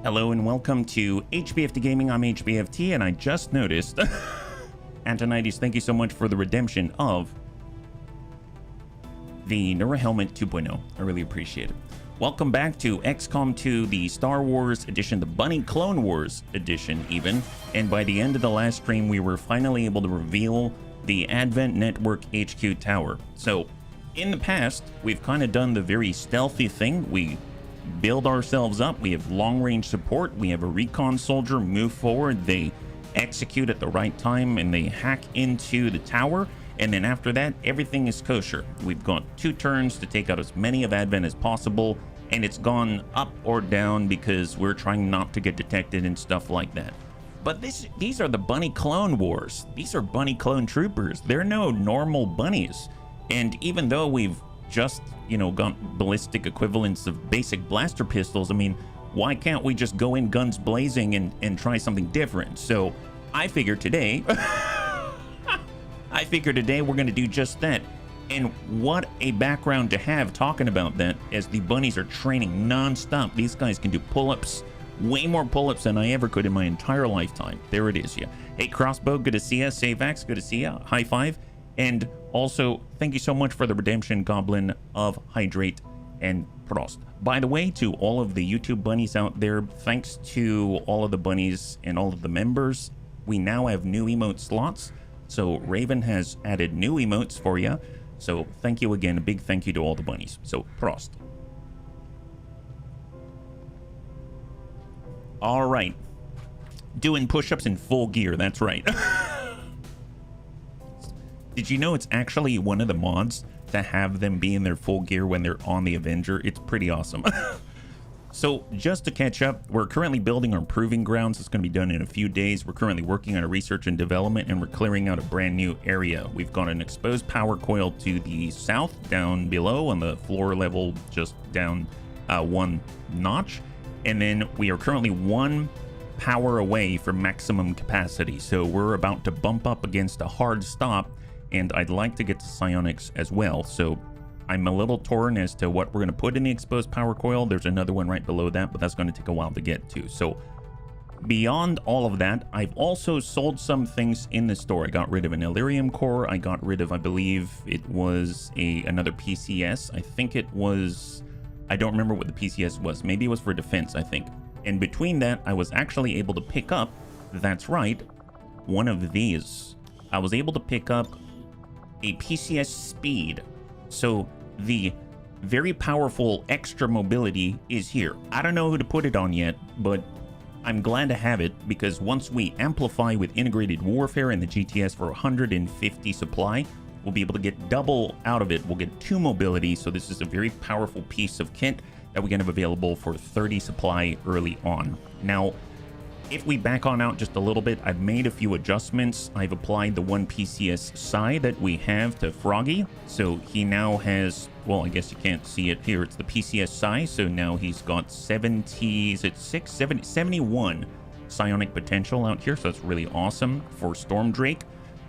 Hello and welcome to HBFT Gaming. I'm HBFT and I just noticed Antonides, thank you so much for the redemption of the Neuro Helmet 2.0. I really appreciate it. Welcome back to XCOM 2, the Star Wars edition, the Bunny Clone Wars edition even. And by the end of the last stream, we were finally able to reveal the Advent Network HQ tower. So in the past, we've kind of done the very stealthy thing. We build ourselves up, we have long-range support, we have a recon soldier move forward, they execute at the right time, and they hack into the tower, and then after that, everything is kosher. We've got 2 turns to take out as many of Advent as possible, and it's gone up or down because we're trying not to get detected and stuff like that. But these are the Bunny Clone Wars. These are Bunny Clone Troopers. They're no normal bunnies. And even though we've just, you know, got ballistic equivalents of basic blaster pistols, I mean, why can't we just go in guns blazing and try something different? So I figured today, we're going to do just that. And what a background to have talking about that, as the bunnies are training non-stop. These guys can do pull-ups, way more pull-ups than I ever could in my entire lifetime. There it is, yeah. Hey, Crossbow, good to see ya. Savax, good to see ya. High five. And also, thank you so much for the redemption, Goblin of Hydrate and Prost. By the way, to all of the YouTube bunnies out there, thanks to all of the bunnies and all of the members, we now have new emote slots. So Raven has added new emotes for you. So thank you again. A big thank you to all the bunnies. So Prost. All right. Doing push-ups in full gear. That's right. Did you know it's actually one of the mods to have them be in their full gear when they're on the Avenger? It's pretty awesome. So just to catch up, we're currently building our proving grounds. It's going to be done in a few days. We're currently working on a research and development, and we're clearing out a brand new area. We've got an exposed power coil to the south down below on the floor level, just down 1 notch. And then we are currently 1 power away from maximum capacity. So we're about to bump up against a hard stop. And I'd like to get to psionics as well. So I'm a little torn as to what we're going to put in the exposed power coil. There's another one right below that, but that's going to take a while to get to. So beyond all of that, I've also sold some things in the store. I got rid of an Illyrium core. I got rid of, I believe it was another PCS. I think it was, I don't remember what the PCS was. Maybe it was for defense, I think. And between that, I was actually able to pick up, that's right, one of these. I was able to pick up a PCS speed. So the very powerful extra mobility is here. I don't know who to put it on yet, but I'm glad to have it, because once we amplify with integrated warfare and the GTS for 150 supply, we'll be able to get double out of it. We'll get 2 mobility. So this is a very powerful piece of kit that we can have available for 30 supply early on. Now, if we back on out just a little bit, I've made a few adjustments. I've applied the 1 PCS Psi that we have to Froggy. So he now has, well, I guess you can't see it here. It's the PCS Psi. So now he's got 71 psionic potential out here. So that's really awesome for Storm Drake,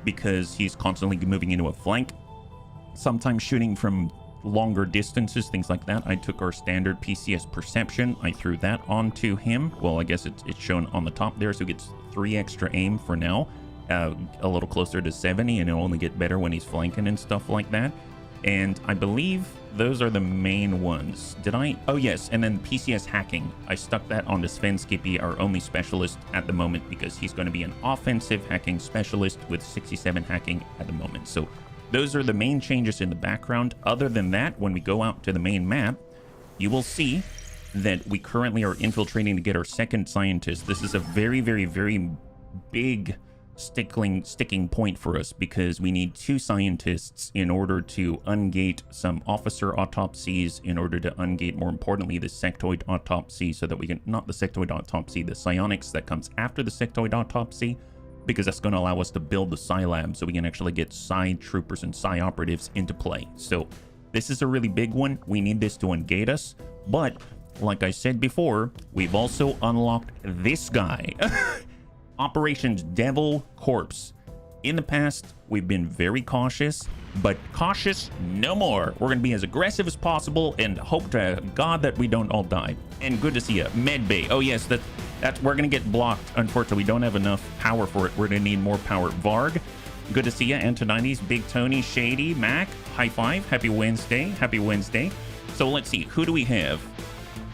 because he's constantly moving into a flank, sometimes shooting from longer distances, things like that. I took our standard PCS Perception, I threw that onto him. Well, I guess it's shown on the top there, so he gets 3 extra aim for now, a little closer to 70, and it'll only get better when he's flanking and stuff like that. And I believe those are the main ones. Did I? Oh yes, and then PCS Hacking. I stuck that onto Sven Skippy, our only specialist at the moment, because he's going to be an offensive hacking specialist with 67 hacking at the moment. So those are the main changes in the background. Other than that, when we go out to the main map, you will see that we currently are infiltrating to get our 2nd scientist. This is a very, very, very big sticking point for us, because we need 2 scientists in order to ungate some officer autopsies, in order to ungate, more importantly, the sectoid autopsy, so that we can, not the sectoid autopsy, the psionics that comes after the sectoid autopsy, because that's going to allow us to build the Psi lab so we can actually get Psi troopers and Psi operatives into play. So this is a really big one. We need this to ungate us. But like I said before, we've also unlocked this guy. Operations Devil Corpse. In the past, we've been very cautious, but cautious no more. We're going to be as aggressive as possible and hope to God that we don't all die. And good to see you. Medbay. Oh, yes, that's we're going to get blocked. Unfortunately, we don't have enough power for it. We're going to need more power. Varg, good to see you. Antonides, Big Tony, Shady, Mac, high five. Happy Wednesday. Happy Wednesday. So let's see. Who do we have?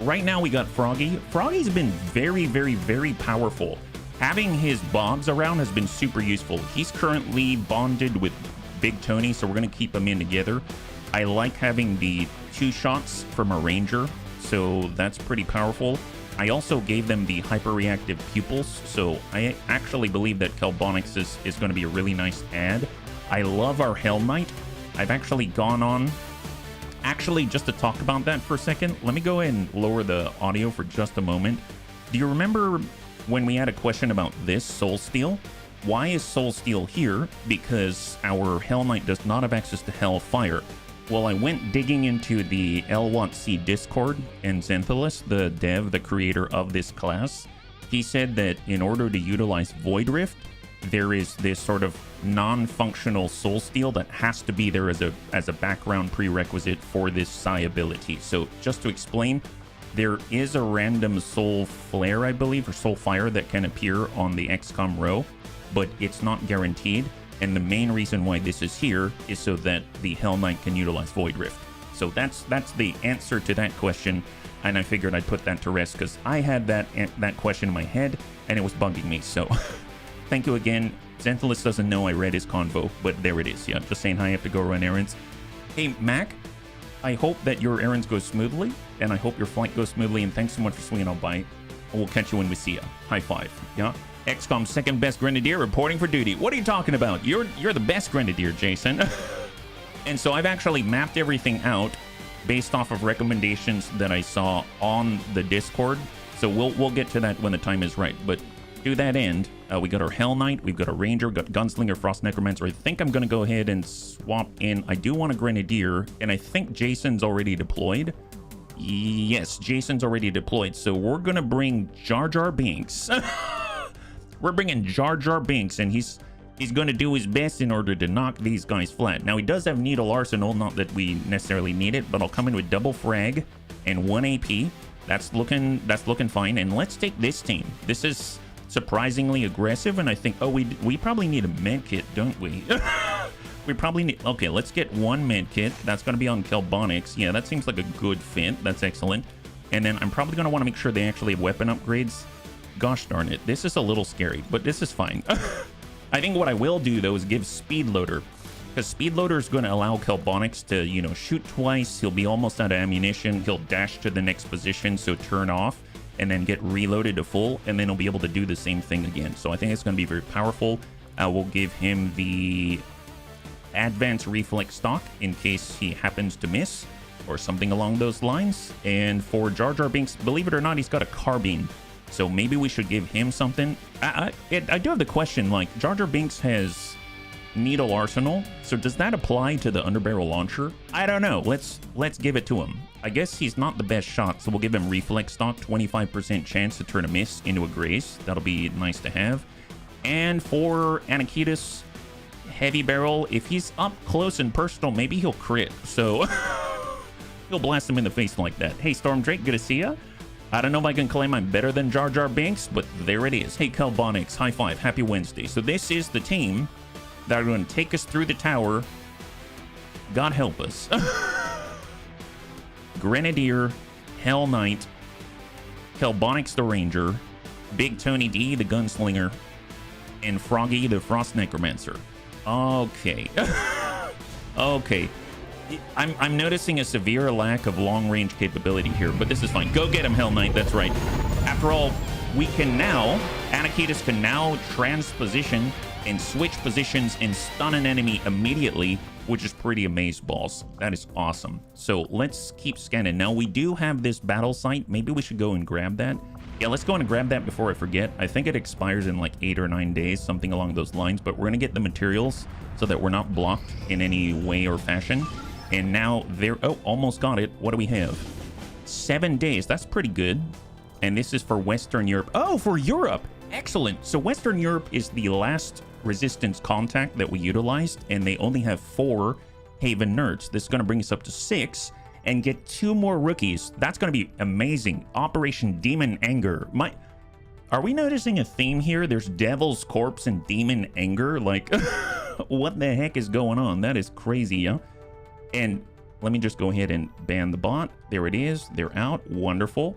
Right now, we got Froggy. Froggy's been very, very, very powerful. Having his Bobs around has been super useful. He's currently bonded with Big Tony, so we're going to keep them in together. I like having the 2 shots from a Ranger, so that's pretty powerful. I also gave them the hyper-reactive pupils, so I actually believe that Kelbonics is going to be a really nice add. I love our Hell Knight. I've actually gone on... Actually, just to talk about that for a second, let me go ahead and lower the audio for just a moment. Do you remember when we had a question about this Soul Steel? Why is Soul Steel here? Because our Hell Knight does not have access to Hellfire. Well, I went digging into the LWOTC Discord, and Xanthilus, the dev, the creator of this class, he said that in order to utilize Void Rift, there is this sort of non-functional Soul Steel that has to be there as a background prerequisite for this Psi ability. So just to explain, there is a random Soul Flare, I believe, or Soul Fire that can appear on the XCOM row, but it's not guaranteed. And the main reason why this is here is so that the Hell Knight can utilize Void Rift. So that's the answer to that question, and I figured I'd put that to rest because I had that question in my head and it was bugging me. So thank you again. Xanthilus doesn't know I read his convo, but there it is. Yeah, just saying hi. I have to go run errands. Hey, Mac, I hope that your errands go smoothly, and I hope your flight goes smoothly, and thanks so much for swinging on by. We'll catch you when we see you. High five. Yeah. XCOM's second best Grenadier reporting for duty. What are you talking about? You're the best Grenadier, Jason. And so I've actually mapped everything out based off of recommendations that I saw on the Discord. So we'll get to that when the time is right. But to that end, we got our Hell Knight, we've got a Ranger, we've got Gunslinger, Frost Necromancer. I think I'm going to go ahead and swap in. I do want a Grenadier, and I think Jason's already deployed. Yes, Jason's already deployed. So we're going to bring Jar Jar Binks. We're bringing Jar Jar Binks, and he's going to do his best in order to knock these guys flat. Now, he does have Needle Arsenal, not that we necessarily need it, but I'll come in with double frag and 1 AP. That's looking fine. And let's take this team. This is surprisingly aggressive, and I think, oh, we probably need a med kit, don't we? We probably need... Okay, let's get 1 med kit. That's going to be on Kelbonics. Yeah, that seems like a good fit. That's excellent. And then I'm probably going to want to make sure they actually have weapon upgrades. Gosh darn it, this is a little scary, but this is fine. I think what I will do, though, is give Speed Loader, because Speed Loader is going to allow Kelbonics to, you know, shoot twice. He'll be almost out of ammunition. He'll dash to the next position, so turn off, and then get reloaded to full, and then he'll be able to do the same thing again. So I think it's going to be very powerful. We'll give him the Advanced Reflex stock in case he happens to miss, or something along those lines. And for Jar Jar Binks, believe it or not, he's got a carbine. So maybe we should give him something. I do have the question, like, Jar Jar Binks has Needle Arsenal, so does that apply to the underbarrel launcher? I don't know. Let's give it to him. I guess he's not the best shot, so we'll give him Reflex stock, 25% chance to turn a miss into a grace. That'll be nice to have. And for Anakitas, Heavy Barrel, if he's up close and personal, maybe he'll crit. So he'll blast him in the face like that. Hey, Storm Drake, good to see ya. I don't know if I can claim I'm better than Jar Jar Binks, but there it is. Hey, Kelbonics, high five, happy Wednesday. So this is the team that are going to take us through the tower. God help us. Grenadier, Hell Knight, Kelbonics the Ranger, Big Tony D the Gunslinger, and Froggy the Frost Necromancer. Okay. Okay. I'm noticing a severe lack of long-range capability here, but this is fine. Go get him, Hell Knight. That's right. After all, we can now... Anakitas can now transposition and switch positions and stun an enemy immediately, which is pretty amazeballs. That is awesome. So let's keep scanning. Now, we do have this battle site. Maybe we should go and grab that. Yeah, let's go and grab that before I forget. I think it expires in like 8 or 9 days, something along those lines, but we're going to get the materials so that we're not blocked in any way or fashion. And now there... Oh, almost got it. What do we have? 7 days. That's pretty good. And this is for Western Europe. Oh, for Europe. Excellent. So Western Europe is the last resistance contact that we utilized, and they only have 4 Haven nerds. This is going to bring us up to 6 and get 2 more rookies. That's going to be amazing. Operation Demon Anger. Are we noticing a theme here? There's Devil's Corpse and Demon Anger. Like, what the heck is going on? That is crazy, yeah? And let me just go ahead and ban the bot. There it is. They're out. Wonderful.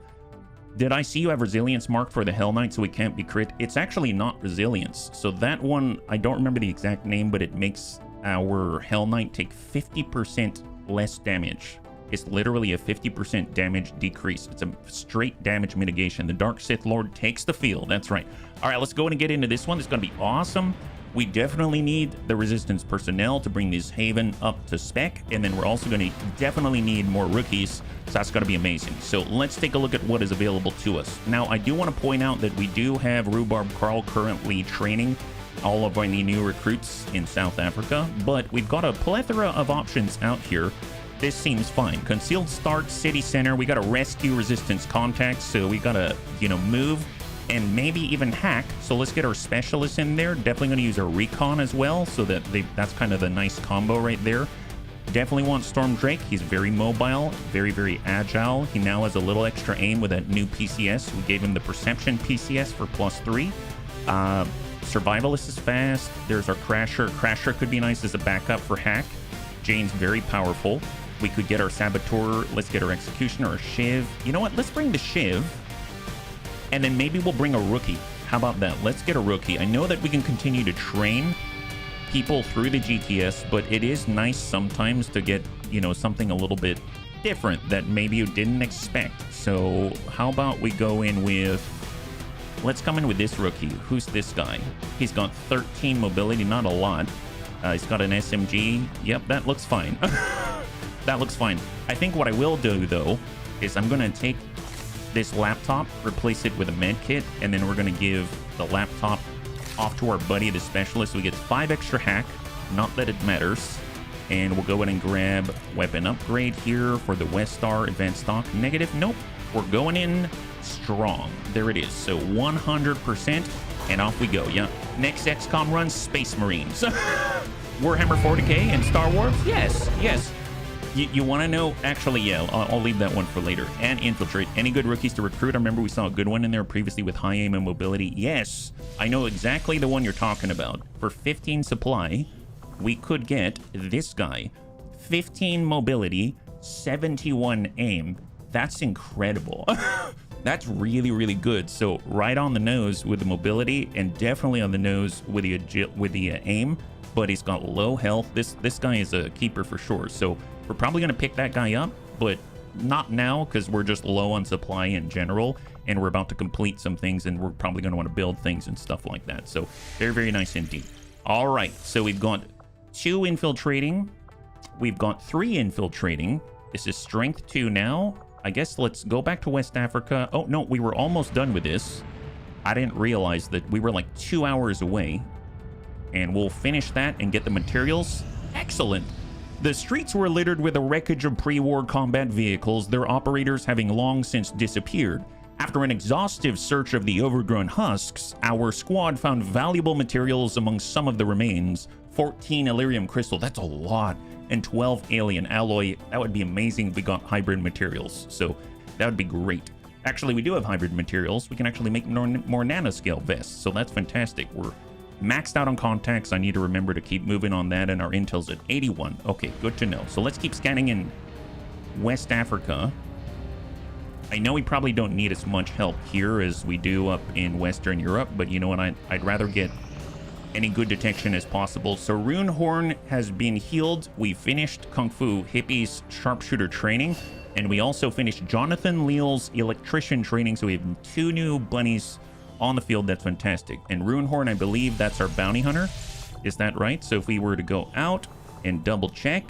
Did I see you have resilience marked for the Hell Knight so we can't be crit? It's actually not resilience. So that one, I don't remember the exact name, but it makes our Hell Knight take 50% less damage. It's literally a 50% damage decrease. It's a straight damage mitigation. The Dark Sith Lord takes the field. That's right. All right, let's go and get into this one. It's going to be awesome. We definitely need the resistance personnel to bring this Haven up to spec. And then we're also going to definitely need more rookies. So that's going to be amazing. So let's take a look at what is available to us. Now, I do want to point out that we do have Rhubarb Carl currently training all of our new recruits in South Africa. But we've got a plethora of options out here. This seems fine. Concealed Start, City Center. We got to rescue resistance contacts. So we got to, move and maybe even hack. So let's get our specialists in there. Definitely going to use our recon as well. So that's kind of the nice combo right there. Definitely want Storm Drake. He's very mobile, very, very agile. He now has a little extra aim with that new PCS. We gave him the Perception PCS for +3. Survivalist is fast. There's our Crasher. Crasher could be nice as a backup for hack. Jane's very powerful. We could get our Saboteur. Let's get our Executioner or Shiv. You know what? Let's bring the Shiv. And then maybe we'll bring a rookie. How about that? Let's get a rookie. I know that we can continue to train people through the GTS, but it is nice sometimes to get, something a little bit different that maybe you didn't expect. So how about we go in with... Let's come in with this rookie. Who's this guy? He's got 13 mobility, not a lot. He's got an SMG. Yep, that looks fine. That looks fine. I think what I will do, though, is I'm going to take this laptop, replace it with a med kit, and then we're going to give the laptop off to our buddy, the specialist. So we get 5 extra hack. Not that it matters. And we'll go in and grab weapon upgrade here for the West Star Advanced Stock. Negative. Nope. We're going in strong. There it is. So 100%. And off we go. Yeah. Next XCOM run, Space Marines. Warhammer 40k and Star Wars? Yes. Yes. You want to know? Actually, yeah, I'll leave that one for later. And Infiltrate. Any good rookies to recruit? I remember we saw a good one in there previously with high aim and mobility. Yes. I know exactly the one you're talking about. For 15 supply, we could get this guy. 15 mobility, 71 aim. That's incredible. That's really, really good. So right on the nose with the mobility, and definitely on the nose with the aim. But he's got low health. This guy is a keeper for sure. So we're probably going to pick that guy up, but not now because we're just low on supply in general, and we're about to complete some things, and we're probably going to want to build things and stuff like that. So very, very nice indeed. All right, so we've got 2 infiltrating. We've got 3 infiltrating. This is strength 2 now. I guess let's go back to West Africa. Oh, no, we were almost done with this. I didn't realize that we were like 2 hours away. And we'll finish that and get the materials. Excellent. The streets were littered with the wreckage of pre-war combat vehicles, their operators having long since disappeared. After an exhaustive search of the overgrown husks, our squad found valuable materials among some of the remains. 14 Illyrium crystal, that's a lot, and 12 alien alloy. That would be amazing if we got hybrid materials, so that would be great. Actually, we do have hybrid materials. We can actually make more nanoscale vests, so that's fantastic. We're maxed out on contacts. I need to remember to keep moving on that, and our intel's at 81. Okay, good to know. So let's keep scanning in West Africa. I know we probably don't need as much help here as we do up in Western Europe, but you know what? I'd rather get any good detection as possible. So Runehorn has been healed. We finished Kung Fu Hippie's sharpshooter training, and we also finished Jonathan Leal's electrician training. So we have 2 new bunnies on the field. That's fantastic. And Runehorn, I believe that's our bounty hunter. Is that right? So if we were to go out and double check,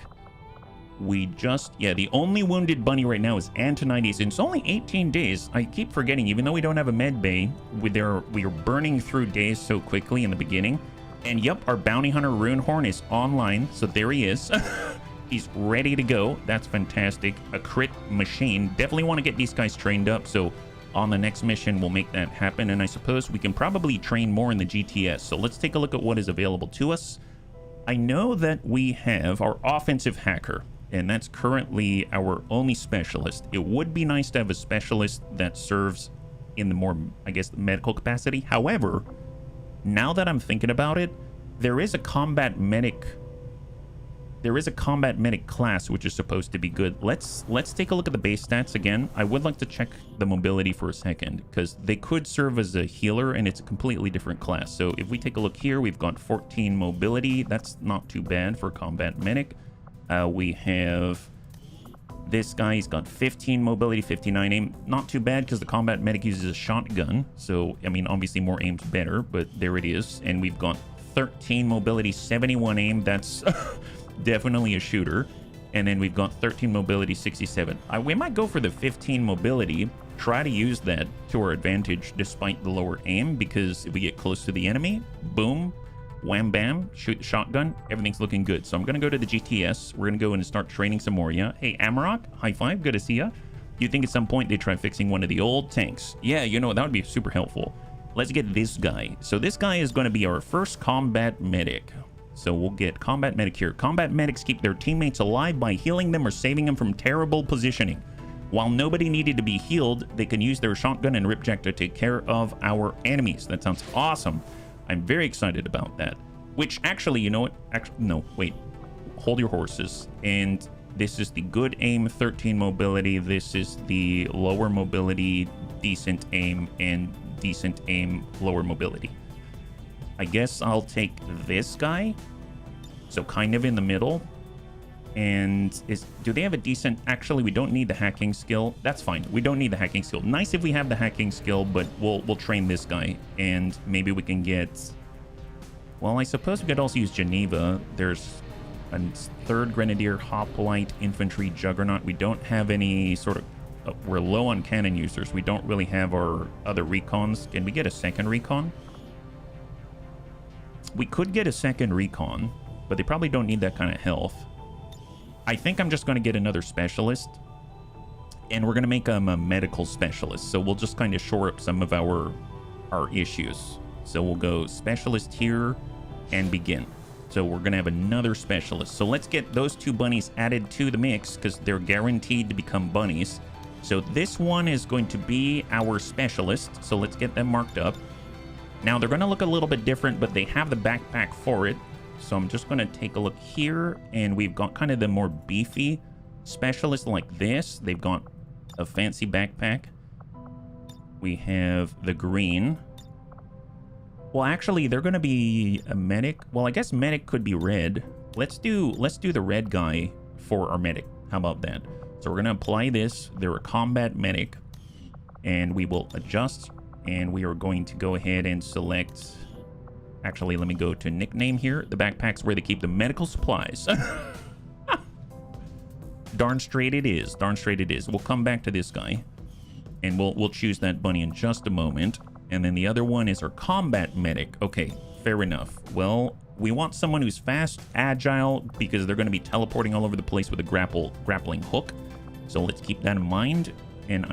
we just, yeah, the only wounded bunny right now is Antonides, and it's only 18 days. I keep forgetting, even though we don't have a med bay, we are burning through days so quickly in the beginning. And yep, our bounty hunter Runehorn is online, so there he is. He's ready to go. That's fantastic. A crit machine. Definitely want to get these guys trained up, so On the next mission, we'll make that happen, and I suppose we can probably train more in the GTS. So let's take a look at what is available to us. I know that we have our offensive hacker, and that's currently our only specialist. It would be nice to have a specialist that serves in the more, I guess, medical capacity. However, now that I'm thinking about it, there is a combat medic class which is supposed to be good. Let's take a look at the base stats again. I would like to check the mobility for a second, because they could serve as a healer and it's a completely different class. So if we take a look here, we've got 14 mobility. That's not too bad for combat medic. We have this guy, he's got 15 mobility, 59 aim. Not too bad, because the combat medic uses a shotgun. So, I mean, obviously more aim's better, but there it is. And we've got 13 mobility, 71 aim. That's definitely a shooter. And then we've got 13 mobility, 67. We might go for the 15 mobility, try to use that to our advantage despite the lower aim, because if we get close to the enemy, boom, wham bam, shoot the shotgun, everything's looking good. So I'm gonna go to the GTS. We're gonna go in and start training some more. Yeah, hey Amarok, high five, good to see ya. You think at some point they try fixing one of the old tanks? Yeah, you know, that would be super helpful. Let's get this guy. So this guy is going to be our first combat medic. So we'll get combat medic here. Combat medics keep their teammates alive by healing them or saving them from terrible positioning. While nobody needed to be healed, they can use their shotgun and ripjack to take care of our enemies. That sounds awesome. I'm very excited about that. Which actually, you know what? Actually, no, wait. Hold your horses. And this is the good aim, 13 mobility. This is the lower mobility, decent aim, and decent aim, lower mobility. I guess I'll take this guy. So kind of in the middle. And do they have a decent... Actually, we don't need the hacking skill. That's fine. We don't need the hacking skill. Nice if we have the hacking skill, but we'll train this guy. And maybe we can get... Well, I suppose we could also use Geneva. There's a 3rd Grenadier, Hoplite, Infantry, Juggernaut. We don't have any sort of... we're low on cannon users. We don't really have our other recons. Can we get a 2nd recon? We could get a 2nd recon, but they probably don't need that kind of health. I think I'm just going to get another specialist, and we're going to make him a medical specialist. So we'll just kind of shore up some of our issues. So we'll go specialist here and begin. So we're going to have another specialist. So let's get those 2 bunnies added to the mix, because they're guaranteed to become bunnies. So this one is going to be our specialist. So let's get them marked up. Now they're going to look a little bit different, but they have the backpack for it. So I'm just going to take a look here, and we've got kind of the more beefy specialist like this. They've got a fancy backpack. We have the green. Well, actually, they're going to be a medic. Well, I guess medic could be red. Let's do the red guy for our medic. How about that? So we're going to apply this. They're a combat medic, and we will adjust, and we are going to go ahead and select... Actually, let me go to nickname here. The backpack's where they keep the medical supplies. Darn straight it is. Darn straight it is. We'll come back to this guy, and we'll choose that bunny in just a moment. And then the other one is our combat medic. Okay, fair enough. Well, we want someone who's fast, agile, because they're going to be teleporting all over the place with a grappling hook. So let's keep that in mind. And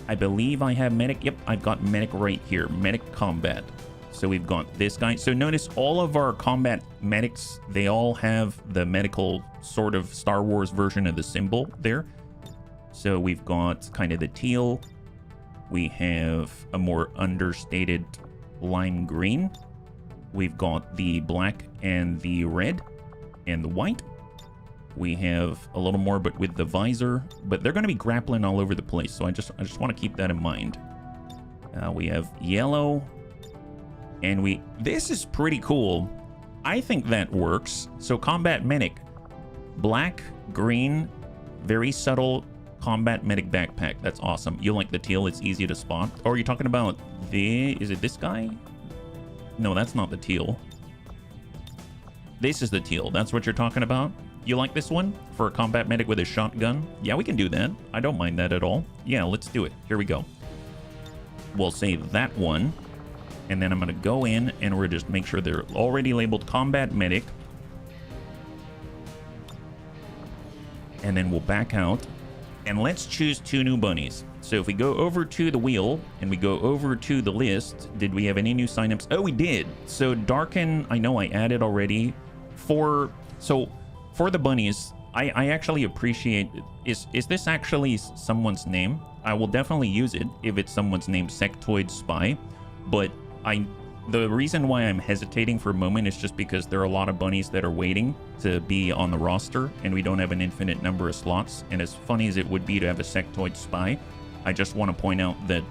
I believe I have medic. Yep, I've got medic right here. Medic combat. So we've got this guy. So notice all of our combat medics, they all have the medical sort of Star Wars version of the symbol there. So we've got kind of the teal. We have a more understated lime green. We've got the black and the red and the white. We have a little more, but with the visor. But they're going to be grappling all over the place, so I just want to keep that in mind. We have yellow, and this is pretty cool. I think that works. So combat medic, black, green, very subtle combat medic backpack. That's awesome. You like the teal? It's easy to spot. Or are you talking about is it this guy? No, that's not the teal. This is the teal. That's what you're talking about? You like this one for a combat medic with a shotgun? Yeah, we can do that. I don't mind that at all. Yeah, let's do it. Here we go. We'll save that one. And then I'm going to go in and we're just make sure they're already labeled combat medic. And then we'll back out. And let's choose 2 new bunnies. So if we go over to the wheel and we go over to the list, did we have any new signups? Oh, we did. So Darken, I know I added already. For the bunnies, I actually appreciate, is this actually someone's name? I will definitely use it if it's someone's name, Sectoid Spy. But the reason why I'm hesitating for a moment is just because there are a lot of bunnies that are waiting to be on the roster, and we don't have an infinite number of slots. And as funny as it would be to have a Sectoid Spy, I just want to point out that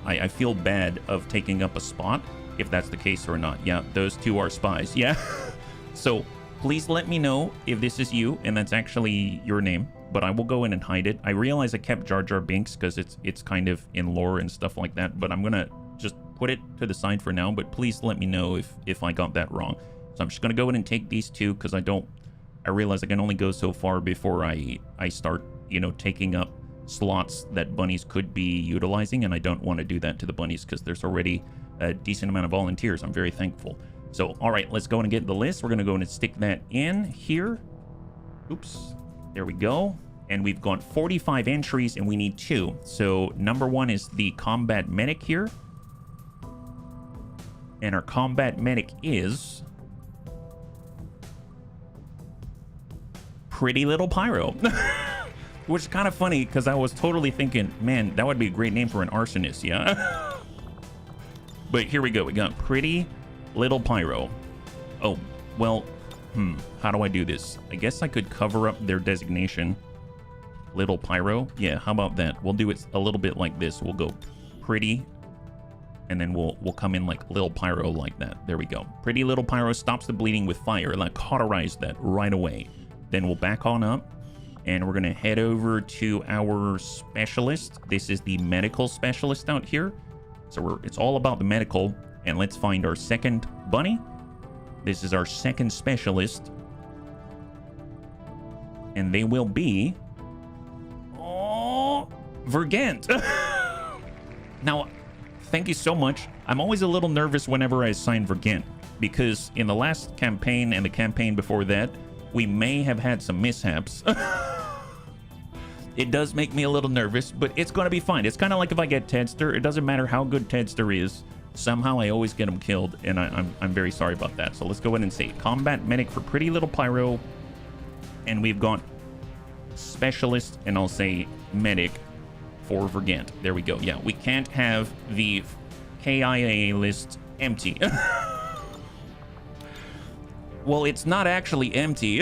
I feel bad of taking up a spot, if that's the case or not. Yeah, those 2 are spies. Yeah. So please let me know if this is you and that's actually your name, but I will go in and hide it. I realize I kept Jar Jar Binks because it's kind of in lore and stuff like that, but I'm gonna just put it to the side for now. But please let me know if I got that wrong. So I'm just gonna go in and take these 2 because I realize I can only go so far before I start, you know, taking up slots that bunnies could be utilizing, and I don't want to do that to the bunnies because there's already a decent amount of volunteers. I'm very thankful. So, all right, let's go and get the list. We're going to go and stick that in here. Oops. There we go. And we've got 45 entries, and we need 2. So, number 1 is the Combat Medic here. And our Combat Medic is Pretty Little Pyro. Which is kind of funny, because I was totally thinking, man, that would be a great name for an arsonist, yeah? But here we go. We got Pretty Little Pyro. Oh, well, how do I do this? I guess I could cover up their designation. Little Pyro. Yeah, how about that? We'll do it a little bit like this. We'll go Pretty, and then we'll come in like Little Pyro like that. There we go. Pretty Little Pyro stops the bleeding with fire. Like, cauterize that right away. Then we'll back on up. And we're going to head over to our specialist. This is the medical specialist out here. So it's all about the medical. And let's find our second bunny. This is our second specialist. And they will be... Oh, Vergant. Now, thank you so much. I'm always a little nervous whenever I assign Vergant, because in the last campaign and the campaign before that, we may have had some mishaps. It does make me a little nervous, but it's going to be fine. It's kind of like if I get Tedster. It doesn't matter how good Tedster is. Somehow I always get him killed, and I'm very sorry about that. So let's go ahead and say Combat Medic for Pretty Little Pyro. And we've got Specialist, and I'll say Medic for Vergant. There we go. Yeah, we can't have the KIA list empty. Well, it's not actually empty.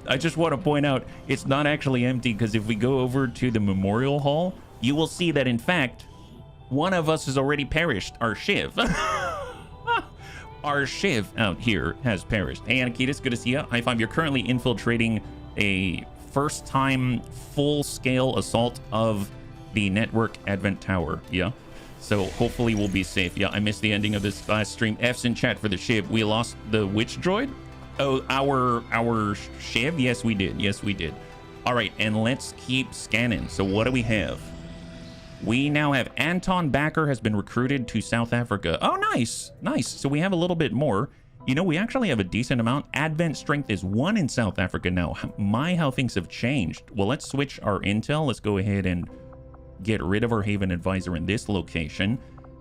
I just want to point out it's not actually empty, because if we go over to the Memorial Hall, you will see that, in fact, one of us has already perished. Our Shiv. Our Shiv out here has perished. Hey, Anakitas, good to see you. High five. You're currently infiltrating a first-time full-scale assault of the network Advent Tower. Yeah. So hopefully we'll be safe. Yeah, I missed the ending of this last stream. F's in chat for the Shiv. We lost the which droid? Oh, our Shiv? Yes, we did. Yes, we did. All right, and let's keep scanning. So what do we have? We now have Anton Backer has been recruited to South Africa. Oh, nice. Nice. So we have a little bit more. You know, we actually have a decent amount. Advent strength is 1 in South Africa now. My, how things have changed. Well, let's switch our intel. Let's go ahead and get rid of our Haven Advisor in this location.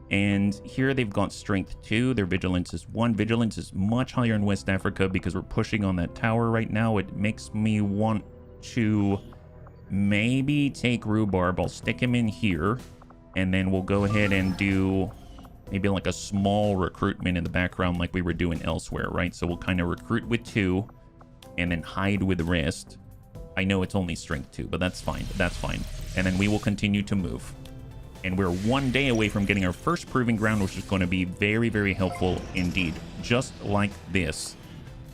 And here they've got strength 2. Their vigilance is 1. Vigilance is much higher in West Africa because we're pushing on that tower right now. It makes me want to maybe take Rhubarb. I'll stick him in here, and then we'll go ahead and do maybe like a small recruitment in the background like we were doing elsewhere, right? So we'll kind of recruit with 2 and then hide with the rest. I know it's only strength 2, but that's fine. That's fine. And then we will continue to move. And we're 1 day away from getting our first proving ground, which is going to be very, very helpful indeed. Just like this.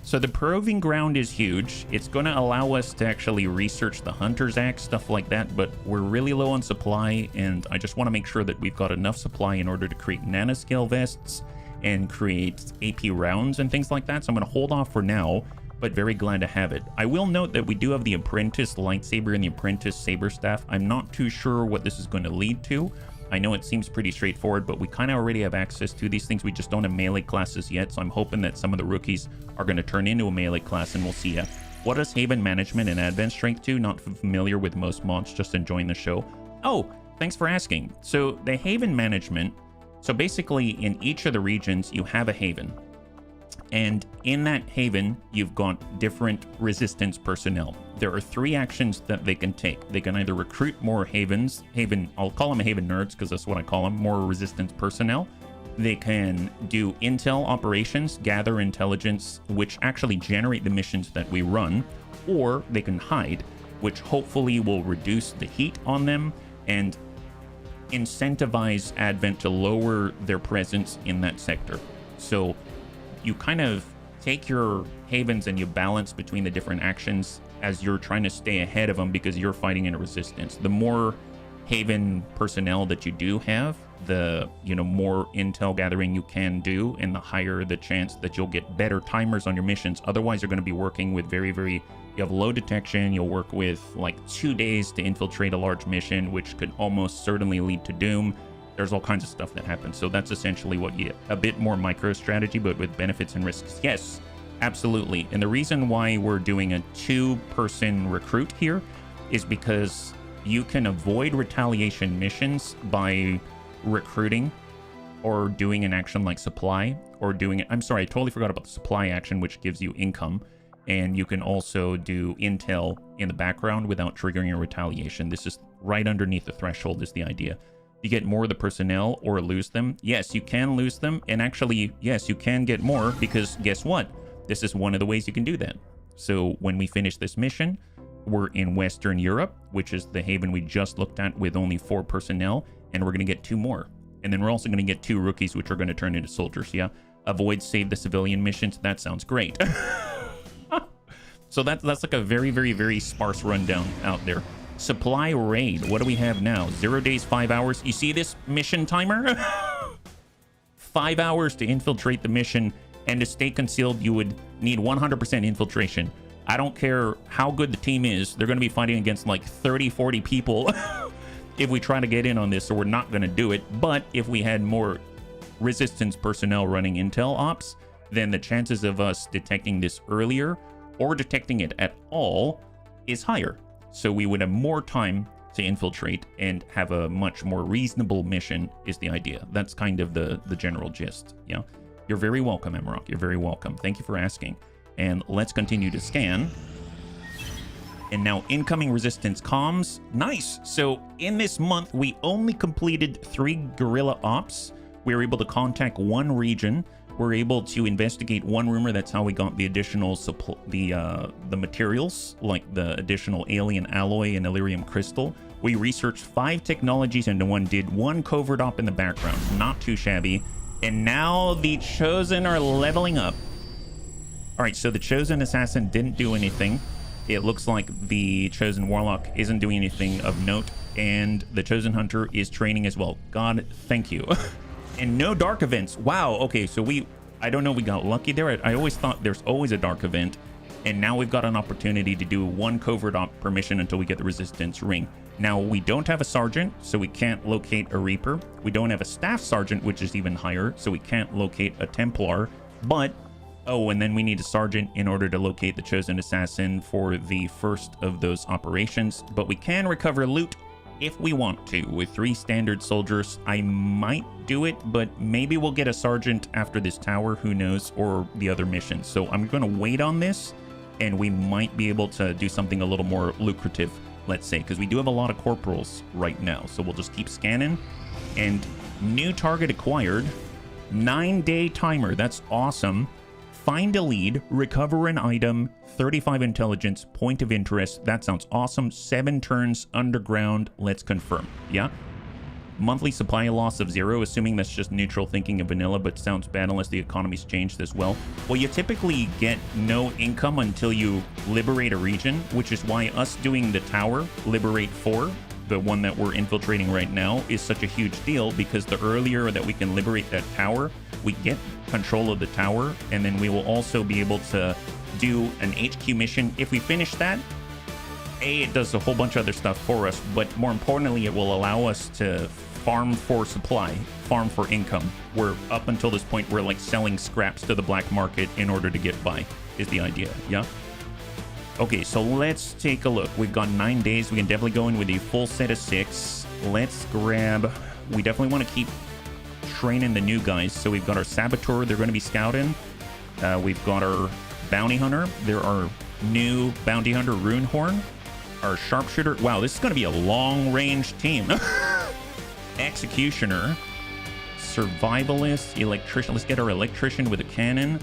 So the proving ground is huge. It's going to allow us to actually research the Hunter's Axe, stuff like that, but we're really low on supply, and I just want to make sure that we've got enough supply in order to create nanoscale vests and create AP rounds and things like that. So I'm going to hold off for now, but very glad to have it. I will note that we do have the Apprentice Lightsaber and the Apprentice Saber Staff. I'm not too sure what this is going to lead to. I know it seems pretty straightforward, but we kind of already have access to these things. We just don't have melee classes yet, so I'm hoping that some of the rookies are going to turn into a melee class, and we'll see What does Haven Management and Advent Strength do? Not familiar with most mods, just enjoying the show. Oh, thanks for asking. So the Haven Management, so basically in each of the regions, you have a Haven. And in that Haven, you've got different resistance personnel. There are 3 actions that they can take. They can either recruit more I'll call them Haven nerds because that's what I call them, more resistance personnel. They can do intel operations, gather intelligence, which actually generate the missions that we run, or they can hide, which hopefully will reduce the heat on them and incentivize Advent to lower their presence in that sector. So you kind of take your Havens and you balance between the different actions as you're trying to stay ahead of them because you're fighting in a resistance. The more Haven personnel that you do have, the more intel gathering you can do, and the higher the chance that you'll get better timers on your missions. Otherwise, you're going to be working with you have low detection. You'll work with like 2 days to infiltrate a large mission, which could almost certainly lead to doom. There's all kinds of stuff that happens. So that's essentially what you get. A bit more micro strategy, but with benefits and risks. Yes, absolutely. And the reason why we're doing a 2-person recruit here is because you can avoid retaliation missions by recruiting or doing an action like supply or doing it. I'm sorry, I totally forgot about the supply action, which gives you income. And you can also do intel in the background without triggering a retaliation. This is right underneath the threshold is the idea. You get more of the personnel or lose them. Yes, you can lose them. And actually, yes, you can get more because guess what? This is one of the ways you can do that. So when we finish this mission, we're in Western Europe, which is the Haven we just looked at with only 4 personnel. And we're going to get 2 more. And then we're also going to get 2 rookies, which are going to turn into soldiers. Yeah. Avoid save the civilian missions. That sounds great. So that's like a very, very, very sparse rundown out there. Supply raid. What do we have now? 0 days, 5 hours. You see this mission timer? 5 hours to infiltrate the mission, and to stay concealed, you would need 100% infiltration. I don't care how good the team is. They're going to be fighting against like 30, 40 people if we try to get in on this, so we're not going to do it. But if we had more resistance personnel running intel ops, then the chances of us detecting this earlier or detecting it at all is higher. So we would have more time to infiltrate and have a much more reasonable mission is the idea. That's kind of the general gist. Yeah. You're very welcome, Emerok. You're very welcome. Thank you for asking. And let's continue to scan. And now incoming resistance comms. Nice. So in this month, we only completed 3 guerrilla ops. We were able to contact 1 region. We're able to investigate 1 rumor. That's how we got the additional the materials, like the additional alien alloy and Illyrium crystal. We researched 5 technologies into 1, did 1 covert op in the background. Not too shabby. And now the Chosen are leveling up. All right, so the Chosen Assassin didn't do anything. It looks like the Chosen Warlock isn't doing anything of note. And the Chosen Hunter is training as well. God, thank you. And no dark events. Wow. Okay, so I don't know, we got lucky there. I always thought there's always a dark event. And now we've got an opportunity to do 1 covert op per mission until we get the resistance ring. Now, we don't have a sergeant, so we can't locate a Reaper. We don't have a staff sergeant, which is even higher, so we can't locate a Templar. But, oh, and then we need a sergeant in order to locate the Chosen Assassin for the first of those operations. But we can recover loot if we want to. With 3 standard soldiers, I might do it, but maybe we'll get a sergeant after this tower, who knows, or the other missions. So I'm going to wait on this, and we might be able to do something a little more lucrative, let's say, because we do have a lot of corporals right now. So we'll just keep scanning. And new target acquired. 9-day timer. That's awesome. Find a lead, recover an item, 35 intelligence, point of interest. That sounds awesome. 7 turns underground. Let's confirm. Yeah. Monthly supply loss of 0, assuming that's just neutral thinking of vanilla, but sounds bad unless the economy's changed as well. Well, you typically get no income until you liberate a region, which is why us doing the tower, Liberate 4, the one that we're infiltrating right now, is such a huge deal, because the earlier that we can liberate that tower, we get control of the tower, and then we will also be able to do an HQ mission. If we finish that, it does a whole bunch of other stuff for us, but more importantly, it will allow us to farm for supply, farm for income. We're up until this point, we're like selling scraps to the black market in order to get by, is the idea. Yeah. Okay, so let's take a look. We've got 9 days. We can definitely go in with a full set of 6. Let's grab... We definitely want to keep training the new guys. So we've got our Saboteur. They're going to be scouting. We've got our Bounty Hunter. There are new Bounty Hunter Runehorn. Our Sharpshooter. Wow, this is going to be a long-range team. Executioner. Survivalist. Electrician. Let's get our Electrician with a cannon.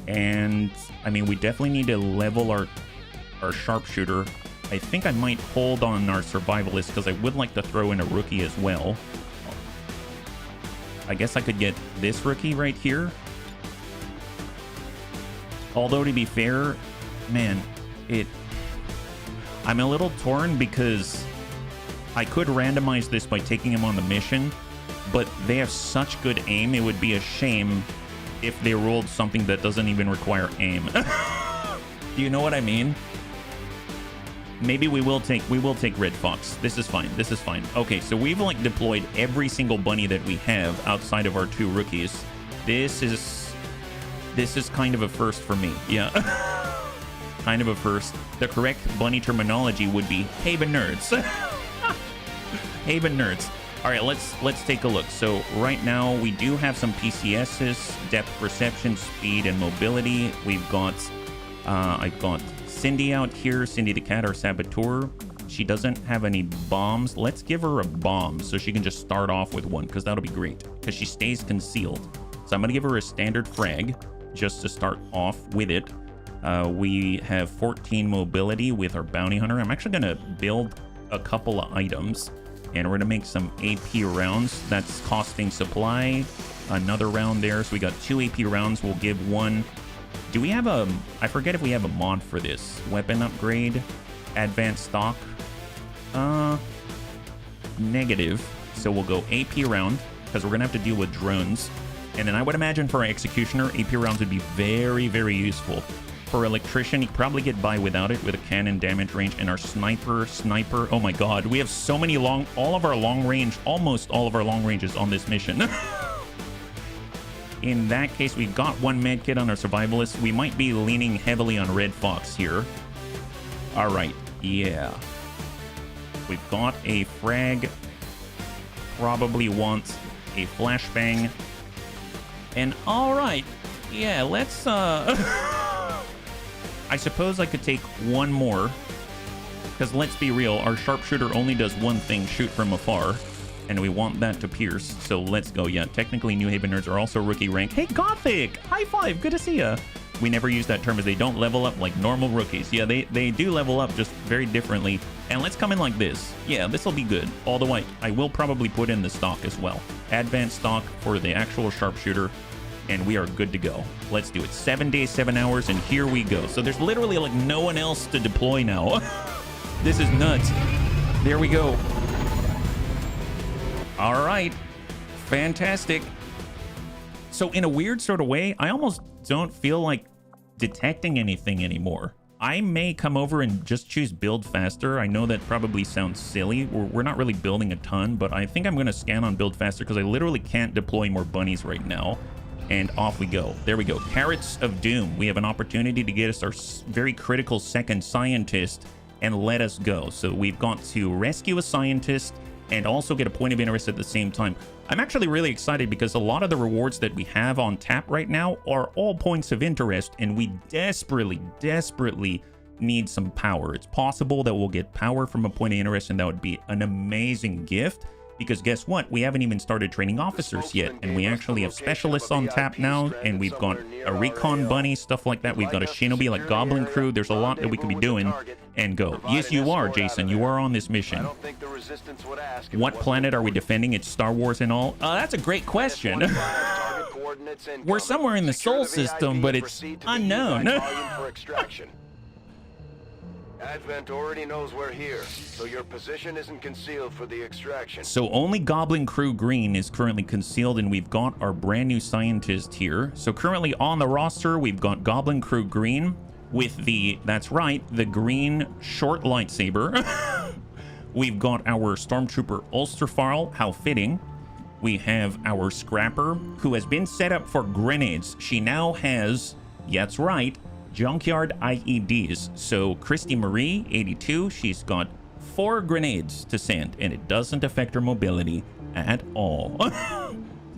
And, I mean, we definitely need to level our Sharpshooter. I think I might hold on our Survivalist because I would like to throw in a rookie as well. I guess I could get this rookie right here. Although, to be fair, man, I'm a little torn because I could randomize this by taking him on the mission, but they have such good aim, it would be a shame if they rolled something that doesn't even require aim. Do you know what I mean? Maybe we will take Red Fox. This is fine. This is fine. Okay, so we've like deployed every single bunny that we have outside of our 2 rookies. This is kind of a first for me. Yeah. Kind of a first. The correct bunny terminology would be Haven Nerds. Haven Nerds. All right, let's take a look. So right now we do have some PCSs, depth perception, speed, and mobility. We've got I've got Cindy out here, Cindy the cat, our Saboteur. She doesn't have any bombs. Let's give her a bomb so she can just start off with one, because that'll be great, because she stays concealed. So I'm gonna give her a standard frag just to start off with it. We have 14 mobility with our Bounty Hunter. I'm actually gonna build a couple of items, and we're gonna make some AP rounds. That's costing supply. Another round there, so we got 2 AP rounds. We'll give one. Do we have a... I forget if we have a mod for this. Weapon upgrade. Advanced stock. Negative. So we'll go AP round, because we're gonna have to deal with drones. And then I would imagine for our Executioner, AP rounds would be very, very useful. For Electrician, you could probably get by without it with a cannon damage range. And our Sniper. Oh my god, we have so many almost all of our long ranges on this mission. In that case, we've got 1 medkit on our Survivalist. We might be leaning heavily on Red Fox here. All right, yeah. We've got a frag. Probably wants a flashbang. And all right, yeah, let's... I suppose I could take 1 more. Because let's be real, our Sharpshooter only does one thing, shoot from afar. And we want that to pierce, so let's go. Yeah, technically New Haven Nerds are also rookie rank. Hey, Gothic! High five! Good to see ya! We never use that term as they don't level up like normal rookies. Yeah, they do level up just very differently. And let's come in like this. Yeah, this will be good. Although I will probably put in the stock as well. Advanced stock for the actual Sharpshooter. And we are good to go. Let's do it. 7 days, 7 hours, and here we go. So there's literally like no one else to deploy now. This is nuts. There we go. All right. Fantastic. So in a weird sort of way, I almost don't feel like detecting anything anymore. I may come over and just choose build faster. I know that probably sounds silly. We're not really building a ton, but I think I'm going to scan on build faster because I literally can't deploy more bunnies right now. And off we go. There we go. Carrots of Doom. We have an opportunity to get us our very critical 2nd scientist and let us go. So we've got to rescue a scientist and also get a point of interest at the same time. I'm actually really excited because a lot of the rewards that we have on tap right now are all points of interest, and we desperately need some power. It's possible that we'll get power from a point of interest, and that would be an amazing gift. Because guess what? We haven't even started training officers yet, and we actually have specialists on tap now, and we've got a recon bunny, stuff like that. We've got a shinobi like Goblin Crew. There's a lot that we could be doing and go. Yes, you are, Jason. You are on this mission. What planet are we defending? It's Star Wars and all? That's a great question. We're somewhere in the Sol system, but it's unknown. Advent already knows we're here, so your position isn't concealed for the extraction. So only Goblin Crew Green is currently concealed, and we've got our brand new scientist here. So currently on the roster, we've got Goblin Crew Green with the, that's right, the green short lightsaber. We've got our Stormtrooper Ulsterfile, how fitting. We have our Scrapper, who has been set up for grenades. She now has, yeah, that's right, junkyard IEDs. So Christy Marie, 82, she's got 4 grenades to send, and it doesn't affect her mobility at all.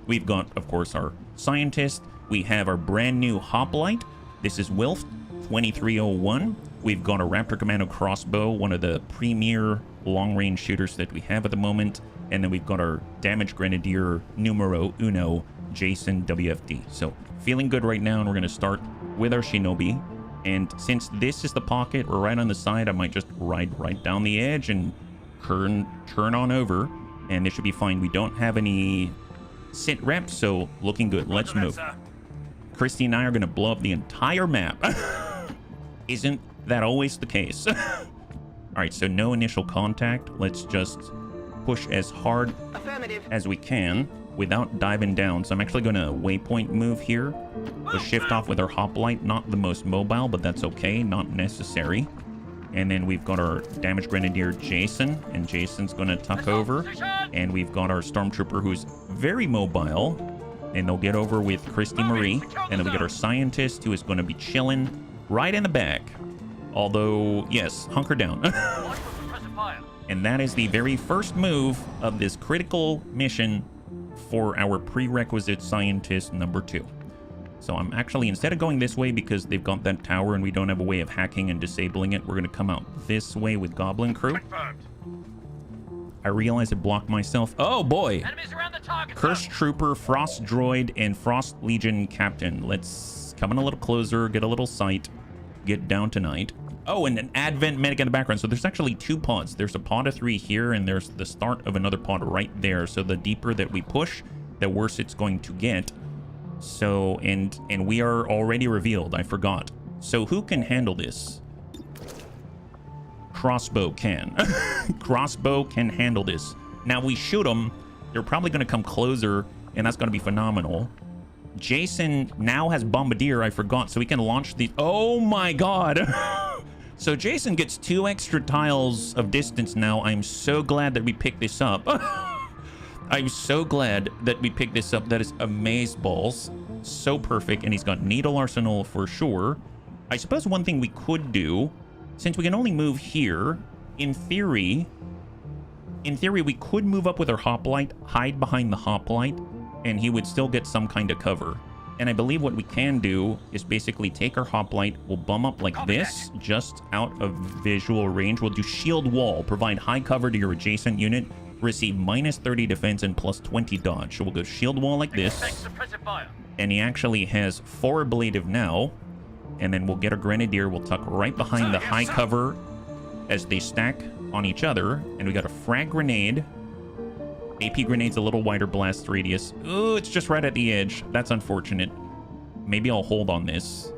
We've got, of course, our scientist. We have our brand new hoplite. This is Wilf 2301. We've got a Raptor Commando crossbow, one of the premier long-range shooters that we have at the moment. And then we've got our damage grenadier numero uno, Jason WFD. So feeling good right now, and we're going to start with our shinobi. And since this is the pocket, we're right on the side, I might just ride right down the edge and turn on over, and this should be fine. We don't have any sit reps, so looking good. Let's move. Christy and I are going to blow up the entire map. Isn't that always the case? All right, so no initial contact. Let's just push as hard as we can without diving down. So I'm actually going to waypoint move here. We'll shift off with our hoplite. Not the most mobile, but that's okay. Not necessary. And then we've got our damage grenadier Jason, and Jason's going to tuck over. And we've got our stormtrooper who's very mobile, and they'll get over with Christy Marie. And then we got our scientist who is going to be chilling right in the back. Although, yes, hunker down. And that is the very first move of this critical mission for our prerequisite scientist number 2. So I'm actually, instead of going this way because they've got that tower and we don't have a way of hacking and disabling it, we're going to come out this way with Goblin Crew. I realize I blocked myself. Oh boy! Cursed Trooper, Frost Droid, and Frost Legion Captain. Let's come in a little closer, get a little sight, get down tonight. Oh, and an Advent medic in the background. So there's actually 2 pods. There's a pod of 3 here, and there's the start of another pod right there. So the deeper that we push, the worse it's going to get. So, and we are already revealed. I forgot. So who can handle this? Crossbow can. Crossbow can handle this. Now we shoot them. They're probably going to come closer, and that's going to be phenomenal. Jason now has Bombardier. I forgot. So he can launch the... Oh my god. So Jason gets 2 extra tiles of distance now. I'm so glad that we picked this up. I'm so glad that we picked this up. That is amazeballs. So perfect. And he's got Needle Arsenal for sure. I suppose one thing we could do, since we can only move here, in theory, we could move up with our hoplite, hide behind the hoplite, and he would still get some kind of cover. And I believe what we can do is basically take our hoplite, we'll bum up like this, just out of visual range. We'll do shield wall, provide high cover to your adjacent unit, receive -30 defense and +20 dodge. So we'll go shield wall like this. And he actually has 4 ablative now. And then we'll get our grenadier, we'll tuck right behind the high cover as they stack on each other. And we got a frag grenade. AP grenade's a little wider blast radius. Ooh, it's just right at the edge. That's unfortunate. Maybe I'll hold on this.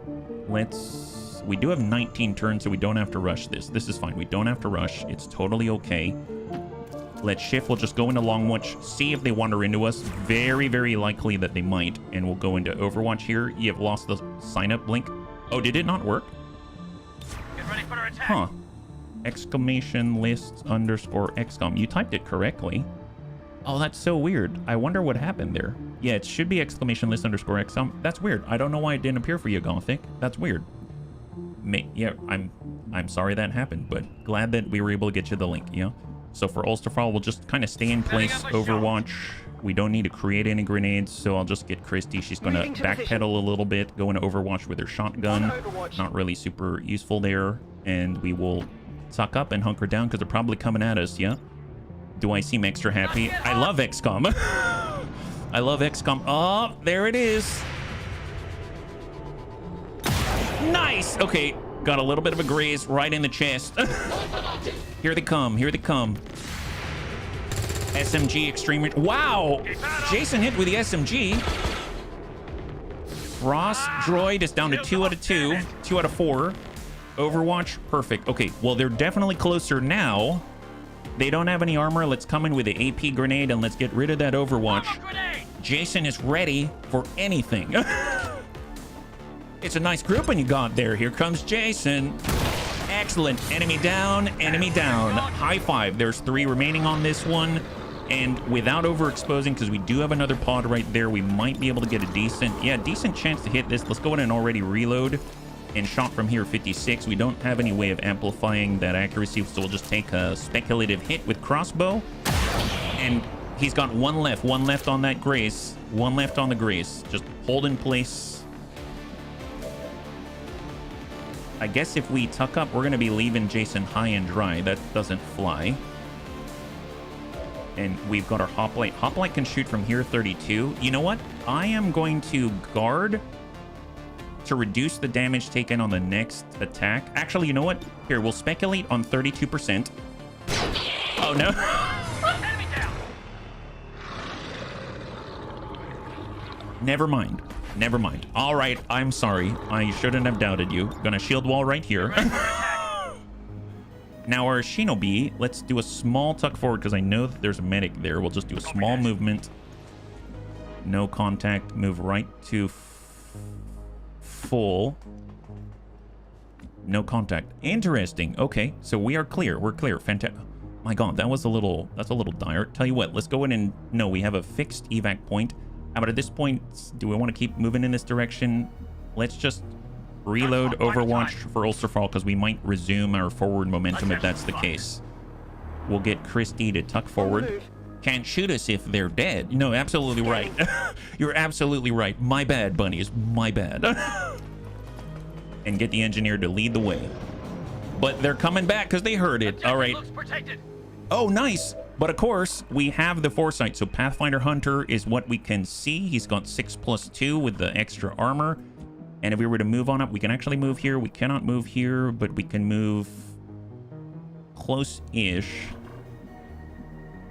We do have 19 turns, so we don't have to rush this. This is fine. We don't have to rush. It's totally okay. Let's shift. We'll just go into long watch, see if they wander into us. Very, very likely that they might. And we'll go into Overwatch here. You have lost the sign-up link. Oh, did it not work? Get ready for attack. Huh. Exclamation list underscore XCOM. You typed it correctly. Oh, that's so weird. I wonder what happened there. Yeah, it should be exclamation list underscore XCOM. That's weird. I don't know why it didn't appear for you, Gothic. That's weird. Yeah, I'm sorry that happened, but glad that we were able to get you the link, you know? So for Ulsterfall, we'll just kind of stay in place, Overwatch. We don't need to create any grenades, so I'll just get Christy. She's going to backpedal a little bit, go into Overwatch with her shotgun. Not really super useful there. And we will suck up and hunker down because they're probably coming at us, yeah? Do I seem extra happy? I love XCOM. I love XCOM. Oh, there it is. Nice. Okay, got a little bit of a graze right in the chest. Here they come. Here they come. SMG extreme. Wow. Jason hit with the SMG. Frost droid is down to 2 out of 2. 2 out of 4. Overwatch. Perfect. Okay, well, they're definitely closer now. They don't have any armor. Let's come in with the AP grenade and let's get rid of that Overwatch. Jason is ready for anything. It's a nice grouping you got there. Here comes Jason. Excellent. Enemy down, enemy down. High five. There's 3 remaining on this one. And without overexposing, because we do have another pod right there, we might be able to get a decent chance to hit this. Let's go in and already reload. And shot from here, 56. We don't have any way of amplifying that accuracy, so we'll just take a speculative hit with crossbow. And he's got one left on that grace. One left on the grace. Just hold in place. I guess if we tuck up, we're going to be leaving Jason high and dry. That doesn't fly. And we've got our hoplite. Hoplite can shoot from here, 32. You know what? I am going to guard to reduce the damage taken on the next attack. Actually, you know what? Here, we'll speculate on 32%. Oh, no. Enemy down. Never mind. Never mind. All right, I'm sorry. I shouldn't have doubted you. Gonna shield wall right here. Now our Shinobi, let's do a small tuck forward because I know that there's a medic there. We'll just do a small movement. No contact. Move right to full. No contact. Interesting. Okay, so we are clear. We're clear. Fantastic. My God, that's a little dire. Tell you what, let's go in and no, we have a fixed evac point. But at this point, do we want to keep moving in this direction? Let's just reload Overwatch for Ulsterfall because we might resume our forward momentum if that's the case. We'll get Christy to tuck forward. Can't shoot us if they're dead. No, absolutely right. You're absolutely right. My bad, Bunnies. My bad. And get the engineer to lead the way. But they're coming back because they heard it. All right. Oh, nice. But of course, we have the foresight. So Pathfinder Hunter is what we can see. He's got 6+2 with the extra armor. And if we were to move on up, we can actually move here. We cannot move here, but we can move close-ish.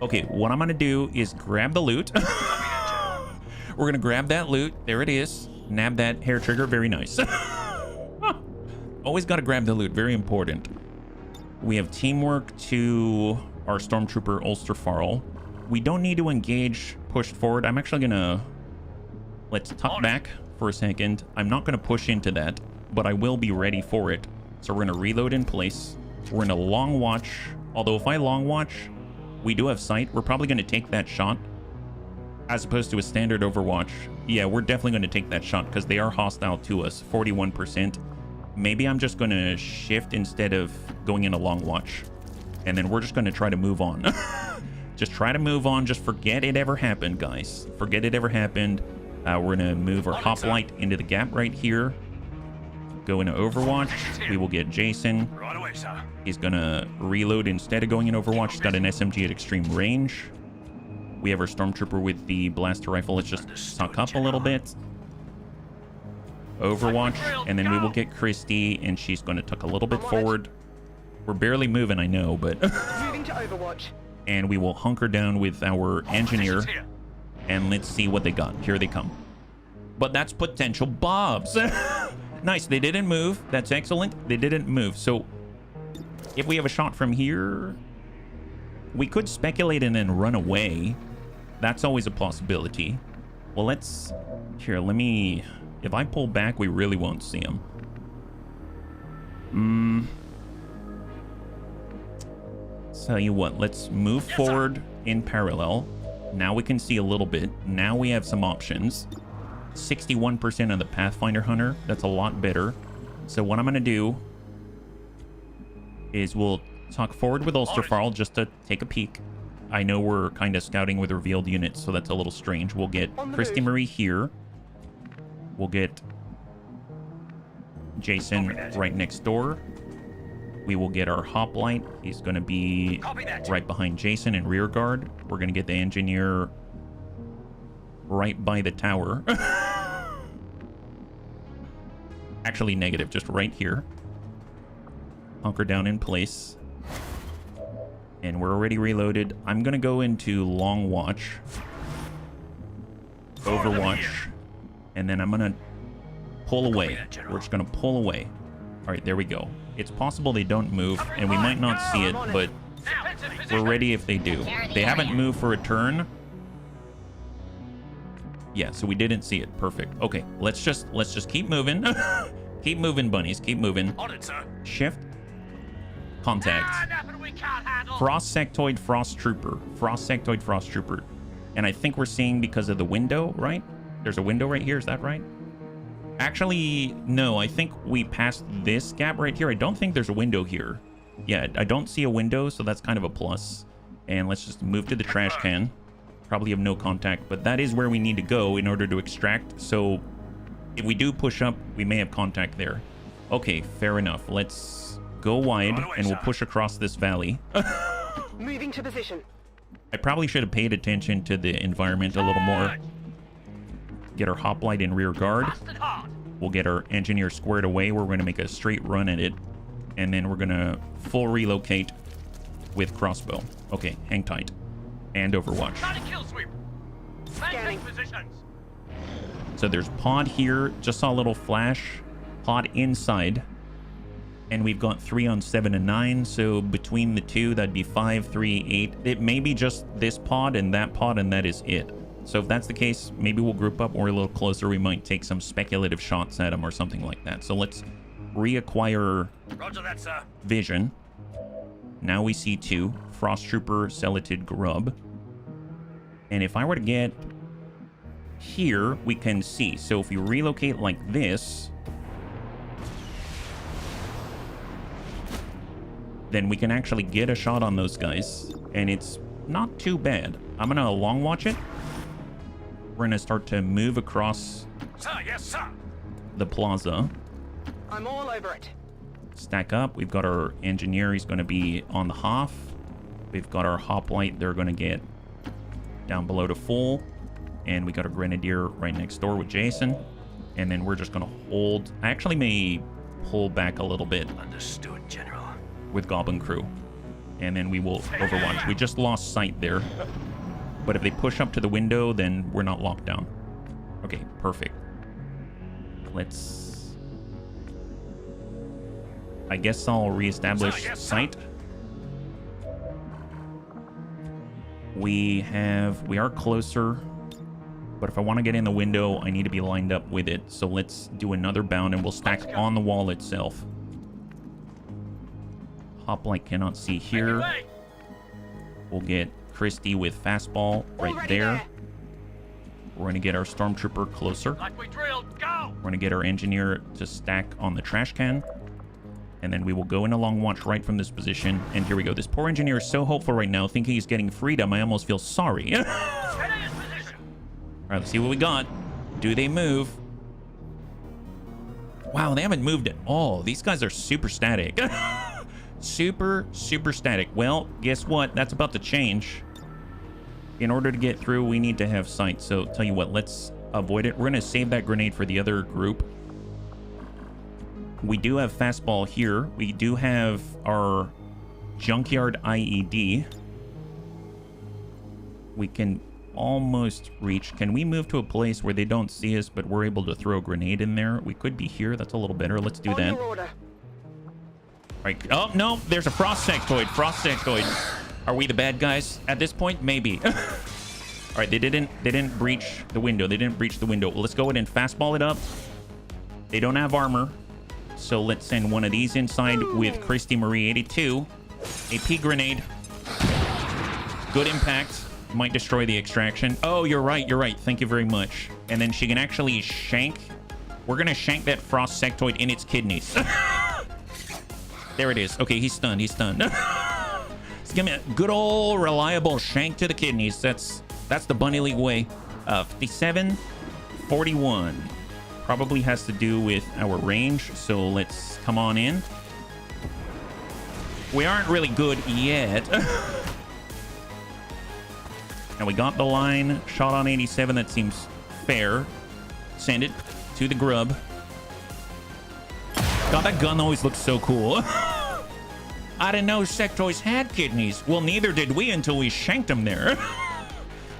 Okay, what I'm going to do is grab the loot. We're going to grab that loot. There it is. Nab that hair trigger. Very nice. Always got to grab the loot. Very important. We have teamwork to our Stormtrooper Ulsterfarl. We don't need to engage pushed forward. I'm actually going to... Let's tuck back for a second. I'm not going to push into that, but I will be ready for it. So we're going to reload in place. We're in a long watch. Although if I long watch, we do have sight. We're probably going to take that shot as opposed to a standard Overwatch. Yeah, we're definitely going to take that shot because they are hostile to us. 41%. Maybe I'm just going to shift instead of going in a long watch. And then we're just going to try to move on. Just try to move on. Just forget it ever happened, guys. Forget it ever happened. We're going to move our hoplite into the gap right here. Go into Overwatch. We will get Jason. Right away, sir. He's going to reload instead of going in Overwatch. He's got an SMG at extreme range. We have our Stormtrooper with the blaster rifle. Let's just tuck up a little bit. Overwatch. And then we will get Christy, and she's going to tuck a little bit forward. We're barely moving, I know, but... Moving to Overwatch. And we will hunker down with our engineer. And let's see what they got. Here they come. But that's potential Bobs. Nice. They didn't move. That's excellent. They didn't move. So if we have a shot from here, we could speculate and then run away. That's always a possibility. Well, let's... Here, let me... If I pull back, we really won't see him. Tell you what, let's move forward in parallel. Now we can see a little bit. Now we have some options. 61% of the Pathfinder Hunter. That's a lot better. So what I'm going to do is we'll tuck forward with Ulsterfarl just to take a peek. I know we're kind of scouting with revealed units, so that's a little strange. We'll get Christy Marie here. We'll get Jason right next door. We will get our hoplite. He's going to be right behind Jason in rear guard. We're going to get the engineer right by the tower. Actually, negative. Just right here. Hunker down in place. And we're already reloaded. I'm going to go into long watch. Overwatch. And then I'm going to pull away. We're just going to pull away. All right, there we go. It's possible they don't move, and we might not see it, but we're ready if they do. They haven't moved for a turn. Yeah, so we didn't see it. Perfect. Okay, let's just keep moving. Keep moving, bunnies. Keep moving. Shift. Contact. Frost Sectoid Frost Trooper. Frost Sectoid Frost Trooper. And I think we're seeing because of the window, right? There's a window right here. Is that right? Actually, no, I think we passed this gap right here. I don't think there's a window here. Yeah, I don't see a window, so that's kind of a plus. And let's just move to the trash can. Probably have no contact, but that is where we need to go in order to extract. So if we do push up, we may have contact there. Okay, fair enough. Let's go wide and we'll push across this valley. Moving to position. I probably should have paid attention to the environment a little more. Get our hoplite in rear guard. We'll get our engineer squared away. We're going to make a straight run at it. And then we're going to full relocate with crossbow. Okay, hang tight. And overwatch. Scanning. So there's pod here. Just saw a little flash. Pod inside. And we've got 3 on 7 and 9. So between the two, that'd be 5, 3, 8. It may be just this pod, and that is it. So if that's the case, maybe we'll group up. Or a little closer, we might take some speculative shots at them or something like that. So let's reacquire Roger that, sir. vision. Now we see 2. Frost Trooper, Celatid Grub. And if I were to get here, we can see. So if we relocate like this, then we can actually get a shot on those guys. And it's not too bad. I'm going to long watch it. We're going to start to move across Sir, yes, sir. the plaza. I'm all over it. Stack up. We've got our engineer. He's going to be on the Hoff. We've got our hoplite. They're going to get down below to full. And we got our grenadier right next door with Jason. And then we're just going to hold. I actually may pull back a little bit. Understood, General. With Goblin Crew. And then we will overwatch. We just lost sight there. But if they push up to the window, then we're not locked down. Okay, perfect. Let's... I guess I'll reestablish sight. We are closer. But if I want to get in the window, I need to be lined up with it. So let's do another bound and we'll stack on the wall itself. Hoplite cannot see here. We'll get Christie with fastball right there. We're going to get our stormtrooper closer. Like we drilled, go! We're going to get our engineer to stack on the trash can. And then we will go in a long watch right from this position. And here we go. This poor engineer is so hopeful right now, thinking he's getting freedom. I almost feel sorry. All right, let's see what we got. Do they move? Wow, they haven't moved at all. These guys are super static. Super static. Well, guess what? That's about to change. In order to get through, we need to have sight. So, tell you what, let's avoid it. We're going to save that grenade for the other group. We do have fastball here. We do have our junkyard IED. We can almost reach. Can we move to a place where they don't see us, but we're able to throw a grenade in there? We could be here. That's a little better. Let's do that. Right. Oh, no, there's a frost sectoid. Frost sectoid. Are we the bad guys at this point? Maybe. All right, they didn't breach the window. They didn't breach the window. Well, let's go ahead and fastball it up. They don't have armor. So let's send one of these inside with Christy Marie 82. AP grenade. Good impact. Might destroy the extraction. Oh, you're right. You're right. Thank you very much. And then she can actually shank. We're going to shank that frost sectoid in its kidneys. There it is. Okay, he's stunned. He's stunned. Let's give me a good old reliable shank to the kidneys. That's the Bunny League way. 57, 41. Probably has to do with our range. So let's come on in. We aren't really good yet. And we got the line. Shot on 87. That seems fair. Send it to the grub. God, that gun always looks so cool. I didn't know sectoids had kidneys. Well, neither did we until we shanked them there.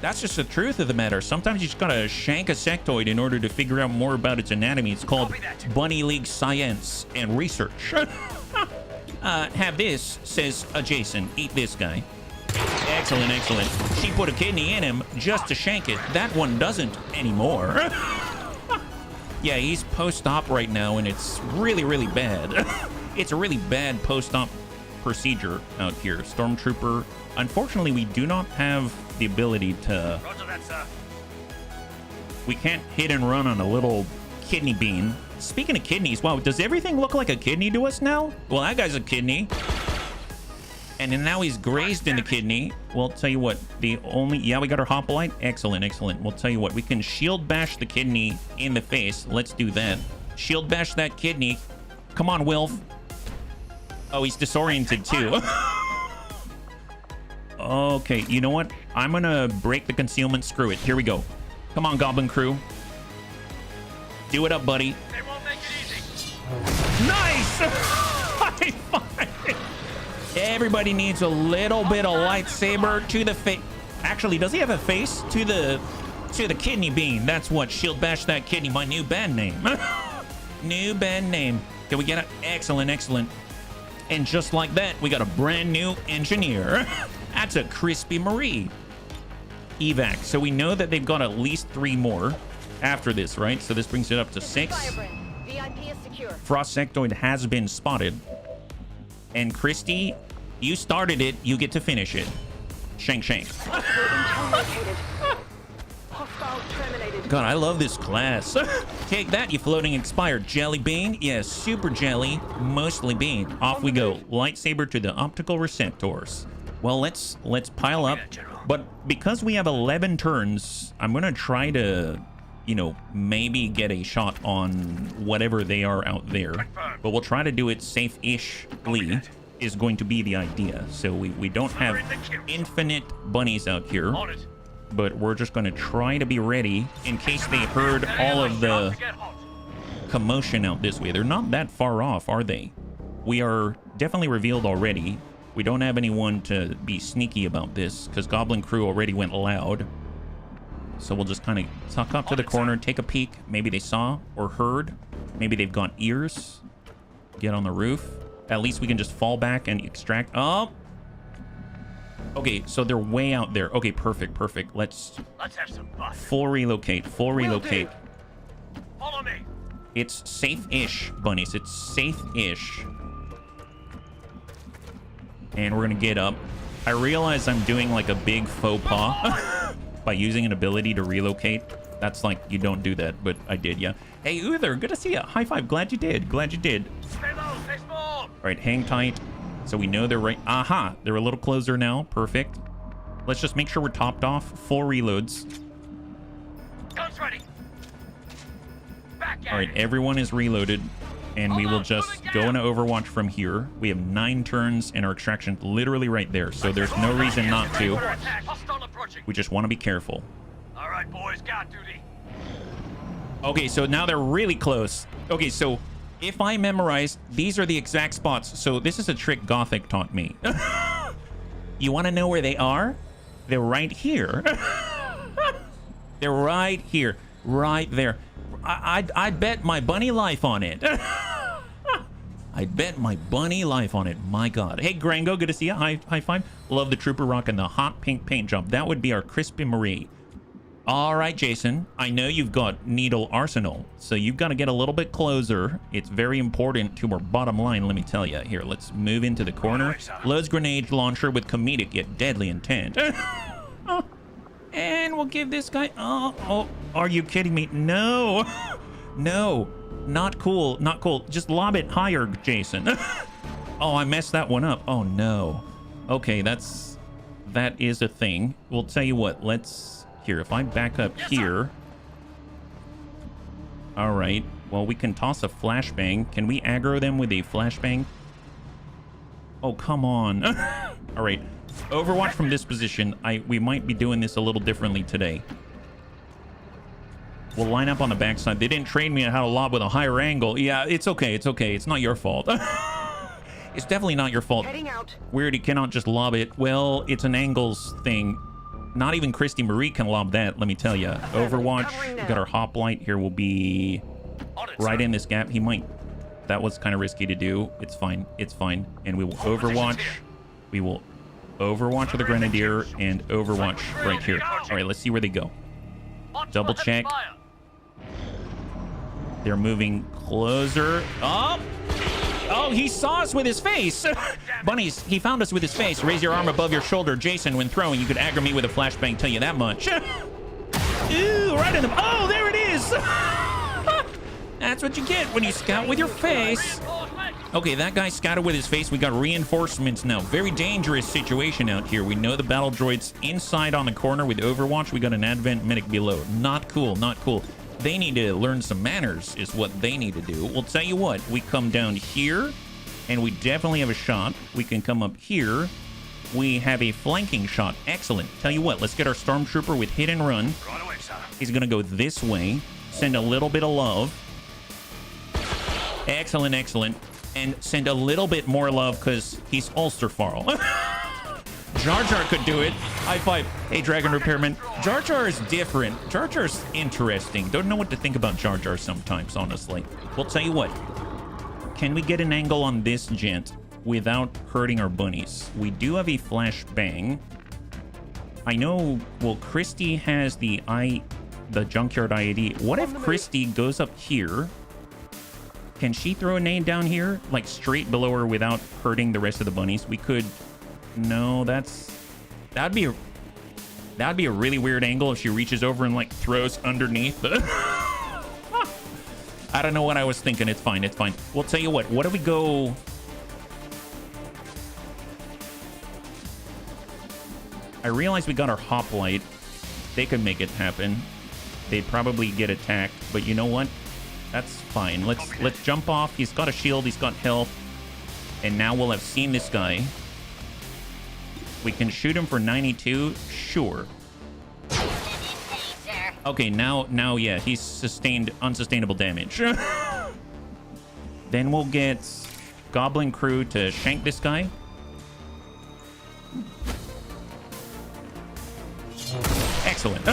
That's just the truth of the matter. Sometimes you just gotta shank a sectoid in order to figure out more about its anatomy. It's called Bunny League science and research. Have this, says Jason. Eat this guy. Excellent, excellent. She put a kidney in him just to shank it. That one doesn't anymore. Yeah, he's post-op right now, and it's really, really bad. It's a really bad post-op procedure out here. Stormtrooper. Unfortunately, we do not have the ability to... Roger that, sir. We can't hit and run on a little kidney bean. Speaking of kidneys, wow, does everything look like a kidney to us now? Well, that guy's a kidney. And then now he's grazed in the kidney. Well, tell you what, yeah, we got our hoplite. Excellent, excellent. We'll tell you what, we can shield bash the kidney in the face. Let's do that. Shield bash that kidney. Come on, Wilf. Oh, he's disoriented too. Okay, you know what? I'm gonna break the concealment. Screw it. Here we go. Come on, Goblin Crew. Do it up, buddy. They won't make it easy. Nice! High five! Everybody needs a little bit of lightsaber to the face. Actually, does he have a face? To the kidney bean. That's what. Shield bash that kidney. My new band name. New band name. Can we get it? Excellent, excellent. And just like that, we got a brand new engineer. That's a Crispy Marie. Evac. So we know that they've got at least 3 more after this, right? So this brings it up to 6. VIP is secure. Frost sectoid has been spotted. And Christy, you started it. You get to finish it. Shank, shank. Hostile terminated. God, I love this class. Take that, you floating expired jelly bean. Yes, super jelly, mostly bean. Off we go. Lightsaber to the optical receptors. Well, let's pile up. But because we have 11 turns, I'm gonna try to, you know, maybe get a shot on whatever they are out there. But we'll try to do it safe-ish-ly is going to be the idea. So we don't have infinite bunnies out here. But we're just going to try to be ready in case they heard all of the commotion out this way. They're not that far off, are they? We are definitely revealed already. We don't have anyone to be sneaky about this because Goblin Crew already went loud. So we'll just kind of tuck up to the corner, take a peek. Maybe they saw or heard. Maybe they've got ears. Get on the roof. At least we can just fall back and extract. Oh! Okay, so they're way out there. Okay, perfect, perfect. Let's have some fun. Full relocate, full relocate. Follow me. It's safe-ish, bunnies. It's safe-ish. And we're gonna get up. I realize I'm doing like a big faux pas by using an ability to relocate. That's like, you don't do that, but I did, yeah. Hey, Uther, good to see you. High five, glad you did, glad you did. Stay low, stay small. All right, hang tight. So we know they're right. Aha, they're a little closer now. Perfect. Let's just make sure we're topped off. Full reloads. Guns ready. Back at All right, it. everyone is reloaded. And we will just go into Overwatch from here. We have 9 turns and our extraction literally right there. So there's no reason not to. We just want to be careful. All right, boys, got duty. Okay, so now they're really close. Okay, so if I memorize, these are the exact spots. So this is a trick Gothic taught me. You want to know where they are? They're right here. They're right here. Right there. I'd bet my bunny life on it. I'd bet my bunny life on it. My God. Hey, Grango, good to see you. High five. Love the trooper rocking the hot pink paint job. That would be our Crispy Marie. All right, Jason. I know you've got Needle Arsenal, so you've got to get a little bit closer. It's very important to our bottom line, let me tell you. Here, let's move into the corner. Loads grenade launcher with comedic yet deadly intent. And we'll give this guy... Oh, are you kidding me? No. No. Not cool. Not cool. Just lob it higher, Jason. Oh, I messed that one up. Oh, no. Okay, that is a thing. We'll tell you what. Let's... Here, if I back up here... All right. Well, we can toss a flashbang. Can we aggro them with a flashbang? Oh, come on. All right. Overwatch from this position. We might be doing this a little differently today. We'll line up on the backside. They didn't train me on how to lob with a higher angle. Yeah, it's okay. It's okay. It's not your fault. It's definitely not your fault. Heading out. Weird, he cannot just lob it. Well, it's an angles thing. Not even Christy Marie can lob that, let me tell you. Overwatch, we got our hoplite here. Will be right in this gap. He might. That was kind of risky to do. It's fine. It's fine. And we will Overwatch. We will Overwatch with the Grenadier and Overwatch right here. All right, let's see where they go. Double check. They're moving closer. Oh! Oh, he saw us with his face. Bunnies, he found us with his face. Raise your arm above your shoulder. Jason, when throwing, you could aggro me with a flashbang, tell you that much. Ooh, right in the... Oh, there it is. That's what you get when you scout with your face. Reinforcements! Okay, that guy scouted with his face. We got reinforcements now. Very dangerous situation out here. We know the battle droid's inside on the corner with Overwatch. We got an Advent medic below. Not cool, not cool. They need to learn some manners is what they need to do. We'll tell you what. We come down here, and we definitely have a shot. We can come up here. We have a flanking shot. Excellent. Tell you what, let's get our Stormtrooper with hit and run. Right away, sir. He's going to go this way. Send a little bit of love. Excellent, excellent. And send a little bit more love because he's Ulsterfarl. Jar Jar could do it. High five. Hey, Dragon Repairman. Jar Jar is different. Jar Jar's interesting. Don't know what to think about Jar Jar sometimes, honestly. We'll tell you what. Can we get an angle on this gent without hurting our bunnies? We do have a flashbang. I know, well, Christy has the junkyard IED. What if Christy goes up here? Can she throw a nade down here, like straight below her without hurting the rest of the bunnies? We could. No, that'd be a really weird angle if she reaches over and like throws underneath. I don't know what I was thinking. It's fine. It's fine. We'll tell you what. What do we go? I realize we got our hoplite. They could make it happen. They'd probably get attacked, but you know what? That's fine. Let's jump off. He's got a shield. He's got health. And now we'll have seen this guy. We can shoot him for 92. Sure. Okay, now, yeah, he's sustained unsustainable damage. Then we'll get Goblin Crew to shank this guy. Excellent.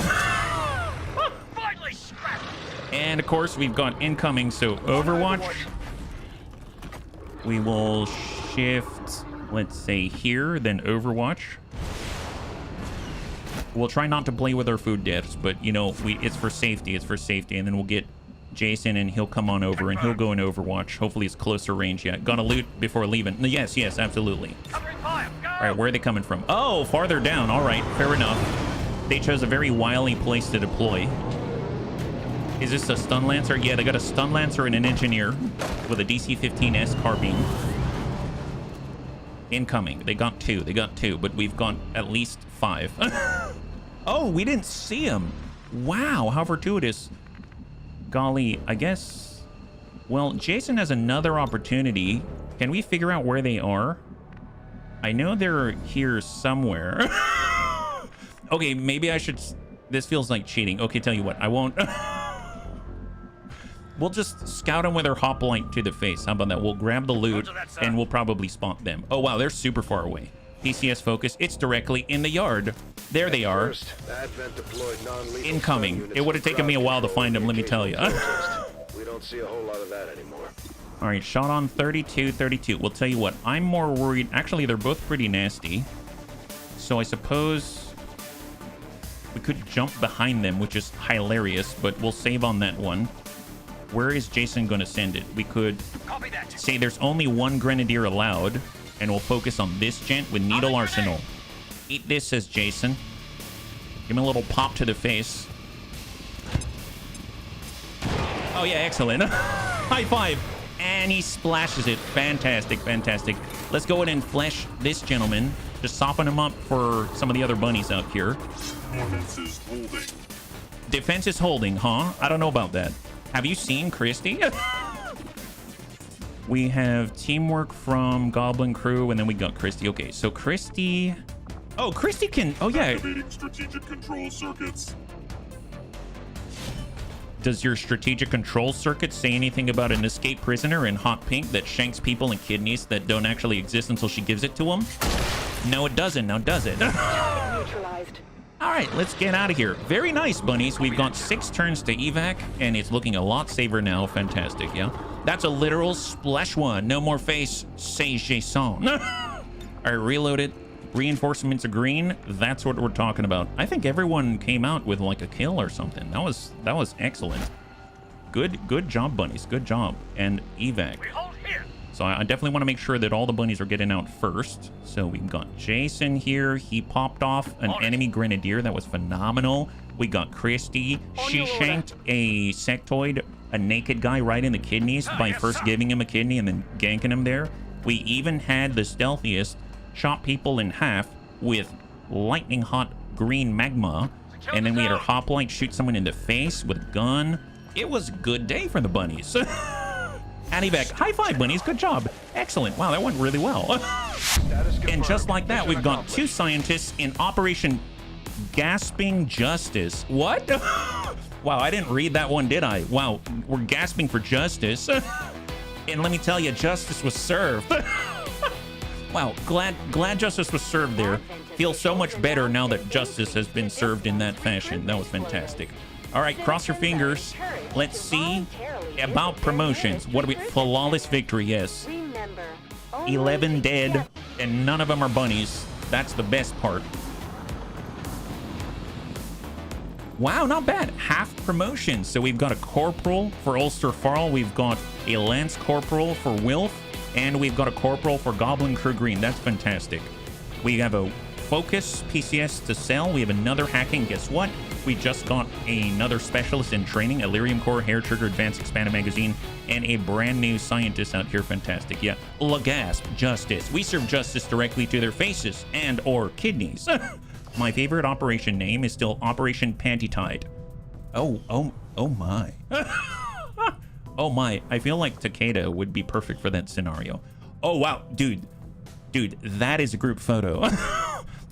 Finally scrapped! And of course, we've got incoming, so Overwatch. We will shift, let's say here, then Overwatch. We'll try not to play with our food deaths, but you know, it's for safety, and then we'll get Jason and he'll come on over and he'll go in Overwatch. Hopefully it's closer range. Yeah, gonna loot before leaving. Yes, absolutely. Covering fire! Go! All right, where are they coming from? Oh, farther down. All right, fair enough. They chose a very wily place to deploy. Is this a stun lancer? Yeah, they got a stun lancer and an engineer with a DC-15S carbine. Incoming. They got two, but we've got at least 5. Oh, we didn't see him. Wow, how fortuitous. Golly, I guess. Well, Jason has another opportunity. Can we figure out where they are? I know they're here somewhere. Okay, maybe I should. This feels like cheating. Okay, tell you what, I won't. We'll just scout them with our hoplite to the face. How about that? We'll grab the loot and we'll probably spot them. Oh wow, they're super far away. PCS focus. It's directly in the yard. There they are. Incoming. It would have taken me a while to find them, let me tell you. We don't see a whole lot of that anymore. All right, shot on 32. We'll tell you what, I'm more worried. Actually, they're both pretty nasty. So I suppose we could jump behind them, which is hilarious, but we'll save on that one. Where is Jason going to send it? We could say there's only one grenadier allowed, and we'll focus on this gent with Needle Arsenal. Eat this, says Jason. Give him a little pop to the face. Oh yeah, excellent. High five. And he splashes it. Fantastic, fantastic. Let's go ahead and flesh this gentleman. Just soften him up for some of the other bunnies out here. Defense is holding. Defense is holding, huh? I don't know about that. Have you seen Christy? We have teamwork from Goblin Crew, and then we got Christy. Okay, so Christy... Oh, Christy can... Oh, yeah. Activating strategic control circuits. Does your strategic control circuit say anything about an escaped prisoner in hot pink that shanks people in kidneys that don't actually exist until she gives it to them? No, it doesn't. Now, does it? Neutralized. All right, let's get out of here. Very nice, bunnies. We've got 6 turns to evac, and it's looking a lot safer now. Fantastic, yeah? That's a literal splash one. No more face, say Jason. All right, reload it. Reinforcements are green. That's what we're talking about. I think everyone came out with like a kill or something. That was excellent. Good job, bunnies. Good job. And evac. We hold here. So I definitely want to make sure that all the bunnies are getting out first. So we've got Jason here. He popped off an enemy grenadier. That was phenomenal. We got Christy. She shanked a sectoid, a naked guy, right in the kidneys by first giving him a kidney and then ganking him there. We even had the stealthiest chop people in half with lightning hot green magma. And then we had our hoplite shoot someone in the face with a gun. It was a good day for the bunnies. Antivac, high five, bunnies. Good job. Excellent. Wow, that went really well. And just like that, we've got 2 scientists in Operation Gasping Justice. What? Wow, I didn't read that one, did I? Wow, we're gasping for justice. And let me tell you, justice was served. Wow, glad justice was served there. Feels so much better now that justice has been served in that fashion. That was fantastic. All right, cross your fingers. Let's see about promotions. What do we... Flawless victory, yes. 11 dead, and none of them are bunnies. That's the best part. Wow, not bad. Half promotion. So we've got a corporal for Ulster Farl. We've got a lance corporal for Wilf. And we've got a corporal for Goblin Crew Green. That's fantastic. We have a focus PCS to sell. We have another hacking. Guess what? We just got another specialist in training, Illyrium Core, Hair Trigger, Advanced Expanded Magazine, and a brand new scientist out here. Fantastic. Yeah. Lagasp, justice. We serve justice directly to their faces and or kidneys. My favorite operation name is still Operation Panty Tide. Oh my. Oh my. I feel like Takeda would be perfect for that scenario. Oh wow, dude, that is a group photo.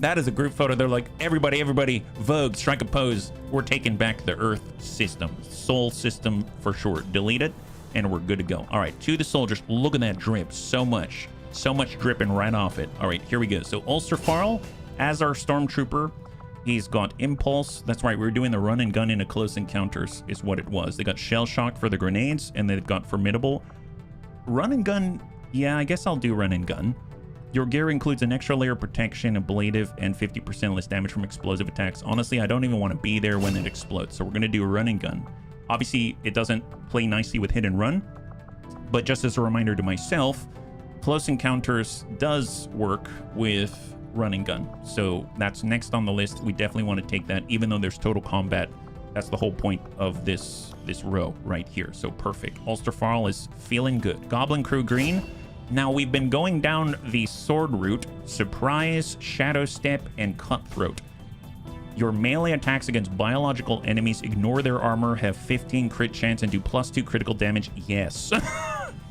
That is a group photo. They're like, everybody, Vogue, strike a pose. We're taking back the Earth system, Sol system for short. Delete it, and we're good to go. All right, to the soldiers. Look at that drip. So much dripping right off it. All right, here we go. So Ulster Farl, as our stormtrooper, he's got impulse. That's right, we were doing the run and gun into close encounters is what it was. They got shell shocked for the grenades, and they've got formidable. Run and gun, yeah, I guess I'll do run and gun. Your gear includes an extra layer of protection, ablative, and 50% less damage from explosive attacks. Honestly, I don't even want to be there when it explodes, so we're going to do a run and gun. Obviously, it doesn't play nicely with hit and run, but just as a reminder to myself, close encounters does work with run and gun. So that's next on the list. We definitely want to take that, even though there's total combat. That's the whole point of this row right here. So perfect. Ulster Farl is feeling good. Goblin Crew Green. Now, we've been going down the sword route, surprise, shadow step, and cutthroat. Your melee attacks against biological enemies ignore their armor, have 15 crit chance, and do +2 critical damage. Yes.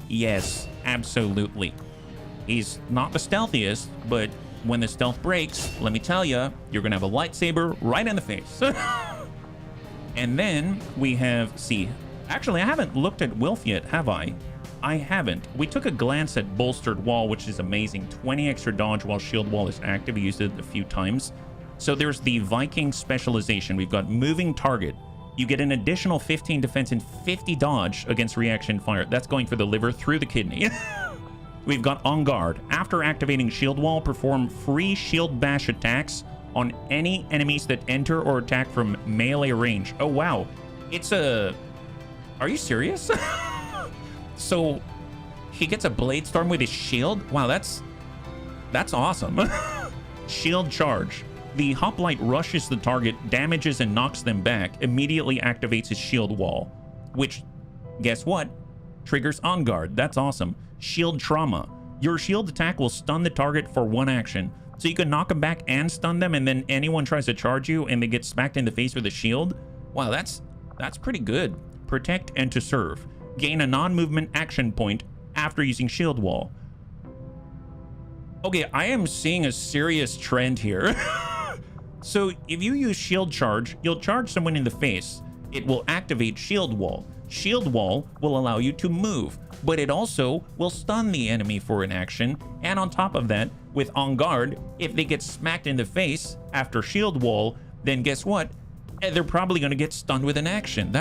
Yes, absolutely. He's not the stealthiest, but when the stealth breaks, let me tell you, you're going to have a lightsaber right in the face. And then we have, see, actually, I haven't looked at Wilf yet, have I? I haven't. We took a glance at Bolstered Wall, which is amazing. 20 extra dodge while Shield Wall is active. We used it a few times. So there's the Viking specialization. We've got Moving Target. You get an additional 15 defense and 50 dodge against reaction fire. That's going for the liver through the kidney. We've got On Guard. After activating Shield Wall, perform free shield bash attacks on any enemies that enter or attack from melee range. Oh, wow. It's a... Are you serious? So he gets a Blade Storm with his shield? Wow, that's awesome. Shield Charge. The Hoplite rushes the target, damages and knocks them back, immediately activates his shield wall, which, guess what? Triggers On Guard. That's awesome. Shield Trauma. Your shield attack will stun the target for 1 action. So you can knock them back and stun them, and then anyone tries to charge you and they get smacked in the face with a shield. Wow, that's pretty good. Protect and to serve. Gain a non-movement action point after using Shield Wall. Okay, I am seeing a serious trend here. So if you use Shield Charge, you'll charge someone in the face. It will activate Shield Wall. Shield Wall will allow you to move, but it also will stun the enemy for an action. And on top of that, with On Guard, if they get smacked in the face after Shield Wall, then guess what? They're probably going to get stunned with an action.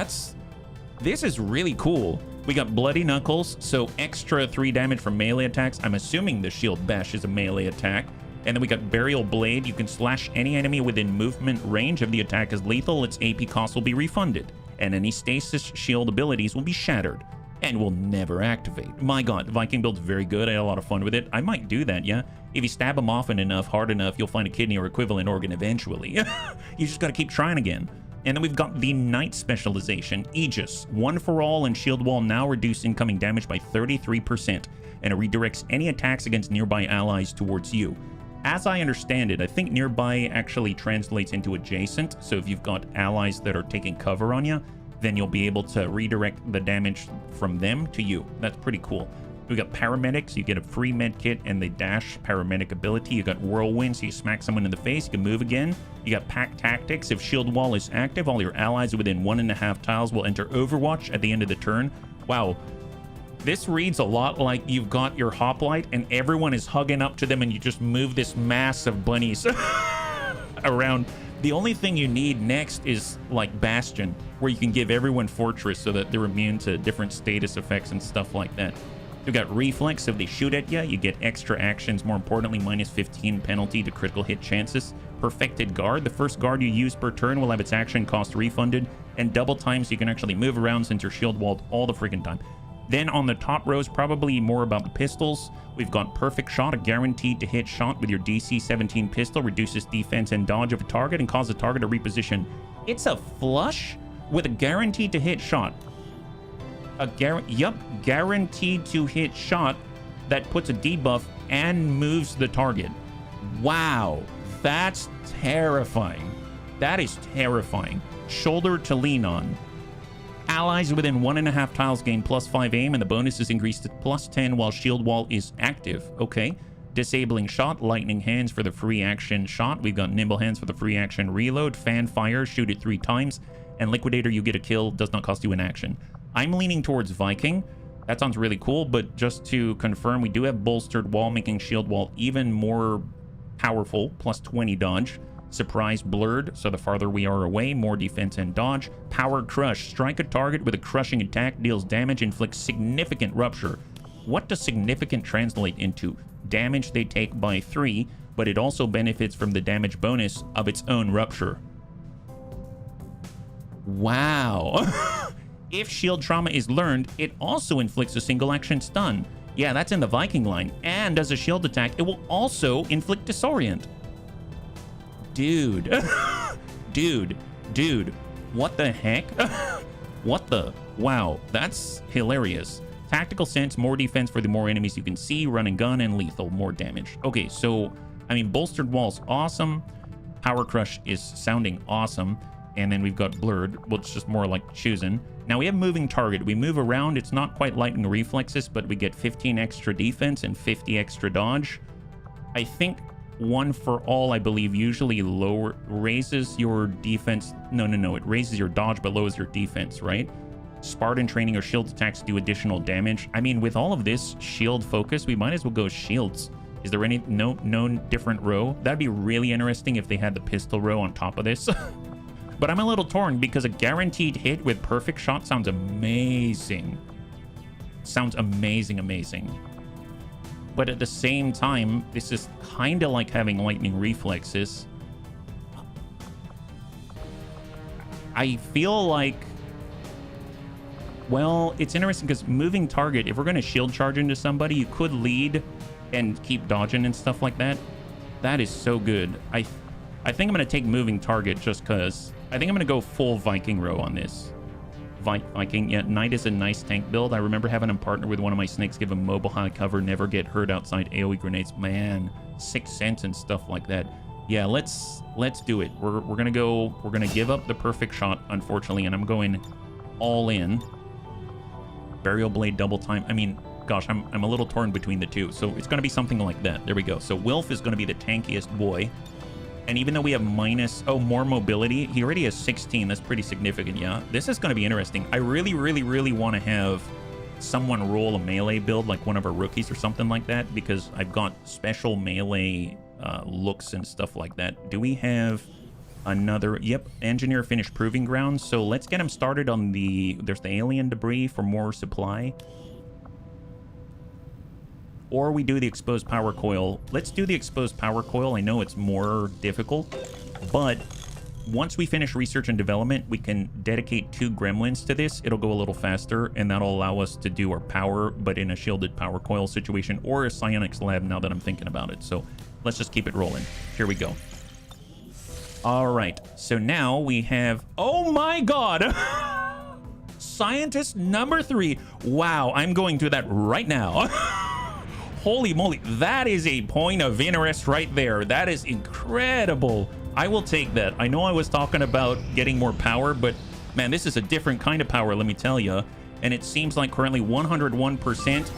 This is really cool. We got Bloody Knuckles, so extra 3 damage from melee attacks. I'm assuming the Shield Bash is a melee attack. And then we got Burial Blade. You can slash any enemy within movement range. If the attack is lethal, its AP cost will be refunded. And any stasis shield abilities will be shattered. and will never activate. My god, Viking build's very good. I had a lot of fun with it. I might do that, yeah? If you stab them often enough, hard enough, you'll find a kidney or equivalent organ eventually. You just gotta keep trying again. And then we've got the Knight specialization, Aegis. One for all, and shield wall now reduce incoming damage by 33%, and it redirects any attacks against nearby allies towards you. As I understand it, I think nearby actually translates into adjacent, so if you've got allies that are taking cover on you, then you'll be able to redirect the damage from them to you. That's pretty cool. We got paramedics, you get a free med kit and the dash paramedic ability. You got whirlwind, so you smack someone in the face, you can move again. You got pack tactics. If shield wall is active, all your allies within 1.5 tiles will enter Overwatch at the end of the turn. Wow. This reads a lot like you've got your hoplite and everyone is hugging up to them and you just move this mass of bunnies around. The only thing you need next is like Bastion, where you can give everyone Fortress so that they're immune to different status effects and stuff like that. You've got Reflex. If they shoot at you, you get extra actions. More importantly, minus 15 penalty to critical hit chances. Perfected Guard. The first guard you use per turn will have its action cost refunded, and double time so you can actually move around since you're shield walled all the freaking time. Then on the top row is probably more about the pistols. We've got Perfect Shot, a guaranteed to hit shot with your DC 17 pistol, reduces defense and dodge of a target and causes the target to reposition. It's a flush with a guaranteed to hit shot. Guaranteed to hit shot that puts a debuff and moves the target. Wow, that's terrifying. That is terrifying. Shoulder to lean on. Allies within 1.5 tiles gain +5 aim, and the bonus is increased to +10 while shield wall is active. Okay. Disabling shot, lightning hands for the free action shot. We've got nimble hands for the free action reload, fan fire, shoot it 3 times, and liquidator, you get a kill, does not cost you an action. I'm leaning towards Viking. That sounds really cool, but just to confirm, we do have bolstered wall, making shield wall even more powerful, +20 dodge. Surprise blurred, so the farther we are away, more defense and dodge. Power crush, strike a target with a crushing attack, deals damage, inflicts significant rupture. What does significant translate into? Damage they take by 3, but it also benefits from the damage bonus of its own rupture. Wow. If shield trauma is learned, it also inflicts a single action stun. Yeah, that's in the Viking line. And as a shield attack, it will also inflict disorient. Dude. Dude. What the heck? What the? Wow, that's hilarious. Tactical sense, more defense for the more enemies you can see, run and gun, and lethal, more damage. Okay, so, I mean, bolstered wall's awesome. Power crush is sounding awesome. And then we've got blurred, well, it's just more like choosing. Now we have moving target. We move around. It's not quite lightning reflexes, but we get 15 extra defense and 50 extra dodge. I think one for all, I believe, usually raises your defense. No. It raises your dodge, but lowers your defense, right? Spartan training or shield attacks do additional damage. I mean, with all of this shield focus, we might as well go shields. Is there any no different row? That'd be really interesting if they had the pistol row on top of this. But I'm a little torn because a guaranteed hit with perfect shot sounds amazing. Sounds amazing. But at the same time, this is kind of like having lightning reflexes. I feel like... Well, it's interesting because moving target, if we're going to shield charge into somebody, you could lead and keep dodging and stuff like that. That is so good. I think I'm going to take moving target just because... I think I'm going to go full Viking row on this. Viking, yeah, Knight is a nice tank build. I remember having him partner with one of my snakes, give him mobile high cover, never get hurt outside AoE grenades. Man, 6 cents and stuff like that. Yeah, let's do it. We're going to go, we're going to give up the perfect shot, unfortunately, and I'm going all in. Burial blade double time. I mean, gosh, I'm a little torn between the two. So it's going to be something like that. There we go. So Wilf is going to be the tankiest boy. And even though we have more mobility, he already has 16. That's pretty significant, yeah. This is going to be interesting. I really want to have someone roll a melee build, like one of our rookies or something like that, because I've got special melee looks and stuff like that. Do we have another? Yep, engineer finished proving grounds. So let's get him started on there's the alien debris for more supply. Or we do the exposed power coil. Let's do the exposed power coil. I know it's more difficult, but once we finish research and development, we can dedicate 2 gremlins to this. It'll go a little faster, and that'll allow us to do our power, but in a shielded power coil situation, or a psionics lab now that I'm thinking about it. So let's just keep it rolling. Here we go. All right, so now we have, oh my God, scientist number 3. Wow, I'm going through that right now. Holy moly, that is a point of interest right there. That is incredible. I will take that. I know I was talking about getting more power, but man, this is a different kind of power, let me tell you. And it seems like currently 101%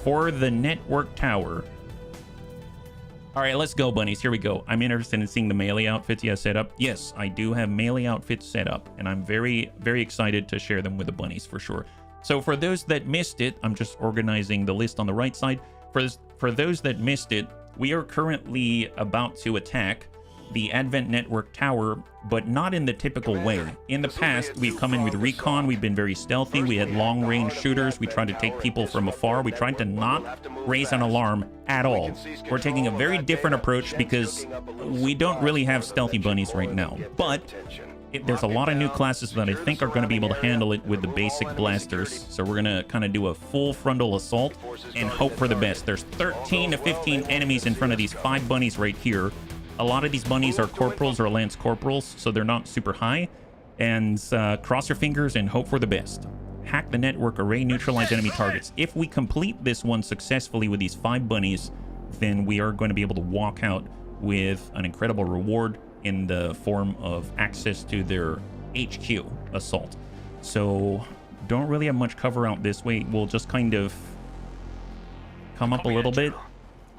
for the network tower. All right, let's go, bunnies. Here we go. I'm interested in seeing the melee outfits you have set up. Yes, I do have melee outfits set up, and I'm very, very excited to share them with the bunnies for sure. So for those that missed it, I'm just organizing the list on the right side. For those that missed it, we are currently about to attack the Advent Network Tower, but not in the typical way. In the past, we've come in with recon, we've been very stealthy, we had long-range shooters, we tried to take people from afar, we tried to not raise an alarm at all. We're taking a very different approach because we don't really have stealthy bunnies right now, but there's a lot of new classes that I think are going to be able to handle it with the basic blasters. So we're going to kind of do a full frontal assault and hope for the best. There's 13 to 15 enemies in front of these 5 bunnies right here. A lot of these bunnies are corporals or lance corporals, so they're not super high. And cross your fingers and hope for the best. Hack the network array, neutralize enemy targets. If we complete this one successfully with these 5 bunnies, then we are going to be able to walk out with an incredible reward in the form of access to their HQ assault. So don't really have much cover out this way. We'll just kind of come up a little bit,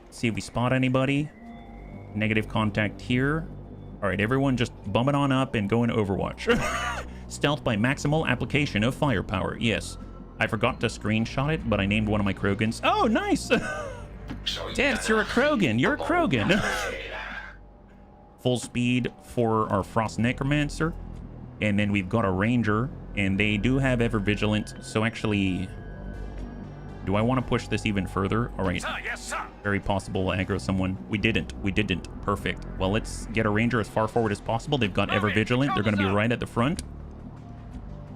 see if we spot anybody. Negative contact here. All right, everyone just bum it on up and go into Overwatch. Stealth by maximal application of firepower. Yes, I forgot to screenshot it, but I named one of my Krogans. Oh, nice. Dance, you're a Krogan. You're a Krogan. Full speed for our Frost Necromancer. And then we've got a Ranger, and they do have Ever Vigilant. So actually, do I want to push this even further? All right. Yes, sir. Very possible to aggro someone. We didn't. Perfect. Well, let's get a Ranger as far forward as possible. They've got Ever Vigilant. They're going to be right at the front.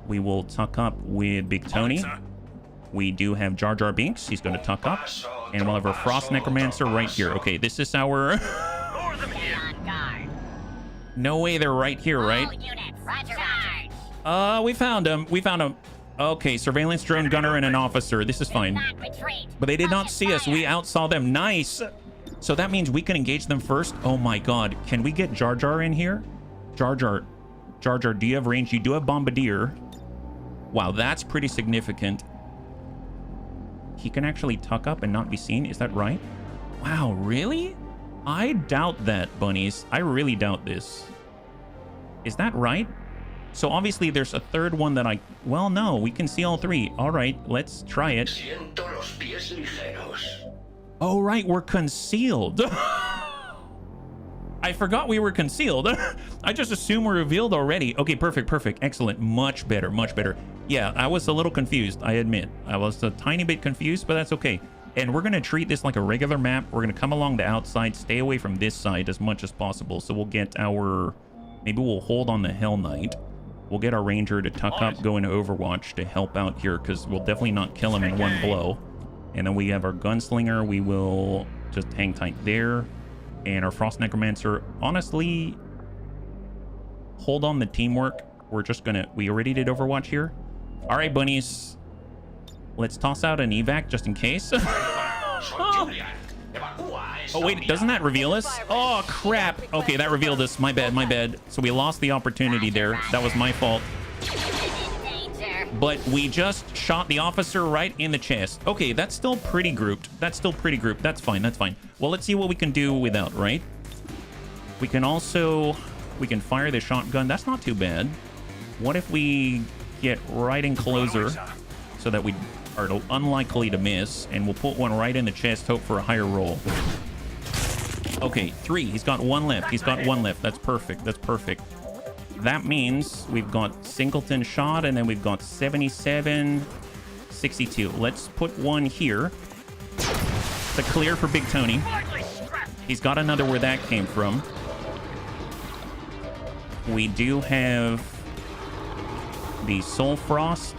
We will tuck up with Big Tony. We do have Jar Jar Binks. He's going to tuck up. And we'll have our Frost Necromancer right here. Okay, this is our... No way, they're right here, right? We found him. Okay, surveillance drone gunner and an officer. This is fine. But they did not see us. We outsaw them. Nice. So that means we can engage them first. Oh my God. Can we get Jar Jar in here? Jar Jar, do you have range? You do have Bombardier. Wow, that's pretty significant. He can actually tuck up and not be seen. Is that right? Wow, really? I doubt that, bunnies. I really doubt this. Is that right? So obviously there's a third one that well, no, we can see all 3. All right, let's try it. Oh, right, we're concealed. I forgot we were concealed. I just assumed we're revealed already. Okay, perfect. Excellent. Much better. Yeah, I was a little confused, I admit. I was a tiny bit confused, but that's okay. And we're going to treat this like a regular map. We're going to come along the outside, stay away from this side as much as possible. So we'll get our... Maybe we'll hold on the Hell Knight. We'll get our Ranger to tuck up, go into Overwatch to help out here, because we'll definitely not kill him in one blow. And then we have our Gunslinger. We will just hang tight there. And our Frost Necromancer, honestly, hold on the teamwork. We're just going to... We already did Overwatch here. All right, bunnies. Let's toss out an evac just in case. Oh, wait, doesn't that reveal us? Oh, crap. Okay, that revealed us. My bad. So we lost the opportunity there. That was my fault. But we just shot the officer right in the chest. Okay, that's still pretty grouped. That's fine. Well, let's see what we can do without, right? We can fire the shotgun. That's not too bad. What if we get right in closer so that we are unlikely to miss, and we'll put one right in the chest, hope for a higher roll. Okay, 3. He's got 1 left. That's perfect. That means we've got Singleton shot, and then we've got 77, 62. Let's put one here. The clear for Big Tony. He's got another where that came from. We do have the Soul Frost.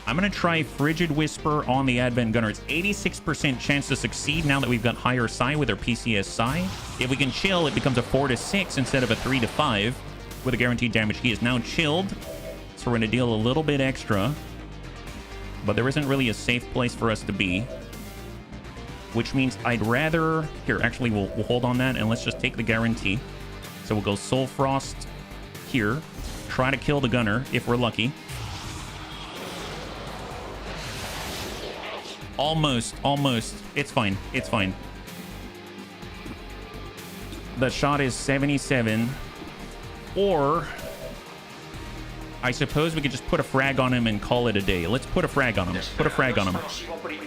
I'm going to try Frigid Whisper on the Advent Gunner. It's 86% chance to succeed now that we've got higher Psi with our PCS Psi. If we can chill, it becomes a 4 to 6 instead of a 3 to 5 with a guaranteed damage. He is now chilled, so we're going to deal a little bit extra. But there isn't really a safe place for us to be, which means I'd rather... Here, actually, we'll hold on that, and let's just take the guarantee. So we'll go Soul Frost here. Try to kill the gunner, if we're lucky. Almost. It's fine. It's fine. The shot is 77. Or... I suppose we could just put a frag on him and call it a day. Let's put a frag on him. Put a frag on him.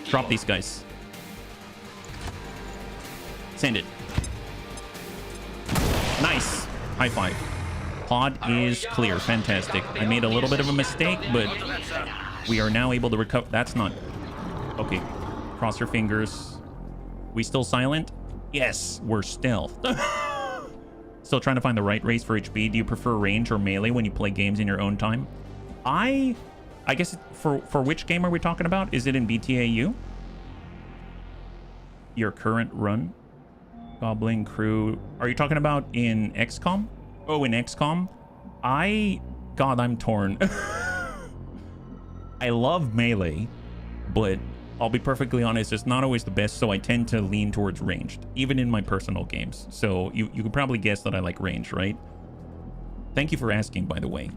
Drop these guys. Send it. Nice. High five. Pod is clear. Fantastic. I made a little bit of a mistake, but we are now able to recover. That's not... Okay. Cross your fingers. We still silent? Yes, we're stealth. Still trying to find the right race for HB. Do you prefer range or melee when you play games in your own time? I guess for which game are we talking about? Is it in BTAU? Your current run? Goblin crew. Are you talking about in XCOM? Oh, in XCOM? God, I'm torn. I love melee, but I'll be perfectly honest, it's not always the best, so I tend to lean towards ranged, even in my personal games. So you can probably guess that I like range, right? Thank you for asking, by the way.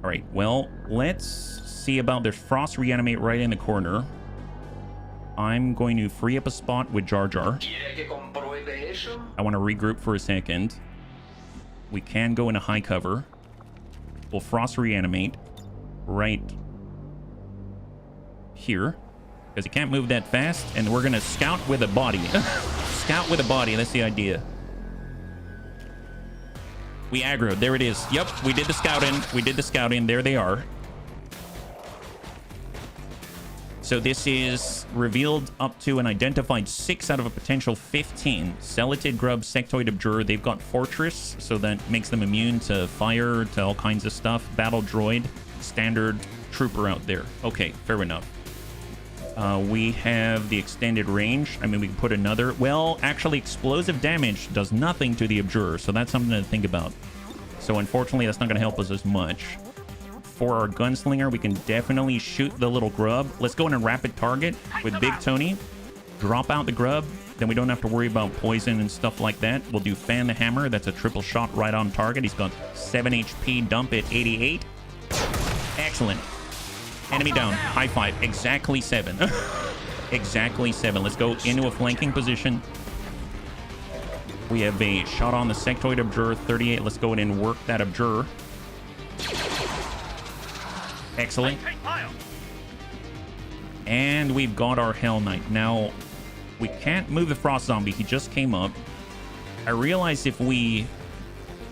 All right, well, let's see about this Frost Reanimate right in the corner. I'm going to free up a spot with Jar Jar. I want to regroup for a second. We can go into high cover. We'll Frost Reanimate right here, because he can't move that fast, and we're gonna scout with a body. Scout with a body, that's the idea. We aggroed, there it is. Yep, we did the scouting, there they are. So this is revealed up to an identified 6 out of a potential 15. Celatid Grub, Sectoid Abjurer, they've got Fortress, so that makes them immune to fire, to all kinds of stuff. Battle Droid, standard trooper out there. Okay, fair enough. We have the extended range. I mean, we can put another... Well, actually, explosive damage does nothing to the Abjurer, so that's something to think about. So, unfortunately, that's not going to help us as much. For our Gunslinger, we can definitely shoot the little grub. Let's go in and rapid target with Big Tony. Drop out the grub. Then we don't have to worry about poison and stuff like that. We'll do Fan the Hammer. That's a triple shot right on target. He's got 7 HP. Dump at 88. Excellent. Enemy down. High five. Exactly 7. Exactly 7. Let's go into a flanking position. We have a shot on the Sectoid Abjurer, 38. Let's go in and work that Abjurer. Excellent. And we've got our Hell Knight. Now, we can't move the Frost Zombie. He just came up. I realize if we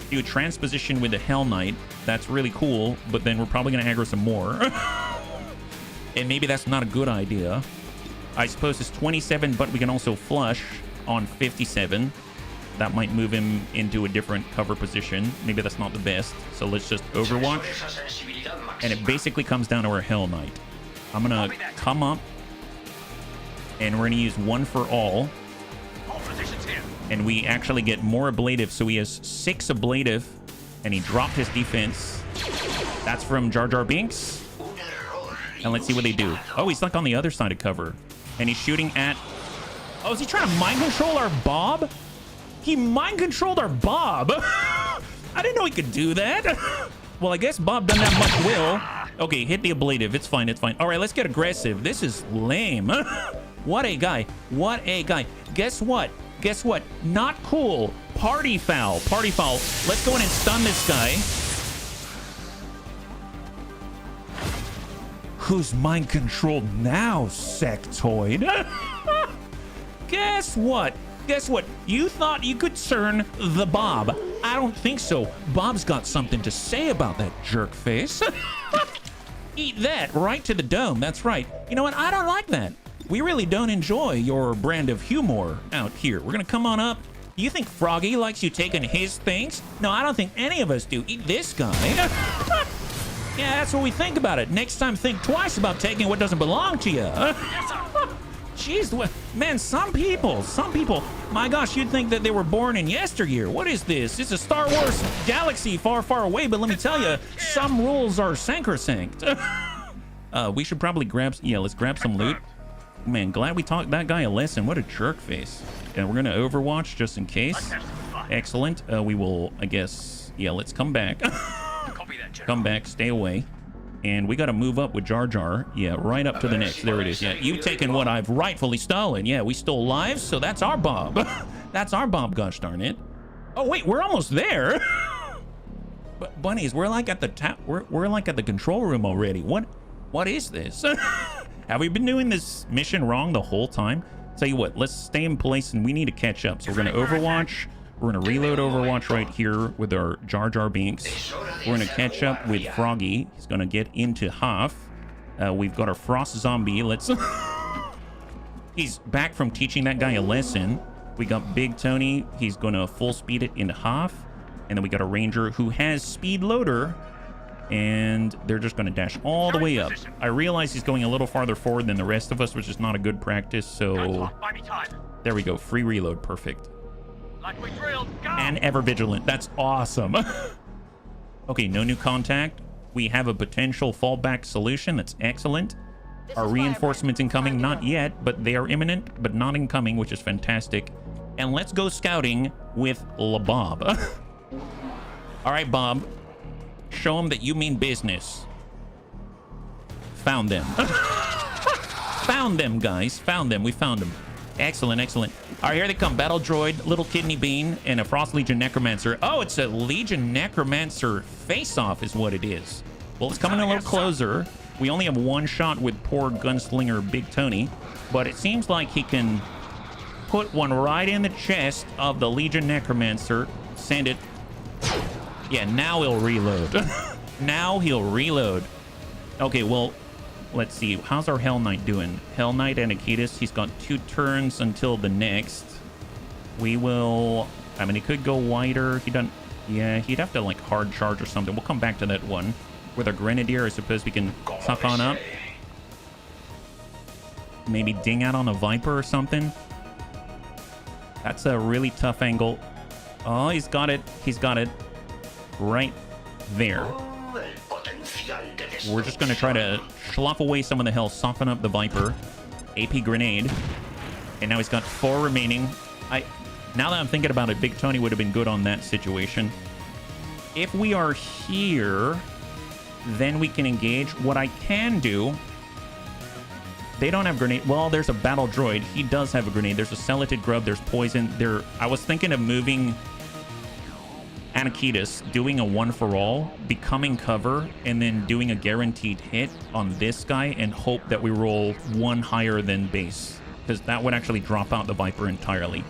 do a transposition with the Hell Knight, that's really cool, but then we're probably going to aggro some more. And maybe that's not a good idea. I suppose it's 27, but we can also flush on 57. That might move him into a different cover position. Maybe that's not the best. So let's just Overwatch. And it basically comes down to our Hell Knight. I'm going to come up. And we're going to use one for all. And we actually get more ablative. So he has 6 ablative. And he dropped his defense. That's from Jar Jar Binks. And let's see what they do. Oh, he's stuck on the other side of cover. And he's shooting at... Oh, is he trying to mind control our Bob? He mind controlled our Bob. I didn't know he could do that. Well, I guess Bob doesn't have much will. Okay, hit the ablative. It's fine. It's fine. All right, let's get aggressive. This is lame. What a guy. What a guy. Guess what? Guess what? Not cool. Party foul. Party foul. Let's go in and stun this guy. Who's mind controlled now, sectoid? Guess what? Guess what? You thought you could turn the Bob. I don't think so. Bob's got something to say about that jerk face. Eat that right to the dome. That's right. You know what? I don't like that. We really don't enjoy your brand of humor out here. We're going to come on up. You think Froggy likes you taking his things? No, I don't think any of us do. Eat this guy. Yeah, that's what we think about it. Next time, think twice about taking what doesn't belong to you. Jeez, man, some people, my gosh, you'd think that they were born in yesteryear. What is this? It's a Star Wars galaxy far, far away, but let me tell you, some rules are sacrosanct. We should probably let's grab some loot. Man, glad we taught that guy a lesson. What a jerk face. And we're gonna Overwatch just in case. Excellent. We will, I guess, let's come back. Come back, stay away. And we gotta move up with Jar Jar. Yeah, right up to the next. There it is. Yeah, you taking what I've rightfully stolen. Yeah, we stole lives, so that's our Bob. That's our Bob, gosh darn it. Oh wait, we're almost there. But Bunnies, we're like at the we're like at the control room already. What is this? Have we been doing this mission wrong the whole time? Tell you what, let's stay in place and we need to catch up. So we're gonna Overwatch. We're gonna reload Overwatch right here with our Jar Jar Binks. We're gonna catch up with Froggy. He's gonna get into half. We've got our Frost Zombie. He's back from teaching that guy a lesson. We got Big Tony. He's gonna full speed it into half. And then we got a Ranger who has Speed Loader. And they're just gonna dash all the way up. I realize he's going a little farther forward than the rest of us, which is not a good practice, so... There we go, free reload, perfect. Like we drilled, go! And ever vigilant, that's awesome. Okay, no new contact. We have a potential fallback solution, that's excellent. Our reinforcements incoming, not yet, but they are imminent, but not incoming, which is fantastic. And let's go scouting with Bob. All right, Bob. Show them that you mean business. Found them. Found them, guys. Found them. We found them. Excellent, excellent. All right, here they come. Battle Droid, Little Kidney Bean, and a Frost Legion Necromancer. Oh, it's a Legion Necromancer face-off is what it is. Well, it's coming a little closer. We only have one shot with poor gunslinger Big Tony, but it seems like he can put one right in the chest of the Legion Necromancer. Send it. Yeah, now he'll reload. Now he'll reload. Okay, well, let's see. How's our Hell Knight doing? Hell Knight and Akitas. He's got 2 turns until the next. We will... I mean, he could go wider. He doesn't... Yeah, he'd have to, like, hard charge or something. We'll come back to that one. With our Grenadier, I suppose we can suck on up. Maybe ding out on a Viper or something. That's a really tough angle. Oh, he's got it. He's got it. Right there. We're just going to try to slough away some of the health, soften up the Viper. AP grenade. And now he's got 4 remaining. Now that I'm thinking about it, Big Tony would have been good on that situation. If we are here, then we can engage. What I can do... They don't have grenade. Well, there's a battle droid. He does have a grenade. There's a Celoted Grub. There's poison. I was thinking of moving... Anakitas, doing a one-for-all, becoming cover, and then doing a guaranteed hit on this guy and hope that we roll 1 higher than base, because that would actually drop out the Viper entirely.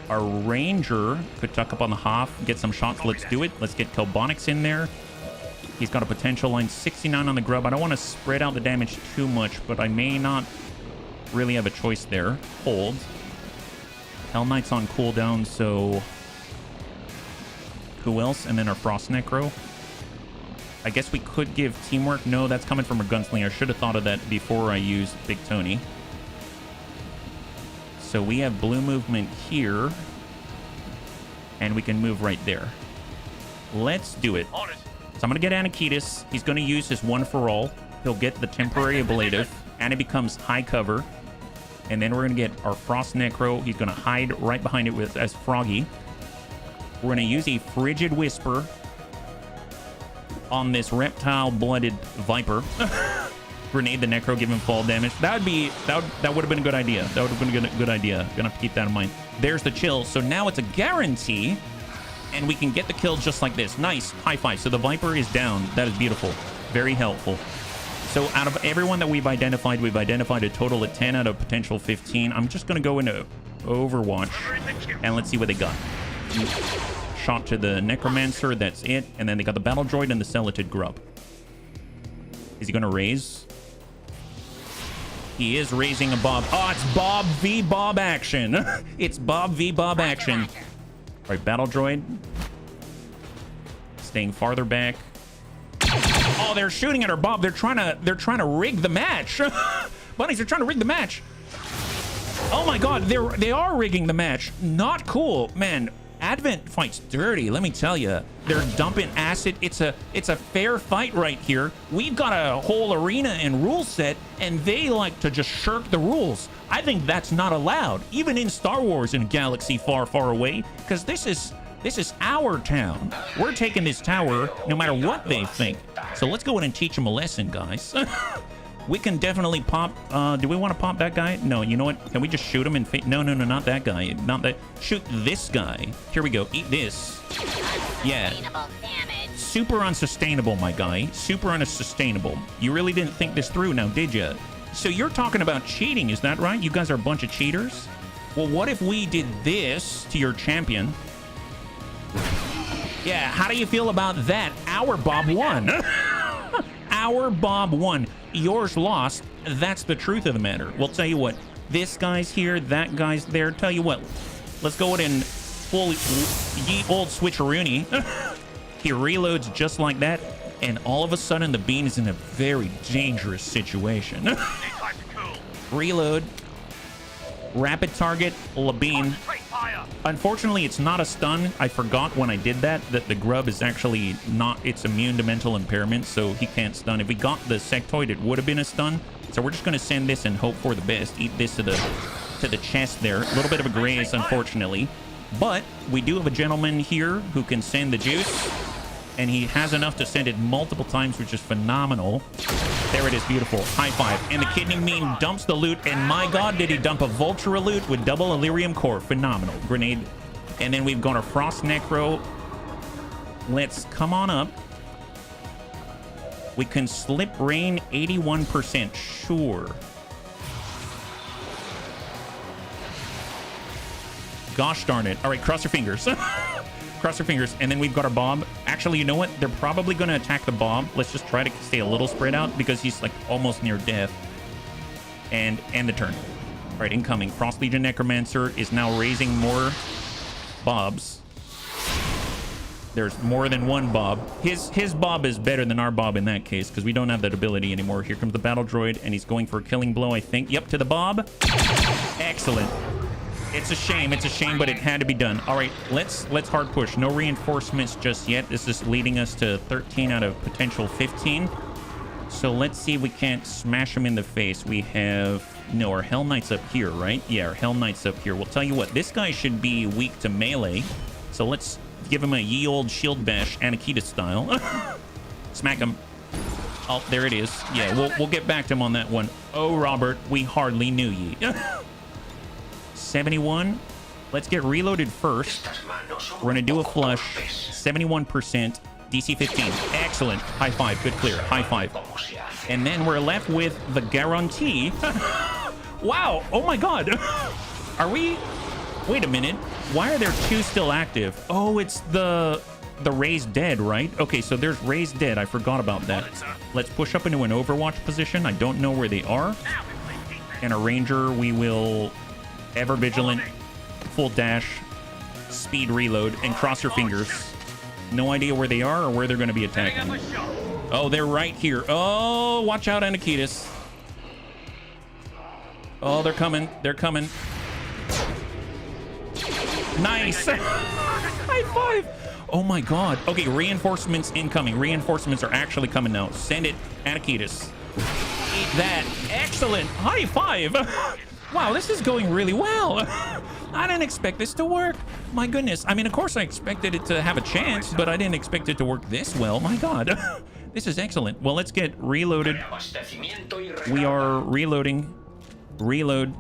Our Ranger could tuck up on the half, get some shots. Let's do it. Let's get Kelbonics in there. He's got a potential line 69 on the Grub. I don't want to spread out the damage too much, but I may not really have a choice there. Hold. Hell Knight's on cooldown, so... Who else? And then our Frost Necro. I guess we could give teamwork. No, that's coming from a gunslinger. I should have thought of that before I used Big Tony. So we have blue movement here. And we can move right there. Let's do it. So I'm going to get Anakitas. He's going to use his one-for-all. He'll get the temporary ablative. And it becomes high cover. And then we're going to get our Frost Necro. He's going to hide right behind it as Froggy. We're going to use a Frigid Whisper on this reptile-blooded Viper. Grenade the Necro, give him fall damage. That would have been a good idea. That would have been a good idea. Gonna have to keep that in mind. There's the chill. So now it's a guarantee, and we can get the kill just like this. Nice. High five. So the Viper is down. That is beautiful. Very helpful. So out of everyone that we've identified a total of 10 out of potential 15. I'm just going to go into Overwatch, and let's see what they got. Shot to the Necromancer, that's it. And then they got the Battle Droid and the Celoted Grub. Is he going to raise? He is raising a Bob. Oh, it's Bob v. Bob action. It's Bob v. Bob action. right, battle droid. Staying farther back. Oh, they're shooting at our Bob. They're trying to rig the match. Bunnies, they're trying to rig the match. Oh my God, they are rigging the match. Not cool, man. Advent fights dirty, let me tell you. They're dumping acid. It's a fair fight right here. We've got a whole arena and rule set, and they like to just shirk the rules. I think that's not allowed, even in Star Wars in a galaxy far, far away, because this is our town. We're taking this tower no matter what they think. So let's go in and teach them a lesson, guys. We can definitely pop. Do we want to pop that guy? No, you know what? Can we just shoot him in face? No, not that guy. Not that. Shoot this guy. Here we go. Eat this. Yeah. Super unsustainable, my guy. Super unsustainable. You really didn't think this through now, did you? So you're talking about cheating, is that right? You guys are a bunch of cheaters? Well, what if we did this to your champion? Yeah, how do you feel about that? Our Bob won. Our Bob won. Yours lost. That's the truth of the matter. We'll tell you what. This guy's here. That guy's there. Tell you what. Let's go ahead and full ye old switcheroony. He reloads just like that. And all of a sudden, the bean is in a very dangerous situation. Reload. Rapid target. Labine. Unfortunately, it's not a stun. I forgot when I did that the grub is actually not, it's immune to mental impairment, so he can't stun. If we got the sectoid, it would have been a stun. So we're just going to send this and hope for the best. Eat this to the chest there. A little bit of a graze, unfortunately. But we do have a gentleman here who can send the juice, and he has enough to send it multiple times, which is phenomenal. There it is, beautiful. High five. And the kidney mean dumps the loot, and my God, did he dump a Vultura loot with double Illyrium core. Phenomenal. Grenade. And then we've got a Frost Necro. Let's come on up. We can slip rain 81%. Sure. Gosh darn it. All right, cross your fingers. Cross your fingers. And then we've got our Bob. Actually, you know what? They're probably going to attack the Bob. Let's just try to stay a little spread out because he's like almost near death. And end the turn. All right, incoming. Frost Legion Necromancer is now raising more Bobs. There's more than one Bob. His Bob is better than our Bob in that case because we don't have that ability anymore. Here comes the battle droid, and he's going for a killing blow, I think. Yep, to the Bob. Excellent. It's a shame, but it had to be done. All right, let's hard push. No reinforcements just yet. This is leading us to 13 out of potential 15. So let's see if we can't smash him in the face. We have... No, our Hell Knight's up here, right? Yeah, our Hell Knight's up here. We'll tell you what, this guy should be weak to melee. So let's give him a ye old shield bash, Anakita style. Smack him. Oh, there it is. Yeah, we'll get back to him on that one. Oh, Robert, we hardly knew ye. 71. Let's get reloaded first. We're going to do a flush. 71%. DC 15. Excellent. High five. Good clear. High five. And then we're left with the guarantee. Wow. Oh my God. Are we... Wait a minute. Why are there two still active? Oh, it's the raised dead, right? Okay, so there's raised dead. I forgot about that. Let's push up into an Overwatch position. I don't know where they are. And a Ranger, we will... Ever vigilant, full dash, speed reload, and cross your fingers. No idea where they are or where they're going to be attacking. Oh, they're right here. Oh, watch out, Anakitis. Oh, they're coming. They're coming. Nice. High five. Oh my God. Okay, reinforcements incoming. Reinforcements are actually coming now. Send it, Anakitis. Eat that. Excellent. High five. Wow, this is going really well. I didn't expect this to work. My goodness. I mean, of course I expected it to have a chance, but I didn't expect it to work this well. My God. This is excellent. Well, let's get reloaded. We are reloading. Reload.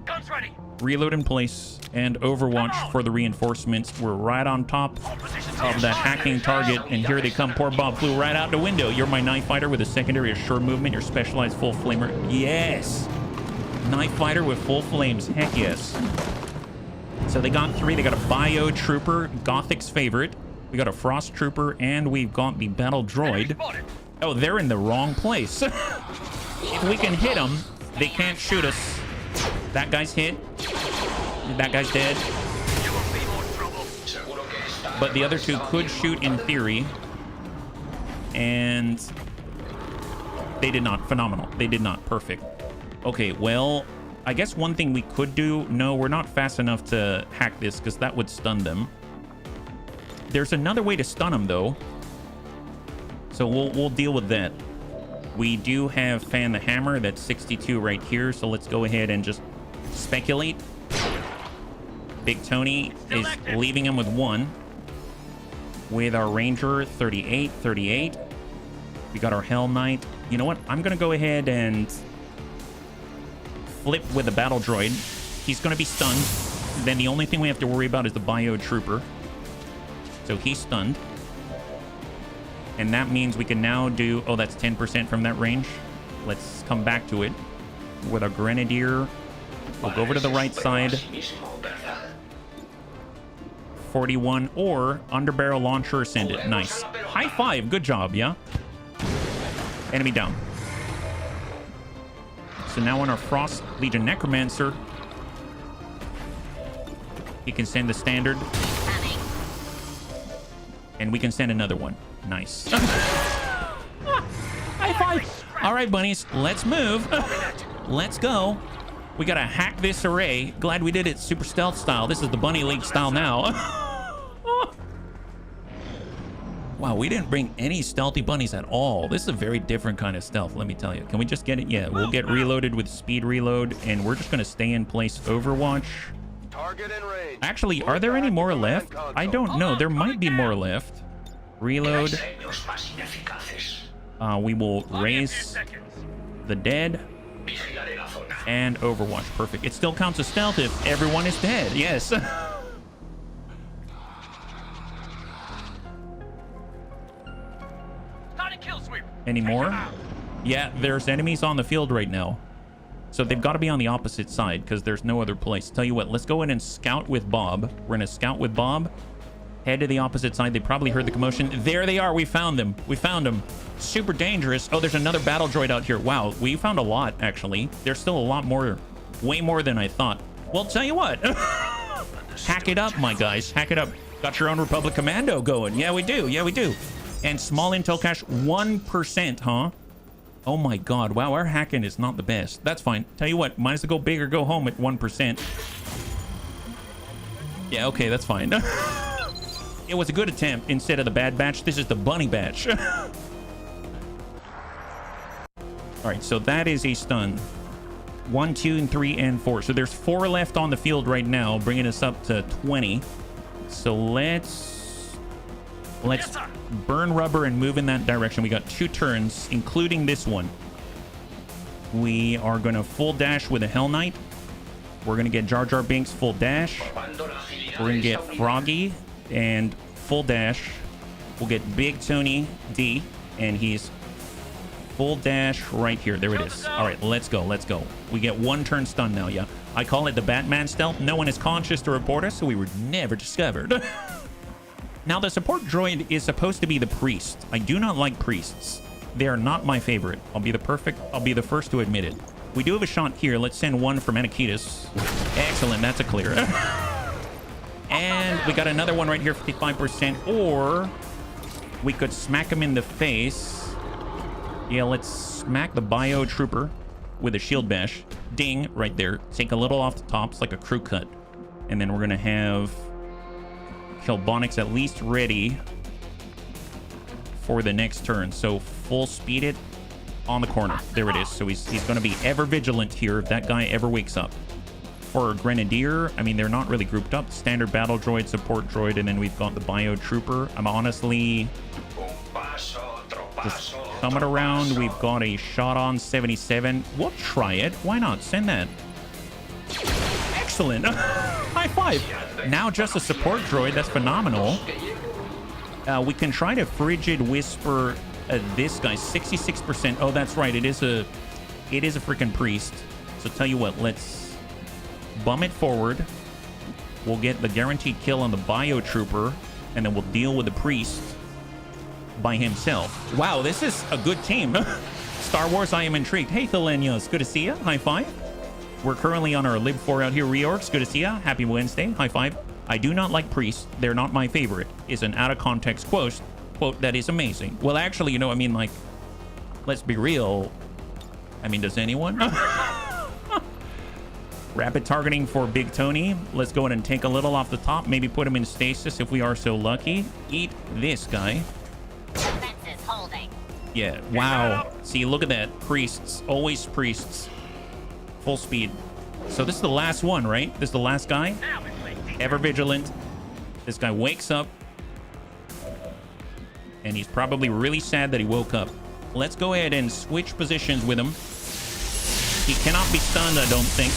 Reload in place. And Overwatch for the reinforcements. We're right on top of that hacking target. And here they come. Poor Bob flew right out the window. You're my knife fighter with a secondary assured movement. Your specialized full flamer. Yes. Knife fighter with full flames. Heck yes. So they got three. They got a Bio Trooper, Gothic's favorite. We got a Frost Trooper, and we've got the Battle Droid. Oh, they're in the wrong place. If we can hit them, they can't shoot us. That guy's hit. That guy's dead. but the other two could shoot in theory. And they did not. Phenomenal. They did not. Perfect. Okay, well, I guess one thing we could do... No, we're not fast enough to hack this because that would stun them. There's another way to stun them, though. So we'll deal with that. We do have Fan the Hammer. That's 62 right here. So let's go ahead and just speculate. Big Tony is leaving him with 1. With our Ranger, 38, 38. We got our Hell Knight. You know what? I'm going to go ahead and flip with the Battle Droid. He's going to be stunned. Then the only thing we have to worry about is the Bio Trooper. So he's stunned. And that means we can now do... Oh, that's 10% from that range. Let's come back to it. With our Grenadier, we'll go over to the right side. 41 or Underbarrel Launcher Ascended. Nice. High five. Good job, yeah? Enemy down. So now on our Frost Legion Necromancer, he can send the standard. And we can send another one. Nice. High five. All right, bunnies, let's move. Let's go. We gotta hack this array. Glad we did it super stealth style. This is the Bunny League style now. Wow, we didn't bring any stealthy bunnies at all. This is a very different kind of stealth, let me tell you. Can we just get it? Yeah, we'll get reloaded with speed reload, and we're just gonna stay in place Overwatch. Target in range. Actually, are there any more left? I don't know. There might be more left. Reload. We will raise the dead. And Overwatch. Perfect. It still counts as stealth if everyone is dead. Yes. Any more? Yeah, there's enemies on the field right now. So they've got to be on the opposite side because there's no other place. Tell you what, let's go in and scout with Bob. We're going to scout with Bob. Head to the opposite side. They probably heard the commotion. There they are. We found them. We found them. Super dangerous. Oh, there's another battle droid out here. Wow, we found a lot, actually. There's still a lot more. Way more than I thought. Well, tell you what. Hack it up, my guys. Hack it up. Got your own Republic Commando going. Yeah, we do. Yeah, we do. And small intel cache, 1%, huh? Oh my god. Wow, our hacking is not the best. That's fine. Tell you what, might as well go big or go home at 1%. Yeah, okay, that's fine. It was a good attempt instead of the bad batch. This is the bunny batch. All right, so that is a stun. 1, 2, and 3, and 4. So there's 4 left on the field right now, bringing us up to 20. So let's burn rubber and move in that direction. We got 2 turns, including this one. We are going to full dash with a Hell Knight. We're going to get Jar Jar Binks full dash. We're going to get Froggy and full dash. We'll get Big Tony D, and he's full dash right here. There it is. All right, let's go. Let's go. We get 1 turn stun now, yeah. I call it the Batman stealth. No one is conscious to report us, so we were never discovered. Now, the support droid is supposed to be the priest. I do not like priests. They are not my favorite. I'll be the first to admit it. We do have a shot here. Let's send 1 from Anakitas. Excellent. That's a clear. And we got another one right here, 55%. Or we could smack him in the face. Yeah, let's smack the Bio Trooper with a shield bash. Ding, right there. Take a little off the top. It's like a crew cut. And then we're going to have Kelbonics at least ready for the next turn. So full speed it on the corner. There it is. So he's going to be ever vigilant here if that guy ever wakes up. For Grenadier, I mean, they're not really grouped up. Standard battle droid, support droid, and then we've got the Bio Trooper. I'm honestly just coming around. We've got a shot on 77. We'll try it. Why not? Send that. Excellent. High five. Now just a support droid. That's phenomenal. We can try to Frigid Whisper this guy. 66%. Oh, that's right. It is a freaking priest. So tell you what, let's bum it forward. We'll get the guaranteed kill on the Bio Trooper, and then we'll deal with the priest by himself. Wow, this is a good team. Star Wars, I am intrigued. Hey, Thelenios, good to see you. High five. We're currently on our Lib 4 out here, Reorgs. Good to see ya. Happy Wednesday. High five. I do not like priests. They're not my favorite. Is an out of context quote that is amazing. Well, actually, you know, I mean, like, let's be real. I mean, does anyone? Rapid targeting for Big Tony. Let's go ahead and take a little off the top. Maybe put him in stasis if we are so lucky. Eat this guy. Defenses holding. Yeah, wow. See, look at that. Priests. Always priests. Full speed. So this is the last one, right? This is the last guy. Ever vigilant. This guy wakes up. And he's probably really sad that he woke up. Let's go ahead and switch positions with him. He cannot be stunned, I don't think.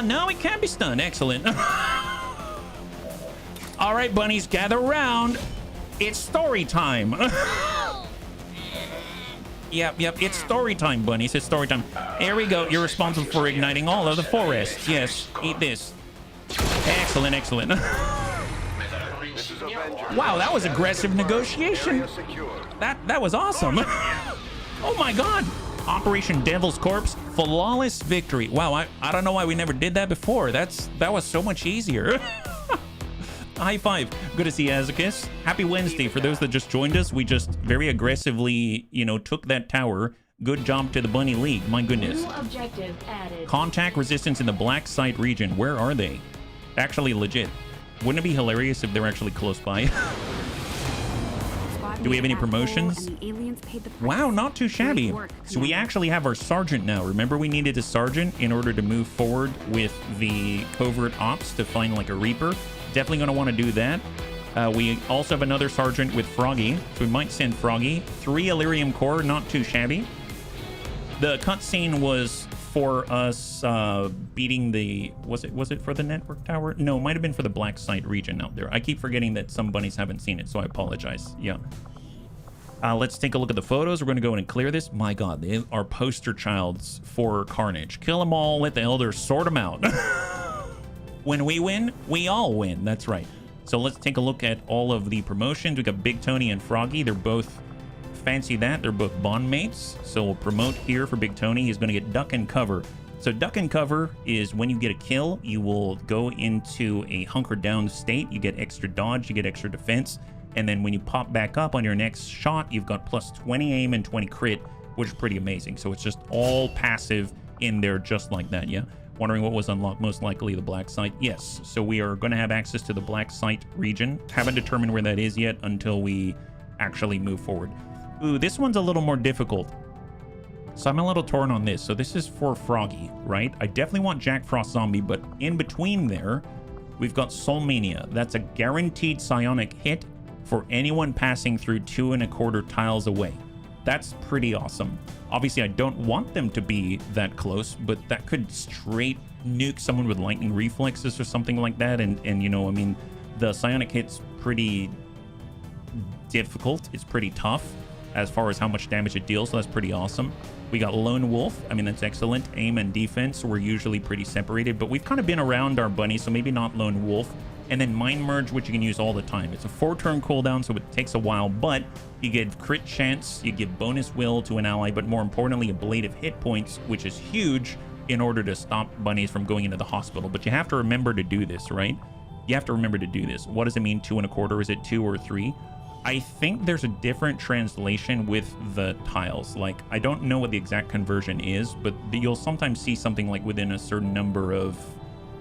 No, he can be stunned. Excellent. All right, bunnies, gather around. It's story time. Yep, it's story time, bunnies. It's story time. Here we go. You're responsible for igniting all of the forest. Yes, eat this. Excellent. Wow, that was aggressive negotiation. That was awesome. Oh my God. Operation Devil's Corpse, flawless victory. Wow, I don't know why we never did that before. That was so much easier. High five. Good to see you, Azakis. Happy Wednesday. For those that just joined us, we just very aggressively, you know, took that tower. Good job to the Bunny League. My goodness. New objective added. Contact resistance in the Black Site region. Where are they? Actually, legit. Wouldn't it be hilarious if they're actually close by? Do we have any promotions? Wow, not too shabby. So we actually have our sergeant now. Remember, we needed a sergeant in order to move forward with the covert ops to find like a Reaper. Definitely going to want to do that. We also have another sergeant with Froggy, so we might send Froggy. 3 Illyrium core, not too shabby. The cutscene was for us beating the... Was it for the network tower? No, it might have been for the Black Site region out there. I keep forgetting that some bunnies haven't seen it, so I apologize. Yeah. Let's take a look at the photos. We're going to go in and clear this. My God, they are poster childs for Carnage. Kill them all, let the elders sort them out. When we win, we all win. That's right. So let's take a look at all of the promotions. We got Big Tony and Froggy. They're both... Fancy that. They're both bond mates. So we'll promote here for Big Tony. He's going to get Duck and Cover. So Duck and Cover is when you get a kill, you will go into a hunkered down state. You get extra dodge, you get extra defense. And then when you pop back up on your next shot, you've got plus 20 aim and 20 crit, which is pretty amazing. So it's just all passive in there just like that, yeah? Wondering what was unlocked? Most likely the Black Site. Yes. So we are going to have access to the Black Site region. Haven't determined where that is yet until we actually move forward. Ooh, this one's a little more difficult. So I'm a little torn on this. So this is for Froggy, right? I definitely want Jack Frost Zombie, but in between there, we've got Soulmania. That's a guaranteed psionic hit for anyone passing through 2 1/4 tiles away. That's pretty awesome. Obviously, I don't want them to be that close, but that could straight nuke someone with lightning reflexes or something like that. And you know, I mean, the psionic hit's pretty difficult. It's pretty tough as far as how much damage it deals, so that's pretty awesome. We got Lone Wolf. I mean, that's excellent. Aim and defense, we're usually pretty separated, but we've kind of been around our bunny, so maybe not Lone Wolf. And then Mind Merge, which you can use all the time. It's a 4-turn cooldown, so it takes a while, but you give crit chance, you give bonus will to an ally, but more importantly, a blade of hit points, which is huge in order to stop bunnies from going into the hospital. But you have to remember to do this, right? You have to remember to do this. What does it mean, 2 1/4? Is it 2 or 3? I think there's a different translation with the tiles. Like, I don't know what the exact conversion is, but you'll sometimes see something like within a certain number of,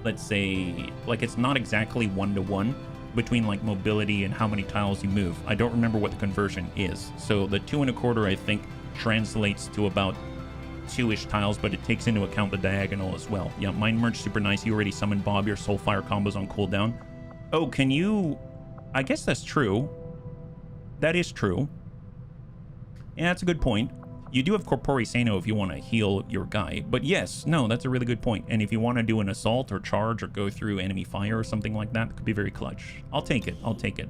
let's say, like it's not exactly 1-to-1 between like mobility and how many tiles you move. I don't remember what the conversion is. So the 2 1/4, I think, translates to about 2-ish tiles, but it takes into account the diagonal as well. Yeah, Mind Merge, super nice. You already summoned Bob. Your Soulfire combo's on cooldown. Oh, can you... I guess that's true. That is true. Yeah, that's a good point. You do have Corpore Sano if you want to heal your guy. But yes, no, that's a really good point. And if you want to do an assault or charge or go through enemy fire or something like that, it could be very clutch. I'll take it. I'll take it.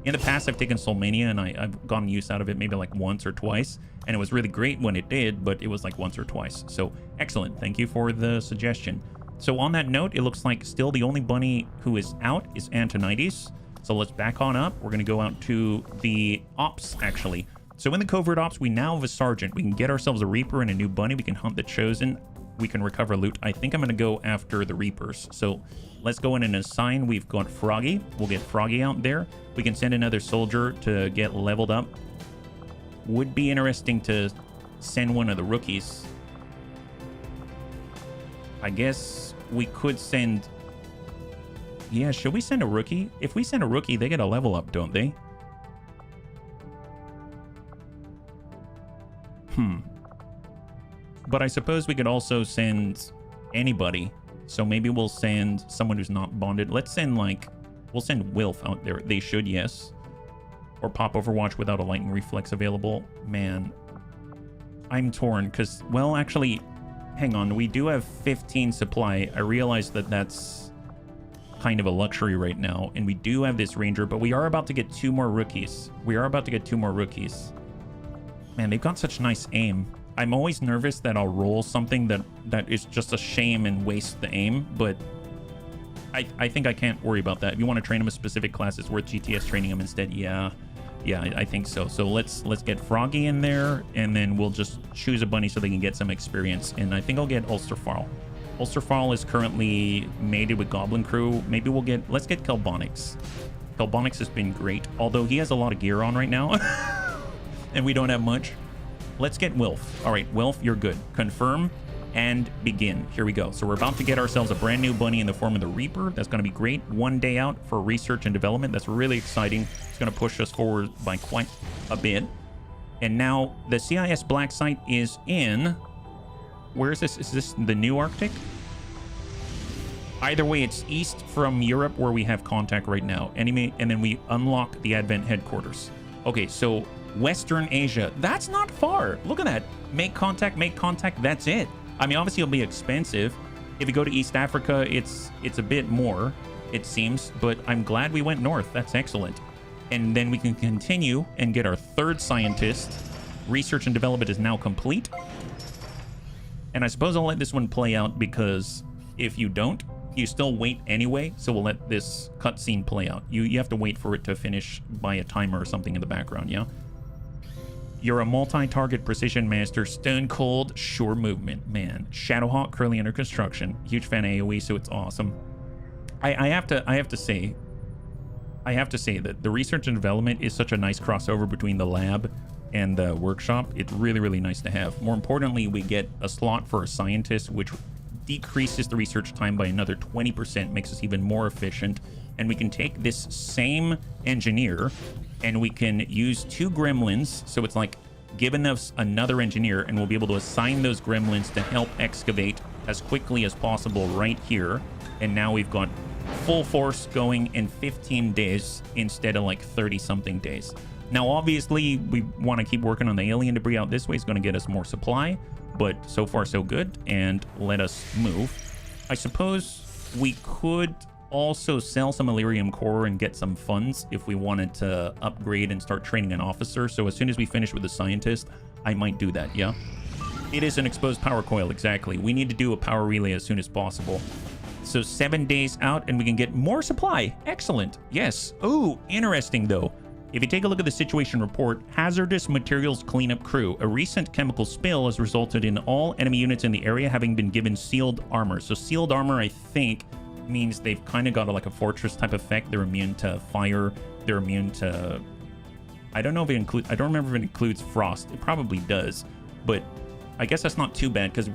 In the past, I've taken Soulmania and I've gotten use out of it maybe like once or twice. And it was really great when it did, but it was like once or twice. So excellent. Thank you for the suggestion. So on that note, it looks like still the only bunny who is out is Antonides. So let's back on up. We're going to go out to the ops, actually. So in the covert ops, we now have a sergeant. We can get ourselves a Reaper and a new bunny. We can hunt the Chosen. we can recover loot. I think I'm going to go after the Reapers. So let's go in and assign. We've got Froggy. We'll get Froggy out there. We can send another soldier to get leveled up. Would be interesting to send one of the rookies. I guess we could send... Yeah, should we send a rookie? If we send a rookie, they get a level up, don't they? But I suppose we could also send anybody. So maybe we'll send someone who's not bonded. Let's send, like... We'll send Wilf out there. They should, yes. Or pop Overwatch without a lightning reflex available. Man, I'm torn because, well, actually, hang on. We do have 15 supply. I realize that that's kind of a luxury right now. And we do have this Ranger, but we are about to get 2 more rookies. Man, they've got such nice aim. I'm always nervous that I'll roll something that is just a shame and waste the aim, but I think I can't worry about that. If you want to train them a specific class, it's worth GTS training them instead. Yeah, I think so. So let's get Froggy in there, and then we'll just choose a bunny so they can get some experience. And I think I'll get Ulsterfall. Ulsterfall is currently mated with Goblin Crew. Maybe let's get Kelbonix. Kelbonix has been great, although he has a lot of gear on right now, and we don't have much. Let's get Wilf. All right, Wilf, you're good. Confirm and begin. Here we go. So we're about to get ourselves a brand new bunny in the form of the Reaper. That's going to be great. 1 day out for research and development. That's really exciting. It's going to push us forward by quite a bit. And now the CIS Black Site is in... Where is this? Is this the new Arctic? Either way, it's east from Europe where we have contact right now. Enemy, and then we unlock the Advent headquarters. Okay, so Western Asia. That's not far. Look at that. Make contact, that's it. I mean, obviously it'll be expensive. If you go to East Africa, it's a bit more, it seems, but I'm glad we went north. That's excellent. And then we can continue and get our 3rd scientist. Research and development is now complete. And I suppose I'll let this one play out because if you don't, you still wait anyway. So we'll let this cutscene play out. You have to wait for it to finish by a timer or something in the background, yeah? You're a multi-target precision master, stone cold, sure movement. Man, Shadowhawk currently under construction. Huge fan of AoE, so it's awesome. I have to say that the research and development is such a nice crossover between the lab and the workshop. It's really, really nice to have. More importantly, we get a slot for a scientist, which decreases the research time by another 20%, makes us even more efficient. And we can take this same engineer and we can use 2 gremlins. So it's like giving us another engineer, and we'll be able to assign those gremlins to help excavate as quickly as possible right here. And now we've got full force going in 15 days instead of like 30-something days. Now, obviously, we want to keep working on the alien debris out this way. It's going to get us more supply, but so far so good. And let us move. I suppose we could also sell some Illyrium core and get some funds if we wanted to upgrade and start training an officer. So as soon as we finish with the scientist, I might do that, yeah? It is an exposed power coil, exactly. We need to do a power relay as soon as possible. So 7 days out and we can get more supply. Excellent. Yes. Oh, interesting though. If you take a look at the situation report, hazardous materials cleanup crew. A recent chemical spill has resulted in all enemy units in the area having been given sealed armor. So sealed armor, I think, means they've kind of got like a fortress type effect. They're immune to fire. They're immune to... I don't know if it includes... I don't remember if it includes frost. It probably does. But I guess that's not too bad because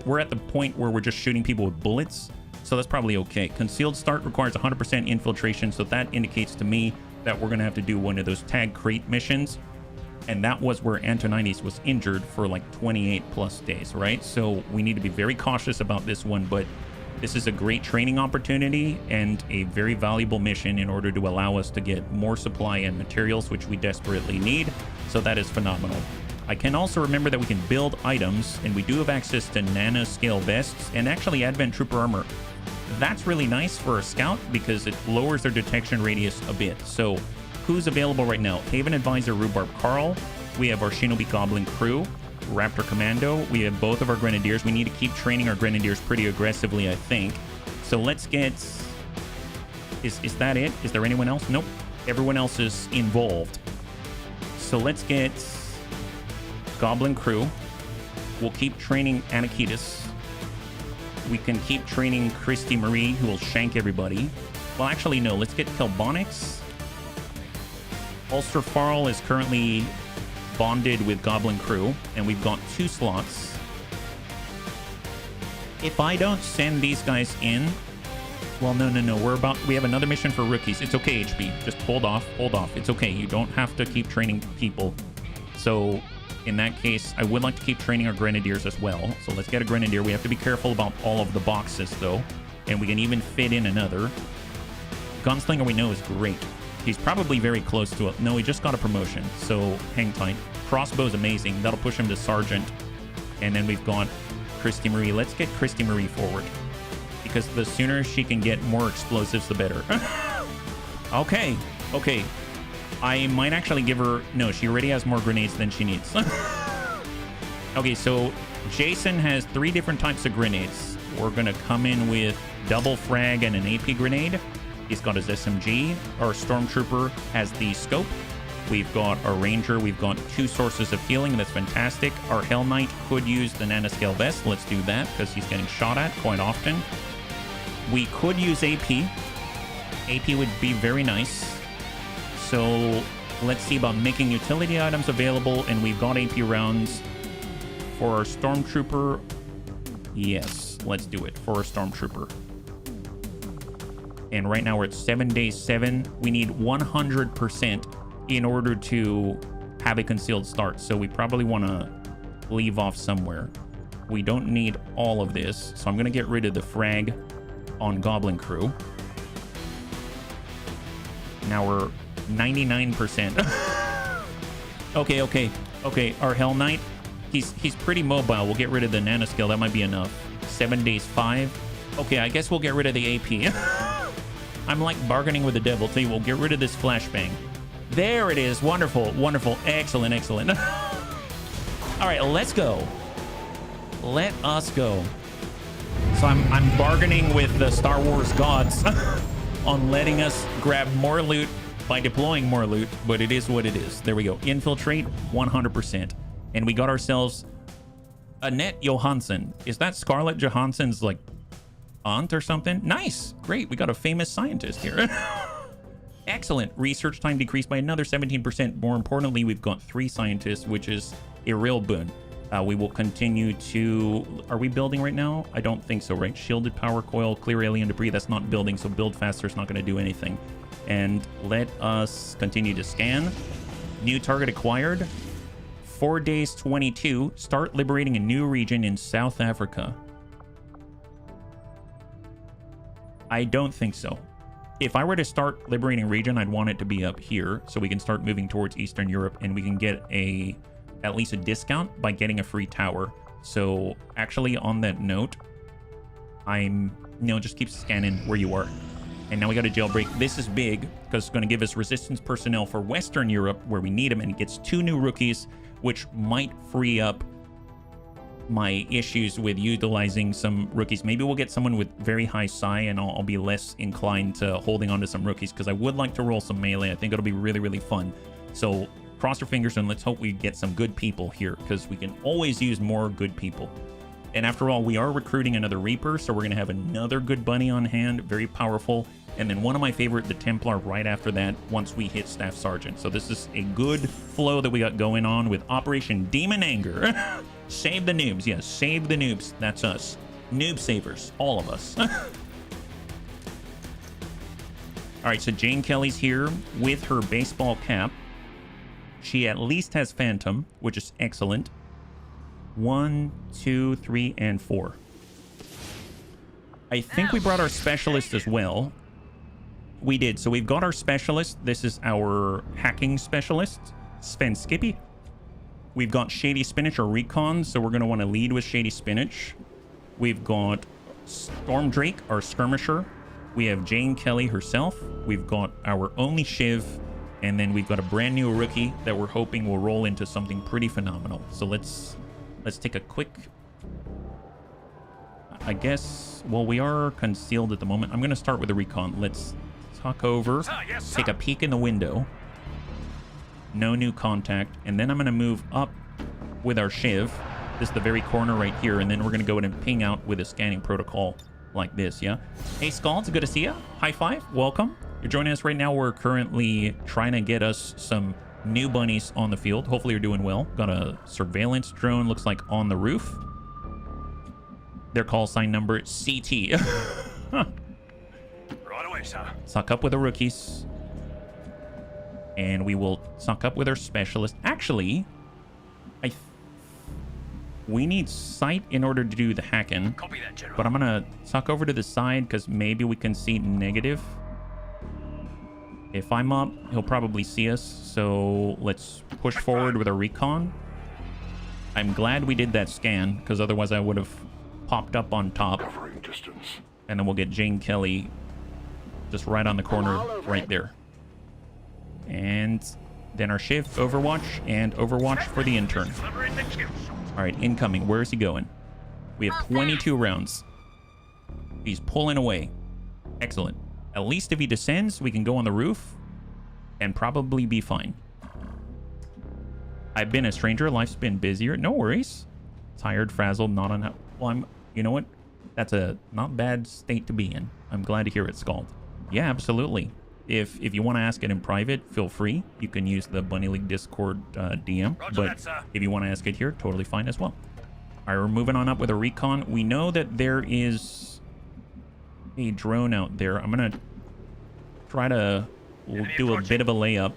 we're at the point where we're just shooting people with bullets. So that's probably okay. Concealed start requires 100% infiltration. So that indicates to me that we're going to have to do one of those tag crate missions. And that was where Antonides was injured for like 28 plus days, right? So we need to be very cautious about this one, but this is a great training opportunity and a very valuable mission in order to allow us to get more supply and materials, which we desperately need. So that is phenomenal. I can also remember that we can build items, and we do have access to nanoscale vests and actually Advent Trooper armor. That's really nice for a scout because it lowers their detection radius a bit. So who's available right now? Haven Advisor Rhubarb Carl. We have our Shinobi Goblin crew. Raptor Commando. We have both of our Grenadiers. We need to keep training our Grenadiers pretty aggressively, I think. So let's get... Is that it? Is there anyone else? Nope. Everyone else is involved. So let's get Goblin crew. We'll keep training Anakitis. We can keep training Christy Marie, who will shank everybody. Well, actually, no. Let's get Kelbonics. Ulster Farl is currently bonded with Goblin Crew, and we've got 2 slots. If I don't send these guys in... Well, no. We have another mission for rookies. It's okay, HB. Just hold off. It's okay. You don't have to keep training people. So, in that case, I would like to keep training our Grenadiers as well. So let's get a Grenadier. We have to be careful about all of the boxes, though. And we can even fit in another. Gunslinger we know is great. He's probably very close to it. No, he just got a promotion, so hang tight. Crossbow's amazing. That'll push him to Sergeant. And then we've got Christy Marie. Let's get Christy Marie forward, because the sooner she can get more explosives, the better. Okay. I might actually give her... No, she already has more grenades than she needs. Okay, so Jason has 3 different types of grenades. We're going to come in with double frag and an AP grenade. He's got his SMG. Our Stormtrooper has the scope. We've got our Ranger. We've got 2 sources of healing. That's fantastic. Our Hell Knight could use the nanoscale vest. Let's do that, because he's getting shot at quite often. We could use AP. AP would be very nice. So let's see about making utility items available, and we've got AP rounds for our Stormtrooper. Yes, let's do it for our Stormtrooper. And right now we're at 7 days 7. We need 100% in order to have a concealed start. So we probably want to leave off somewhere. We don't need all of this. So I'm going to get rid of the frag on Goblin Crew. Now we're 99%. Okay. Our Hell Knight, he's pretty mobile. We'll get rid of the nanoscale. That might be enough. 7 days 5. Okay, I guess we'll get rid of the AP. I'm like bargaining with the devil. Tell you, we'll get rid of this flashbang. There it is. Wonderful. Excellent. All right, let's go. Let us go. So I'm bargaining with the Star Wars gods on letting us grab more loot by deploying more loot, but it is what it is. There we go. Infiltrate 100%. And we got ourselves Annette Johansson. Is that Scarlett Johansson's like aunt or something? Nice. Great. We got a famous scientist here. Excellent. Research time decreased by another 17%. More importantly, we've got 3 scientists, which is a real boon. We will continue to... Are we building right now? I don't think so, right? Shielded power coil, clear alien debris. That's not building, so build faster is not going to do anything. And let us continue to scan. New target acquired. 4 days 22. Start liberating a new region in South Africa. I don't think so. If I were to start liberating a region, I'd want it to be up here so we can start moving towards Eastern Europe, and we can get at least a discount by getting a free tower. So actually, on that note, just keep scanning where you are. And now we got a jailbreak. This is big because it's going to give us resistance personnel for Western Europe where we need them, and it gets 2 new rookies, which might free up my issues with utilizing some rookies. Maybe we'll get someone with very high psi, and I'll be less inclined to holding on to some rookies, because I would like to roll some melee. I think it'll be really, really fun. So cross your fingers and let's hope we get some good people here, because we can always use more good people. And after all, we are recruiting another Reaper, so we're going to have another good bunny on hand, very powerful. And then one of my favorite, the Templar, right after that, once we hit Staff Sergeant. So this is a good flow that we got going on with Operation Demon Anger. Save the noobs. Yes, save the noobs. That's us. Noob savers. All of us. All right, so Jane Kelly's here with her baseball cap. She at least has Phantom, which is excellent. 1, 2, 3, and 4. I think we brought our specialist as well. We did. So we've got our specialist. This is our hacking specialist, Sven Skippy. We've got Shady Spinach or Recon, so we're going to want to lead with Shady Spinach. We've got Storm Drake, our skirmisher. We have Jane Kelly herself. We've got our only Shiv. And then we've got a brand new rookie that we're hoping will roll into something pretty phenomenal. So let's take a quick... I guess... Well, we are concealed at the moment. I'm going to start with the Recon. Let's tuck over, take a peek in the window. No new contact. And then I'm going to move up with our Shiv. This is the very corner right here, and then we're gonna go in and ping out with a scanning protocol like this, yeah? Hey, Skull, it's good to see you. High five, welcome. You're joining us right now. We're currently trying to get us some new bunnies on the field. Hopefully you're doing well. Got a surveillance drone, looks like on the roof. Their call sign number, CT. Right away, sir. Suck up with the rookies. And we will suck up with our specialist. Actually, we need sight in order to do the hacking. Copy that, General. But I'm gonna suck over to the side because maybe we can see negative. If I'm up, he'll probably see us. So let's push forward with a recon. I'm glad we did that scan because otherwise I would have popped up on top. Covering distance. And then we'll get Jane Kelly just right on the corner right there. And then our Shiv, Overwatch, and Overwatch for the intern. All right, incoming. Where is he going? We have 22 rounds. He's pulling away. Excellent. At least if he descends, we can go on the roof and probably be fine. I've been a stranger. Life's been busier. No worries. Tired, frazzled, not on... Well, you know what? That's a not bad state to be in. I'm glad to hear it, Scald. Yeah, absolutely. If you want to ask it in private, feel free. You can use the Bunny League Discord DM. Roger but that, sir. if you want to ask it here, totally fine as well. All right, we're moving on up with a recon. We know that there is a drone out there. I'm going to try to do a bit of a layup.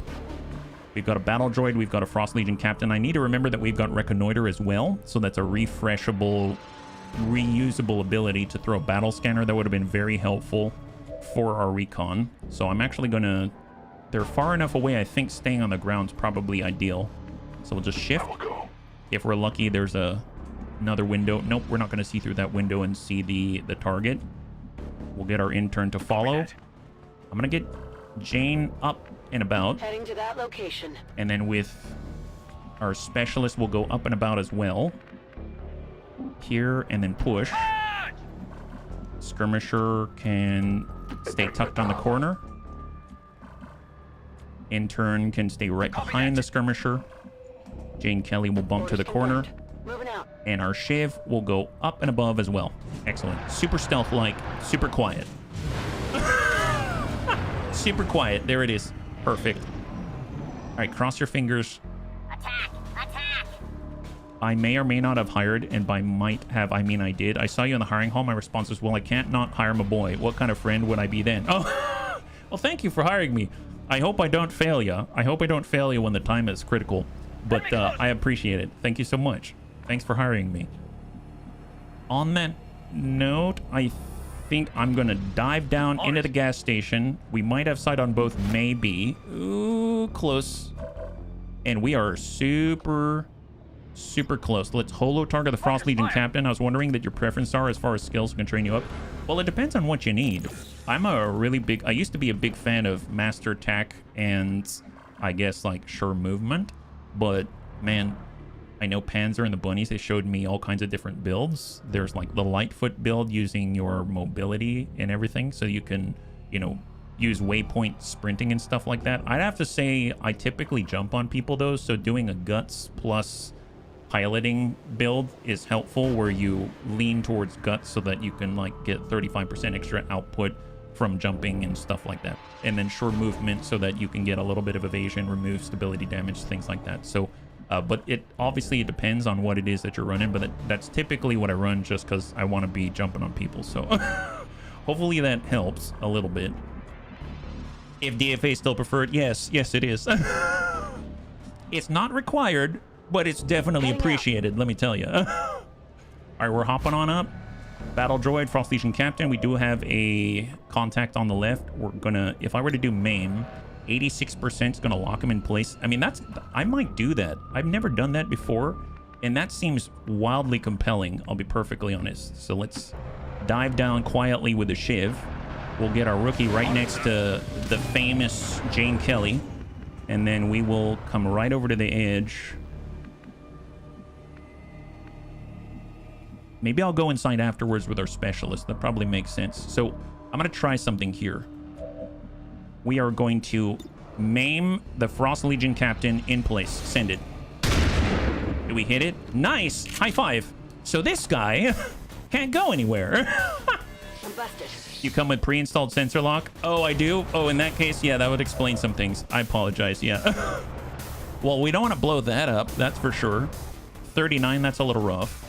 We've got a battle droid. We've got a Frost Legion captain. I need to remember that we've got Reconnoiter as well. So that's a refreshable, reusable ability to throw a battle scanner. That would have been very helpful for our recon. So I'm actually going to... They're far enough away. I think staying on the ground's probably ideal. So we'll just shift. If we're lucky, there's another window. Nope, we're not going to see through that window and see the target. We'll get our intern to follow. I'm going to get Jane up and about. Heading to that location. And then with our specialist, we'll go up and about as well. Here and then push. Skirmisher can stay tucked on the corner. Intern can stay right behind the skirmisher. Jane Kelly will bump to the corner. Moving out. And our Shiv will go up and above as well. Excellent. Super stealth-like, super quiet. Super quiet. There it is. Perfect. All right, cross your fingers. Attack! Attack! I may or may not have hired, and by might have, I mean I did. I saw you in the hiring hall. My response was, well, I can't not hire my boy. What kind of friend would I be then? Oh, well, thank you for hiring me. I hope I don't fail you. I hope I don't fail you when the time is critical. But I appreciate it. Thank you so much. Thanks for hiring me. On that note, I think I'm going to dive down into the gas station. We might have sight on both, maybe. Ooh, close. And we are super close. Let's holo target the Frost Legion captain. I was wondering that your preferences are as far as skills can train you up. Well, it depends on what you need. I used to be a big fan of master attack and I guess like sure movement, but man, I know Panzer and the Bunnies, they showed me all kinds of different builds. There's like the Lightfoot build using your mobility and everything, so you can, you know, use waypoint sprinting and stuff like that. I'd have to say I typically jump on people though, so doing a guts plus piloting build is helpful, where you lean towards guts so that you can like get 35% extra output from jumping and stuff like that, and then sure movement so that you can get a little bit of evasion, remove stability damage, things like that. So but it obviously depends on what it is that you're running, but that's typically what I run just because I want to be jumping on people. So hopefully that helps a little bit. If DFA is still preferred, yes it is. It's not required, but it's definitely appreciated, let me tell you. All right, we're hopping on up. Battle droid, Frost Legion captain. We do have a contact on the left. We're gonna, if I were to do maim, 86% is gonna lock him in place. I mean, I might do that. I've never done that before, and that seems wildly compelling, I'll be perfectly honest. So let's dive down quietly with the Shiv. We'll get our rookie right next to the famous Jane Kelly, and then we will come right over to the edge. Maybe I'll go inside afterwards with our specialist. That probably makes sense. So I'm going to try something here. We are going to maim the Frost Legion captain in place. Send it. Do we hit it? Nice! High five! So this guy can't go anywhere. I'm busted. You come with pre-installed sensor lock? Oh, I do? Oh, in that case, yeah, that would explain some things. I apologize, yeah. Well, we don't want to blow that up, that's for sure. 39, that's a little rough.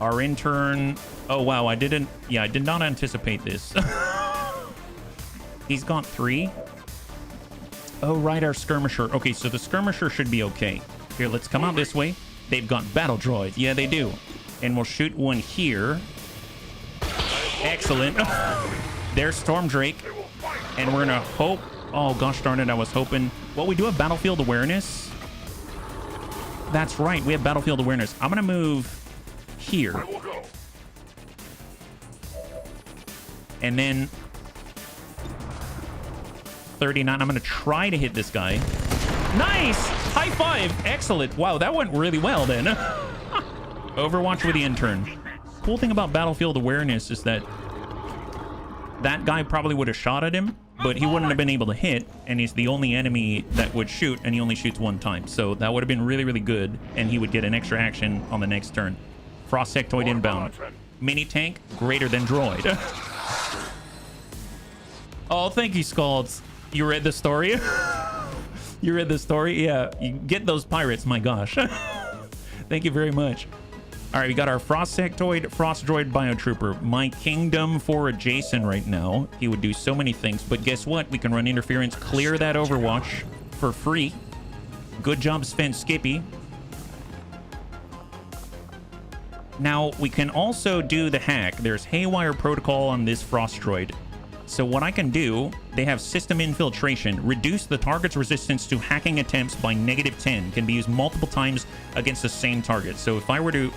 Our intern... Oh, wow, I did not anticipate this. He's got 3. Oh, right, our skirmisher. Okay, so the skirmisher should be okay. Here, let's come out this way. They've got battle droid. Yeah, they do. And we'll shoot one here. Excellent. There's Storm Drake. And we're gonna hope... Oh, gosh darn it, I was hoping... Well, we do have battlefield awareness. That's right, we have battlefield awareness. I'm gonna move here. And then 39. I'm gonna try to hit this guy. Nice! High five! Excellent. Wow, that went really well then. Overwatch with the intern. Cool thing about battlefield awareness is that that guy probably would have shot at him, but he wouldn't have been able to hit, and he's the only enemy that would shoot, and he only shoots 1 time. So that would have been really, really good, and he would get an extra action on the next turn. Frost sectoid inbound. Mini tank greater than droid. Oh, thank you, Scalds. You read the story? You read the story? Yeah, you get those pirates, my gosh. Thank you very much. All right, we got our Frost Sectoid, Frost Droid Biotrooper. My kingdom for a Jason right now. He would do so many things, but guess what? We can run interference, clear that Overwatch for free. Good job, Sven Skippy. Now, we can also do the hack. There's Haywire Protocol on this Frost Droid. So what I can do, they have system infiltration. Reduce the target's resistance to hacking attempts by -10. Can be used multiple times against the same target. So if I were to...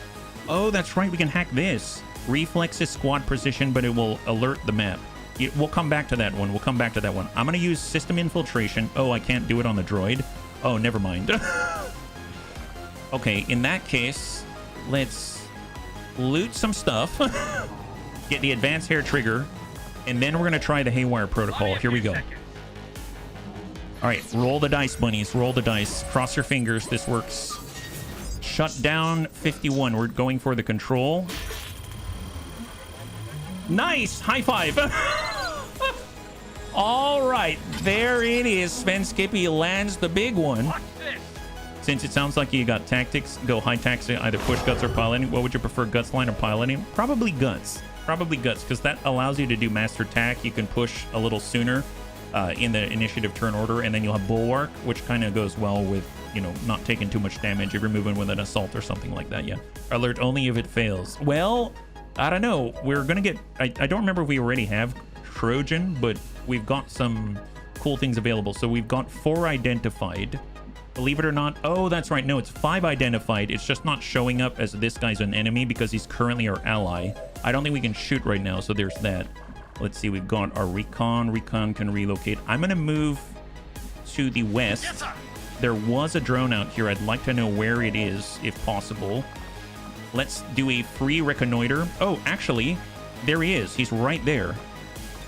Oh, that's right, we can hack this. Reflexes squad precision, but it will alert the map. We'll come back to that one. We'll come back to that one. I'm going to use system infiltration. Oh, I can't do it on the droid. Oh, never mind. Okay, in that case, let's loot some stuff. Get the advanced hair trigger. And then we're going to try the Haywire Protocol. Here we go. All right, roll the dice, bunnies. Roll the dice. Cross your fingers. This works. Shut down 51. We're going for the control. Nice! High five! All right, there it is. Sven Skippy lands the big one. Since it sounds like you got tactics, go high tax, either push guts or piloting. What would you prefer, guts line or piloting? Probably guts. Probably guts, because that allows you to do master tack. You can push a little sooner in the initiative turn order, and then you'll have bulwark, which kind of goes well with, you know, not taking too much damage if you're moving with an assault or something like that. Yeah. Alert only if it fails. Well, I don't know. We're gonna get... I don't remember if we already have Trojan, but we've got some cool things available. So we've got 4 identified. Believe it or not. Oh, that's right. No, it's 5 identified. It's just not showing up as this guy's an enemy because he's currently our ally. I don't think we can shoot right now, so there's that. Let's see. We've got our recon. Recon can relocate. I'm going to move to the west. Yes, sir. There was a drone out here. I'd like to know where it is, if possible. Let's do a free reconnoiter. Oh, actually, there he is. He's right there.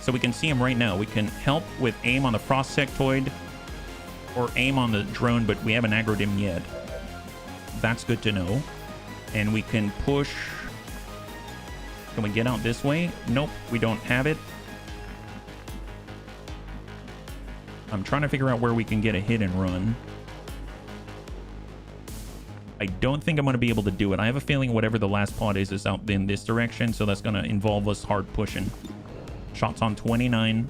So we can see him right now. We can help with aim on the Frost Sectoid or aim on the drone, but we haven't aggroed him yet. That's good to know. And we can push... Can we get out this way? Nope, we don't have it. I'm trying to figure out where we can get a hit and run. I don't think I'm going to be able to do it. I have a feeling whatever the last pod is out in this direction, so that's going to involve us hard pushing. Shots on 29.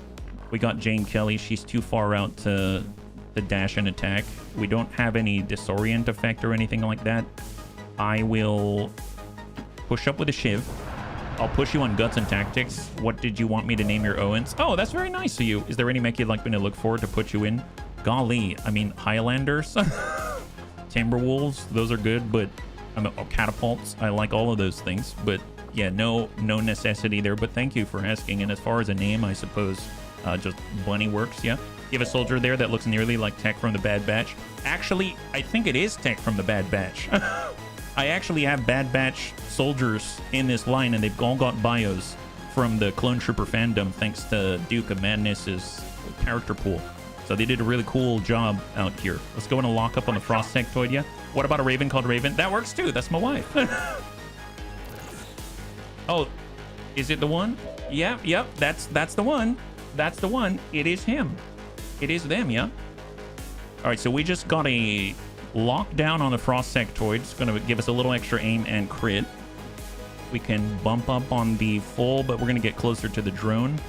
We got Jane Kelly. She's too far out to dash and attack. We don't have any disorient effect or anything like that. I will push up with a shiv. I'll push you on guts and tactics. What did you want me to name your Owens? Oh, that's very nice of you. Is there any mech you'd like me to look for to put you in? Golly, I mean, Highlanders, Timberwolves, those are good, but catapults, I like all of those things. But yeah, no necessity there, but thank you for asking. And as far as a name, I suppose just Bunny works, yeah. You have a soldier there that looks nearly like Tech from the Bad Batch. Actually, I think it is Tech from the Bad Batch. I actually have Bad Batch soldiers in this line, and they've all got bios from the Clone Trooper fandom, thanks to Duke of Madness's character pool. So they did a really cool job out here. Let's go in and lock up on the Frost Sectoid, yeah? What about a Raven called Raven? That works too. That's my wife. Oh, is it the one? Yep. That's the one. That's the one. It is him. It is them, yeah? All right, so we just got a lockdown on the Frost Sectoid. It's going to give us a little extra aim and crit. We can bump up on the full, but we're going to get closer to the drone.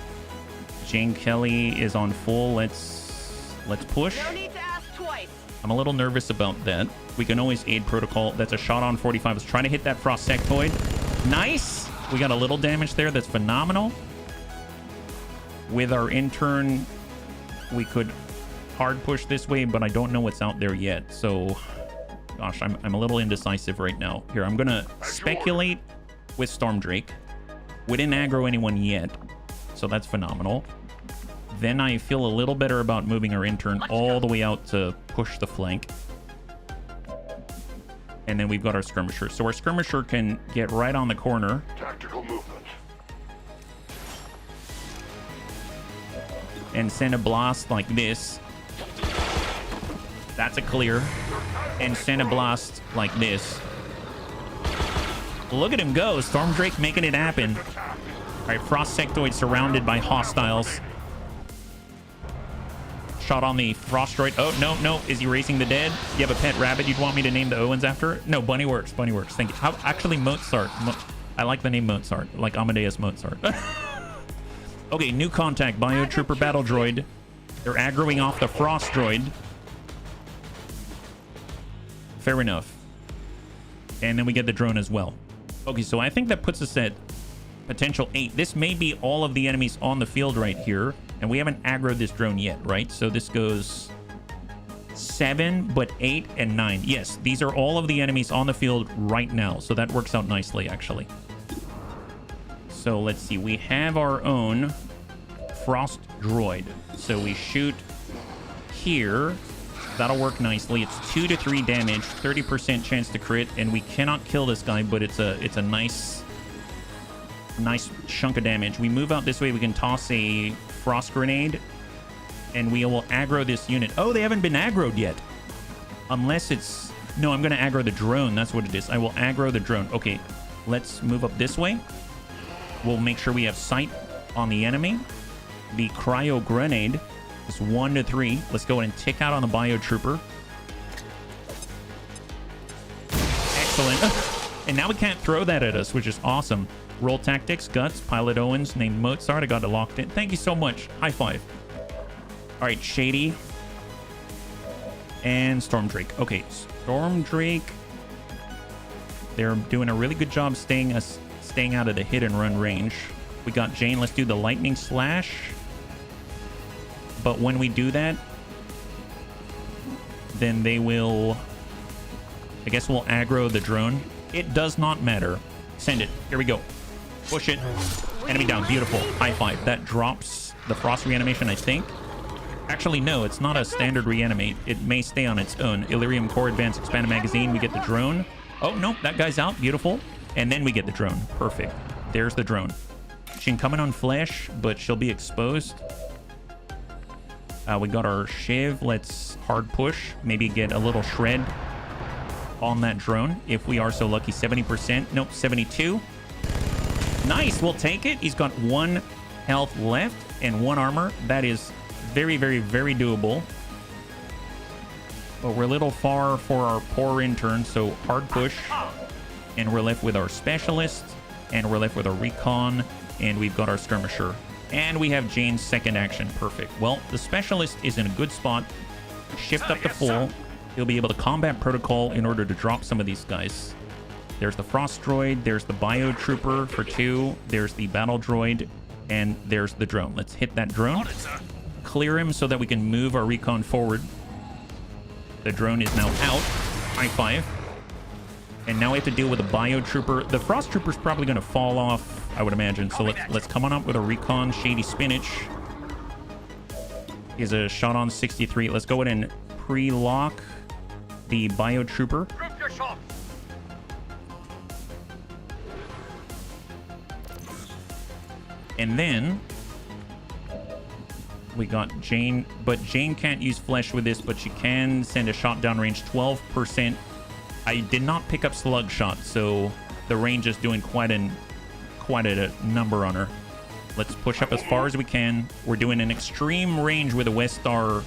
Jane Kelly is on full. Let's push. No need to ask twice. I'm a little nervous about that. We can always aid protocol. That's a shot on 45. Let's try to hit that Frost Sectoid. Nice. We got a little damage there. That's phenomenal. With our intern, we could hard push this way, but I don't know what's out there yet. So, gosh, I'm a little indecisive right now. Here, I'm going to speculate with Storm Drake. We didn't aggro anyone yet, so that's phenomenal. Then I feel a little better about moving our intern all the way out to push the flank. And then we've got our skirmisher. So our skirmisher can get right on the corner. Tactical movement. And send a blast like this. That's a clear. And send a blast like this. Look at him go. Storm Drake making it happen. All right, Frost Sectoid surrounded by hostiles. Shot on the Frost Droid. Oh, no. Is he racing the dead? You have a pet rabbit you'd want me to name the Owens after? No, Bunny works. Bunny works. Thank you. Actually, Mozart. I like the name Mozart. Like Amadeus Mozart. Okay, new contact. Biotrooper battle droid. They're aggroing off the Frost Droid. Fair enough. And then we get the drone as well. Okay, so I think that puts us at potential 8. This may be all of the enemies on the field right here. And we haven't aggroed this drone yet, right? So this goes 7, but 8 and 9. Yes, these are all of the enemies on the field right now. So that works out nicely, actually. So let's see. We have our own Frost Droid. So we shoot here. That'll work nicely. It's 2 to 3 damage, 30% chance to crit, and we cannot kill this guy, but it's a nice chunk of damage. We move out this way. We can toss a Frost Grenade, and we will aggro this unit. Oh, they haven't been aggroed yet. Unless it's... No, I'm going to aggro the drone. That's what it is. I will aggro the drone. Okay, let's move up this way. We'll make sure we have sight on the enemy. The Cryo Grenade is 1 to 3. Let's go ahead and tick out on the Biotrooper. Excellent. And now we can't throw that at us, which is awesome. Roll Tactics, Guts, Pilot Owens, named Mozart. I got it locked in. Thank you so much. High five. All right, Shady. And Storm Drake. Okay, Storm Drake. They're doing a really good job staying out of the hit and run range. We got Jane. Let's do the Lightning Slash. But when we do that, then they will... I guess we'll aggro the drone. It does not matter. Send it. Here we go. Push it. Enemy down. Beautiful. High five. That drops the Frost Reanimation, I think. Actually, no. It's not a standard reanimate. It may stay on its own. Illyrium Core Advanced Expanded Magazine. We get the drone. Oh, no. That guy's out. Beautiful. And then we get the drone. Perfect. There's the drone. She can come in on flesh, but she'll be exposed. We got our Shiv. Let's hard push. Maybe get a little shred on that drone if we are so lucky. 70%. Nope, 72. Nice. We'll take it. He's got 1 health left and 1 armor. That is very, very, very doable. But we're a little far for our poor intern, so hard push. And we're left with our specialist, and we're left with our recon, and we've got our skirmisher. And we have Jane's second action. Perfect. Well, the specialist is in a good spot. Shift up to full. He'll be able to combat protocol in order to drop some of these guys. There's the Frost Droid. There's the Biotrooper for 2. There's the Battle Droid. And there's the drone. Let's hit that drone. Clear him so that we can move our recon forward. The drone is now out. High five. And now we have to deal with the Biotrooper. The Frost Trooper's probably going to fall off, I would imagine. So let's come on up with a recon. Shady Spinach is a shot on 63. Let's go ahead and pre-lock the Biotrooper. And then We got Jane, but Jane can't use flesh with this, but she can send a shot downrange 12%. I did not pick up slug shot, so the range is doing quite a number on her. Let's push up as far as we can. We're doing an extreme range with a Westar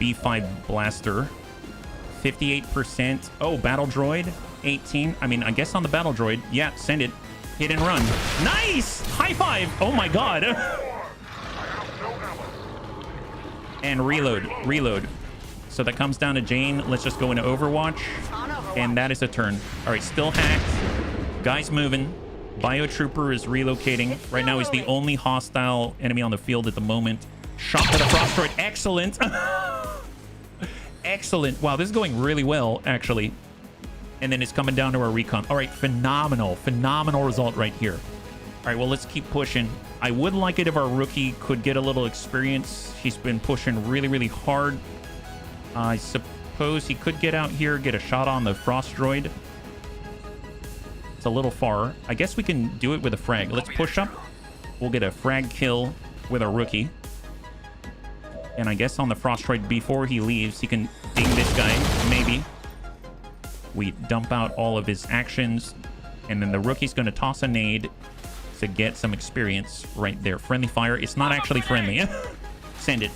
B5 blaster. 58%. Oh, battle droid. 18. I mean, I guess on the battle droid. Yeah, send it. Hit and run. Nice! High five! Oh my god. And reload. Reload. So that comes down to Jane. Let's just go into Overwatch. And that is a turn. All right, still hacked. Guy's moving. Biotrooper is relocating. Right now, he's the only hostile enemy on the field at the moment. Shot to the frost droid. Excellent. Excellent. Wow, this is going really well, actually. And then it's coming down to our recon. All right, phenomenal. Phenomenal result right here. All right, well, let's keep pushing. I would like it if our rookie could get a little experience. He's been pushing really, really hard. I suppose he could get out here, get a shot on the frost droid. It's a little far. I guess we can do it with a frag. Let's push up. We'll get a frag kill with our rookie. And I guess on the frost droid before he leaves, he can ding this guy, maybe. We dump out all of his actions. And then the rookie's going to toss a nade to get some experience right there. Friendly fire. It's not actually friendly. Send it.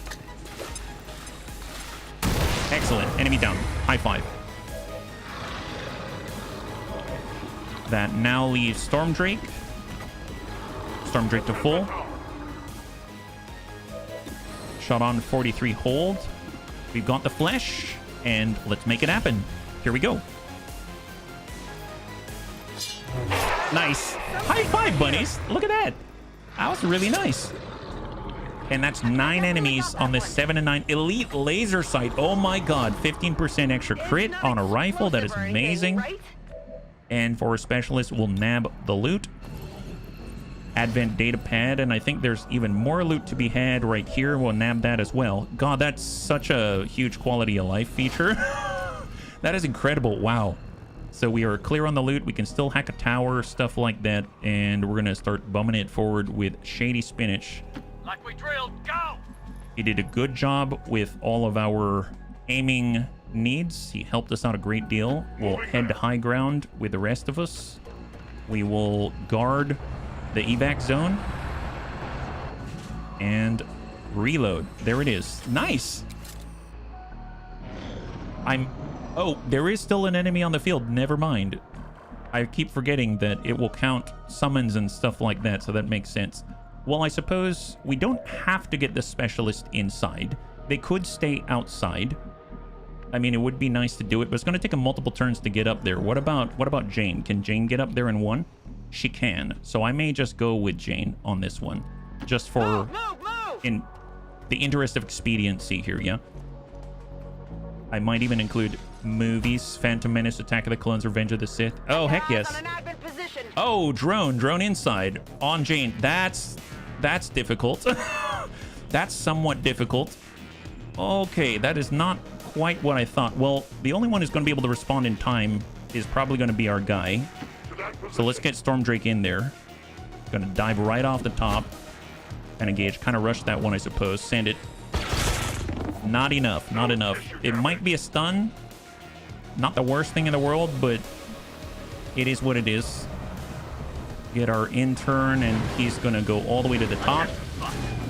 Excellent. Enemy down. High five. That now leaves Storm Drake. Storm Drake to full. Shot on 43 hold. We've got the flesh. And let's make it happen. Here we go. Nice. High five, bunnies. Look at that. That was really nice. And that's 9 enemies on this 7 and 9 elite laser sight. Oh my god. 15% extra crit on a rifle. That is amazing. And for a specialist, we'll nab the loot. Advent data pad. And I think there's even more loot to be had right here. We'll nab that as well. God, that's such a huge quality of life feature. That is incredible. Wow. So we are clear on the loot. We can still hack a tower, stuff like that. And we're going to start bumming it forward with Shady Spinach. Like we drilled, go! He did a good job with all of our aiming needs. He helped us out a great deal. We'll head to high ground with the rest of us. We will guard the evac zone. And reload. There it is. Nice! Oh, there is still an enemy on the field. Never mind. I keep forgetting that it will count summons and stuff like that, so that makes sense. Well, I suppose we don't have to get the specialist inside. They could stay outside. I mean, it would be nice to do it, but it's going to take them multiple turns to get up there. What about Jane? Can Jane get up there in one? She can. So I may just go with Jane on this one. Just for in the interest of expediency here, yeah? I might even include movies, Phantom Menace, Attack of the Clones, Revenge of the Sith. Oh, heck yes. Oh, drone inside on Jane. That's difficult. That's somewhat difficult. Okay, that is not quite what I thought. Well, the only one who's going to be able to respond in time is probably going to be our guy. So let's get Storm Drake in there. Going to dive right off the top and engage. Kind of rush that one, I suppose. Send it. Not enough. Not enough. It might be a stun. Not the worst thing in the world, but it is what it is. Get our intern, and he's going to go all the way to the top.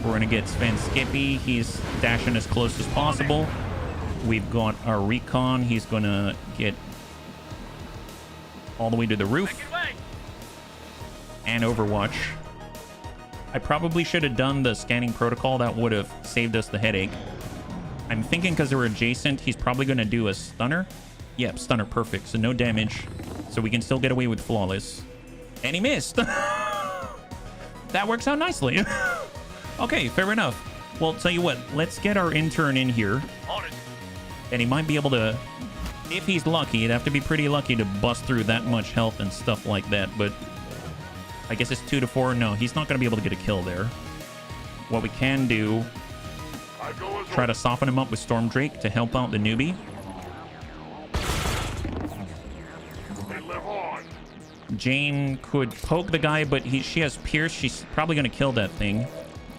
We're going to get Sven Skippy. He's dashing as close as possible. We've got our recon. He's going to get all the way to the roof. And Overwatch. I probably should have done the scanning protocol. That would have saved us the headache. I'm thinking because they were adjacent, he's probably going to do a stunner. Yep, stunner, perfect. So no damage. So we can still get away with flawless. And he missed. That works out nicely. Okay, fair enough. Well, tell you what, let's get our intern in here. And he might be able to, if he's lucky, he'd have to be pretty lucky to bust through that much health and stuff like that. But I guess it's 2 to 4. No, he's not going to be able to get a kill there. What we can do, try to soften him up with Storm Drake to help out the newbie. Jane could poke the guy, but she has Pierce. She's probably going to kill that thing.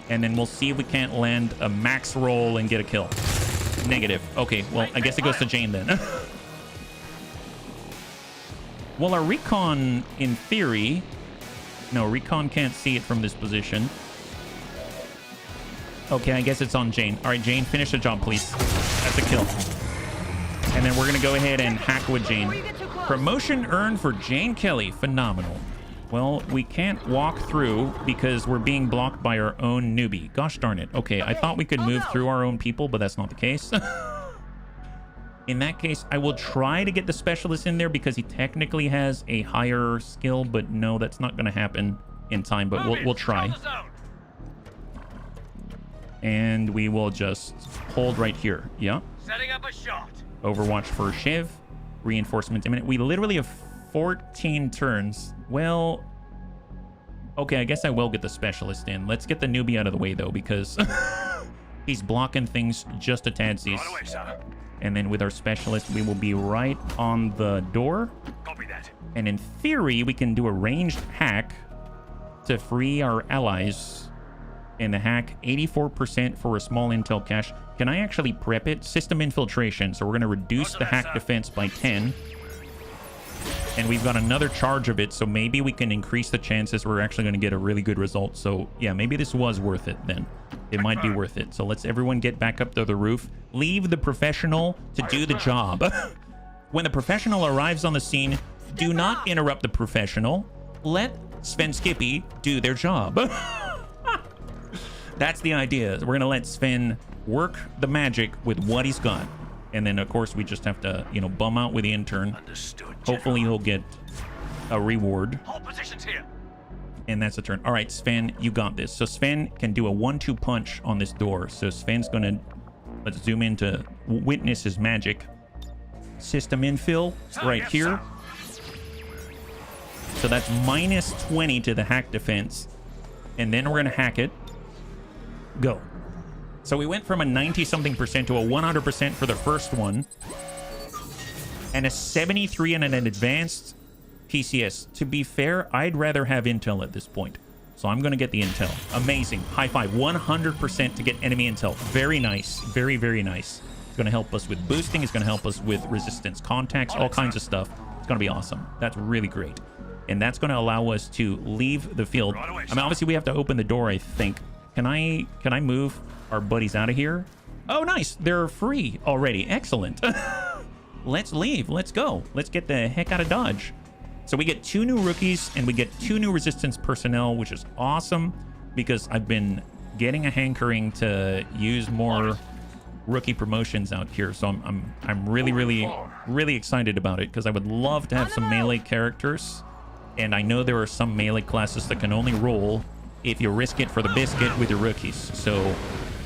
And then we'll see if we can't land a max roll and get a kill. Negative. Okay, well, I guess it goes to Jane then. Well, our recon, in theory... No, recon can't see it from this position. Okay, I guess it's on Jane. All right, Jane, finish the job, please. That's a kill. And then we're going to go ahead and hack with Jane. Promotion earned for Jane Kelly. Phenomenal. Well, we can't walk through because we're being blocked by our own newbie. Gosh darn it. Okay, I thought we could move through our own people, but that's not the case. In that case, I will try to get the specialist in there because he technically has a higher skill, but no, that's not going to happen in time, but we'll try. And we will just hold right here. Yeah. Setting up a shot. Overwatch for Shiv. Reinforcements imminent. We literally have 14 turns. Well, okay, I guess I will get the specialist in. Let's get the newbie out of the way, though, because he's blocking things just a tadsies. And then with our specialist, we will be right on the door. Copy that. And in theory, we can do a ranged hack to free our allies. And the hack, 84% for a small intel cache. Can I actually prep it? System infiltration. So we're going to reduce the hack defense by 10. And we've got another charge of it. So maybe we can increase the chances we're actually going to get a really good result. So yeah, maybe this was worth it then. It might be worth it. So let's everyone get back up to the roof. Leave the professional to do the job. When the professional arrives on the scene, do not interrupt the professional. Let Sven Skippy do their job. That's the idea. We're going to let Sven work the magic with what he's got. And then, of course, we just have to, you know, bum out with the intern. Understood. Hopefully he'll get a reward. Hold positions here. And that's a turn. All right, Sven, you got this. So Sven can do a 1-2 punch on this door. So Sven's going to... Let's zoom in to witness his magic. System infill right here. So that's minus 20 to the hack defense. And then we're going to hack it. Go. So we went from a 90-something% to a 100% for the first one. And a 73 and an advanced PCS. To be fair, I'd rather have intel at this point. So I'm going to get the intel. Amazing. High five. 100% to get enemy intel. Very nice. Very, very nice. It's going to help us with boosting. It's going to help us with resistance contacts, all kinds of stuff. It's going to be awesome. That's really great. And that's going to allow us to leave the field. I mean, obviously, we have to open the door, I think. Can I move our buddies out of here? Oh, nice. They're free already. Excellent. Let's leave. Let's go. Let's get the heck out of Dodge. So we get 2 new rookies and we get 2 new resistance personnel, which is awesome because I've been getting a hankering to use more rookie promotions out here. So I'm really excited about it because I would love to have some melee characters. And I know there are some melee classes that can only roll if you risk it for the biscuit with your rookies. So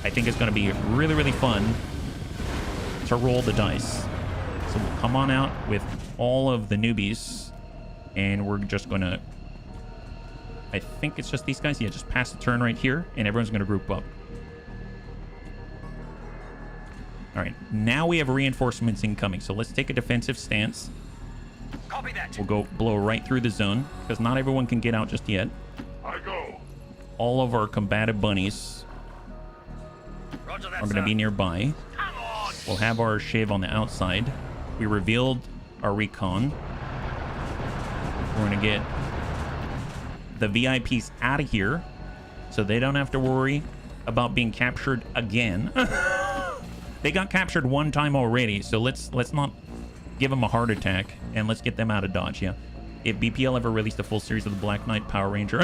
I think it's going to be really, really fun to roll the dice. So we'll come on out with all of the newbies. And we're just going to... I think it's just these guys. Yeah, just pass the turn right here. And everyone's going to group up. All right. Now we have reinforcements incoming. So let's take a defensive stance. Copy that. We'll go blow right through the zone. Because not everyone can get out just yet. I go. All of our combative bunnies are going to be nearby. Come on. We'll have our Shiv on the outside. We revealed our recon. We're going to get the VIPs out of here so they don't have to worry about being captured again. They got captured one time already, so let's not give them a heart attack and let's get them out of Dodge. Yeah. If BPL ever released a full series of the Black Knight Power Ranger.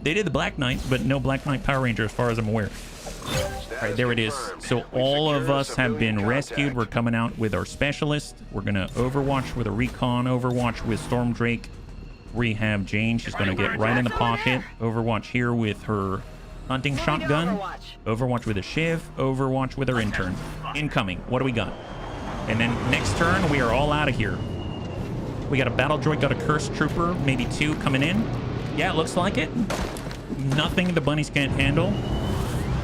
They did the Black Knight, but no Black Knight Power Ranger as far as I'm aware. All right, there it is. So all of us have been rescued. We're coming out with our specialist. We're going to Overwatch with a recon, Overwatch with Storm Drake. We have Jane. She's going to get right in the pocket. Overwatch here with her hunting shotgun. Overwatch with a Shiv. Overwatch with her intern. Incoming. What do we got? And then next turn, we are all out of here. We got a battle droid, got a cursed trooper, maybe 2 coming in. Yeah, it looks like it. Nothing the bunnies can't handle.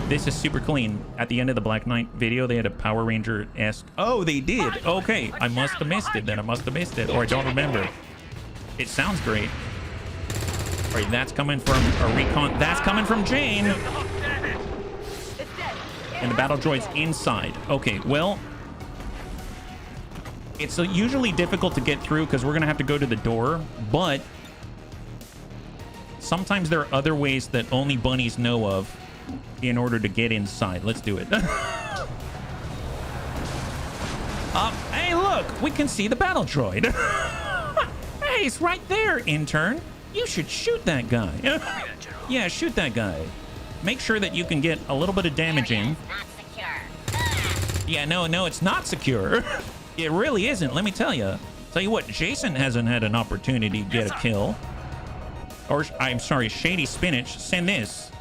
This is super clean. At the end of the Black Knight video, they had a Power Ranger-esque... Oh, they did. Okay. I must have missed it then. I must have missed it. Or I don't remember. It sounds great. All right, that's coming from a recon. That's coming from Jane. Oh, damn it! It's dead. And the battle droid's inside. Okay, well, it's usually difficult to get through because we're going to have to go to the door, but sometimes there are other ways that only bunnies know of in order to get inside. Let's do it. Hey, look, we can see the battle droid. Hey, it's right there, intern. You should shoot that guy. Yeah, shoot that guy. Make sure that you can get a little bit of damage in. Not secure. Yeah, no, it's not secure. It really isn't, let me tell you. Tell you what, Jason hasn't had an opportunity to get a kill. Or, I'm sorry, Shady Spinach, send this.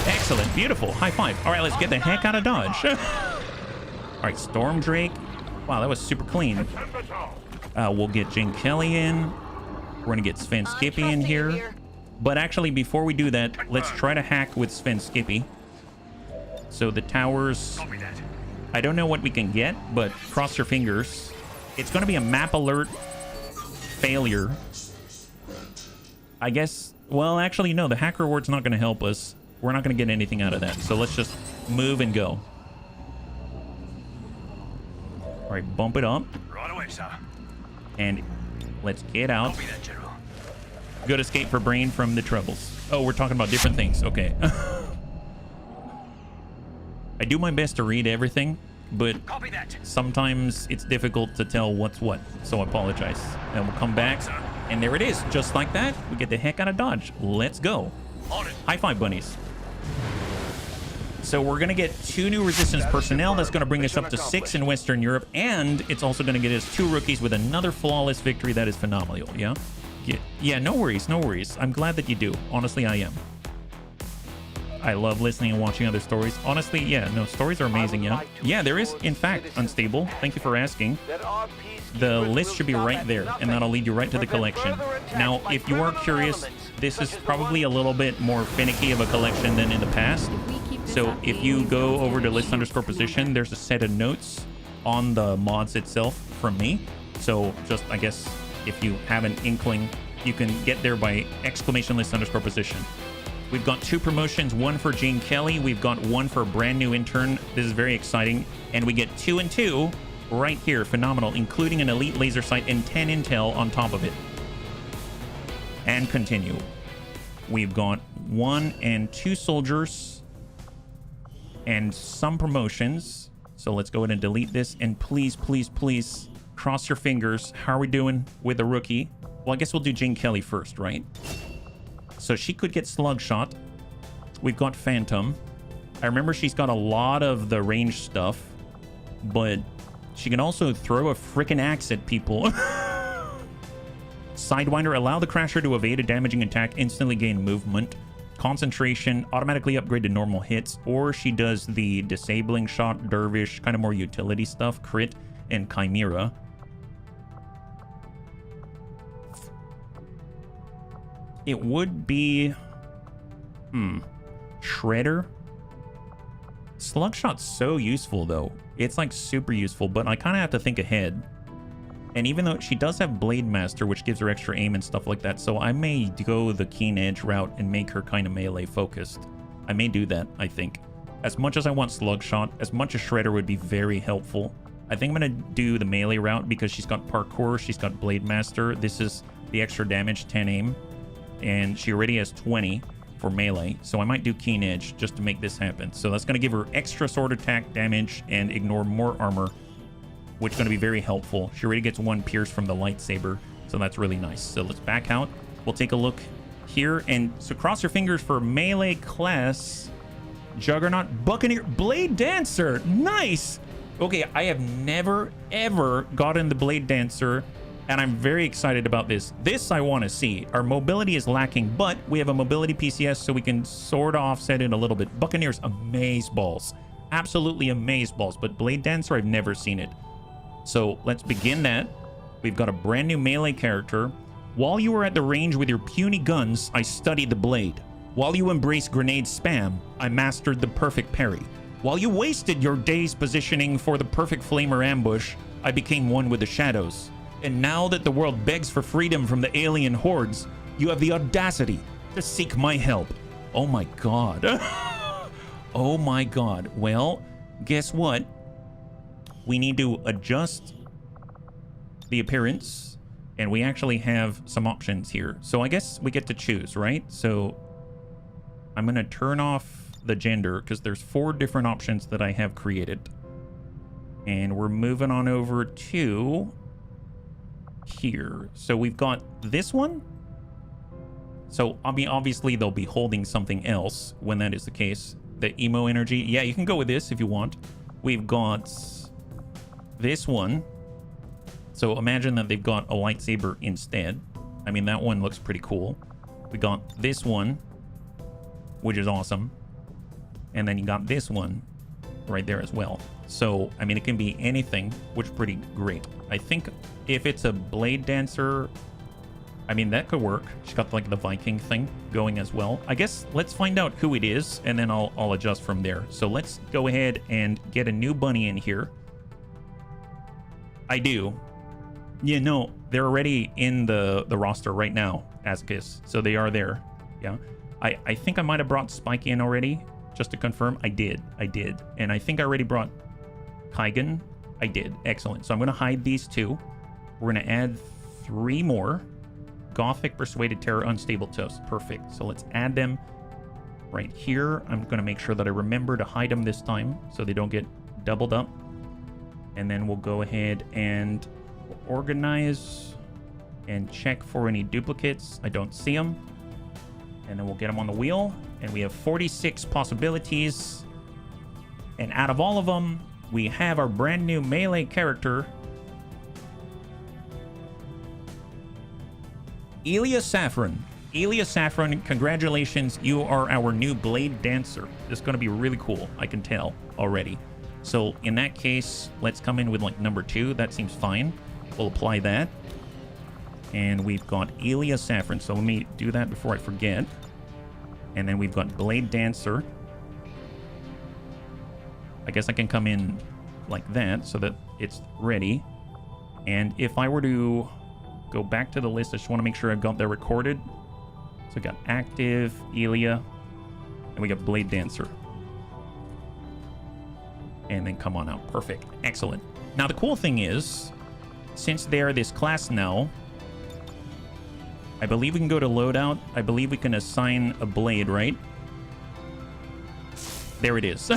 Excellent, beautiful, high five. All right, let's get the heck out of Dodge. All right, Storm Drake. Wow, that was super clean. We'll get Jane Kelly in. We're gonna get Sven Skippy in here. But actually, before we do that, let's try to hack with Sven Skippy. So the towers, Copy that. I don't know what we can get, but cross your fingers. It's gonna be a map alert failure. I guess, well, actually, no, the hacker reward's not gonna help us. We're not gonna get anything out of that. So let's just move and go. All right, bump it up. Right away, sir. And let's get out. Copy that, General. Good escape for brain from the troubles. Oh, we're talking about different things. Okay. I do my best to read everything, but Copy that. sometimes it's difficult to tell what's what. So I apologize. And we'll come back. And there it is. Just like that, we get the heck out of Dodge. Let's go. On it. High five, bunnies. So we're going to get 2 new resistance personnel. That's going to bring us up to 6 in Western Europe. And it's also going to get us 2 rookies with another flawless victory. That is phenomenal. Yeah? Yeah, no worries. No worries. I'm glad that you do. Honestly, I am. I love listening and watching other stories. Honestly, yeah, no, stories are amazing, yeah? Yeah, there is, in fact, Unstable. Thank you for asking. The list should be right there, and that'll lead you right to the collection. Now, if you are curious, this is probably a little bit more finicky of a collection than in the past. So if you go over to list_position, there's a set of notes on the mods itself from me. So just, I guess, if you have an inkling, you can get there by !list_position. We've got 2 promotions, 1 for Jane Kelly. We've got 1 for a brand new intern. This is very exciting. And we get 2 and 2 right here. Phenomenal, including an elite laser sight and 10 intel on top of it. And continue. We've got 1 and 2 soldiers and some promotions. So let's go ahead and delete this. And please, please, please cross your fingers. How are we doing with a rookie? Well, I guess we'll do Jane Kelly first, right? So she could get slug shot. We've got Phantom. I remember she's got a lot of the range stuff, but she can also throw a freaking axe at people. Sidewinder, allow the Crasher to evade a damaging attack, instantly gain movement. Concentration, automatically upgrade to normal hits, or she does the disabling shot, dervish, kind of more utility stuff, crit, and chimera. It would be... Shredder? Slugshot's so useful, though. It's, like, super useful, but I kind of have to think ahead. And even though she does have Blade Master, which gives her extra aim and stuff like that, so I may go the Keen Edge route and make her kind of melee-focused. I may do that, I think. As much as I want Slugshot, as much as Shredder would be very helpful, I think I'm going to do the melee route because she's got Parkour, she's got Blade Master. This is the extra damage, 10 aim. And she already has 20 for melee, so I might do Keen Edge just to make this happen. So that's going to give her extra sword attack damage and ignore more armor, which is going to be very helpful. She already gets 1 pierce from the lightsaber, so that's really nice. So let's back out. We'll take a look here, and so cross your fingers for melee class. Juggernaut, Buccaneer, Blade Dancer, nice! Okay, I have never, ever gotten the Blade Dancer, and I'm very excited about this. This I want to see. Our mobility is lacking, but we have a mobility PCS, so we can sort of offset it a little bit. Buccaneers, amazeballs. Absolutely amazeballs, but Blade Dancer, I've never seen it. So let's begin that. We've got a brand new melee character. While you were at the range with your puny guns, I studied the blade. While you embraced grenade spam, I mastered the perfect parry. While you wasted your days positioning for the perfect flamer ambush, I became one with the shadows. And now that the world begs for freedom from the alien hordes, You have the audacity to seek my help. Oh my god. Oh my god. Well, guess what? We need to adjust the appearance, and we actually have some options here. So I guess we get to choose, right? So I'm gonna turn off the gender because there's 4 different options that I have created. And we're moving on over to here. So we've got this one. So I mean, obviously they'll be holding something else when that is the case. The emo energy. Yeah, you can go with this if you want. We've got this one. So imagine that they've got a lightsaber instead. I mean, that one looks pretty cool. We got this one, which is awesome. And then you got this one right there as well. So, I mean, it can be anything, which is pretty great. I think if it's a blade dancer, I mean, that could work. She's got like the Viking thing going as well. I guess let's find out who it is, and then I'll adjust from there. So let's go ahead and get a new bunny in here. I do. Yeah, no, they're already in the roster right now as Kiss. So they are there. Yeah. I think I might have brought Spike in already, just to confirm. I did. And I think I already brought Kaigan. I did. Excellent. So I'm going to hide these 2. We're going to add 3 more. Gothic, Persuaded, Terror, Unstable Toast. Perfect. So let's add them right here. I'm going to make sure that I remember to hide them this time so they don't get doubled up. And then we'll go ahead and organize and check for any duplicates. I don't see them. And then we'll get them on the wheel. And we have 46 possibilities. And out of all of them, we have our brand new melee character, Elia Saffron. Elia Saffron, congratulations. You are our new blade dancer. This is going to be really cool. I can tell already. So in that case, let's come in with like number 2. That seems fine. We'll apply that. And we've got Elia Saffron. So let me do that before I forget. And then we've got blade dancer. I guess I can come in like that so that it's ready. And if I were to go back to the list, I just want to make sure I've got that recorded. So we got active, Elia, and we got blade dancer. And then come on out. Perfect. Excellent. Now the cool thing is, since they're this class now, I believe we can go to loadout. I believe we can assign a blade, right? There it is.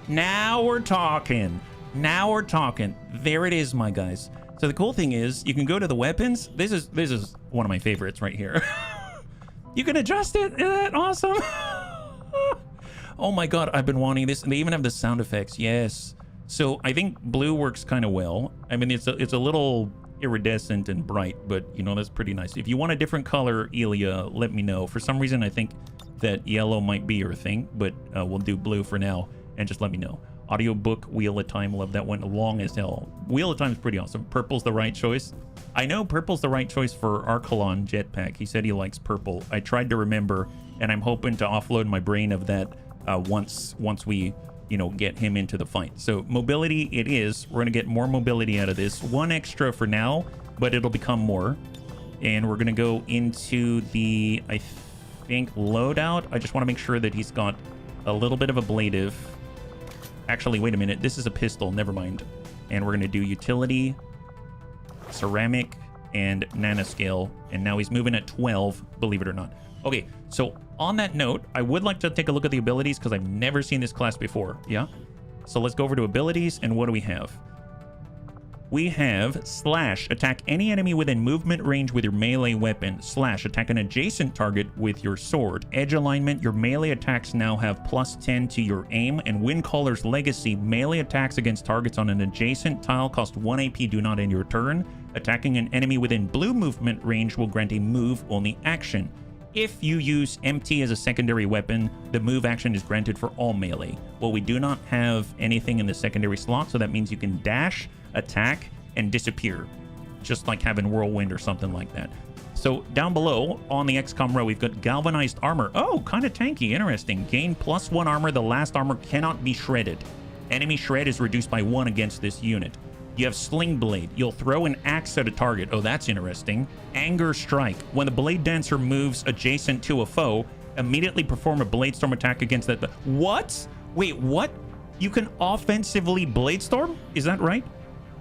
Now we're talking. Now we're talking. There it is, my guys. So the cool thing is, you can go to the weapons. This is one of my favorites right here. You can adjust it. Isn't that awesome? Oh my god, I've been wanting this. And they even have the sound effects. Yes. So I think blue works kind of well. I mean, it's a little iridescent and bright, but you know, that's pretty nice. If you want a different color, Elia, let me know. For some reason, I think that yellow might be your thing, but we'll do blue for now, and just let me know. Audiobook, Wheel of Time, love that one. Long as hell. Wheel of Time is pretty awesome. Purple's the right choice. I know purple's the right choice for Archelon Jetpack. He said he likes purple. I tried to remember, and I'm hoping to offload my brain of that once we, you know, get him into the fight. So mobility it is. We're gonna get more mobility out of this. 1 extra for now, but it'll become more. And we're gonna go into the, I think, loadout. I just want to make sure that he's got a little bit of ablative. Actually, wait a minute. This is a pistol. Never mind. And we're going to do utility, ceramic, and nanoscale. And now he's moving at 12, believe it or not. Okay, so on that note, I would like to take a look at the abilities because I've never seen this class before. Yeah? So let's go over to abilities, and what do we have? We have Slash. Attack any enemy within movement range with your melee weapon. Slash. Attack an adjacent target with your sword. Edge alignment. Your melee attacks now have +10 to your aim. And Windcaller's Legacy. Melee attacks against targets on an adjacent tile cost 1 AP. Do not end your turn. Attacking an enemy within blue movement range will grant a move-only action. If you use MT as a secondary weapon, the move action is granted for all melee. Well, we do not have anything in the secondary slot, so that means you can dash, attack, and disappear, just like having Whirlwind or something like that. So down below on the XCOM row, we've got Galvanized Armor. Oh, kind of tanky. Interesting. Gain +1 armor. The last armor cannot be shredded. Enemy shred is reduced by 1 against this unit. You have Sling Blade. You'll throw an axe at a target. Oh, that's interesting. Anger Strike. When the Blade Dancer moves adjacent to a foe, immediately perform a Blade Storm attack against that. What? Wait, what? You can offensively Blade Storm? Is that right?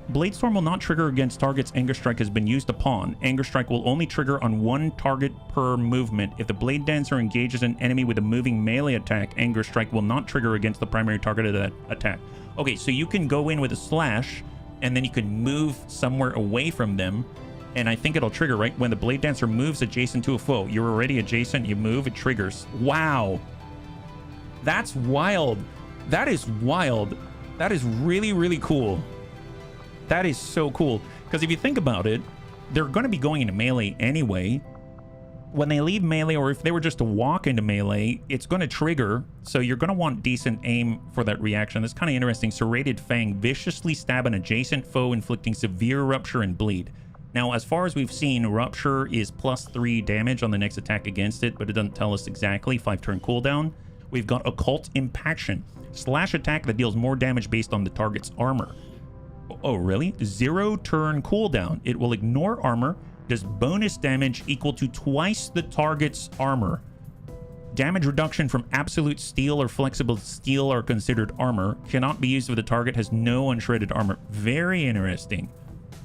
Blade Storm will not trigger against targets Anger Strike has been used upon. Anger Strike will only trigger on one target per movement. If the Blade Dancer engages an enemy with a moving melee attack, Anger Strike will not trigger against the primary target of that attack. Okay, so you can go in with a slash, and then you can move somewhere away from them, and I think it'll trigger, right? When the Blade Dancer moves adjacent to a foe, you're already adjacent, you move, it triggers. Wow. That's wild. That is wild. That is really, really cool. That is so cool. Because if you think about it, they're going to be going into melee anyway. When they leave melee, or if they were just to walk into melee, it's going to trigger. So you're going to want decent aim for that reaction. That's kind of interesting. Serrated Fang. Viciously stab an adjacent foe, inflicting severe rupture and bleed. Now, as far as we've seen, Rupture is +3 damage on the next attack against it, but it doesn't tell us exactly. 5-turn cooldown. We've got Occult Impaction. Slash attack that deals more damage based on the target's armor. Oh, really? 0-turn cooldown. It will ignore armor. Does bonus damage equal to twice the target's armor. Damage reduction from absolute steel or flexible steel are considered armor. Cannot be used if the target has no unshredded armor. Very interesting.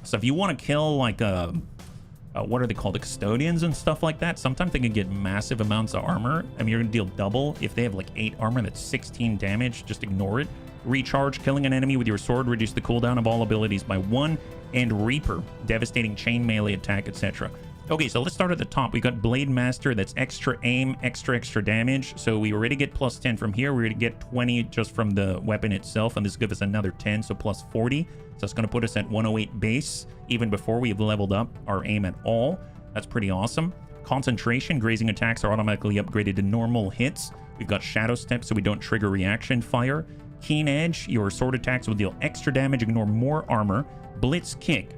So if you want to kill like what are they called, the custodians and stuff like that, sometimes they can get massive amounts of armor. I mean, you're gonna deal double. If they have like 8 armor, that's 16 damage. Just ignore it. Recharge, killing an enemy with your sword, reduce the cooldown of all abilities by 1. And Reaper, devastating chain melee attack, etc. Okay, so let's start at the top. We got Blade Master, that's extra aim, extra damage. So we already get +10 from here. We already get 20 just from the weapon itself, and this gives us another 10, so +40. So it's going to put us at 108 base, even before we've leveled up our aim at all. That's pretty awesome. Concentration, grazing attacks are automatically upgraded to normal hits. We've got Shadow Step, so we don't trigger reaction fire. Keen Edge, your sword attacks will deal extra damage, ignore more armor. Blitz Kick.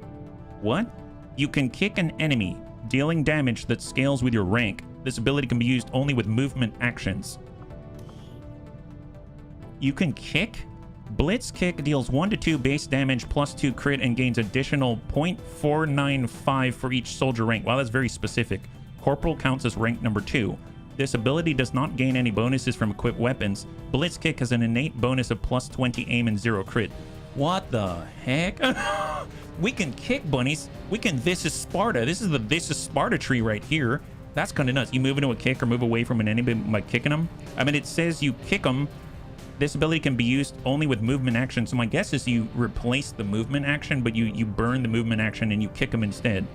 What? You can kick an enemy, dealing damage that scales with your rank. This ability can be used only with movement actions. You can kick? Blitz Kick deals 1 to 2 base damage +2 crit and gains additional 0.495 for each soldier rank. Wow, that's very specific. Corporal counts as rank number 2. This ability does not gain any bonuses from equipped weapons. Blitz Kick has an innate bonus of +20 aim and 0 crit. What the heck? We can kick bunnies. We can This is Sparta. This is the This is Sparta tree right here. That's kind of nuts. You move into a kick or move away from an enemy by kicking them. I mean, it says you kick them. This ability can be used only with movement action. So my guess is you replace the movement action, but you burn the movement action and you kick them instead.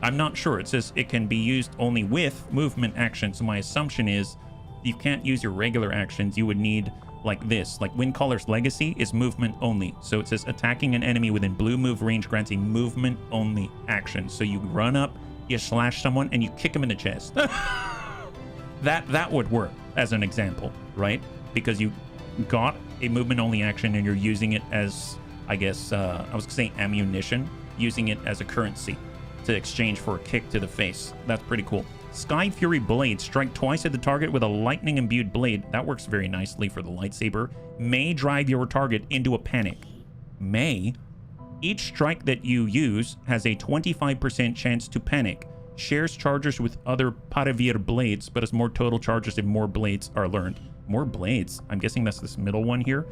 I'm not sure. It says it can be used only with movement action. So my assumption is you can't use your regular actions. You would need like this. Like Windcaller's Legacy is movement only. So it says attacking an enemy within blue move range grants a movement only action. So you run up, you slash someone, and you kick them in the chest. That would work as an example, right? Because you got a movement only action and you're using it as, I guess, I was gonna say ammunition, using it as a currency to exchange for a kick to the face. That's pretty cool. Sky Fury Blade. Strike twice at the target with a lightning imbued blade. That works very nicely for the lightsaber. May drive your target into a panic. May. Each strike that you use has a 25% chance to panic. Shares charges with other Paravir blades, but has more total charges if more blades are learned. More blades. I'm guessing that's this middle one here.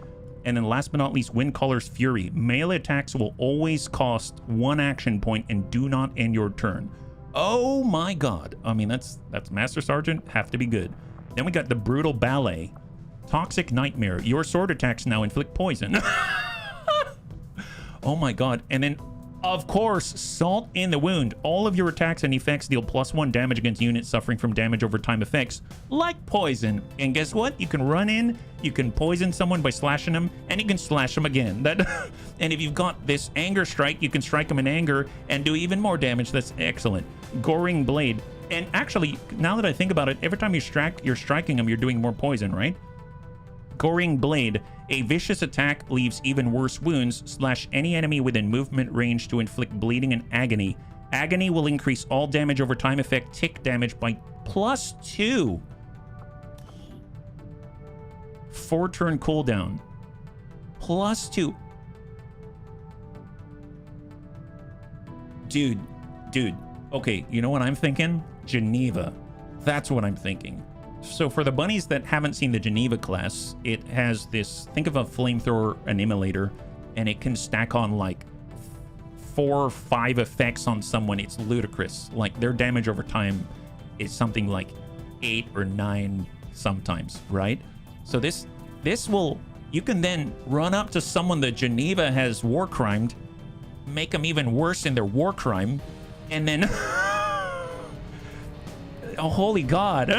And then last but not least, Windcaller's Fury. Melee attacks will always cost 1 action point and do not end your turn. Oh my god. I mean, that's Master Sergeant. Have to be good. Then we got the Brutal Ballet. Toxic Nightmare. Your sword attacks now inflict poison. Oh my god. And then, of course, Salt in the Wound. All of your attacks and effects deal +1 damage against units suffering from damage over time effects, like poison. And guess what? You can run in, you can poison someone by slashing them, and you can slash them again. And if you've got this Anger Strike, you can strike them in anger and do even more damage. That's excellent. Goring Blade. And actually, now that I think about it, every time you're striking them, you're doing more poison, right? Goring Blade. A vicious attack leaves even worse wounds. Slash any enemy within movement range to inflict bleeding and agony. Agony will increase all damage over time effect tick damage by +2. 4-turn cooldown. +2. Dude. Okay, you know what I'm thinking? Geneva. That's what I'm thinking. So for the bunnies that haven't seen the Geneva class, it has this, think of a flamethrower, an immolator, and it can stack on like 4 or 5 effects on someone. It's ludicrous. Like their damage over time is something like 8 or 9 sometimes, right? So this will, you can then run up to someone that Geneva has war crimed, make them even worse in their war crime, and then oh holy god.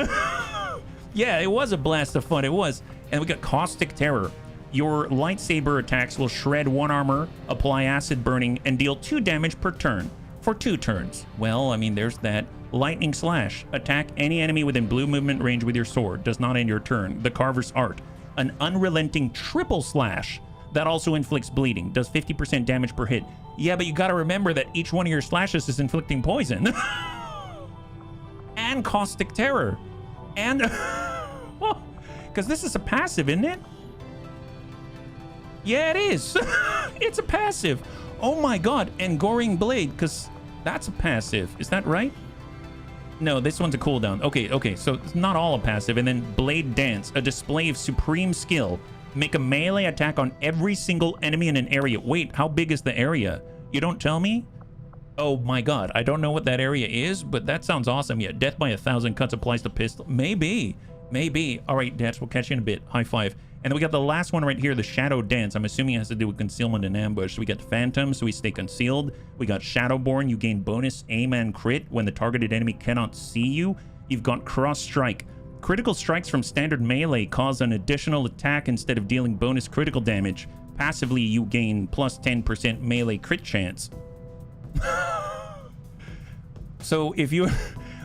Yeah, it was a blast of fun. It was. And we got Caustic Terror. Your lightsaber attacks will shred 1 armor, apply acid burning, and deal 2 damage per turn for 2 turns. Well, I mean, there's that. Lightning Slash. Attack any enemy within blue movement range with your sword. Does not end your turn. The Carver's Art. An unrelenting triple slash that also inflicts bleeding. Does 50% damage per hit. Yeah, but you gotta remember that each one of your slashes is inflicting poison. And Caustic Terror. And because this is a passive, isn't it? Yeah, it is. It's a passive. Oh my god. And Goring Blade, because that's a passive. Is that right? No, this one's a cooldown. Okay, so it's not all a passive. And then Blade Dance, a display of supreme skill. Make a melee attack on every single enemy in an area. Wait, how big is the area? You don't tell me? Oh my god, I don't know what that area is, but that sounds awesome. Yeah, death by 1,000 cuts applies to pistol. Maybe. All right, Dats, we'll catch you in a bit. High five. And then we got the last one right here, the Shadow Dance. I'm assuming it has to do with concealment and ambush. So we got Phantom, so we stay concealed. We got Shadowborn, you gain bonus aim and crit when the targeted enemy cannot see you. You've got Cross Strike. Critical strikes from standard melee cause an additional attack instead of dealing bonus critical damage. Passively, you gain plus 10% melee crit chance. So if you...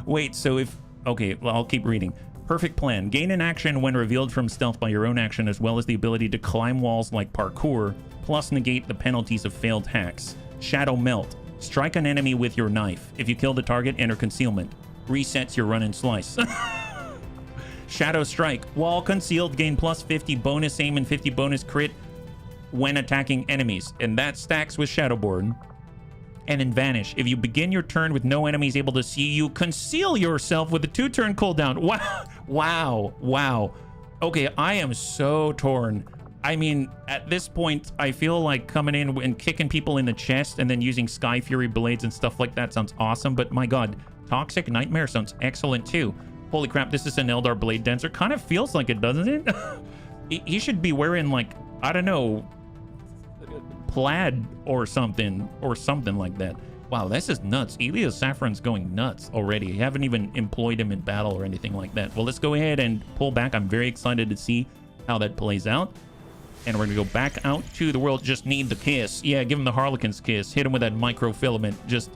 Wait, so if... Okay, well, I'll keep reading. Perfect plan. Gain an action when revealed from stealth by your own action, as well as the ability to climb walls like parkour, plus negate the penalties of failed hacks. Shadow Melt. Strike an enemy with your knife. If you kill the target, enter concealment. Resets your run and slice. Shadow Strike. While concealed, gain plus 50 bonus aim and 50 bonus crit when attacking enemies. And that stacks with Shadowborn. And then Vanish. If you begin your turn with no enemies able to see you, conceal yourself with a 2-turn cooldown. Wow. Okay, I am so torn. I mean, at this point, I feel like coming in and kicking people in the chest and then using Sky Fury blades and stuff like that sounds awesome. But my god, Toxic Nightmare sounds excellent too. Holy crap, this is an Eldar Blade Dancer. Kind of feels like it, doesn't it? He should be wearing, like, I don't know, plaid or something like that. Wow, this is nuts. Elias Saffron's going nuts already. You haven't even employed him in battle or anything like that. Well, let's go ahead and pull back. I'm very excited to see how that plays out. And we're gonna go back out to the world. Just need the kiss. Yeah, give him the Harlequin's kiss. Hit him with that microfilament. Just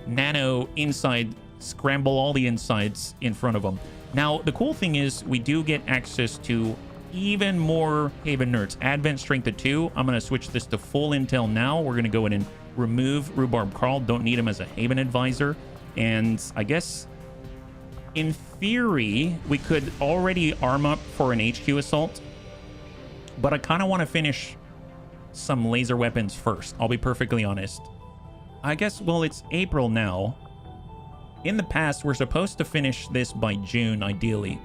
nano inside, scramble all the insides in front of him. Now, the cool thing is we do get access to even more Haven Nerds. Advent Strength of 2. I'm going to switch this to full intel now. We're going to go in and remove Rhubarb Carl. Don't need him as a Haven advisor. And I guess, in theory, we could already arm up for an HQ assault. But I kind of want to finish some laser weapons first. I'll be perfectly honest. I guess, well, it's April now. In the past, we're supposed to finish this by June, ideally.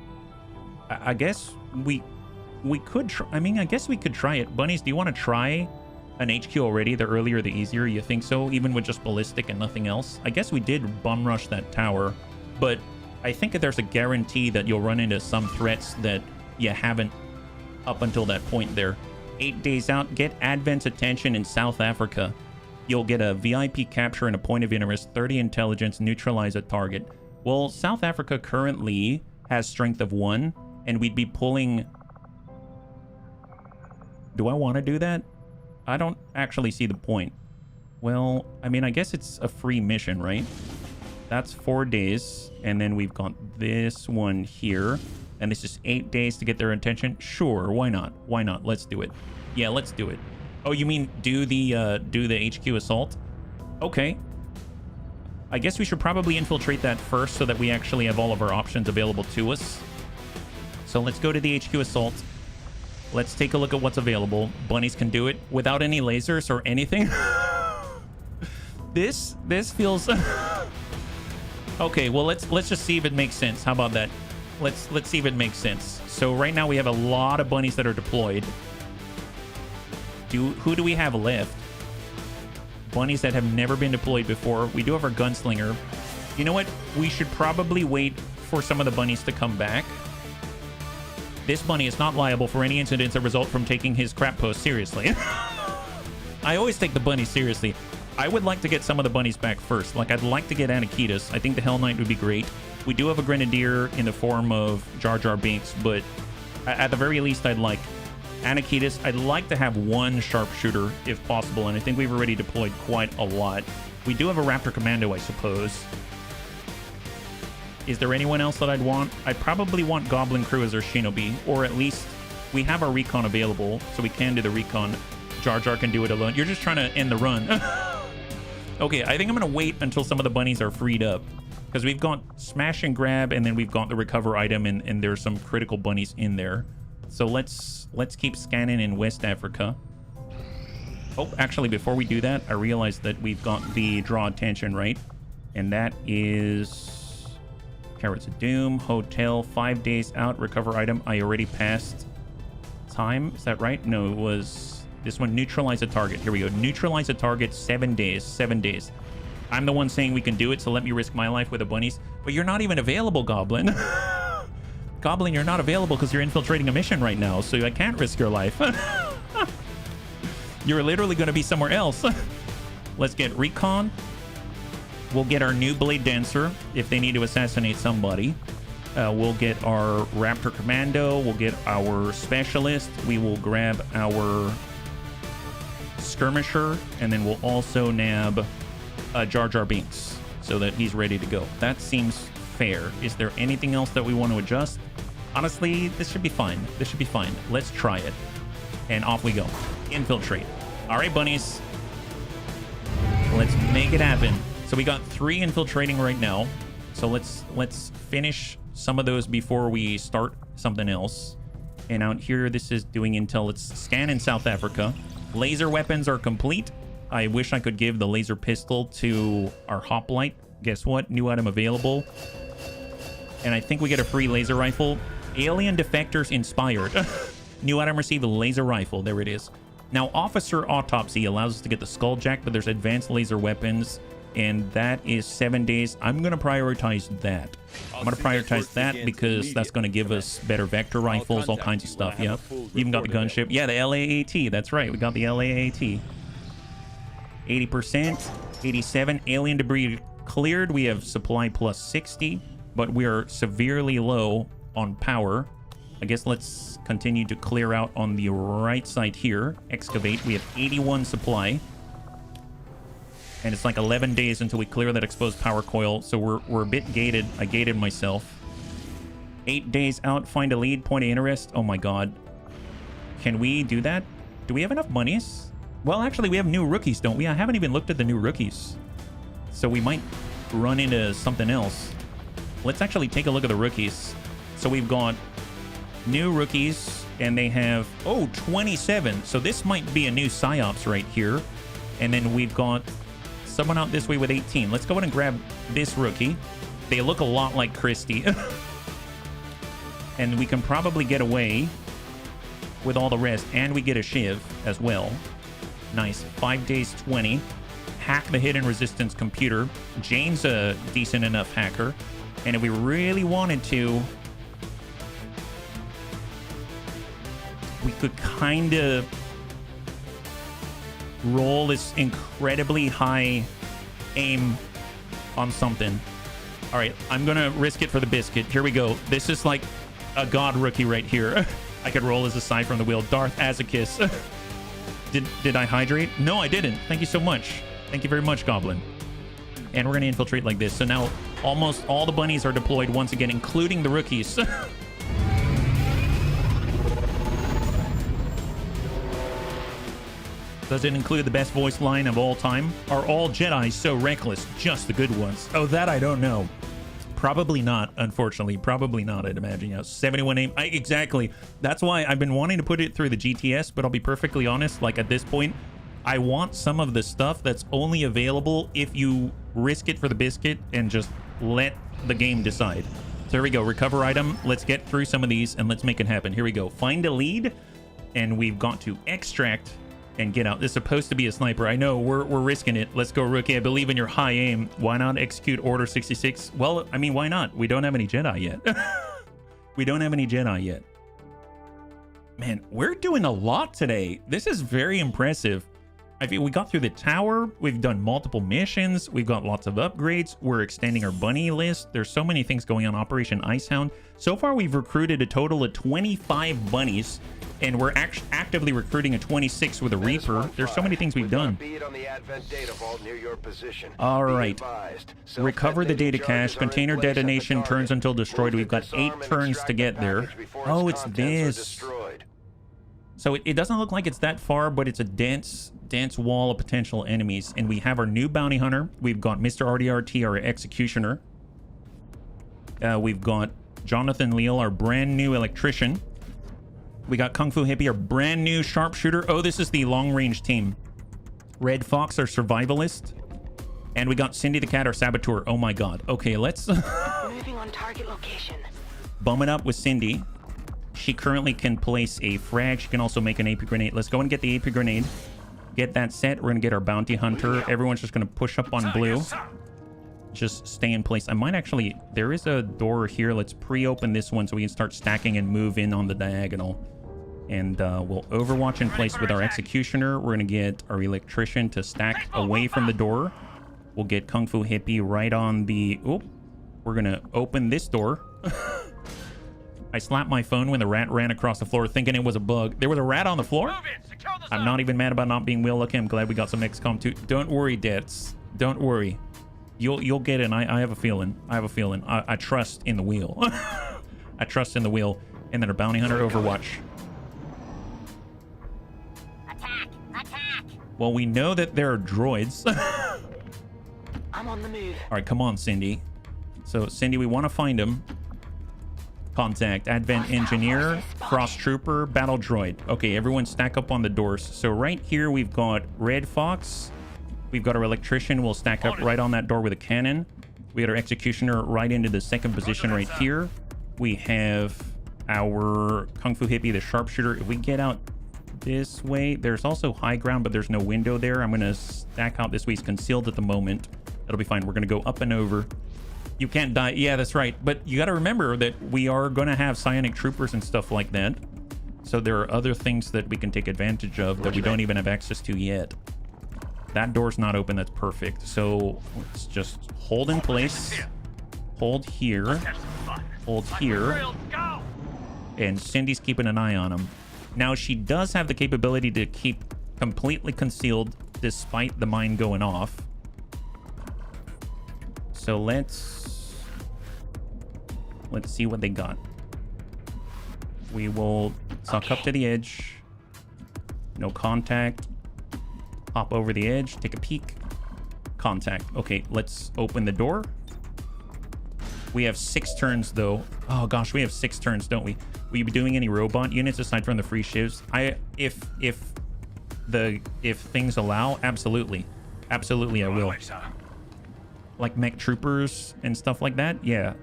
I guess we could try. I mean, I guess we could try it. Bunnies, do you want to try an HQ already? The earlier, the easier. You think so? Even with just ballistic and nothing else? I guess we did bum rush that tower, but I think that there's a guarantee that you'll run into some threats that you haven't up until that point there. 8 days out, get Advent's attention in South Africa. You'll get a VIP capture and a point of interest, 30 intelligence, neutralize a target. Well, South Africa currently has strength of 1, and we'd be pulling... Do I want to do that? I don't actually see the point. Well, I mean, I guess it's a free mission, right? That's 4 days, and then we've got this one here, and this is 8 days to get their attention. Sure, why not? Why not? Let's do it. Yeah, let's do it. Oh, you mean do the HQ assault? Okay. I guess we should probably infiltrate that first so that we actually have all of our options available to us. So let's go to the HQ assault. Let's take a look at what's available. Bunnies can do it without any lasers or anything. This feels okay. Well, let's just see if it makes sense. How about that? Let's see if it makes sense. So right now we have a lot of bunnies that are deployed. Who do we have left? Bunnies that have never been deployed before. We do have our gunslinger. You know what? We should probably wait for some of the bunnies to come back. This bunny is not liable for any incidents that result from taking his crap post seriously. I always take the bunnies seriously. I would like to get some of the bunnies back first. Like, I'd like to get Anakitas. I think the Hell Knight would be great. We do have a Grenadier in the form of Jar Jar Binks, but at the very least, I'd like Anakitas. I'd like to have one sharpshooter if possible, and I think we've already deployed quite a lot. We do have a Raptor Commando, I suppose. Is there anyone else that I'd want? I'd probably want Goblin Crew as our Shinobi, or at least we have our recon available, so we can do the recon. Jar Jar can do it alone. You're just trying to end the run. Okay, I think I'm going to wait until some of the bunnies are freed up, because we've got Smash and Grab, and then we've got the Recover item, and there's some critical bunnies in there. So let's keep scanning in West Africa. Oh, actually, before we do that, I realized that we've got the Draw Attention, right? And that is Carrots of Doom, Hotel, 5 days out, Recover item. I already passed time. Is that right? No, it was this one. Neutralize a target. Here we go. Neutralize a target, 7 days. 7 days. I'm the one saying we can do it, so let me risk my life with the bunnies. But you're not even available, Goblin. Goblin, you're not available because you're infiltrating a mission right now, so I can't risk your life. You're literally going to be somewhere else. Let's get recon. We'll get our new Blade Dancer if they need to assassinate somebody. We'll get our Raptor Commando. We'll get our Specialist. We will grab our Skirmisher, and then we'll also nab Jar Jar Binks so that he's ready to go. That seems fair. Is there anything else that we want to adjust? Honestly, this should be fine. This should be fine. Let's try it. And off we go. Infiltrate. All right, bunnies. Let's make it happen. So we got 3 infiltrating right now. So let's finish some of those before we start something else. And out here, this is doing intel. Let's scan in South Africa. Laser weapons are complete. I wish I could give the laser pistol to our hoplite. Guess what? New item available. And I think we get a free laser rifle. Alien defectors inspired. New item received a laser rifle. There it is. Now, Officer Autopsy allows us to get the Skulljack, but there's advanced laser weapons, and that is 7 days. I'm going to prioritize that. I'm going to prioritize that because that's going to give us better vector rifles, all kinds of stuff. Yeah, even got the gunship. Yeah, the LAAT. That's right. We got the LAAT. 80%, 87. Alien debris cleared. We have supply plus 60, but we are severely low on power. I guess let's continue to clear out on the right side here. Excavate. We have 81 supply. And it's like 11 days until we clear that exposed power coil. So we're a bit gated. I gated myself. 8 days out. Find a lead. Point of interest. Oh my god. Can we do that? Do we have enough monies? Well, actually, we have new rookies, don't we? I haven't even looked at the new rookies. So we might run into something else. Let's actually take a look at the rookies. So we've got new rookies, and they have, 27. So this might be a new PsyOps right here. And then we've got someone out this way with 18. Let's go ahead and grab this rookie. They look a lot like Christy. And we can probably get away with all the rest. And we get a Shiv as well. Nice. 5 days, 20. Hack the hidden resistance computer. Jane's a decent enough hacker. And if we really wanted to, we could kind of roll this incredibly high aim on something. All right, I'm going to risk it for the biscuit. Here we go. This is like a god rookie right here. I could roll as a side from the wheel. Darth Azakis. Did I hydrate? No, I didn't. Thank you so much. Thank you very much, Goblin. And we're going to infiltrate like this. So now almost all the bunnies are deployed once again, including the rookies. Does it include the best voice line of all time? Are all Jedi so reckless? Just the good ones. Oh, that I don't know. Probably not, unfortunately. Probably not, I'd imagine. Yeah, 71 aim. Exactly. That's why I've been wanting to put it through the GTS, but I'll be perfectly honest. Like, at this point, I want some of the stuff that's only available if you risk it for the biscuit and just let the game decide. So here we go. Recover item. Let's get through some of these and let's make it happen. Here we go. Find a lead. And we've got to extract and get out. This is supposed to be a sniper. I know. We're risking it. Let's go, rookie. I believe in your high aim. Why not execute Order 66? Well, I mean, why not? We don't have any Jedi yet. We don't have any Jedi yet. Man, we're doing a lot today. This is very impressive. I mean, we got through the tower. We've done multiple missions. We've got lots of upgrades. We're extending our bunny list. There's so many things going on. Operation Icehound. So far, we've recruited a total of 25 bunnies, and we're actively recruiting a 26 with a Reaper. There's so many things we've done. All right. Recover the data cache. Container detonation turns until destroyed. We've got 8 turns to get there. Oh, it's this. So it doesn't look like it's that far, but it's a dense wall of potential enemies. And we have our new bounty hunter. We've got Mr. RDRT, our executioner. We've got Jonathan Leal, our brand new electrician. We got Kung Fu Hippie, our brand new sharpshooter. Oh, this is the long-range team. Red Fox, our survivalist. And we got Cindy the Cat, our saboteur. Oh my god. Okay, let's Moving on target location. bum it up with Cindy. She currently can place a frag. She can also make an AP grenade. Let's go and get the AP grenade. Get that set. We're going to get our bounty hunter. Everyone's just going to push up on blue. Just stay in place. I might actually... There is a door here. Let's pre-open this one so we can start stacking and move in on the diagonal. And we'll overwatch in place with our executioner. We're going to get our electrician to stack away from the door. We'll get Kung Fu Hippie right on the... Oop. We're going to open this door. I slapped my phone when the rat ran across the floor thinking it was a bug. There was a rat on the floor? I'm not even mad about not being Will. Okay, I'm glad we got some XCOM 2. Don't worry, Dets. Don't worry. You'll get in. I have a feeling. I trust in the wheel. I trust in the wheel. And then our bounty hunter overwatch. Attack! Well, we know that there are droids. I'm on the move. All right, come on, Cindy. So, Cindy, we want to find him. Contact, Advent Engineer, Cross Trooper, Battle Droid. Okay, everyone stack up on the doors. So right here, we've got Red Fox. We've got our electrician. We'll stack up right on that door with a cannon. We got our executioner right into the second position right here. We have our Kung Fu Hippie, the sharpshooter. If we get out this way, there's also high ground, but there's no window there. I'm going to stack out this way. He's concealed at the moment. That'll be fine. We're going to go up and over. You can't die. Yeah, that's right. But you got to remember that we are going to have psionic troopers and stuff like that. So there are other things that we can take advantage of that we don't even have access to yet. That door's not open. That's perfect. So let's just hold in place. Hold here. Hold here. And Cindy's keeping an eye on him. Now, she does have the capability to keep completely concealed despite the mine going off. So let's see what they got. We will suck up to the edge. No contact. Hop over the edge. Take a peek. Contact. Okay, let's open the door. We have 6 turns, though. Oh, gosh, we have 6 turns, don't we? Will you be doing any robot units aside from the free shivs? If things allow, absolutely. Absolutely, I will. Like mech troopers and stuff like that, yeah.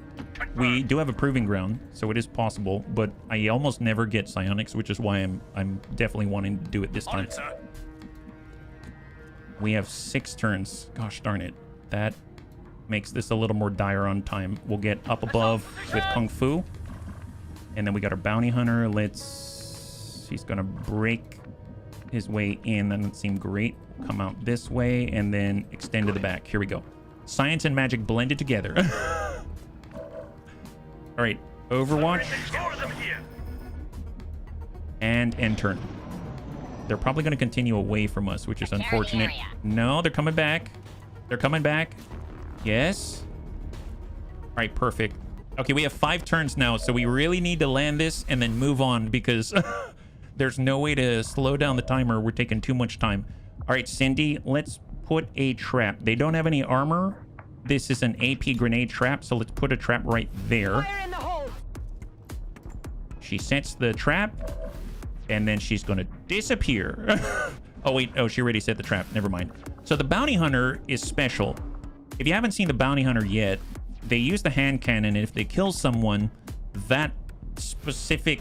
We do have a proving ground, so it is possible, but I almost never get psionics, which is why I'm definitely wanting to do it this time. We have 6 turns. Gosh darn it. That makes this a little more dire on time. We'll get up above with Kung Fu. And then we got our bounty hunter. He's gonna break his way in. That doesn't seem great. Come out this way and then extend to the back. Here we go. Science and magic blended together. All right, Overwatch. And end turn. They're probably going to continue away from us, which is unfortunate. No, they're coming back. They're coming back. Yes. All right, perfect. Okay, we have 5 turns now, so we really need to land this and then move on because there's no way to slow down the timer. We're taking too much time. All right, Cindy, let's put a trap. They don't have any armor. This is an AP grenade trap, so let's put a trap right there. Fire in the hole. She sets the trap, and then she's going to disappear. Oh, wait. Oh, she already set the trap. Never mind. So the bounty hunter is special. If you haven't seen the bounty hunter yet, they use the hand cannon, and if they kill someone, that specific,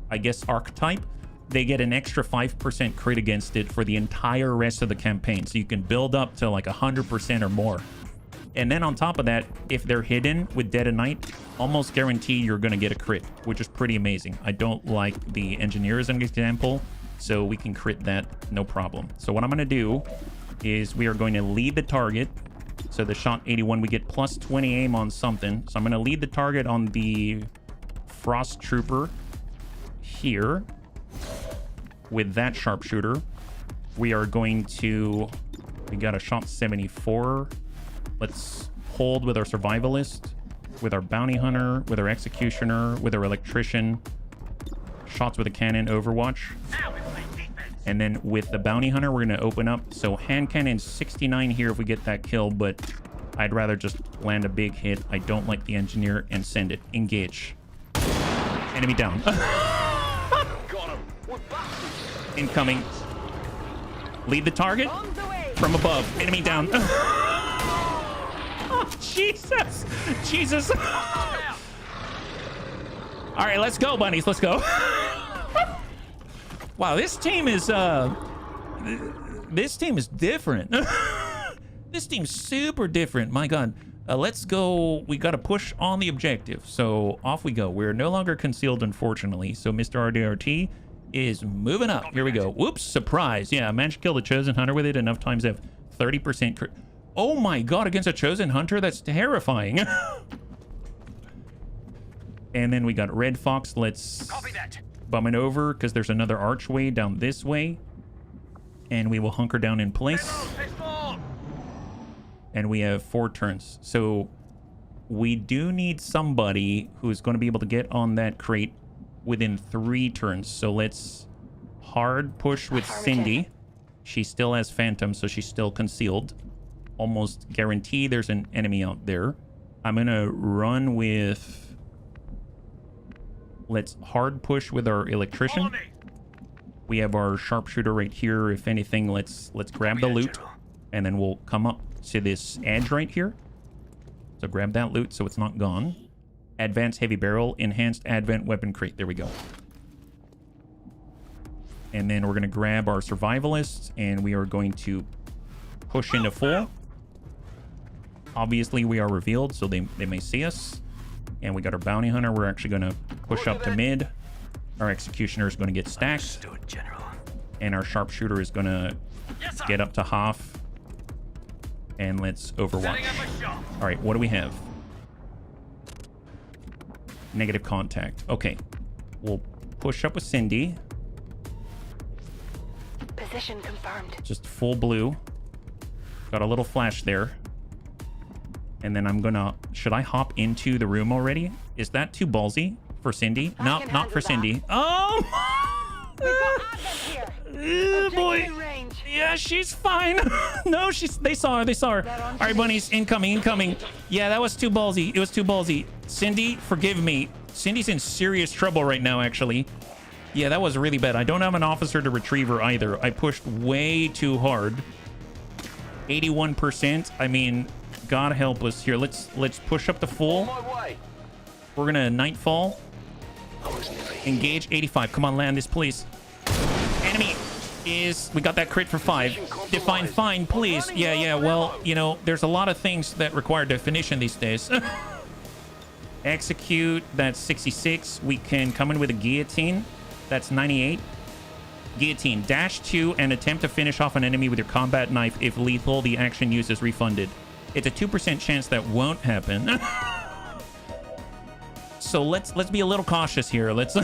I guess, archetype, they get an extra 5% crit against it for the entire rest of the campaign. So you can build up to like 100% or more. And then on top of that, if they're hidden with Dead of Night, almost guarantee you're going to get a crit, which is pretty amazing. I don't like the engineer as an example, so we can crit that no problem. So what I'm going to do is we are going to lead the target. So the shot 81, we get plus 20 aim on something. So I'm going to lead the target on the Frost Trooper here with that sharpshooter. We are going to... We got a shot 74. Let's hold with our survivalist, with our bounty hunter, with our executioner, with our electrician. Shots with a cannon, Overwatch. And then with the bounty hunter, we're going to open up. So hand cannon 69 here if we get that kill, but I'd rather just land a big hit. I don't like the engineer, and send it. Engage. Enemy down. Incoming. Lead the target from above. Enemy down. Oh, Jesus. Jesus. All right, let's go, bunnies. Let's go. Wow, this team is different. This team's super different. My God. Let's go. We got to push on the objective. So off we go. We're no longer concealed, unfortunately. So Mr. RDRT is moving up. Here we go. Whoops, surprise. Yeah, I managed to kill the Chosen Hunter with it enough times to have 30% crit. Oh my God, against a Chosen Hunter? That's terrifying. And then we got Red Fox. Let's bum it over because there's another archway down this way. And we will hunker down in place. And we have 4 turns. So we do need somebody who's going to be able to get on that crate within 3 turns. So let's hard push with Cindy. She still has Phantom, so she's still concealed. Almost guarantee there's an enemy out there. I'm going to run with... Let's hard push with our electrician. We have our sharpshooter right here. If anything, let's grab the loot. And then we'll come up to this edge right here. So grab that loot so it's not gone. Advanced heavy barrel, enhanced advent weapon crate. There we go. And then we're going to grab our survivalists and we are going to push into full. Obviously, we are revealed, so they may see us. And we got our bounty hunter. We're actually going to push up to mid. Our executioner is going to get stacked. And our sharpshooter is going to get up to half. And let's overwatch. All right, what do we have? Negative contact. Okay. We'll push up with Cindy. Position confirmed. Just full blue. Got a little flash there. And then I'm gonna... Should I hop into the room already? Is that too ballsy for Cindy? No, not for Cindy. Oh! We got Advent here. Boy. Range. Yeah, she's fine. No, they saw her. All right, bunnies, incoming. Yeah, that was too ballsy. It was too ballsy. Cindy, forgive me. Cindy's in serious trouble right now, actually. Yeah, that was really bad. I don't have an officer to retrieve her either. I pushed way too hard. 81%. I mean, God help us here. Let's push up to full. We're gonna nightfall. Engage 85. Come on, land this, please. Enemy is... We got that crit for 5. Define fine, please. Yeah. Well, you know, there's a lot of things that require definition these days. Execute. That's 66. We can come in with a guillotine. That's 98. Guillotine. Dash 2 and attempt to finish off an enemy with your combat knife. If lethal, the action used is refunded. It's a 2% chance that won't happen. So let's be a little cautious here. Let's...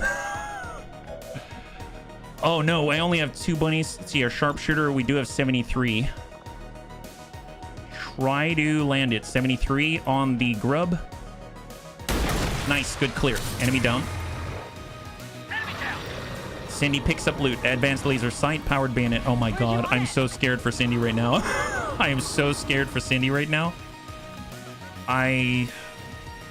Oh no, I only have 2 bunnies. Let's see, our sharpshooter, we do have 73. Try to land it. 73 on the grub. Nice, good clear. Enemy down. Cindy picks up loot. Advanced laser sight, powered bayonet. Oh my God, I'm so scared for Cindy right now. I am so scared for Cindy right now. I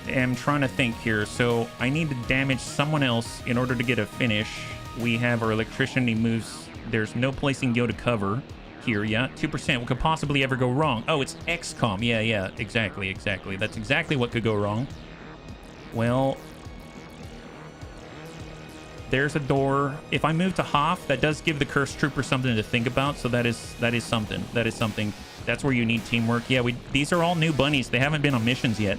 am trying to think here. So I need to damage someone else in order to get a finish. We have our electrician. He moves There's no placing Yoda cover here. Yeah, 2%. What could possibly ever go wrong? Oh, it's XCOM. Yeah, exactly. That's exactly what could go wrong. Well, there's a door. If I move to Hoff, that does give the Cursed Trooper something to think about. So that is something. That's where you need teamwork. Yeah, these are all new bunnies. They haven't been on missions yet.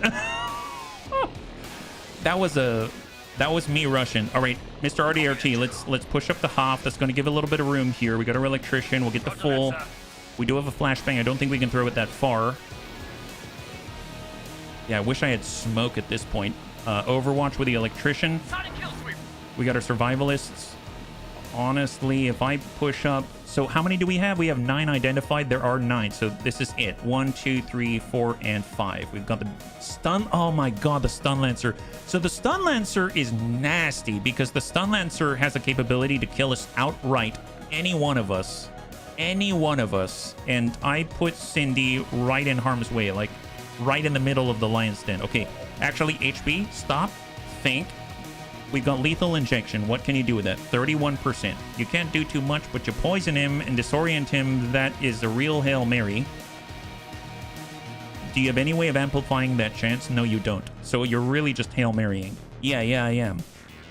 That was me rushing. All right, Mr. RDRT, let's push up the Hoff. That's going to give a little bit of room here. We got our electrician. We'll get the full. We do have a flashbang. I don't think we can throw it that far. Yeah, I wish I had smoke at this point. Overwatch with the electrician. We got our survivalists. Honestly, if I push up... So how many do we have? We have 9 identified. There are 9. So this is it. 1, 2, 3, 4, and 5. We've got the stun... Oh my god, the stun lancer. So the stun lancer is nasty because the stun lancer has a capability to kill us outright. Any one of us. And I put Cindy right in harm's way. Like, right in the middle of the lion's den. Okay, actually, HB, stop, think. We've got lethal injection. What can you do with that? 31%. You can't do too much, but you poison him and disorient him. That is a real Hail Mary. Do you have any way of amplifying that chance? No, you don't. So you're really just Hail Marying. Yeah, I am.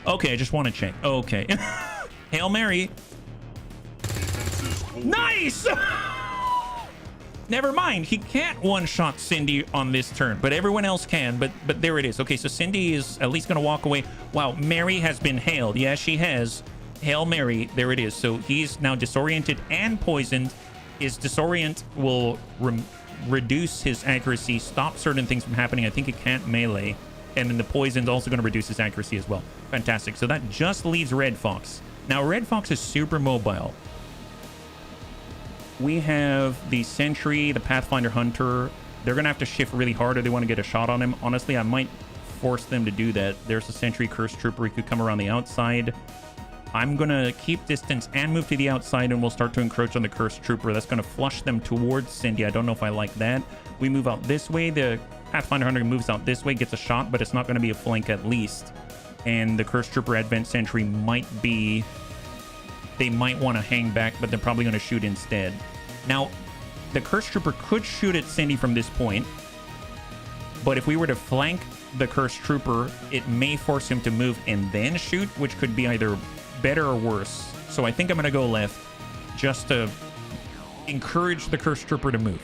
Okay, I just want to check. Okay. Hail Mary. Nice! Never mind. He can't one-shot Cindy on this turn, but everyone else can. But there it is. Okay, so Cindy is at least going to walk away. Wow, Mary has been hailed. Yeah, she has. Hail Mary. There it is. So he's now disoriented and poisoned. His disorient will reduce his accuracy, stop certain things from happening. I think it can't melee. And then the poison's also going to reduce his accuracy as well. Fantastic. So that just leaves Red Fox. Now, Red Fox is super mobile. We have the Sentry, the Pathfinder Hunter. They're going to have to shift really hard if they want to get a shot on him. Honestly, I might force them to do that. There's a Sentry Cursed Trooper. He could come around the outside. I'm going to keep distance and move to the outside, and we'll start to encroach on the Cursed Trooper. That's going to flush them towards Cindy. I don't know if I like that. We move out this way. The Pathfinder Hunter moves out this way, gets a shot, but it's not going to be a flank at least. And the Cursed Trooper Advent Sentry might be... They might want to hang back, but they're probably going to shoot instead. Now, the Cursed Trooper could shoot at Cindy from this point, but if we were to flank the Cursed Trooper, it may force him to move and then shoot, which could be either better or worse. So I think I'm going to go left just to encourage the Cursed Trooper to move.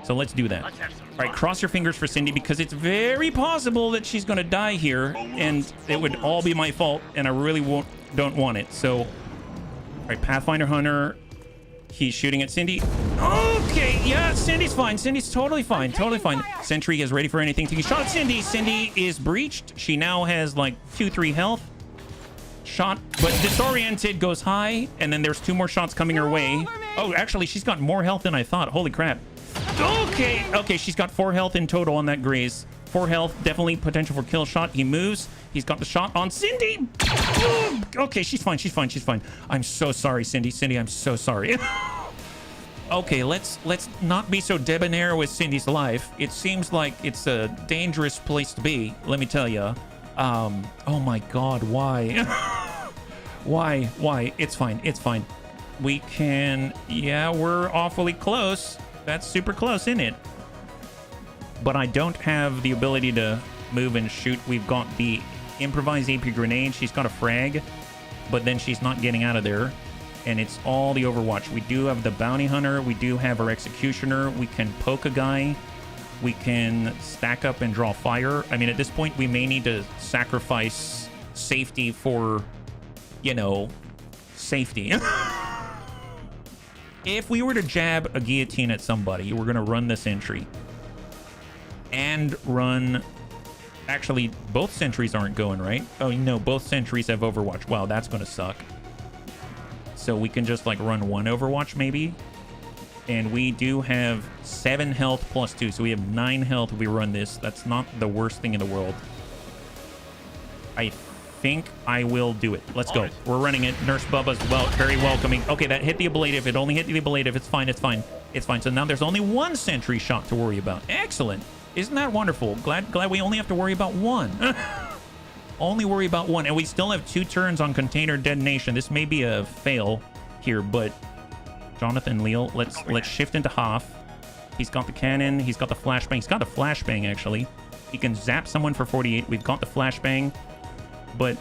So let's do that. All right, cross your fingers for Cindy, because it's very possible that she's going to die here, and it would all be my fault, and I really don't want it. So... All right, Pathfinder Hunter. He's shooting at Cindy. Okay, yeah, Cindy's fine. Cindy's totally fine. Sentry is ready for anything. Taking a shot at Cindy. Cindy is breached. She now has like 2-3 health. Shot, but disoriented, goes high. And then there's 2 more shots coming her way. Oh, actually, she's got more health than I thought. Holy crap. Okay, she's got 4 health in total on that graze. 4 health, definitely potential for kill shot. He moves. He's got the shot on Cindy. Okay, she's fine. I'm so sorry, Cindy. I'm so sorry. Okay, let's not be so debonair with Cindy's life. It seems like it's a dangerous place to be, let me tell you. Oh my god, why? Why? It's fine. We can... Yeah, we're awfully close. That's super close, isn't it? But I don't have the ability to move and shoot. We've got the improvised AP grenade. She's got a frag, but then she's not getting out of there. And it's all the Overwatch. We do have the bounty hunter. We do have our executioner. We can poke a guy. We can stack up and draw fire. I mean, at this point, we may need to sacrifice safety for, you know, safety. If we were to jab a guillotine at somebody, we're going to run this entry. And run... Actually, both sentries aren't going, right? Oh, no, both sentries have Overwatch. Wow, that's going to suck. So we can just, like, run 1 Overwatch, maybe? And we do have 7 health plus 2, so we have 9 health if we run this. That's not the worst thing in the world. I think I will do it. Let's go. We're running it. Nurse Bubba's very welcoming. Okay, that hit the ablative. It only hit the ablative. It's fine. So now there's only 1 sentry shot to worry about. Excellent. Isn't that wonderful? Glad we only have to worry about 1. Only worry about 1. And we still have 2 turns on container detonation. This may be a fail. here, but Jonathan Leal, let's shift into Hoff. He's got the cannon, he's got the flashbang. He's got the flashbang, actually. He can zap someone for 48. We've got the flashbang, but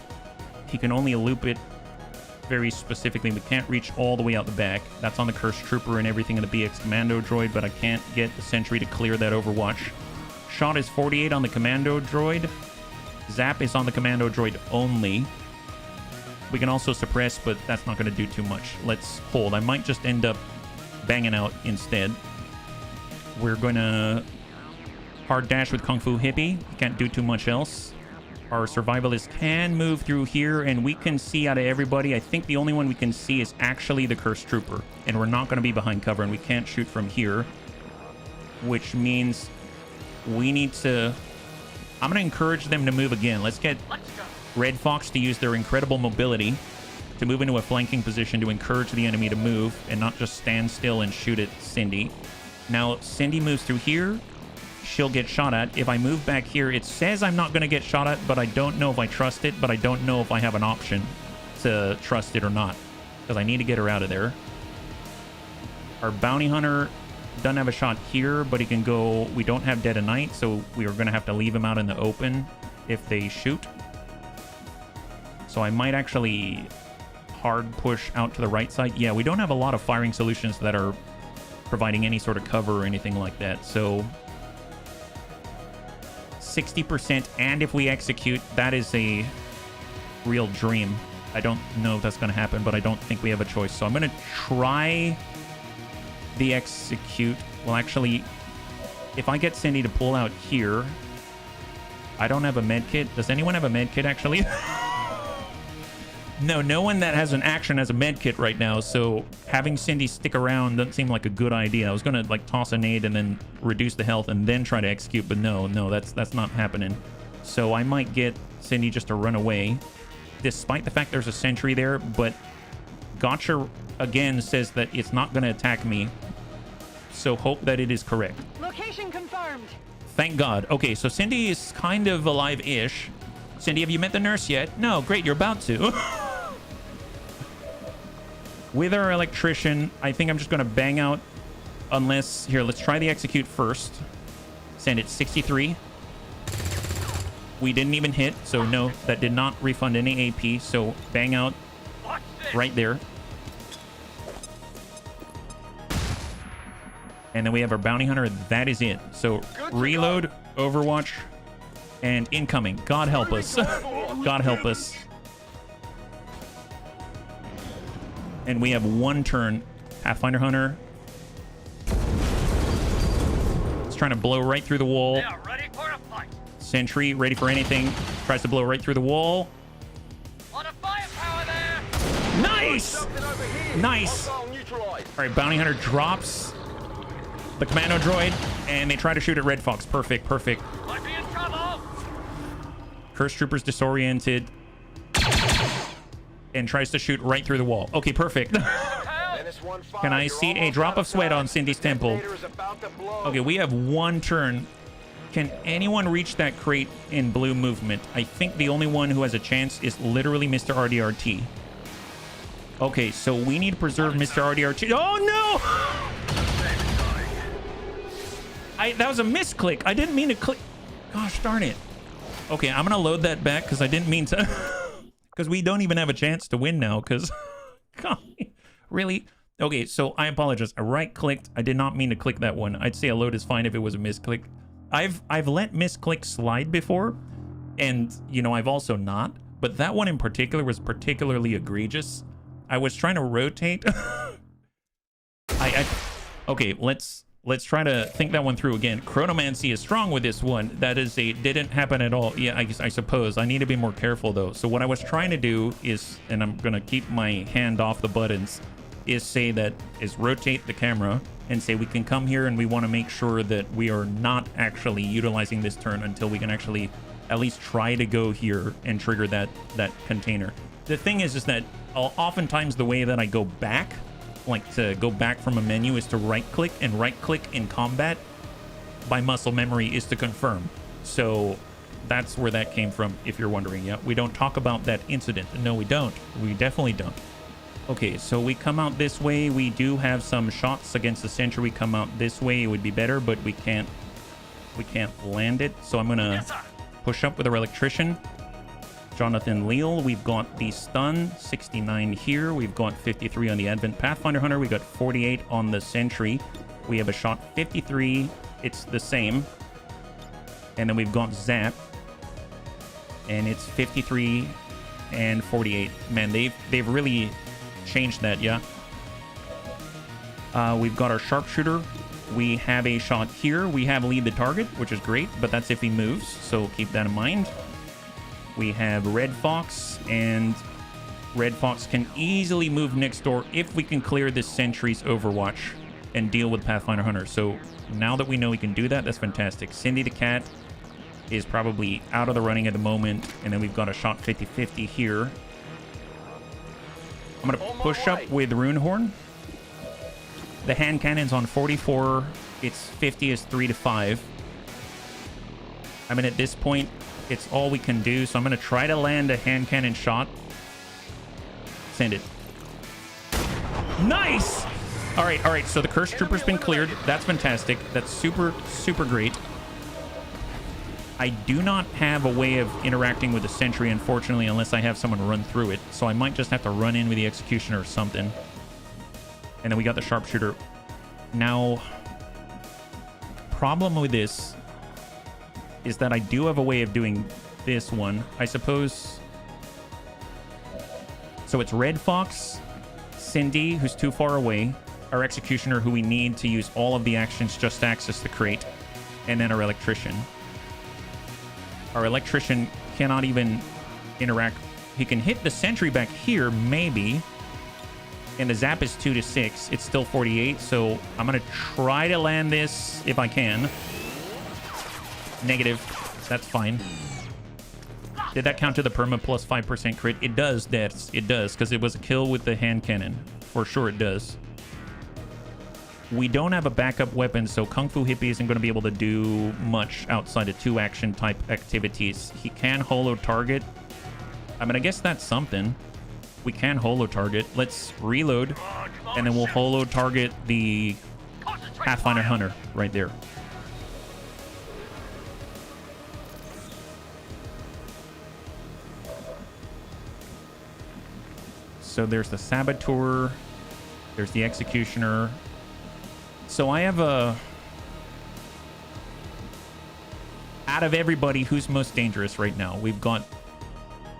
he can only loop it very specifically. We can't reach all the way out the back. That's on the Cursed Trooper and everything in the BX Commando droid, but I can't get the Sentry to clear that Overwatch. Shot is 48 on the Commando droid. Zap is on the Commando droid only. We can also suppress, but that's not going to do too much. Let's hold. I might just end up banging out instead. We're going to hard dash with Kung Fu Hippie. Can't do too much else. Our survivalists can move through here, and we can see out of everybody. I think the only one we can see is actually the Cursed Trooper, and we're not going to be behind cover, and we can't shoot from here, which means we need to... I'm going to encourage them to move again. Let's get Red Fox to use their incredible mobility to move into a flanking position to encourage the enemy to move and not just stand still and shoot at Cindy. Now, Cindy moves through here. She'll get shot at. If I move back here, it says I'm not going to get shot at, but I don't know if I trust it, but I don't know if I have an option to trust it or not, because I need to get her out of there. Our bounty hunter doesn't have a shot here, but he can go... We don't have Dead of Night, so we are going to have to leave him out in the open if they shoot. So I might actually hard push out to the right side. Yeah, we don't have a lot of firing solutions that are providing any sort of cover or anything like that, so 60%, and if we execute, that is a real dream. I don't know if that's going to happen, but I don't think we have a choice. So I'm going to try the execute. Well, actually, if I get Cindy to pull out here, I don't have a med kit. Does anyone have a med kit, actually? No one that has an action has a med kit right now, so having Cindy stick around doesn't seem like a good idea. I was gonna like toss a nade and then reduce the health and then try to execute, but no, that's not happening. So I might get Cindy just to run away, despite the fact there's a sentry there, but Gotcha again says that it's not gonna attack me, so hope that it is correct. Location confirmed. Thank God. Okay, so Cindy is kind of alive-ish. Cindy, have you met the nurse yet? No, great, you're about to. With our electrician, I think I'm just going to bang out unless... Here, let's try the execute first. Send it 63. We didn't even hit, so no, that did not refund any AP. So bang out right there. And then we have our bounty hunter. That is it. So reload, Overwatch, and incoming. God help us. God help us. And we have one turn. Pathfinder Hunter. It's trying to blow right through the wall. They are ready for a fight. Sentry, ready for anything. Tries to blow right through the wall. Lot of firepower there. Nice! Nice. All right, Bounty Hunter drops the commando droid, and they try to shoot at Red Fox. Perfect, perfect. Might be in trouble. Cursed Trooper's disoriented and tries to shoot right through the wall. Okay, perfect. Can I see a drop of sweat on Cindy's temple? Okay, we have one turn. Can anyone reach that crate in blue movement? I think the only one who has a chance is literally Mr. RDRT. Okay, so we need to preserve Mr. RDRT. Oh, no! That was a misclick. I didn't mean to click. Gosh darn it. Okay, I'm going to load that back because I didn't mean to. Because we don't even have a chance to win now because... Really? Okay, so I apologize. I right-clicked. I did not mean to click that one. I'd say a load is fine if it was a misclick. I've let misclick slide before, and, you know, I've also not. But that one in particular was particularly egregious. I was trying to rotate. Okay, let's try to think that one through again. Chronomancy is strong with this one. That is a didn't happen at all. Yeah, I suppose. I need to be more careful, though. So what I was trying to do is, and I'm going to keep my hand off the buttons, is rotate the camera and say we can come here and we want to make sure that we are not actually utilizing this turn until we can actually at least try to go here and trigger that container. The thing is that oftentimes the way that I go back, like to go back from a menu, is to right click, and right click in combat by muscle memory is to confirm. So that's where that came from, if you're wondering. Yeah, we don't talk about that incident. No, we don't. We definitely don't. Okay, so we come out this way. We do have some shots against the sentry. We come out this way. It would be better, but we can't land it. So I'm gonna push up with our electrician. Jonathan Leal. We've got the stun, 69 here. We've got 53 on the Advent Pathfinder Hunter. We got 48 on the sentry. We have a shot 53. It's the same. And then we've got Zap. And it's 53 and 48. Man, they've really changed that, yeah. We've got our sharpshooter. We have a shot here. We have lead the target, which is great, but that's if he moves, so keep that in mind. We have Red Fox, and Red Fox can easily move next door if we can clear this sentry's Overwatch and deal with Pathfinder Hunter. So now that we know we can do that, that's fantastic. Cindy the Cat is probably out of the running at the moment, and then we've got a shot 50-50 here. I'm going to push up with Runehorn. The hand cannon's on 44. Its 50 is 3 to 5. I mean, at this point, it's all we can do. So I'm going to try to land a hand cannon shot. Send it. Nice! All right. So the Curse Trooper's been cleared. That's fantastic. That's super, super great. I do not have a way of interacting with the sentry, unfortunately, unless I have someone run through it. So I might just have to run in with the Executioner or something. And then we got the Sharpshooter. Now, problem with this is that I do have a way of doing this one. I suppose... So it's Red Fox, Cindy, who's too far away, our Executioner, who we need to use all of the actions just to access the crate, and then our Electrician. Our Electrician cannot even interact. He can hit the sentry back here, maybe. And the zap is 2 to 6. It's still 48, so I'm going to try to land this if I can. Negative. That's fine. Did that count to the perma plus 5% crit? It does, it does, because it was a kill with the hand cannon. For sure it does. We don't have a backup weapon, so Kung Fu Hippie isn't going to be able to do much outside of 2 action type activities. He can holo target. I mean, I guess that's something. We can holo target. Let's reload, and then we'll holo target the Pathfinder Hunter right there. So there's the Saboteur. There's the Executioner. So I have a... Out of everybody, who's most dangerous right now? We've got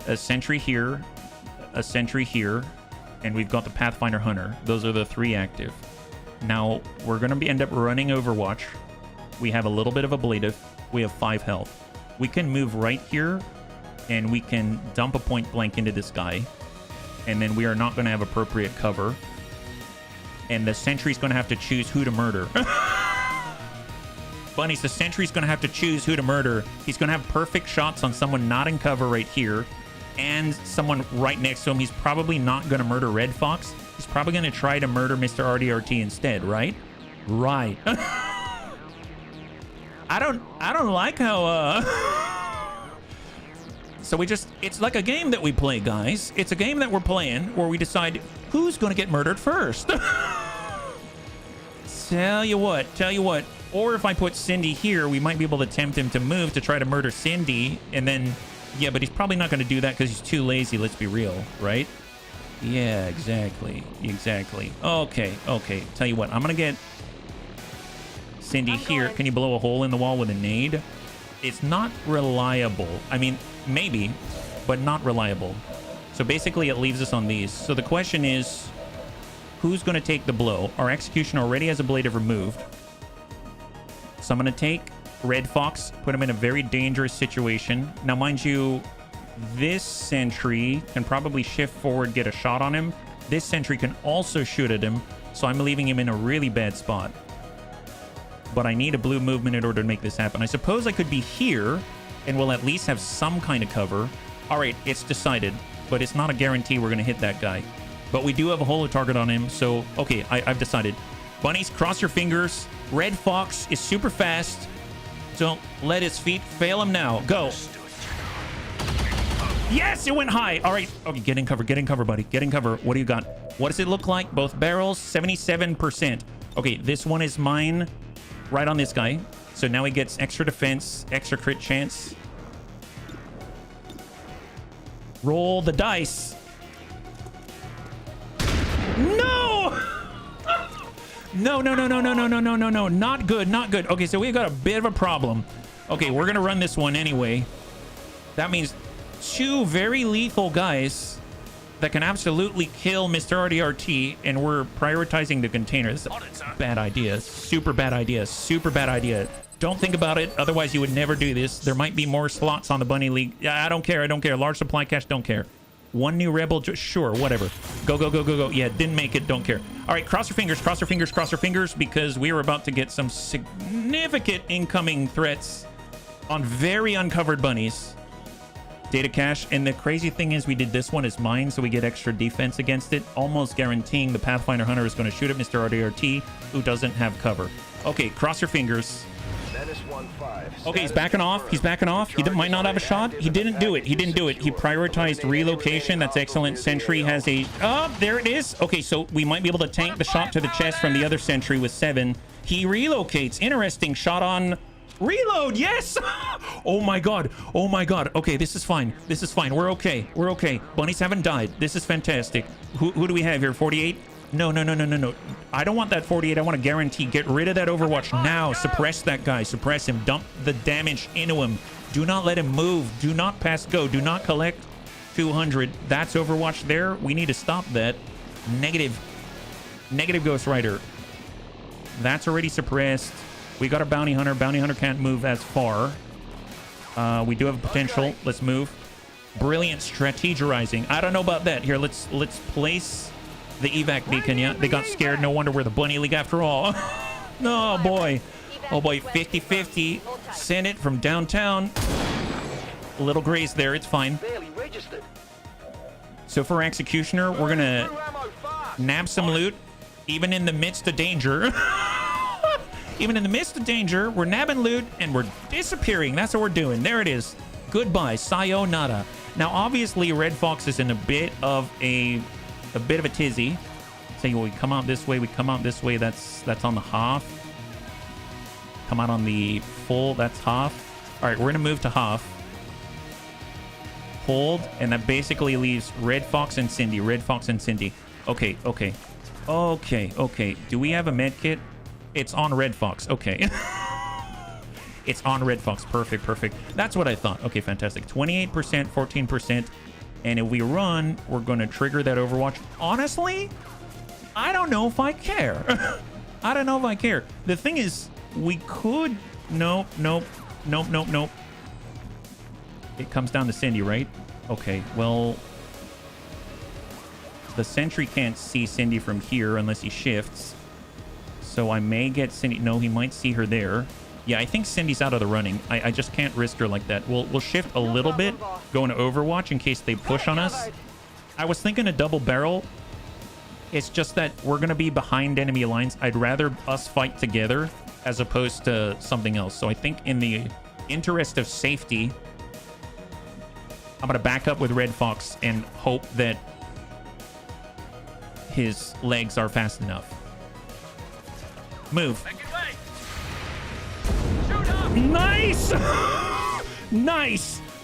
a sentry here, a sentry here, and we've got the Pathfinder Hunter. Those are the 3 active. Now, we're going to end up running Overwatch. We have a little bit of ablative. We have 5 health. We can move right here, and we can dump a point blank into this guy. And then we are not going to have appropriate cover. And the sentry's going to have to choose who to murder. Bunnies, the sentry's going to have to choose who to murder. He's going to have perfect shots on someone not in cover right here. And someone right next to him. He's probably not going to murder Red Fox. He's probably going to try to murder Mr. RDRT instead, right? Right. I don't like how, So we just, it's like a game that we play, guys. It's a game that we're playing where we decide who's going to get murdered first. Tell you what. Or if I put Cindy here, we might be able to tempt him to move to try to murder Cindy. And then, yeah, but he's probably not going to do that because he's too lazy. Let's be real, right? Yeah, exactly. Okay. Tell you what, I'm going to get Cindy here. Can you blow a hole in the wall with a nade? It's not reliable. I mean, maybe, but not reliable. So basically it leaves us on these. So the question is, who's going to take the blow? Our Executioner already has ablative removed. So I'm going to take Red Fox, put him in a very dangerous situation. Now, mind you, this sentry can probably shift forward, get a shot on him. This sentry can also shoot at him. So I'm leaving him in a really bad spot. But I need a blue movement in order to make this happen. I suppose I could be here, and we'll at least have some kind of cover. All right, it's decided, but it's not a guarantee we're going to hit that guy. But we do have a holo target on him, so okay, I've decided. Bunnies, cross your fingers. Red Fox is super fast. Don't let his feet fail him now. Go. Yes, it went high. All right. Okay, get in cover, buddy. Get in cover. What do you got? What does it look like? Both barrels, 77%. Okay, this one is mine right on this guy. So now he gets extra defense, extra crit chance. Roll the dice. No! No. Not good, not good. Okay, so we've got a bit of a problem. Okay, we're going to run this one anyway. That means 2 very lethal guys that can absolutely kill Mr. RDRT, and we're prioritizing the container. This is a bad idea. Super bad idea. Super bad idea. Don't think about it. Otherwise, you would never do this. There might be more slots on the Bunny League. I don't care. I don't care. Large supply cache, don't care. 1 new rebel, sure, whatever. Go. Yeah, didn't make it, don't care. All right, cross your fingers, because we are about to get some significant incoming threats on very uncovered bunnies. Data cache, and the crazy thing is we did this one as mine, so we get extra defense against it, almost guaranteeing the Pathfinder Hunter is going to shoot at Mr. RDRT, who doesn't have cover. Okay, cross your fingers. Okay, he's backing off. He might not have a shot. He didn't do it. He prioritized relocation. That's excellent. Sentry has a... Oh, there it is. Okay, so we might be able to tank the shot to the chest from the other sentry with 7. He relocates. Interesting. Shot on... Reload, yes! Oh my god. Okay, this is fine. We're okay. Bunnies haven't died. This is fantastic. Who do we have here? 48? No. I don't want that 48. I want to guarantee. Get rid of that Overwatch now. Suppress that guy. Suppress him. Dump the damage into him. Do not let him move. Do not pass go. Do not collect 200. That's Overwatch there. We need to stop that. Negative Ghost Rider. That's already suppressed. We got a Bounty Hunter. Bounty Hunter can't move as far. We do have a potential. Let's move. Brilliant strategizing. I don't know about that. Here, let's place the evac beacon. Yeah, they got scared. No wonder we're the Bunny League after all. Oh boy. 50-50. Send it from downtown. A little graze there. It's fine. So for Executioner, we're gonna nab some loot, even in the midst of danger. Even in the midst of danger, we're nabbing loot and we're disappearing. That's what we're doing. There it is. Goodbye. Sayonara. Now, obviously, Red Fox is in a bit of a tizzy. Saying, well, we come out this way. That's on the half. Come out on the full. That's half. All right, we're gonna move to half. Hold, and that basically leaves Red Fox and Cindy. Okay. Do we have a med kit? It's on Red Fox. Okay. It's on Red Fox. Perfect. That's what I thought. Okay, fantastic. 28%, 14%. And if we run, we're going to trigger that Overwatch. Honestly, I don't know if I care. The thing is, we could... Nope. It comes down to Cindy, right? Okay, well... The sentry can't see Cindy from here unless he shifts. So I may get Cindy. No, he might see her there. Yeah, I think Cindy's out of the running. I just can't risk her like that. We'll shift a little bit, go into Overwatch in case they push on us. I was thinking a double barrel. It's just that we're going to be behind enemy lines. I'd rather us fight together as opposed to something else. So I think in the interest of safety, I'm going to back up with Red Fox and hope that his legs are fast enough. Move. Nice!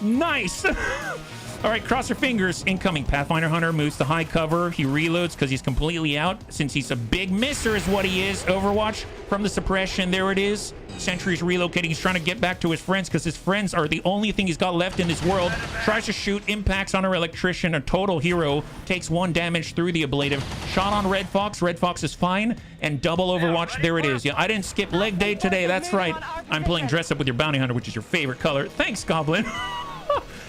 Nice! All right, cross your fingers. Incoming. Pathfinder Hunter moves to high cover. He reloads because he's completely out. Since he's a big misser is what he is. Overwatch from the suppression. There it is. Sentry's relocating. He's trying to get back to his friends because his friends are the only thing he's got left in this world. Tries to shoot. Impacts on our electrician. A total hero. Takes 1 damage through the ablative. Shot on Red Fox. Red Fox is fine. And double Overwatch. There it is. Yeah, I didn't skip leg day today. That's right. I'm playing dress up with your bounty hunter, which is your favorite color. Thanks, Goblin.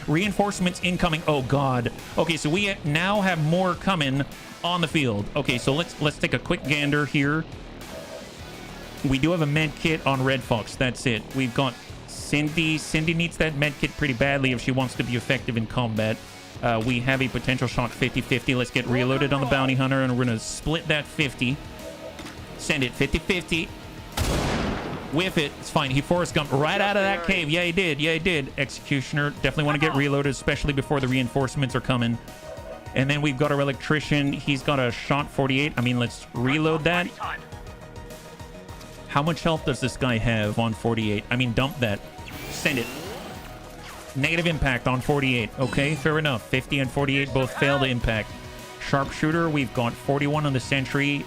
Reinforcements incoming. Oh god. Okay, so we now have more coming on the field. Okay, so let's take a quick gander here. We do have a med kit on Red Fox. That's it. We've got Cindy. Cindy needs that med kit pretty badly if she wants to be effective in combat. We have a potential shot 50-50. Let's get reloaded on the bounty hunter, and we're gonna split that 50. Send it 50-50. Whiff it. It's fine. He forrest jumped right out of that cave. Yeah, he did. Yeah, he did. Executioner. Definitely want to get reloaded, especially before the reinforcements are coming. And then we've got our electrician. He's got a shot 48. I mean, let's reload that. How much health does this guy have on 48? I mean, dump that. Send it. Negative impact on 48. Okay, fair enough. 50 and 48 both fail to impact. Sharpshooter, we've got 41 on the sentry.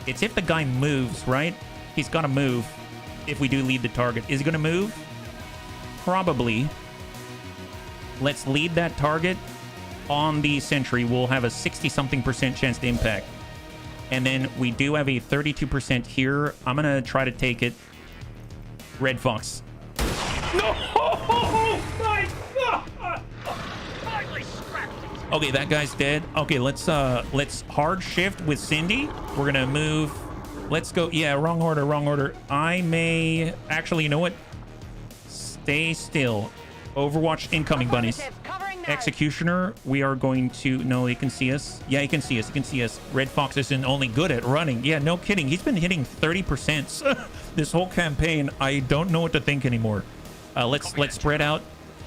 It's if the guy moves, right? He's got to move if we do lead the target. Is he going to move? Probably. Let's lead that target on the sentry. We'll have a 60-something% chance to impact. And then we do have a 32% here. I'm going to try to take it. Red Fox. No! My God! Okay, that guy's dead. Okay, let's hard shift with Cindy. We're gonna move. Let's go. Yeah, wrong order, wrong order. I may actually, you know what? Stay still. Overwatch incoming, bunnies. Executioner, we are going to... No, he can see us. Yeah, he can see us. He can see us. Red Fox isn't only good at running. Yeah, no kidding. He's been hitting 30% this whole campaign. I don't know what to think anymore. Let's spread out.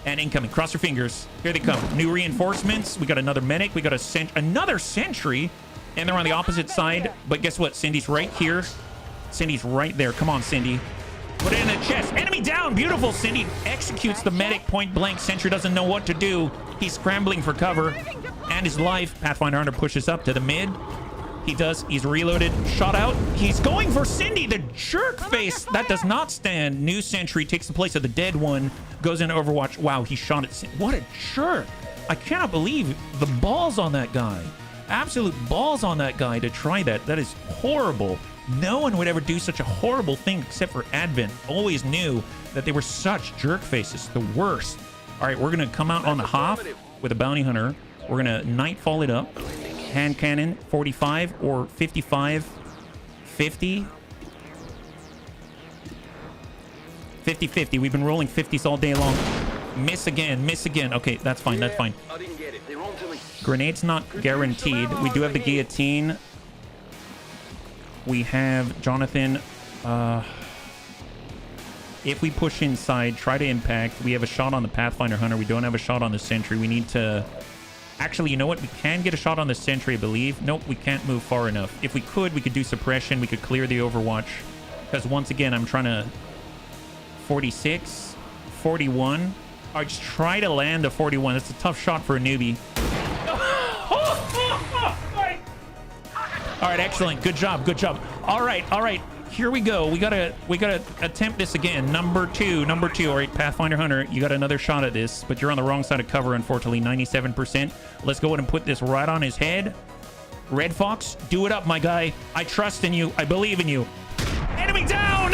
And incoming. Cross your fingers. Here they come. New reinforcements. We got another medic. We got another sentry. And they're on the opposite side. But guess what? Cindy's right here. Cindy's right there. Come on, Cindy. Put it in the chest. Enemy down. Beautiful. Cindy executes the medic point blank. Sentry doesn't know what to do. He's scrambling for cover. And his life. Pathfinder Hunter pushes up to the mid. He does. He's reloaded. Shot out. He's going for Cindy. The jerk face. That does not stand. New sentry takes the place of the dead one. Goes into Overwatch. Wow, he shot at Cindy. What a jerk. I cannot believe the balls on that guy. Absolute balls on that guy to try that. That is horrible. No one would ever do such a horrible thing except for Advent. Always knew that they were such jerk faces. The worst. All right, we're going to come out on the Hoff with a bounty hunter. We're going to nightfall it up. Hand cannon, 45 or 55, 50. 50-50. We've been rolling 50s all day long. Miss again, miss again. Okay, that's fine, that's fine. Grenade's not guaranteed. We do have the guillotine. We have Jonathan. If we push inside, try to impact. We have a shot on the Pathfinder Hunter. We don't have a shot on the Sentry. We need to... Actually, you know what? We can get a shot on the Sentry, I believe. Nope, we can't move far enough. If we could do suppression. We could clear the Overwatch. Because once again, I'm trying to... 46, 41. All right, just try to land a 41. That's a tough shot for a newbie. All right, excellent. Good job, good job. All right. Here we go. We gotta attempt this again. Number two. All right, Pathfinder Hunter, you got another shot at this, but you're on the wrong side of cover, unfortunately. 97%. Let's go ahead and put this right on his head. Red Fox, do it up, my guy. I trust in you. I believe in you. Enemy down!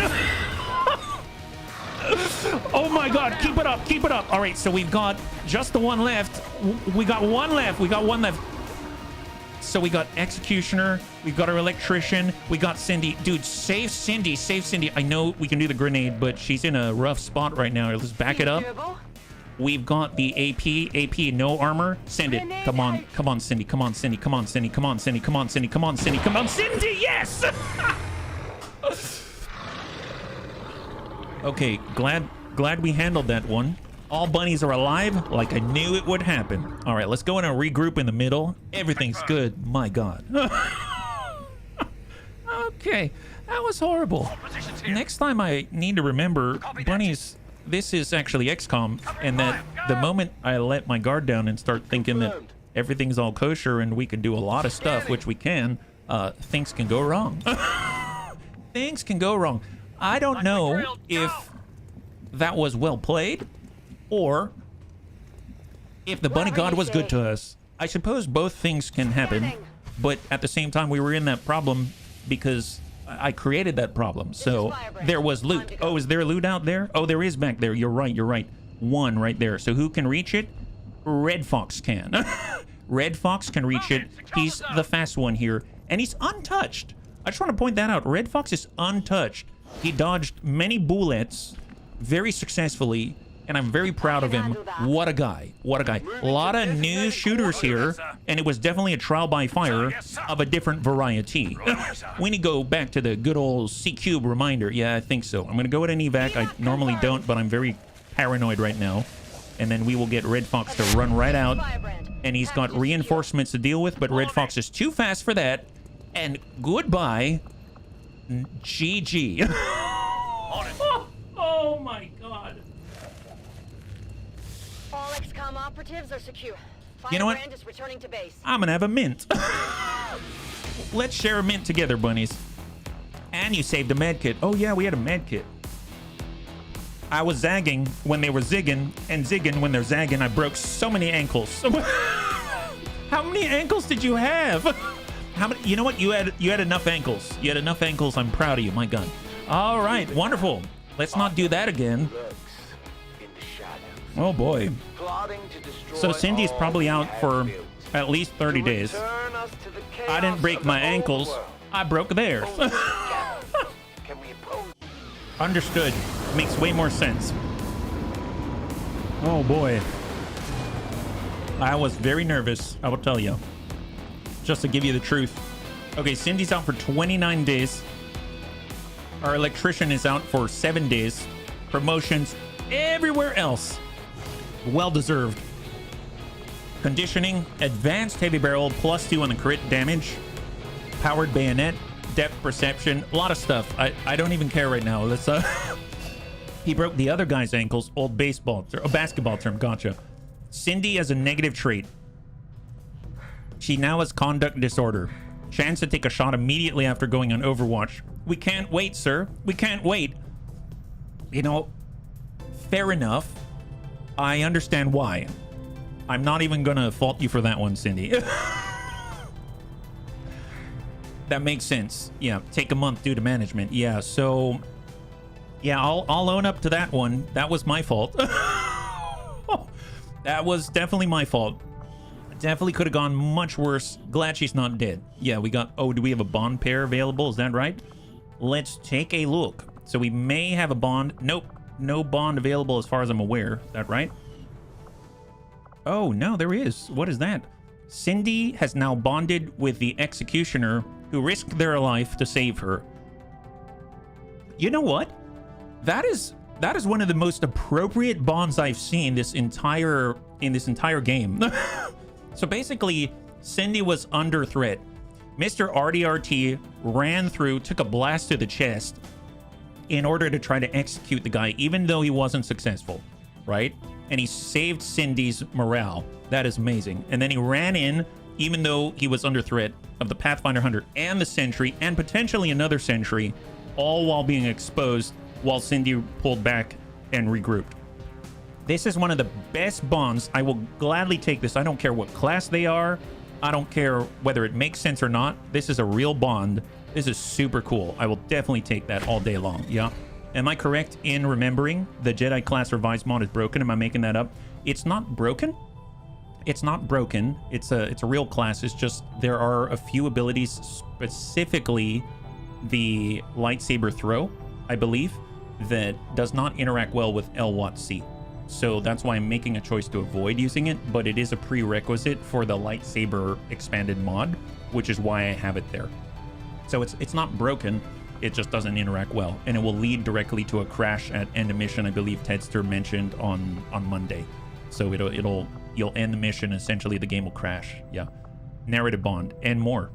Oh my God, keep it up, keep it up. All right, so we've got just the one left. We got one left. So we got Executioner, we've got our Electrician, we got Cindy. Dude, save Cindy. I know we can do the grenade, but she's in a rough spot right now. Let's back it up. We've got the AP, no armor. Send it. Come on, Cindy. Come on, Cindy. Yes! Okay, glad we handled that one. All bunnies are alive, like I knew it would happen. All right, let's go in and regroup in the middle. Everything's good. My God. Okay, that was horrible. Next time I need to remember, bunnies, this is actually XCOM, and that the moment I let my guard down and start thinking that everything's all kosher and we can do a lot of stuff, which we can, things can go wrong. Things can go wrong. I don't know if that was well played or if the bunny god was good to us. I suppose both things can happen, but at the same time we were in that problem because I created that problem. So there was loot. Oh, is there loot out there? Oh, there is back there. You're right. One right there. So who can reach it? Red Fox can. Red Fox can reach it. He's the fast one here, and he's untouched. I just want to point that out. Red Fox is untouched. He dodged many bullets very successfully, and I'm very proud of him. What a guy. What a guy. A lot of new shooters here, and it was definitely a trial by fire of a different variety. We need to go back to the good old C-Cube reminder. Yeah, I think so. I'm going to go with an evac. I normally don't, but I'm very paranoid right now. And then we will get Red Fox to run right out. And he's got reinforcements to deal with, but Red Fox is too fast for that. And goodbye, GG. Oh my god. All XCOM operatives are secure. You know what? Firebrand is returning to base. I'm gonna have a mint. Let's share a mint together, bunnies. And you saved a med kit. Oh yeah, we had a med kit. I was zagging when they were zigging, and zigging when they're zagging. I broke so many ankles. How many ankles did you have? How many? You know what? You had enough ankles. You had enough ankles. I'm proud of you. My gun. All right, wonderful. Let's not do that again. Oh boy. So Cindy's probably out for at least 30 days. I didn't break my ankles. I broke theirs. Understood. Makes way more sense. Oh boy. I was very nervous, I will tell you. Just to give you the truth. Okay, Cindy's out for 29 days. Our electrician is out for 7 days. Promotions everywhere else. Well deserved. Conditioning, advanced heavy barrel, +2 on the crit damage. Powered bayonet, depth perception, a lot of stuff. I don't even care right now. Let's he broke the other guy's ankles. Old basketball term, gotcha. Cindy has a negative trait. She now has conduct disorder. Chance to take a shot immediately after going on Overwatch. We can't wait, sir. We can't wait. You know, fair enough. I understand why. I'm not even gonna fault you for that one, Cindy. That makes sense. Yeah, take a month due to management. Yeah, so yeah, I'll own up to that one. That was my fault. That was definitely my fault. Definitely could have gone much worse. Glad she's not dead. Yeah, we got... Oh, do we have a bond pair available? Is that right? Let's take a look. So we may have a bond. Nope. No bond available as far as I'm aware. Is that right? Oh, no, there is. What is that? Cindy has now bonded with the executioner who risked their life to save her. You know what? That is one of the most appropriate bonds I've seen in this entire game. So basically, Cindy was under threat. Mr. RDRT ran through, took a blast to the chest in order to try to execute the guy, even though he wasn't successful, right? And he saved Cindy's morale. That is amazing. And then he ran in, even though he was under threat of the Pathfinder Hunter and the Sentry, and potentially another Sentry, all while being exposed, while Cindy pulled back and regrouped. This is one of the best bonds. I will gladly take this. I don't care what class they are. I don't care whether it makes sense or not. This is a real bond. This is super cool. I will definitely take that all day long. Yeah. Am I correct in remembering the Jedi class revised mod is broken? Am I making that up? It's not broken. It's not broken. It's a real class. It's just there are a few abilities, specifically the lightsaber throw, I believe, that does not interact well with LWOTC. So that's why I'm making a choice to avoid using it, but it is a prerequisite for the lightsaber expanded mod, which is why I have it there. So it's not broken, it just doesn't interact well, and it will lead directly to a crash at end of mission. I believe Tedster mentioned on Monday. So you'll end the mission, essentially the game will crash. Yeah. Narrative bond and more.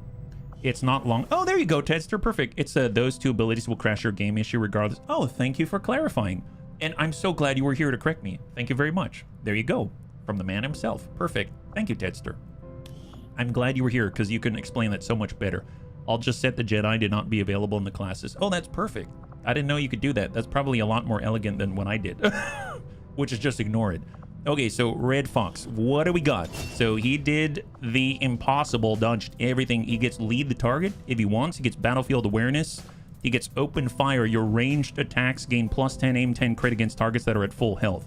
It's not long. Oh, there you go, Tedster. Perfect. It's those two abilities will crash your game issue regardless. Oh, thank you for clarifying. And I'm so glad you were here to correct me. Thank you very much. There you go. From the man himself. Perfect. Thank you, Tedster. I'm glad you were here because you can explain that so much better. I'll just set the Jedi to not be available in the classes. Oh, that's perfect. I didn't know you could do that. That's probably a lot more elegant than what I did. Which is just ignore it. Okay, so Red Fox, what do we got? So he did the impossible, dodged everything. He gets lead the target if he wants. He gets battlefield awareness. He gets open fire. Your ranged attacks gain +10 aim 10 crit against targets that are at full health.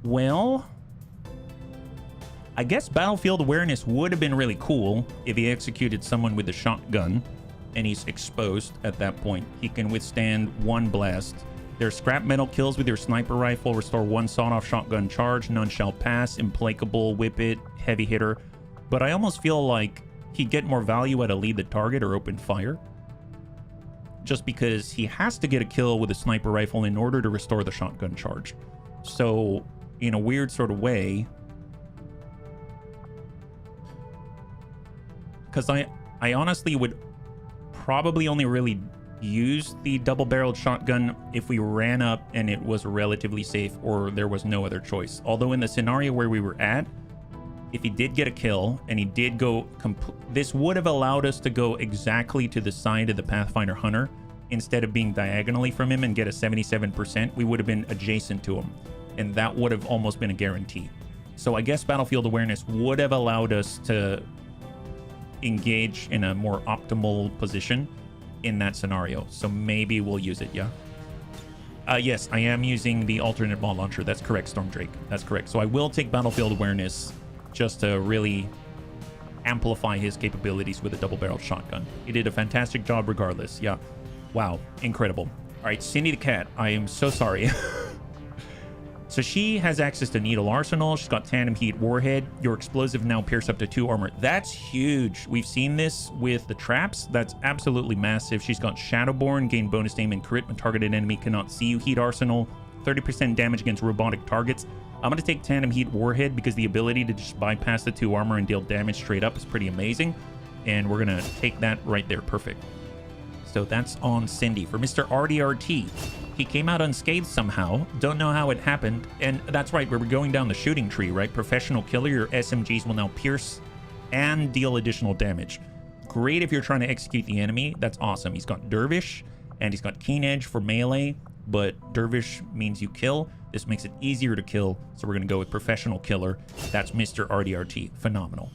Well, I guess battlefield awareness would have been really cool if he executed someone with a shotgun and he's exposed at that point. He can withstand one blast. Their scrap metal kills with your sniper rifle restore 1 sawed-off shotgun charge. None shall pass. Implacable, whip it, heavy hitter. But I almost feel like he'd get more value at a lead the target or open fire. Just because he has to get a kill with a sniper rifle in order to restore the shotgun charge. So, in a weird sort of way... Because I honestly would probably only really use the double-barreled shotgun if we ran up and it was relatively safe or there was no other choice. Although in the scenario where we were at, if he did get a kill and he did go... this would have allowed us to go exactly to the side of the Pathfinder Hunter instead of being diagonally from him and get a 77%. We would have been adjacent to him, and that would have almost been a guarantee. So I guess Battlefield Awareness would have allowed us to engage in a more optimal position in that scenario. So maybe we'll use it, yeah? Yes, I am using the alternate ball launcher. That's correct, Stormdrake. That's correct. So I will take Battlefield Awareness just to really amplify his capabilities with a double-barreled shotgun. He did a fantastic job regardless. Yeah. Wow. Incredible. All right, Cindy the Cat. I am so sorry. So she has access to Needle Arsenal. She's got Tandem Heat Warhead. Your explosive now pierce up to 2 armor. That's huge. We've seen this with the traps. That's absolutely massive. She's got Shadowborn. Gain bonus aim and crit when targeted enemy cannot see you. Heat Arsenal. 30% damage against robotic targets. I'm going to take Tandem Heat Warhead because the ability to just bypass the 2 armor and deal damage straight up is pretty amazing. And we're going to take that right there. Perfect. So that's on Cindy. For Mr. RDRT, he came out unscathed somehow. Don't know how it happened. And that's right, we were going down the shooting tree, right? Professional killer, your SMGs will now pierce and deal additional damage. Great if you're trying to execute the enemy. That's awesome. He's got Dervish and he's got Keen Edge for melee, but Dervish means you kill. This makes it easier to kill, so we're going to go with Professional Killer. That's Mr. RDRT. Phenomenal.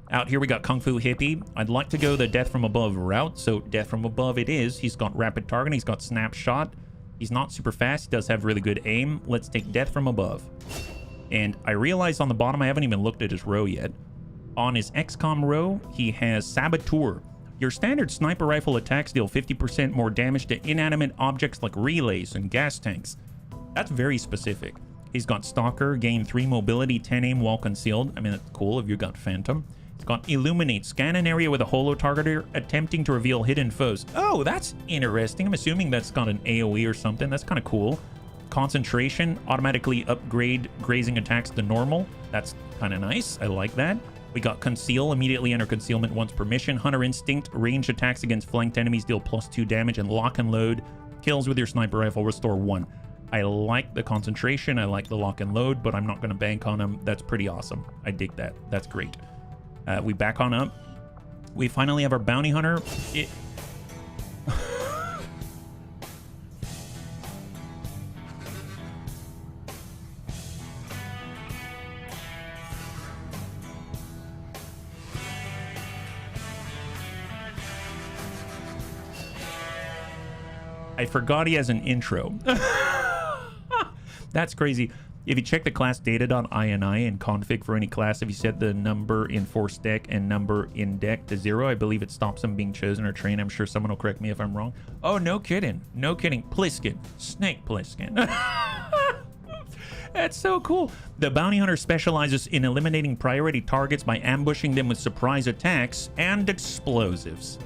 Out here we got Kung Fu Hippie. I'd like to go the Death from Above route, so Death from Above it is. He's got Rapid Target, he's got Snapshot. He's not super fast, he does have really good aim. Let's take Death from Above. And I realized on the bottom, I haven't even looked at his row yet. On his XCOM row, he has Saboteur. Your standard sniper rifle attacks deal 50% more damage to inanimate objects like relays and gas tanks. That's very specific. He's got Stalker, gain 3 mobility, 10 aim while concealed. I mean, that's cool if you got Phantom. He's got Illuminate, scan an area with a holo targeter, attempting to reveal hidden foes. Oh, that's interesting. I'm assuming that's got an AoE or something. That's kind of cool. Concentration, automatically upgrade grazing attacks to normal. That's kind of nice. I like that. We got Conceal, immediately enter concealment once per mission. Hunter Instinct, range attacks against flanked enemies deal +2 damage, and Lock and Load, kills with your sniper rifle restore 1. I like the concentration, I like the Lock and Load, but I'm not going to bank on him. That's pretty awesome. I dig that. That's great. We back on up. We finally have our Bounty Hunter. I forgot he has an intro. That's crazy. If you check the class data.ini and config for any class, if you set the number in force deck and number in deck to 0, I believe it stops them being chosen or trained. I'm sure someone will correct me if I'm wrong. Oh, no kidding. No kidding. Pliskin. Snake Pliskin. That's so cool. The Bounty Hunter specializes in eliminating priority targets by ambushing them with surprise attacks and explosives.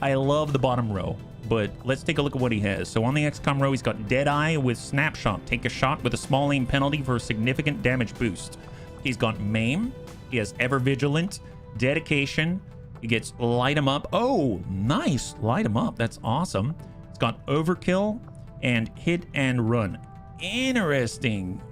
I love the bottom row. But let's take a look at what he has. So on the XCOM row, he's got Deadeye with Snapshot. Take a shot with a small aim penalty for a significant damage boost. He's got Maim. He has Ever Vigilant. Dedication. He gets Light 'em Up. Oh, nice. Light 'em Up. That's awesome. He's got Overkill and Hit and Run. Interesting.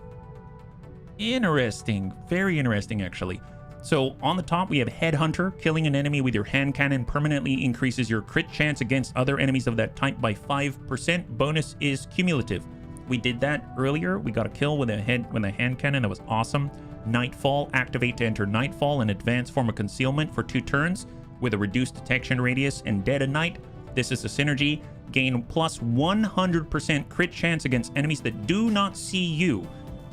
Interesting. Very interesting, actually. So on the top, we have Headhunter. Killing an enemy with your hand cannon permanently increases your crit chance against other enemies of that type by 5%. Bonus is cumulative. We did that earlier. We got a kill with a hand cannon. That was awesome. Nightfall. Activate to enter Nightfall, an advanced form of concealment for 2 turns with a reduced detection radius and Dead of Night. This is a synergy. Gain plus 100% crit chance against enemies that do not see you.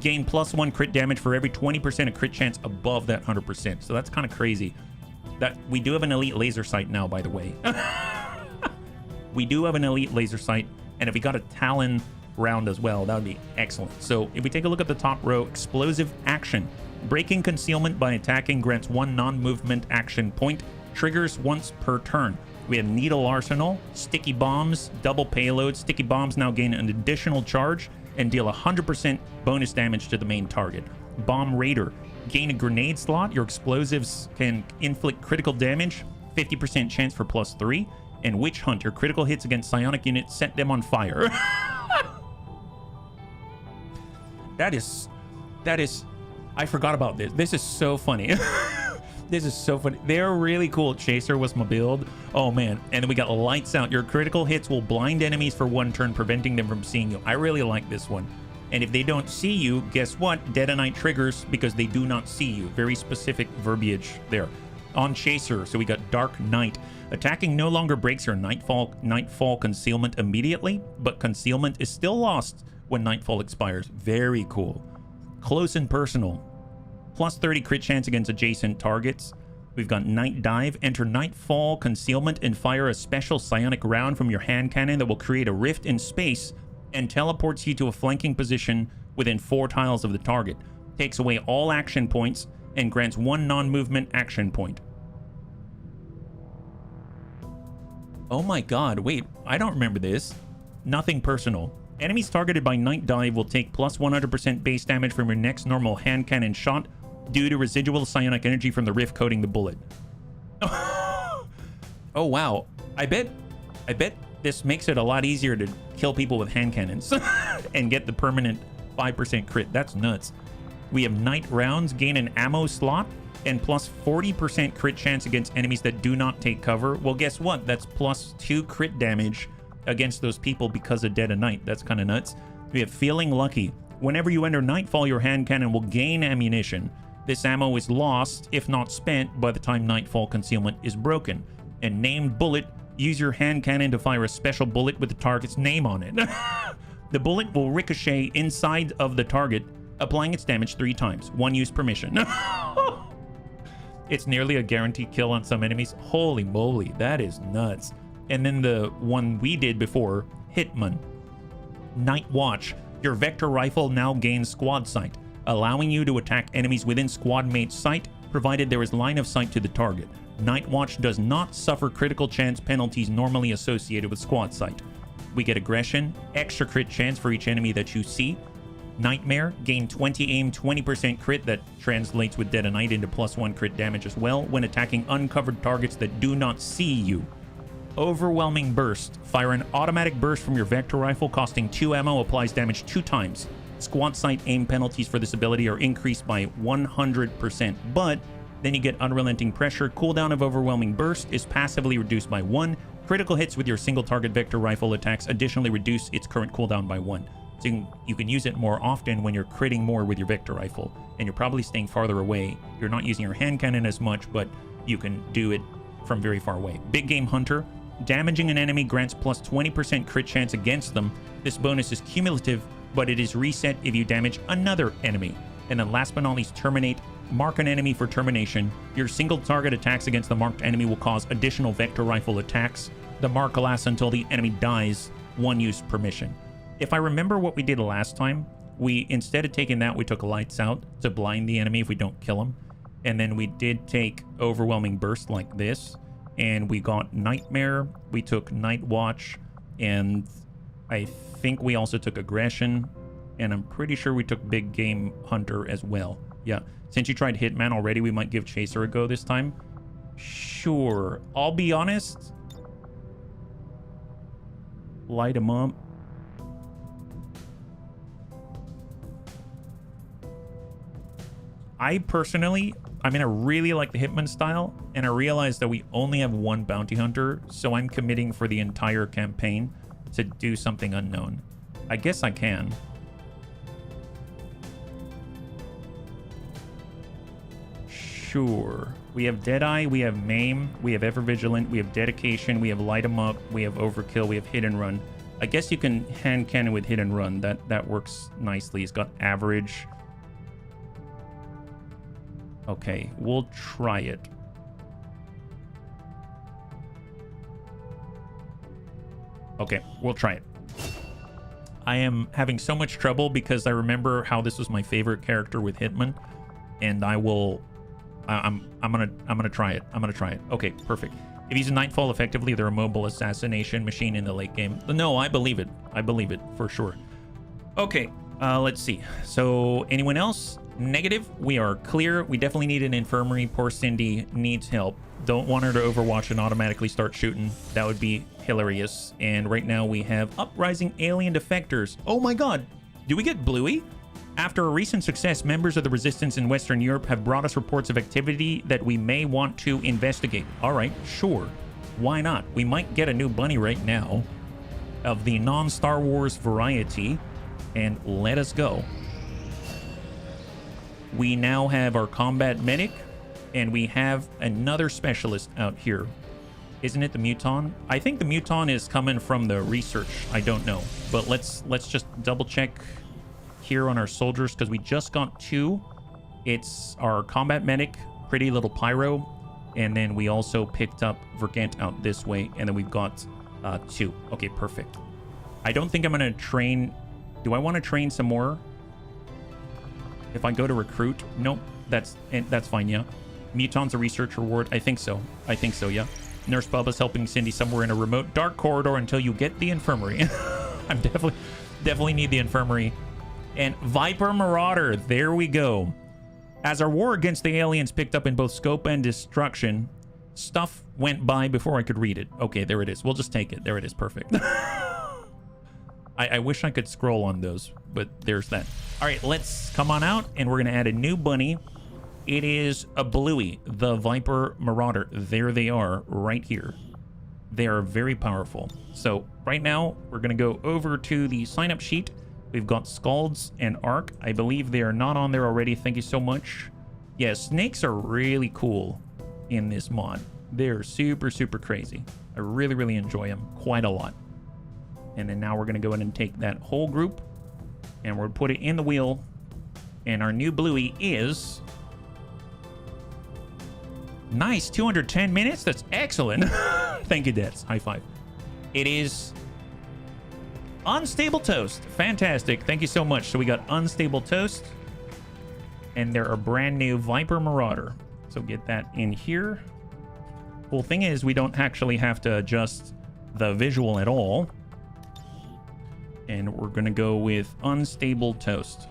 Gain +1 crit damage for every 20% of crit chance above that 100%. So that's kind of crazy. That we do have an elite laser sight now, by the way. We do have an elite laser sight, and if we got a Talon round as well. That would be excellent. So if we take a look at the top row, explosive action. Breaking concealment by attacking grants 1 non-movement action point. Triggers once per turn. We have needle arsenal, sticky bombs, double payload. Sticky bombs now gain an additional charge and deal 100% bonus damage to the main target. Bomb raider. Gain a grenade slot. Your explosives can inflict critical damage. 50% chance for +3. And witch hunt. Your critical hits against psionic units set them on fire. That is, I forgot about this. This is so funny. This is so funny. They're really cool. Chaser was my build. Oh man. And then we got lights out. Your critical hits will blind enemies for 1 turn, preventing them from seeing you. I really like this one. And if they don't see you, guess what? Dead of Night triggers because they do not see you. Very specific verbiage there. On Chaser, so we got Dark Night. Attacking no longer breaks your Nightfall concealment immediately, but concealment is still lost when Nightfall expires. Very cool. Close and personal. +30 crit chance against adjacent targets. We've got Night Dive. Enter Nightfall concealment and fire a special psionic round from your hand cannon that will create a rift in space and teleports you to a flanking position within 4 tiles of the target. Takes away all action points and grants 1 non-movement action point. Oh my god, wait, I don't remember this. Nothing personal. Enemies targeted by Night Dive will take plus 100% base damage from your next normal hand cannon shot due to residual psionic energy from the rift coating the bullet. Oh wow. I bet this makes it a lot easier to kill people with hand cannons and get the permanent 5% crit. That's nuts. We have Night Rounds, gain an ammo slot and plus 40% crit chance against enemies that do not take cover. Well, guess what? That's plus 2 crit damage against those people because of Dead of Night. That's kind of nuts. We have Feeling Lucky. Whenever you enter Nightfall, your hand cannon will gain ammunition. This ammo is lost, if not spent, by the time Nightfall concealment is broken. And Named Bullet. Use your hand cannon to fire a special bullet with the target's name on it. The bullet will ricochet inside of the target, applying its damage 3 times. 1 use per mission. It's nearly a guaranteed kill on some enemies. Holy moly, that is nuts. And then the one we did before, Hitman. Night Watch. Your Vector Rifle now gains squad sight, allowing you to attack enemies within squad mate's sight, provided there is line of sight to the target. Night Watch does not suffer critical chance penalties normally associated with squad sight. We get Aggression, extra crit chance for each enemy that you see. Nightmare, gain 20 aim, 20% crit that translates with Dead of Night into plus 1 crit damage as well when attacking uncovered targets that do not see you. Overwhelming Burst, fire an automatic burst from your Vector Rifle costing 2 ammo, applies damage 2 times. Squad sight aim penalties for this ability are increased by 100%, but then you get Unrelenting Pressure. Cooldown of Overwhelming Burst is passively reduced by 1. Critical hits with your single target Vector Rifle attacks additionally reduce its current cooldown by 1. So you can use it more often when you're critting more with your Vector Rifle, and you're probably staying farther away. You're not using your hand cannon as much, but you can do it from very far away. Big Game Hunter. Damaging an enemy grants plus 20% crit chance against them. This bonus is cumulative, but it is reset if you damage another enemy. And then last but not least, Terminate. Mark an enemy for termination. Your single target attacks against the marked enemy will cause additional Vector Rifle attacks. The mark lasts until the enemy dies, 1 use per mission. If I remember what we did last time, we, instead of taking that, we took Lights Out to blind the enemy if we don't kill him. And then we did take Overwhelming Burst like this. And we got Nightmare, we took Night Watch, and I think we also took Aggression. And I'm pretty sure we took Big Game Hunter as well. Yeah, since you tried Hitman already, we might give Chaser a go this time. Sure, I'll be honest. Light him up. I really like the Hitman style, and I realized that we only have 1 bounty hunter, so I'm committing for the entire campaign to do something unknown. I guess I can. Sure. We have Deadeye, we have Maim, we have Ever Vigilant, we have Dedication, we have Light 'em Up, we have Overkill, we have Hit and Run. I guess you can hand cannon with Hit and Run. That works nicely. It's got Average. Okay, we'll try it. Okay, we'll try it. I am having so much trouble because I remember how this was my favorite character with Hitman, and I'm gonna try it. Okay, perfect. If he's a Nightfall, effectively they're a mobile assassination machine in the late game. No, I believe it. I believe it for sure. Okay, let's see. So anyone else? Negative. We are clear. We definitely need an infirmary. Poor Cindy needs help. Don't want her to overwatch and automatically start shooting. That would be hilarious. And right now we have uprising alien defectors. Oh my god. Do we get Bluey? After a recent success, members of the resistance in Western Europe have brought us reports of activity that we may want to investigate. All right, sure. Why not? We might get a new bunny right now of the non-Star Wars variety, and let us go. We now have our combat medic, and we have another specialist out here. Isn't it the Muton? I think the Muton is coming from the research. I don't know, but let's just double check here on our soldiers, because we just got 2. It's our combat medic, Pretty Little Pyro, and then we also picked up Vergant out this way, and then we've got 2. Okay, perfect. I don't think I'm gonna train. Do I want to train some more? If I go to recruit? Nope, that's fine. Yeah, Muton's a research reward. I think so, yeah. Nurse Bubba's helping Cindy somewhere in a remote dark corridor until you get the infirmary. I'm definitely need the infirmary. And Viper Marauder, there we go. As our war against the aliens picked up in both scope and destruction, stuff went by before I could read it. Okay, there it is. We'll just take it. There it is. Perfect. I wish I could scroll on those, but there's that. All right, let's come on out, and we're going to add a new bunny. It is a Bluey, the Viper Marauder. There they are, right here. They are very powerful. So right now, we're going to go over to the sign-up sheet. We've got Scalds and Arc. I believe they are not on there already. Thank you so much. Yeah, snakes are really cool in this mod. They're super, super crazy. I really, really enjoy them quite a lot. And then now we're going to go in and take that whole group, and we'll put it in the wheel. And our new Bluey is... Nice, 210 minutes. That's excellent. Thank you, Debs. High five. It is... Unstable Toast. Fantastic. Thank you so much. So we got Unstable Toast, and they're a brand new Viper Marauder. So get that in here. Cool thing is we don't actually have to adjust the visual at all. And we're going to go with Unstable Toast.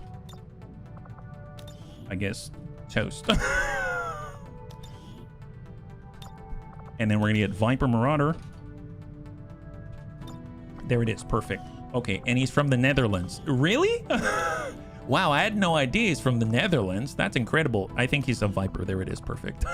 I guess Toast. And then we're going to get Viper Marauder. There it is. Perfect. Okay, and he's from the Netherlands. Really? Wow, I had no idea he's from the Netherlands. That's incredible. I think he's a Viper. There it is. Perfect.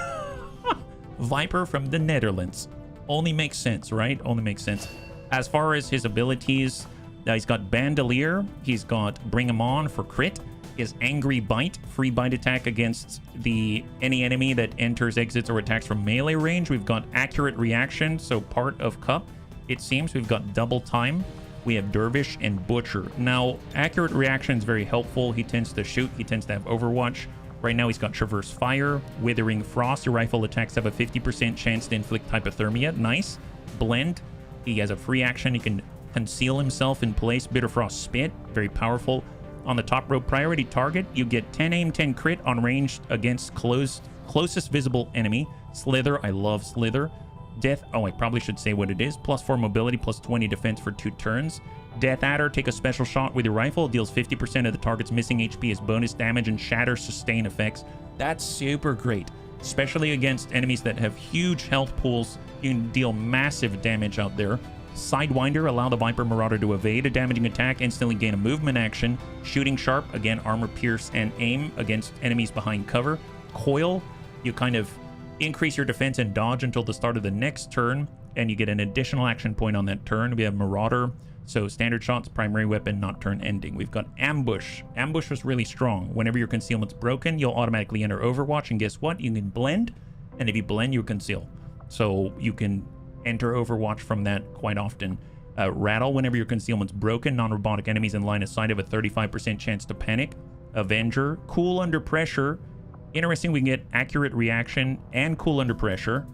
Viper from the Netherlands. Only makes sense, right? Only makes sense. As far as his abilities, he's got Bandolier. He's got Bring 'em On for crit. His Angry Bite, free bite attack against any enemy that enters, exits, or attacks from melee range. We've got Accurate Reaction, so part of Cup. It seems we've got Double Time. We have Dervish and Butcher. Now, Accurate Reaction is very helpful. He tends to shoot. He tends to have Overwatch. Right now, he's got Traverse Fire, Withering Frost. Your rifle attacks have a 50% chance to inflict hypothermia. Nice. Blend. He has a free action. He can conceal himself in place. Bitter Frost Spit. Very powerful. On the top row priority target, you get 10 aim, 10 crit on range against closest visible enemy. Slither. I love Slither. Death, oh, I probably should say what it is. +4 mobility, +20 defense for 2 turns. Death Adder, take a special shot with your rifle. Deals 50% of the target's missing HP as bonus damage and shatter sustain effects. That's super great, especially against enemies that have huge health pools. You can deal massive damage out there. Sidewinder, allow the Viper Marauder to evade a damaging attack, instantly gain a movement action. Shooting Sharp, again, armor pierce and aim against enemies behind cover. Coil, you kind of increase your defense and dodge until the start of the next turn, and you get an additional action point on that turn. We have Marauder, so standard shots, primary weapon, not turn ending. We've got Ambush. Ambush is really strong. Whenever your concealment's broken, you'll automatically enter Overwatch, and guess what? You can blend, and if you blend, you conceal. So you can enter Overwatch from that quite often. Rattle, whenever your concealment's broken, non-robotic enemies in line of sight have a 35% chance to panic. Avenger, Cool Under Pressure. Interesting, we can get Accurate Reaction and Cool Under Pressure.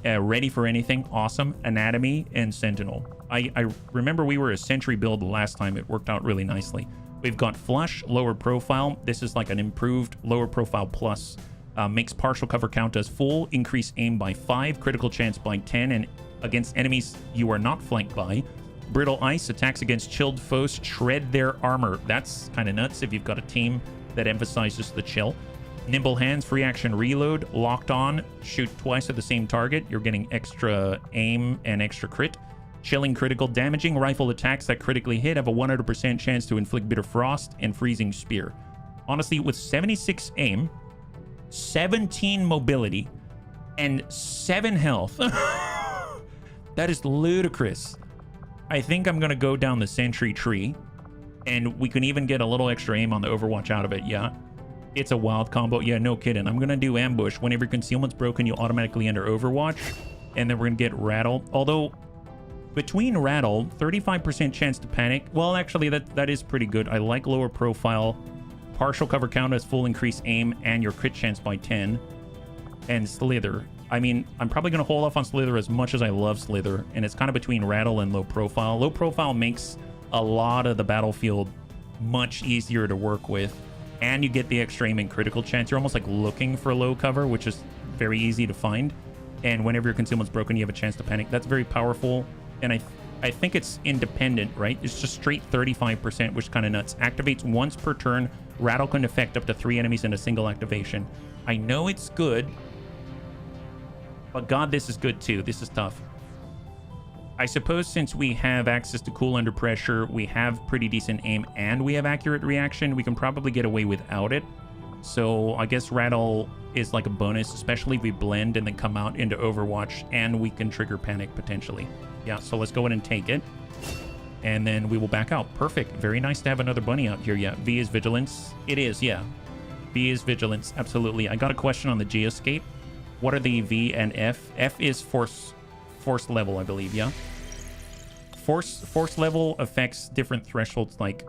ready for anything. Awesome. Anatomy and Sentinel. I remember we were a Sentry build last time. It worked out really nicely. We've got Flush, lower profile. This is like an improved lower profile plus. Makes partial cover count as full, increase aim by 5, critical chance by 10, and against enemies you are not flanked by. Brittle Ice attacks against chilled foes, shred their armor. That's kind of nuts if you've got a team that emphasizes the chill. Nimble Hands, free action reload, locked on, shoot twice at the same target. You're getting extra aim and extra crit. Chilling critical, damaging rifle attacks that critically hit have a 100% chance to inflict Bitter Frost and Freezing Spear. Honestly, with 76 aim, 17 mobility, and 7 health, that is ludicrous. I think I'm going to go down the Sentry tree, and we can even get a little extra aim on the Overwatch out of it, yeah. It's a wild combo. Yeah, no kidding. I'm going to do Ambush. Whenever concealment's broken, you automatically enter Overwatch, and then we're going to get Rattle. Although, between Rattle, 35% chance to panic. Well, actually, that is pretty good. I like lower profile. Partial cover count as full increase aim and your crit chance by 10. And Slither. I mean, I'm probably going to hold off on Slither as much as I love Slither. And it's kind of between Rattle and low profile. Low profile makes a lot of the battlefield much easier to work with. And you get the extra aim and critical chance. You're almost like looking for low cover, which is very easy to find. And whenever your concealment's broken, you have a chance to panic. That's very powerful. And I think it's independent, right? It's just straight 35%, which is kind of nuts. Activates once per turn. Rattle can affect up to 3 enemies in a single activation. I know it's good, but God, this is good too. This is tough. I suppose since we have access to cool under pressure, we have pretty decent aim, and we have accurate reaction, we can probably get away without it. So I guess Rattle is like a bonus, especially if we blend and then come out into Overwatch, and we can trigger panic potentially. Yeah, so let's go ahead and take it. And then we will back out. Perfect. Very nice to have another bunny out here. Yeah, V is Vigilance. It is, yeah. V is Vigilance, absolutely. I got a question on the Geoscape. What are the V and F? F is force level, I believe, yeah? Force level affects different thresholds. Like,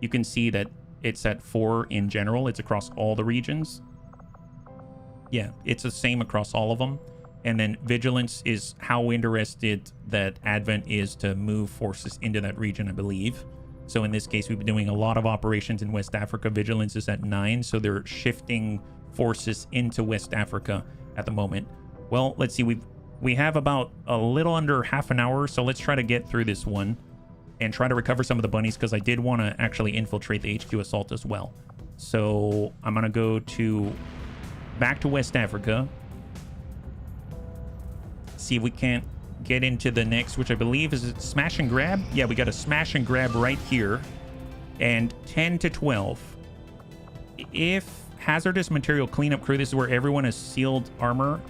you can see that it's at 4 in general. It's across all the regions. Yeah, it's the same across all of them. And then Vigilance is how interested that Advent is to move forces into that region, I believe. So in this case, we've been doing a lot of operations in West Africa. Vigilance is at 9, so they're shifting forces into West Africa at the moment. Well, let's see. We have about a little under half an hour, so let's try to get through this one and try to recover some of the bunnies, because I did want to actually infiltrate the HQ assault as well. So I'm going to go back to West Africa. See if we can't get into the next, which I believe is a smash and grab. Yeah, we got a smash and grab right here. And 10 to 12. If hazardous material cleanup crew, this is where everyone has sealed armor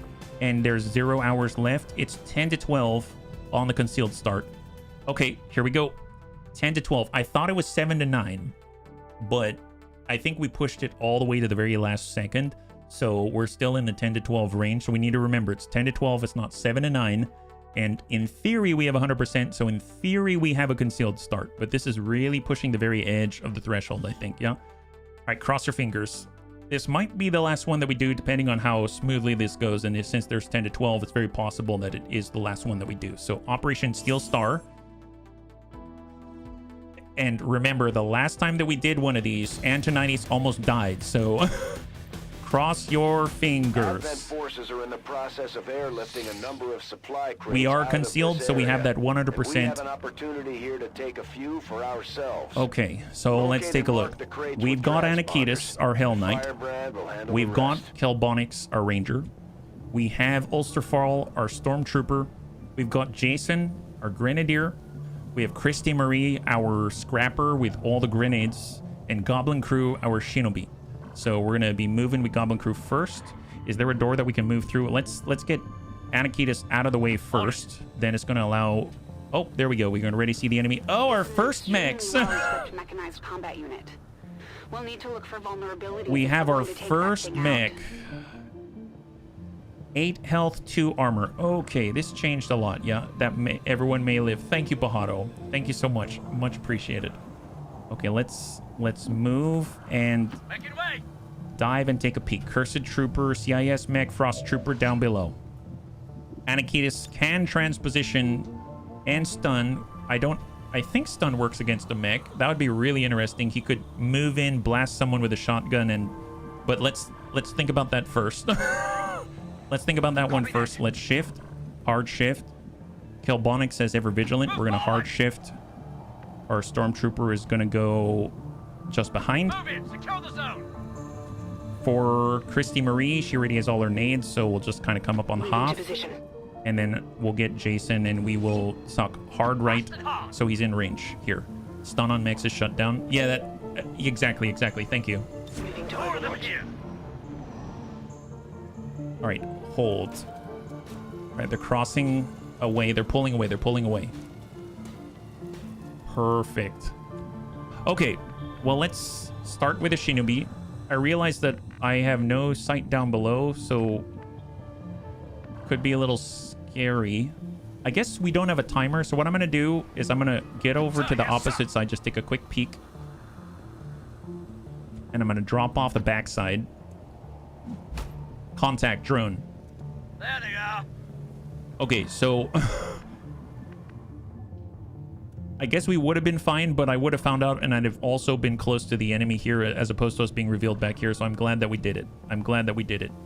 and there's 0 hours left, it's 10 to 12 on the concealed start. Okay, here we go. 10 to 12. I thought it was 7 to 9, but I think we pushed it all the way to the very last second. So we're still in the 10 to 12 range. So we need to remember it's 10 to 12. It's not 7 to 9. And in theory, we have 100%. So in theory, we have a concealed start. But this is really pushing the very edge of the threshold, I think. Yeah. All right. Cross your fingers. This might be the last one that we do, depending on how smoothly this goes. And since there's 10 to 12, it's very possible that it is the last one that we do. So Operation Steel Star. And remember, the last time that we did one of these, Antonides almost died. So... Cross your fingers. Advent forces are in the process of airlifting a number of supply crates. We are concealed, so we have that 100%. We have an opportunity here to take a few for ourselves. Okay, so let's take a look. We've got Anakitis, our Hell Knight. We've got Kelbonix, our Ranger. We have Ulsterfall, our Stormtrooper. We've got Jason, our Grenadier. We have Christy Marie, our Scrapper with all the grenades. And Goblin Crew, our Shinobi. So we're going to be moving with Goblin Crew first. Is there a door that we can move through? Let's get Anakitis out of the way first. Then it's going to allow... Oh, there we go. We're going to already see the enemy. Oh, our first mechs! Mechanized combat unit. We'll need to look for vulnerabilities. We have our first mech. 8 health, 2 armor. Okay, this changed a lot. Yeah, everyone may live. Thank you, Bahato. Thank you so much. Much appreciated. Okay, let's move and dive and take a peek. Cursed Trooper, CIS mech, Frost Trooper down below. Anakitis can transposition and stun. I think stun works against a mech. That would be really interesting. He could move in, blast someone with a shotgun, but let's think about that first. Let's think about that one first. Let's shift. Hard shift. Kelbonic says ever vigilant. We're gonna hard shift. Our stormtrooper is gonna go just behind. Move it. Secure the zone. For Christy Marie, she already has all her nades, so we'll just kind of come up on the Moving to half. position. And then we'll get Jason and we will suck hard right so he's in range. Here. Stun on mechs is shut down. Yeah, that... exactly. Thank you. Moving to More of them overwatch. here. All right, hold. All right, they're crossing away. They're pulling away. Perfect. Okay, well, let's start with a Shinobi. I realize that I have no sight down below, so could be a little scary. I guess we don't have a timer, so what I'm going to do is I'm going to get over to the opposite side, just take a quick peek. And I'm going to drop off the backside. Contact drone. There they are. Okay, so I guess we would have been fine, but I would have found out, and I'd have also been close to the enemy here as opposed to us being revealed back here. So I'm glad that we did it.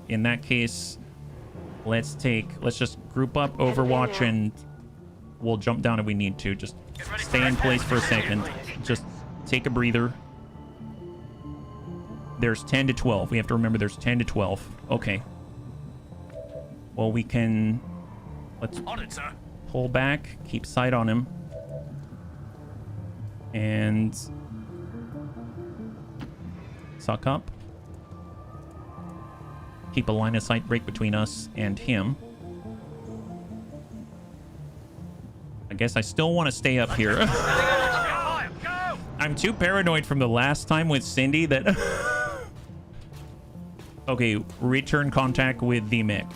In that case, let's just group up Overwatch and we'll jump down if we need to. Just stay in place for a second. Just take a breather. There's 10 to 12. We have to remember there's 10 to 12. Okay. Well, we can... let's On it, sir. pull back, keep sight on him. And... suck up. Keep a line of sight break between us and him. I guess I still want to stay up here. Fire, go. I'm too paranoid from the last time with Cindy that... Okay, return contact with the mech.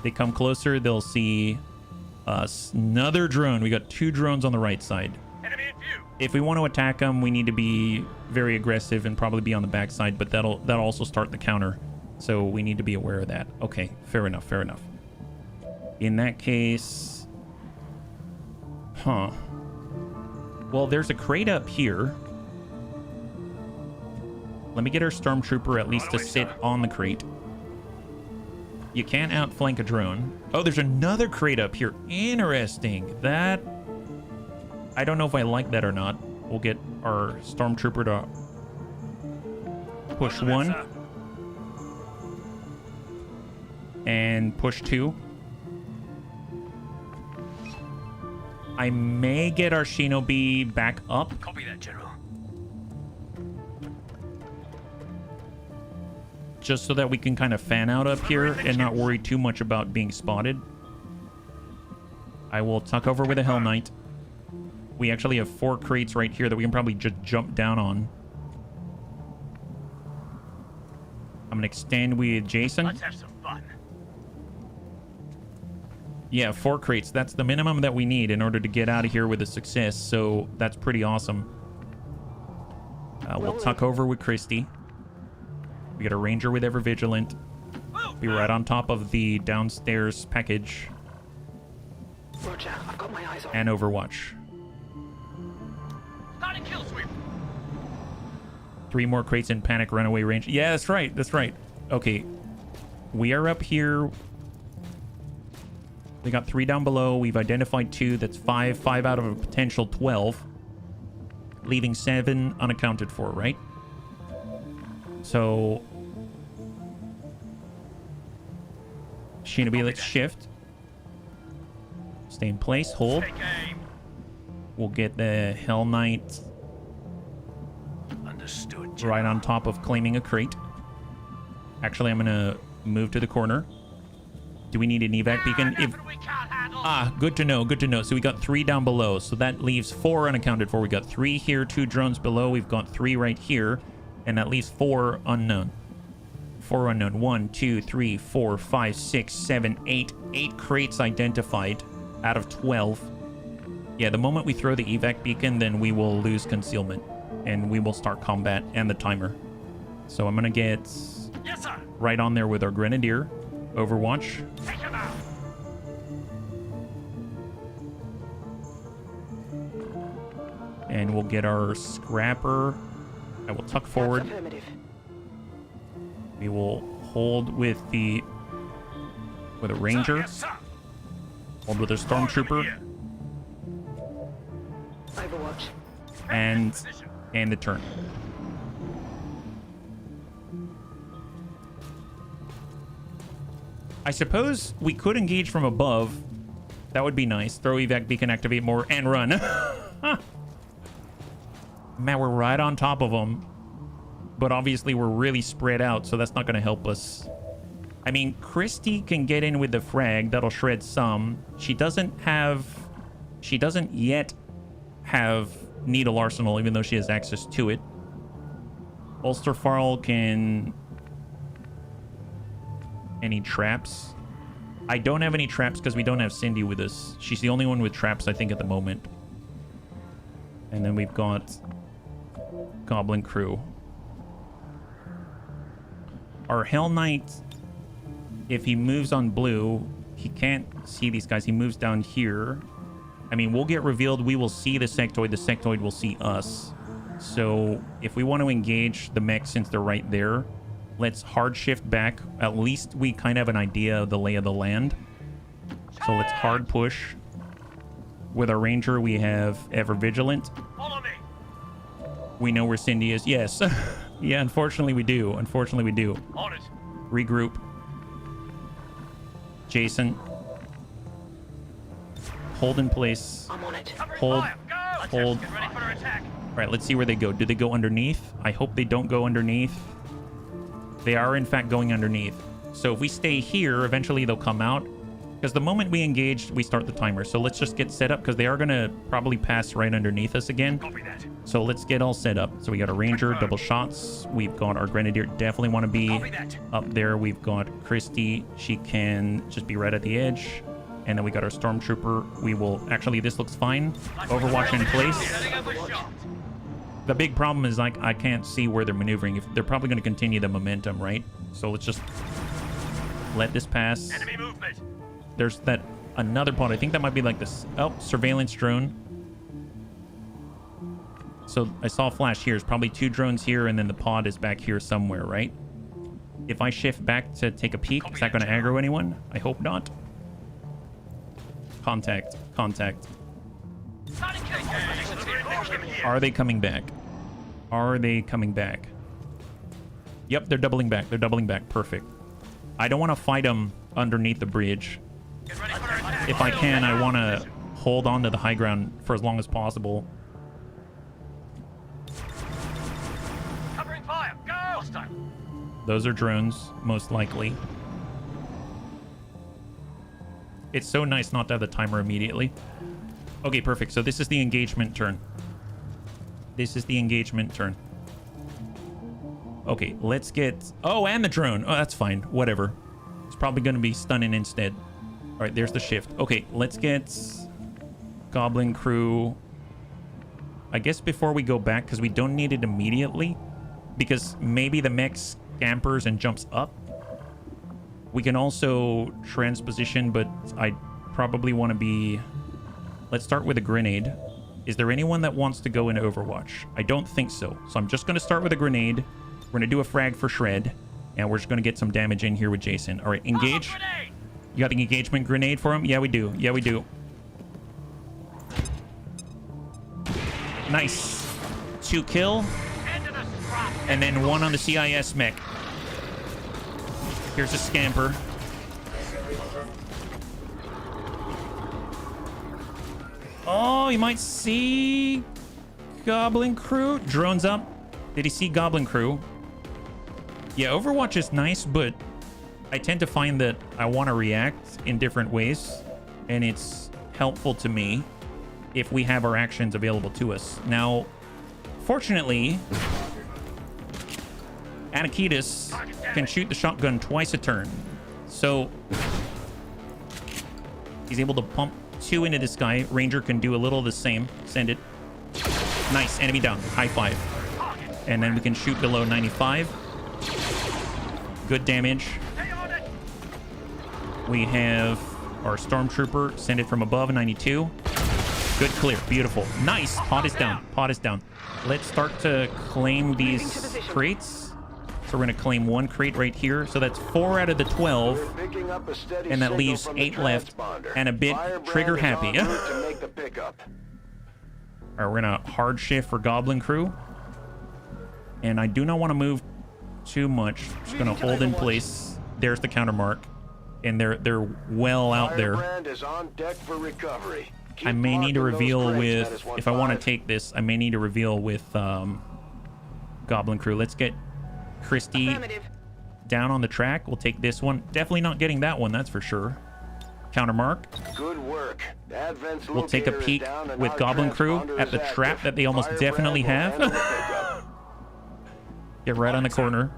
They come closer, they'll see us. Another drone. We got 2 drones on the right side. Enemy in view. If we want to attack them, we need to be very aggressive and probably be on the backside, but that'll also start the counter. So we need to be aware of that. Okay, fair enough. In that case... huh. Well, there's a crate up here. Let me get our stormtrooper at least to sit on the crate. You can't outflank a drone. Oh, there's another crate up here. Interesting. That... I don't know if I like that or not. We'll get our stormtrooper to push 1. And push 2. I may get our Shinobi back up. Copy that, General. Just so that we can kind of fan out up here and not worry too much about being spotted. I will tuck over with a Hell Knight. We actually have 4 crates right here that we can probably just jump down on. I'm going to extend with Jason. Let's have some fun. Yeah, 4 crates. That's the minimum that we need in order to get out of here with a success. So that's pretty awesome. We'll tuck over with Christy. We got a Ranger with Ever Vigilant. Be right on top of the downstairs package. Roger, I've got my eyes on. And Overwatch. Starting kill sweep. 3 more crates in panic runaway range. Yeah, that's right. Okay. We are up here. We got 3 down below. We've identified 2. That's 5. 5 out of a potential 12. Leaving 7 unaccounted for, right? So... Shinobi, let's shift. Stay in place. Hold. Take aim. We'll get the Hell Knight Understood, General. right on top of claiming a crate. Actually, I'm going to move to the corner. Do we need an evac beacon? If, We can't handle. good to know. So we got 3 down below. So that leaves 4 unaccounted for. We got 3 here, 2 drones below. We've got 3 right here. And that leaves 4 unknown. 4 unknown. 1, 2, 3, 4, 5, 6, 7, 8. 8 crates identified out of 12. Yeah, the moment we throw the evac beacon, then we will lose concealment. And we will start combat and the timer. So I'm going to get Yes, sir. right on there with our Grenadier. Overwatch. Take him out. And we'll get our scrapper. I will tuck forward. That's affirmative. We will hold with a ranger. Yes, sir. Hold with a stormtrooper. Here. Overwatch. And Position. the turn. I suppose we could engage from above. That would be nice. Throw evac beacon, activate more, and run. Man, we're right on top of them. But obviously we're really spread out, so that's not going to help us. I mean, Christy can get in with the frag. That'll shred some. She doesn't yet have Needle Arsenal, even though she has access to it. Ulsterfarl can... Any traps? I don't have any traps because we don't have Cindy with us. She's the only one with traps, I think, at the moment. And then we've got Goblin Crew. Our Hell Knight, if he moves on blue, he can't see these guys. He moves down here. I mean, we'll get revealed. We will see the sectoid. The sectoid will see us. So if we want to engage the mech since they're right there, let's hard shift back. At least we kind of have an idea of the lay of the land. So let's hard push. With our ranger, we have Ever Vigilant. Follow me. We know where Cindy is. Yes. Yeah, unfortunately we do. Unfortunately we do. On it. Regroup. Jason. Hold in place. I'm on it. Covering Hold. fire. Go. Hold. Get ready for an attack. All right, let's see where they go. Do they go underneath? I hope they don't go underneath. They are, in fact, going underneath. So if we stay here, eventually they'll come out. Because the moment we engage, we start the timer. So let's just get set up, because they are going to probably pass right underneath us again. Copy that. So let's get all set up. So we got a ranger, double shots. We've got our grenadier, definitely want to be Copy that. up there. We've got Christy. She can just be right at the edge. And then we got our stormtrooper. We will... Actually, this looks fine. Overwatch in place. Setting up a shot. The big problem is, like, I can't see where they're maneuvering. If they're probably going to continue the momentum, right? So let's just let this pass. Enemy movement. There's that another pod. I think that might be like this. Oh, surveillance drone. So I saw a flash here. There's probably 2 drones here, and then the pod is back here somewhere, right? If I shift back to take a peek, is that going to aggro anyone? I hope not. Contact. Contact. Are they coming back? Are they coming back? Yep, they're doubling back. They're doubling back. Perfect. I don't want to fight them underneath the bridge. If I can, I want to hold on to the high ground for as long as possible. Covering fire. Go. Hostile. Those are drones, most likely. It's so nice not to have the timer immediately. Okay, perfect. So this is the engagement turn. This is the engagement turn. Okay, let's get... Oh, and the drone. Oh, that's fine. Whatever. It's probably going to be stunning instead. All right, there's the shift. Okay, let's get Goblin Crew. I guess before we go back, because we don't need it immediately, because maybe the mech scampers and jumps up. We can also transposition, but I probably want to be... Let's start with a grenade. Is there anyone that wants to go into Overwatch? I don't think so. So I'm just going to start with a grenade. We're going to do a frag for shred. And we're just going to get some damage in here with Jason. All right, engage. You got the engagement grenade for him? Yeah, we do. Yeah, we do. Nice. 2 kill. And then 1 on the CIS mech. Here's a scamper. Oh, you might see Goblin Crew. Drones up. Did he see Goblin Crew? Yeah, Overwatch is nice, but I tend to find that I want to react in different ways, and it's helpful to me if we have our actions available to us. Now, fortunately, Anakitas can shoot the shotgun twice a turn. So he's able to pump 2 into this guy. Ranger can do a little of the same. Send it. Nice. Enemy down. High 5. And then we can shoot below 95. Good damage. We have our Stormtrooper. Send it from above. 92. Good clear. Beautiful. Nice. Pod is down. Pod is down. Let's start to claim these crates. So we're going to claim 1 crate right here. So that's 4 out of the 12. We're picking up a steady And that signal leaves from the 8 left. transponder. And a bit Firebrand trigger is happy. en route to make the pickup. All right, we're going to hard shift for Goblin Crew. And I do not want to move too much. Just going to hold in place. There's the counter mark. And they're well out there. Firebrand is on deck for recovery. Keep I may need to marking those reveal crates, with, that is if I want to 1-5. take this, I may need to reveal with Goblin Crew. Let's get Christy Affirmative. down on the track. We'll take this one. Definitely not getting that one, that's for sure. Counter mark. Good work. Advent's We'll take a locator is peek down and with our Goblin Crew transponder at is the trap active. that they almost Firebrand definitely will have. handle the pickup. Get right on the corner.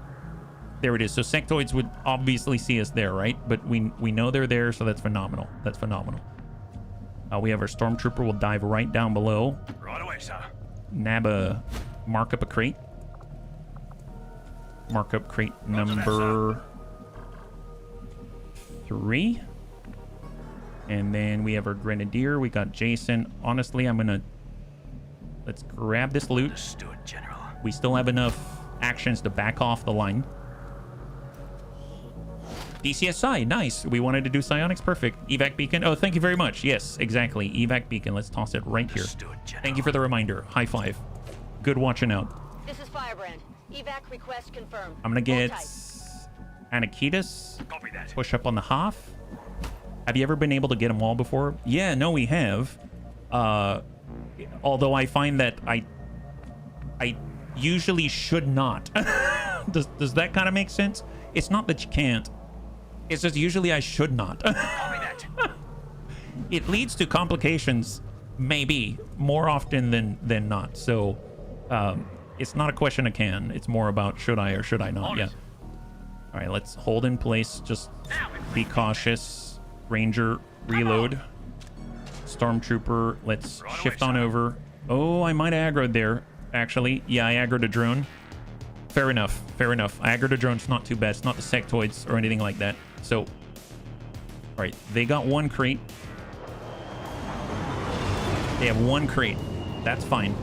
There it is. So sectoids would obviously see us there, right? But we know they're there, so that's phenomenal. That's phenomenal. We have our stormtrooper. We'll dive right down below. Right away, sir. Mark up a crate. Mark up crate number 3. And then we have our grenadier. We got Jason. Honestly, let's grab this loot. Understood, General. We still have enough actions to back off the line. DCSI, nice. We wanted to do psionics, perfect. Evac beacon. Oh, thank you very much. Yes, exactly. Evac beacon. Let's toss it right here. Understood, General. Thank you for the reminder. High five. Good watching out. This is Firebrand. Evac request confirmed. I'm gonna get Hold tight. Anakitas. Copy that. Push up on the Hoff. Have you ever been able to get them all before? Yeah, no, we have. Although I find that I usually should not. Does that kind of make sense? It's not that you can't. It's just usually I should not. Copy that. It leads to complications, maybe, more often than not. So it's not a question of can. It's more about should I or should I not. Yeah. All right, let's hold in place. Just be cautious. Ranger, reload. Stormtrooper, let's shift on over. Oh, I might have aggroed there, actually. Yeah, I aggroed a drone. Fair enough. Fair enough. I aggroed a drone. It's not too bad. It's not the sectoids or anything like that. So, all right. They got 1 crate. They have 1 crate. That's fine.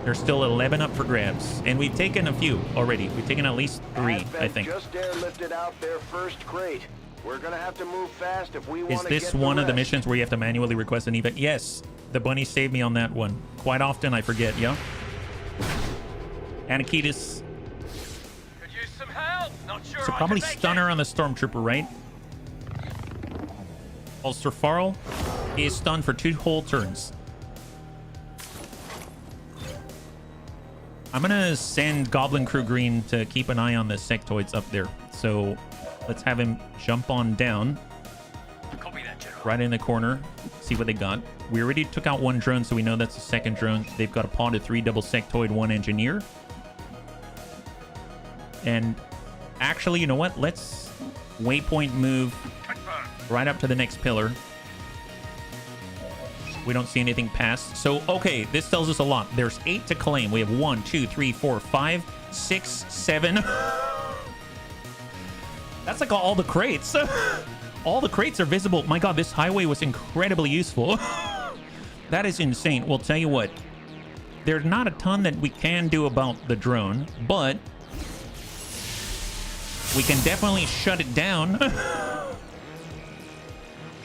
There's still 11 up for grabs. And we've taken a few already. We've taken at least 3, Advent I think. just airlifted out their first crate. We're gonna have to move fast if we want Is to this get one of the rest. missions where you have to manually request an event? Yes. The bunnies saved me on that one. Quite often I forget, yeah? Anakitas. Could use some help. Not sure. So I probably can make stunner it. on the stormtrooper, right? Ulster Farrell is stunned for 2 whole turns. I'm gonna send Goblin Crew Green to keep an eye on the sectoids up there. So let's have him jump on down Copy that, General. right in the corner, see what they got. We already took out 1 drone, so we know that's the 2nd drone. They've got a pod of 3 double sectoid, 1 engineer. And actually, you know what? Let's waypoint move Confirmed. right up to the next pillar. We don't see anything past. So, okay, this tells us a lot. There's 8 to claim. We have 1, 2, 3, 4, 5, 6, 7. That's like all the crates. All the crates are visible. My God, this highway was incredibly useful. That is insane. Well, tell you what. There's not a ton that we can do about the drone, but we can definitely shut it down.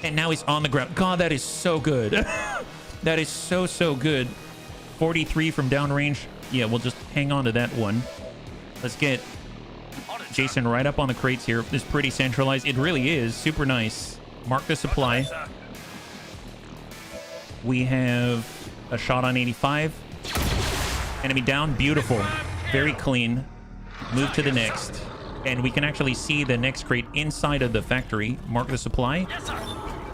And now he's on the ground. God, that is so good. That is so good. 43 from downrange. Yeah, we'll just hang on to that one. Let's get Jason right up on the crates here. It's pretty centralized. It really is. Super nice. Mark the supply. We have a shot on 85. Enemy down. Beautiful. Very clean. Move to the next. And we can actually see the next crate inside of the factory. Mark the supply. Yes, sir.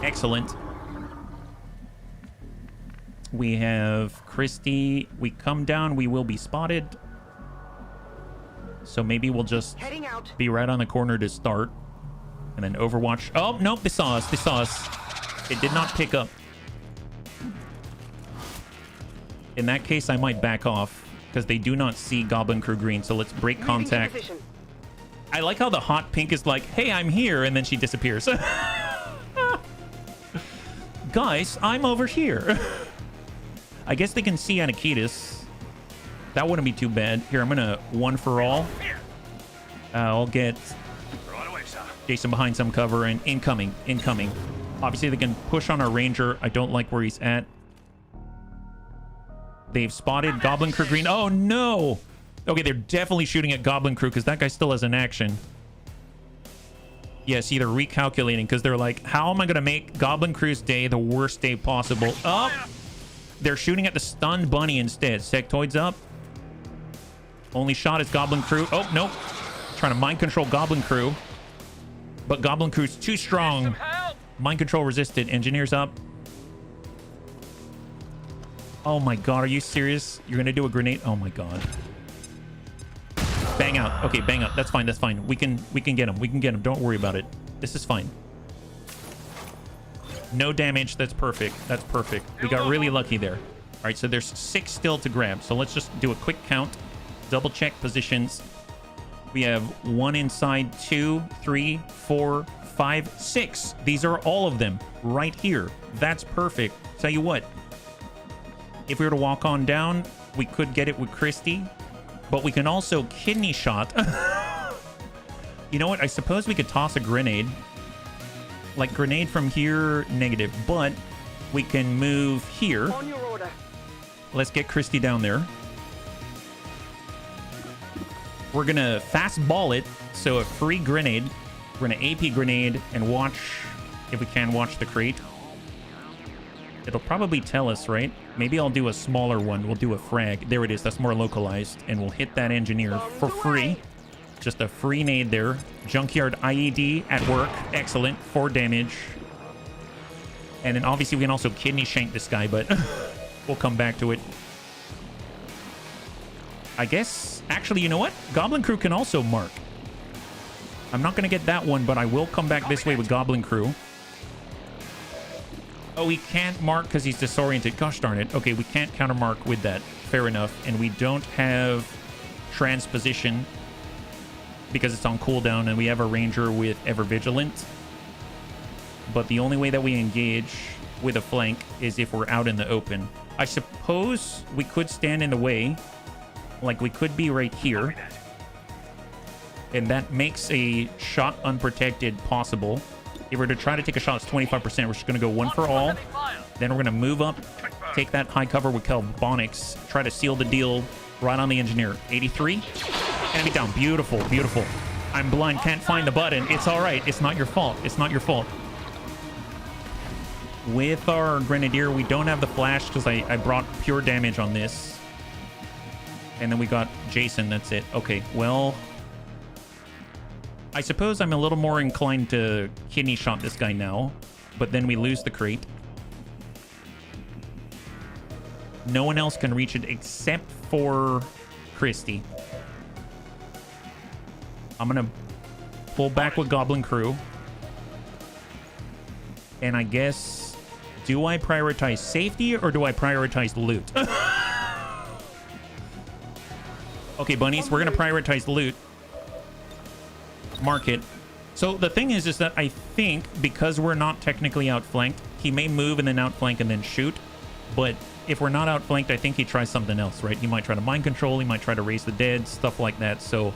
Excellent. We have Christy. We come down, we will be spotted. So maybe we'll just Heading out. be right on the corner to start. And then Overwatch. Oh, nope, they saw us. They saw us. It did not pick up. In that case, I might back off because they do not see Goblin Crew Green. So let's break Moving to contact. position. I like how the hot pink is like, hey, I'm here. And then she disappears. Guys, I'm over here. I guess they can see Anakitas. That wouldn't be too bad. Here, I'm gonna one for all. I'll get Right away, sir. Jason behind some cover and incoming. Obviously, they can push on our ranger. I don't like where he's at. They've spotted Goblin Crew green. Oh, no. Okay, they're definitely shooting at Goblin Crew because that guy still has an action. Yes, they're recalculating because they're like, how am I going to make Goblin Crew's day the worst day possible? Up. They're shooting at the stunned bunny instead. Sectoid's up. Only shot is Goblin Crew. Oh, nope. Trying to mind control Goblin Crew. But Goblin Crew's too strong. Mind control resisted. Engineers up. Oh my god, are you serious? You're gonna do a grenade? Oh my god. Bang out. Okay, bang out. That's fine, that's fine. We can get him. We can get him. Don't worry about it. This is fine. No damage. That's perfect. That's perfect. We got really lucky there. All right, so there's 6 still to grab. So let's just do a quick count. Double check positions. We have 1 inside, 2, 3, 4, 5, 6. These are all of them right here. That's perfect. Tell you what, if we were to walk on down, we could get it with Christie, but we can also kidney shot. You know what? I suppose we could toss a grenade. Like grenade from here, negative, but we can move here. On your order. Let's get Christie down there. We're gonna fastball it, so a free grenade. We're gonna AP grenade and watch, if we can, watch the crate. It'll probably tell us, right? Maybe I'll do a smaller one. We'll do a frag. There it is. That's more localized. And we'll hit that engineer for free. Just a free nade there. Junkyard IED at work. Excellent. 4 damage. And then obviously we can also kidney shank this guy, but we'll come back to it. I guess, actually, you know what? Goblin Crew can also mark. I'm not going to get that one, but I will come back this way with Goblin Crew. Oh, he can't mark because he's disoriented. Gosh darn it. Okay, we can't countermark with that. Fair enough. And we don't have transposition because it's on cooldown, and we have a ranger with Ever Vigilant. But the only way that we engage with a flank is if we're out in the open. I suppose we could stand in the way. Like, we could be right here. And that makes a shot unprotected possible. If we're to try to take a shot, it's 25%. We're just going to go 1 for all. Then we're going to move up, take that high cover with Carbonics, try to seal the deal right on the engineer. 83. Enemy down. Beautiful, beautiful. I'm blind, can't find the button. It's all right. It's not your fault. It's not your fault. With our Grenadier, we don't have the flash because I brought pure damage on this. And then we got Jason. That's it. Okay, well, I suppose I'm a little more inclined to kidney shot this guy now, but then we lose the crate. No one else can reach it except for Christie. I'm going to pull back with Goblin Crew. And I guess, do I prioritize safety or do I prioritize loot? Okay, bunnies, we're going to prioritize loot. Mark it. So the thing is that I think because we're not technically outflanked, he may move and then outflank and then shoot. But if we're not outflanked, I think he tries something else, right? He might try to mind control. He might try to raise the dead, stuff like that. So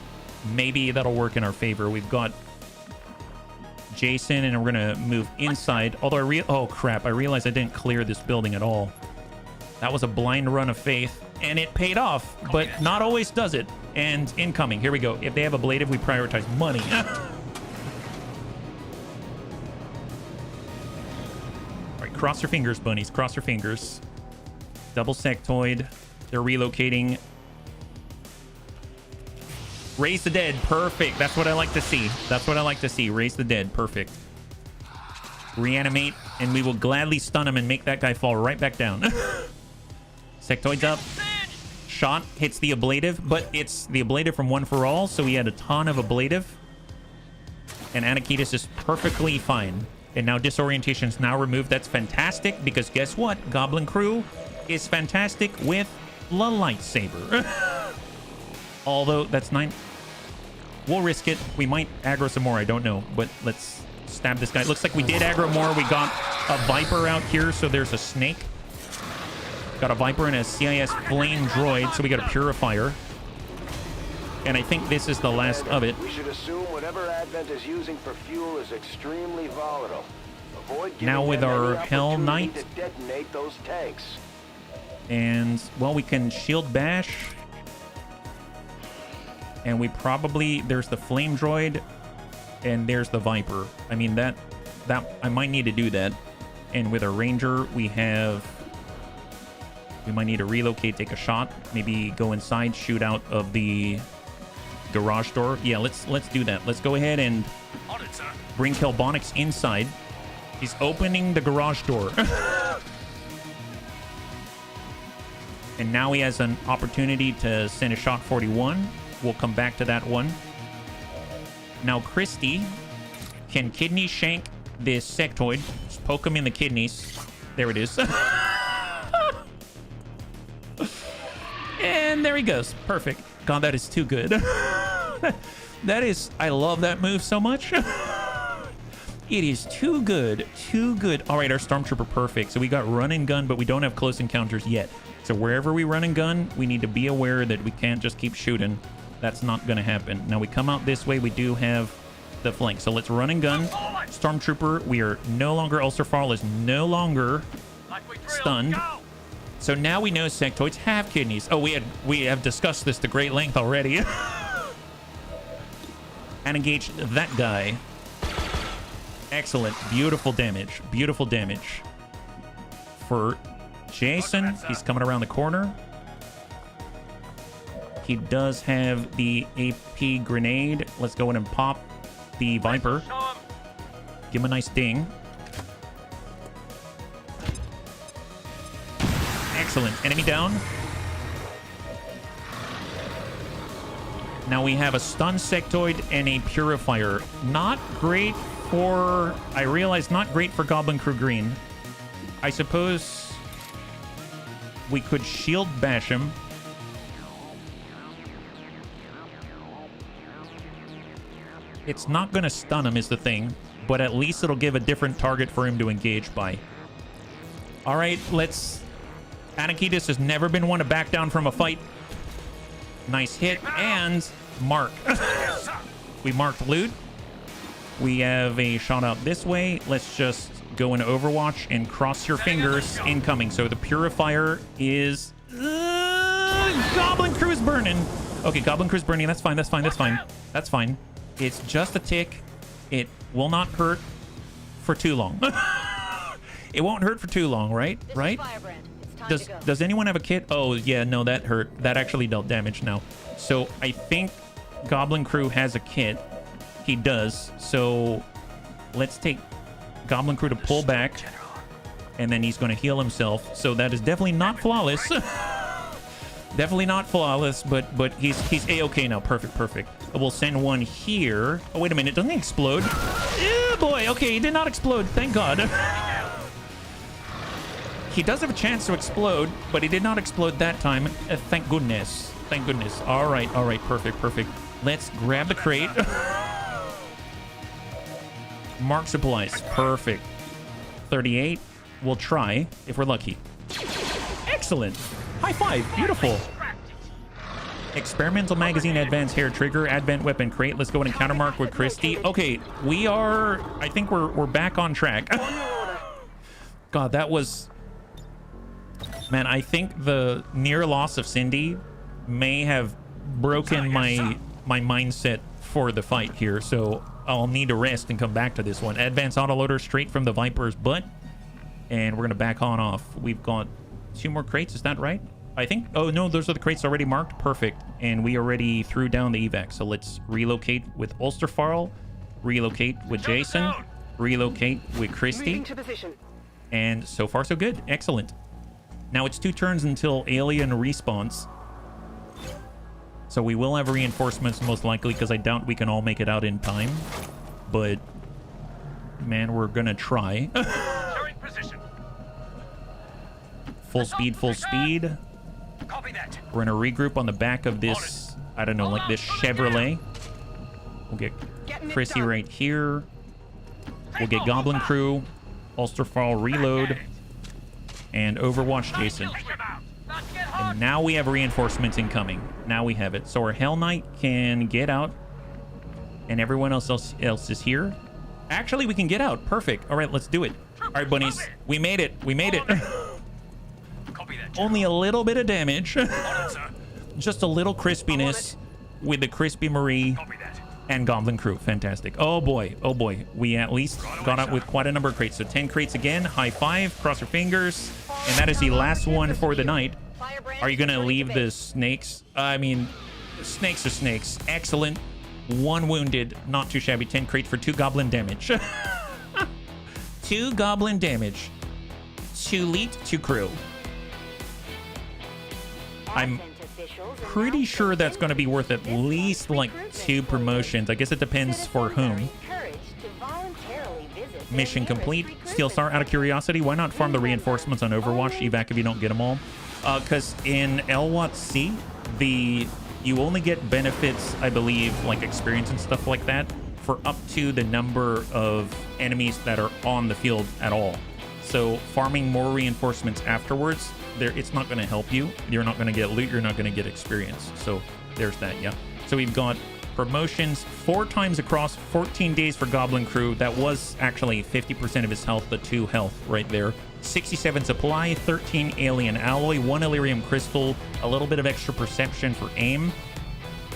maybe that'll work in our favor. We've got Jason, and we're going to move inside. Although oh, crap. I realized I didn't clear this building at all. That was a blind run of faith. And it paid off, but not always does it. And incoming. Here we go. If they have ablative, we prioritize money. All right, cross your fingers, bunnies. Cross your fingers. Double sectoid. They're relocating. Raise the dead. Perfect. That's what I like to see. That's what I like to see. Raise the dead. Perfect. Reanimate, and we will gladly stun him and make that guy fall right back down. Sectoid's up. Shot hits the ablative, but it's the ablative from 1 for all, so he had a ton of ablative. And Anakitas is perfectly fine. And now disorientation is now removed. That's fantastic, because guess what? Goblin Crew is fantastic with the lightsaber. Although, that's 9. We'll risk it. We might aggro some more, I don't know. But let's stab this guy. Looks like we did aggro more. We got a Viper out here, so there's a snake. Got a Viper and a CIS flame droid, so we got a purifier. And I think this is the last of it. We should assume whatever Advent is using for fuel is extremely volatile. Avoid giving Now with them our any Hell opportunity Knight. to detonate those tanks. And, well, we can shield bash. And we probably... There's the flame droid. And there's the Viper. I mean, that I might need to do that. And with our Ranger, we have... We might need to relocate, take a shot. Maybe go inside, shoot out of the garage door. Yeah, let's do that. Let's go ahead and On it, sir. bring Kelbonics inside. He's opening the garage door. And now he has an opportunity to send a Shock 41. We'll come back to that one. Now Christy can kidney shank this sectoid. Just poke him in the kidneys. There it is. And there he goes. Perfect. God, that is too good. That is... I love that move so much. It is too good. Too good. All right, our Stormtrooper perfect. So we got run and gun, but we don't have close encounters yet. So wherever we run and gun, we need to be aware that we can't just keep shooting. That's not going to happen. Now we come out this way. We do have the flank. So let's run and gun. Stormtrooper, we are no longer... Ulcerfall is no longer Like we drilled. stunned. Go. So now we know sectoids have kidneys. Oh, we have discussed this to great length already. And engage that guy. Excellent. Beautiful damage. Beautiful damage. For Jason, he's coming around the corner. He does have the AP grenade. Let's go in and pop the Viper. Show 'em. Give him a nice ding. Excellent. Enemy down. Now we have a stun sectoid and a purifier. Not great for... I realize not great for Goblin Crew Green. I suppose we could shield bash him. It's not going to stun him is the thing, but at least it'll give a different target for him to engage by. All right, let's... Anakitis has never been one to back down from a fight. Nice hit and mark. We marked loot. We have a shot out this way. Let's just go into Overwatch and cross your fingers. Incoming. So the purifier is... Goblin Crew's burning. Okay, Goblin Crew's burning. That's fine. That's fine. That's fine. That's fine. It's just a tick. It will not hurt for too long. It won't hurt for too long, right? Right? Does anyone have a kit? Oh, yeah, no, that hurt. That actually dealt damage now. So I think Goblin Crew has a kit. He does. So let's take Goblin Crew to pull back. And then he's going to heal himself. So that is definitely not flawless. Definitely not flawless, but he's A-okay now. Perfect, perfect. We'll send one here. Oh, wait a minute. Doesn't he explode? Yeah, boy. Okay, he did not explode. Thank God. He does have a chance to explode, but he did not explode that time. Thank goodness. Thank goodness. All right, perfect, perfect. Let's grab the crate. Mark supplies. Perfect. 38. We'll try if we're lucky. Excellent. High five. Beautiful. Experimental magazine, advanced hair trigger, advent weapon crate. Let's go in and countermark with Christy. Okay, we are... I think we're back on track. God, that was... Man, I think the near loss of Cindy may have broken my mindset for the fight here, so I'll need to rest and come back to this one. Advanced autoloader straight from the Viper's butt, and we're going to back on off. We've got 2 more crates, is that right? I think... Oh, no, those are the crates already marked. Perfect. And we already threw down the evac, so let's relocate with Ulsterfarl, relocate with Jason, relocate with Christy, and so far so good. Excellent. Now it's 2 turns until alien respawns. So we will have reinforcements most likely, because I doubt we can all make it out in time. But, man, we're going to try. Full speed, full speed. Copy that. We're going to regroup on the back of this, I don't know, like this Chevrolet. We'll get Chrissy right here. We'll get Goblin Crew. Ulsterfall reload. and Overwatch Jason. And now we have reinforcements incoming. Now we have it. So our Hell Knight can get out, and everyone else is here. Actually, we can get out. Perfect. All right, let's do it. All right, bunnies, we made it. We made it. Only a little bit of damage. Just a little crispiness with the Crispy Marie and Goblin Crew. Fantastic. Oh boy. Oh boy. We at least got out with quite a number of crates. So 10 crates again. High five. Cross your fingers. And that is the last one for the night. Are you going to leave the snakes? I mean, snakes are snakes. Excellent. 1 wounded. Not too shabby. 10 crates for 2 goblin damage. 2 goblin damage. 2 elite, 2 crew. I'm pretty sure that's going to be worth at least like 2 promotions. I guess it depends for whom. Mission complete. Steel Star, out of curiosity, why not farm the reinforcements on Overwatch evac if you don't get them all? Because in LWOTC, you only get benefits, I believe, like experience and stuff like that, for up to the number of enemies that are on the field at all. So farming more reinforcements afterwards, it's not going to help you. You're not going to get loot. You're not going to get experience. So there's that. Yeah. So we've got promotions 4 times across, 14 days for Goblin Crew. That was actually 50% of his health, the 2 health right there. 67 supply, 13 alien alloy, 1 Illyrium crystal, a little bit of extra perception for aim,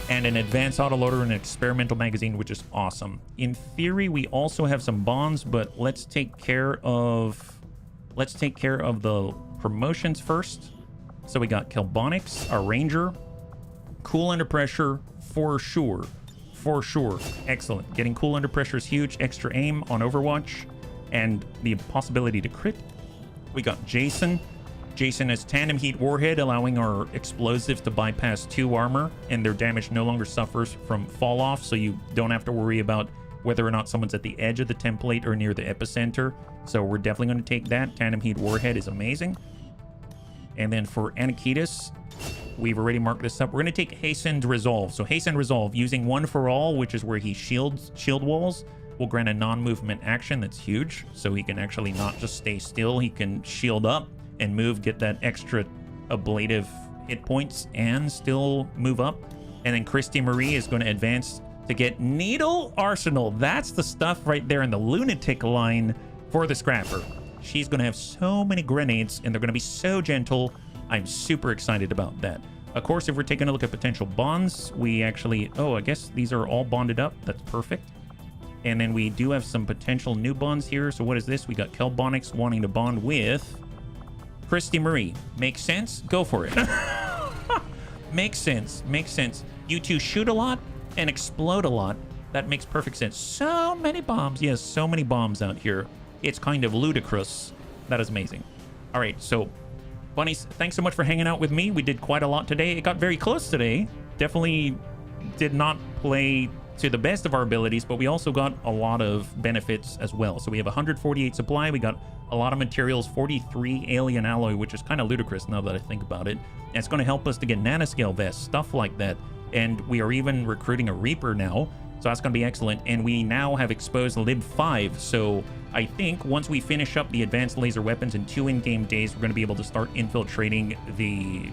and an advanced autoloader and an experimental magazine, which is awesome. In theory, we also have some bonds, but let's take care of the promotions first. So we got Kelbonics, our ranger, cool under pressure for sure. Excellent. Getting cool under pressure is huge. Extra aim on Overwatch and the possibility to crit. We got Jason. Jason has tandem heat warhead, allowing our explosives to bypass 2 armor, and their damage no longer suffers from fall off, so you don't have to worry about whether or not someone's at the edge of the template or near the epicenter. So we're definitely going to take that. Tandem heat warhead is amazing. And then for Anakitas, we've already marked this up. We're going to take Hastened Resolve. So Hastened Resolve, using One for All, which is where he shield walls, will grant a non-movement action. That's huge. So he can actually not just stay still. He can shield up and move, get that extra ablative hit points, and still move up. And then Christy Marie is going to advance to get Needle Arsenal. That's the stuff right there in the lunatic line for the Scrapper. She's going to have so many grenades, and they're going to be so gentle. I'm super excited about that. Of course, if we're taking a look at potential bonds, we actually... Oh, I guess these are all bonded up. That's perfect. And then we do have some potential new bonds here. So what is this? We got Kelbonics wanting to bond with Christy Marie. Makes sense? Go for it. Makes sense. Makes sense. You two shoot a lot and explode a lot. That makes perfect sense. So many bombs. Yes, so many bombs out here. It's kind of ludicrous. That is amazing. All right, so bunnies, thanks so much for hanging out with me. We did quite a lot today. It got very close today. Definitely did not play to the best of our abilities, but we also got a lot of benefits as well. So we have 148 supply. We got a lot of materials, 43 alien alloy, which is kind of ludicrous now that I think about it. And it's going to help us to get nanoscale vests, stuff like that. And we are even recruiting a Reaper now. So that's going to be excellent. And we now have exposed Lib 5. So I think once we finish up the advanced laser weapons in 2 in-game days, we're going to be able to start infiltrating the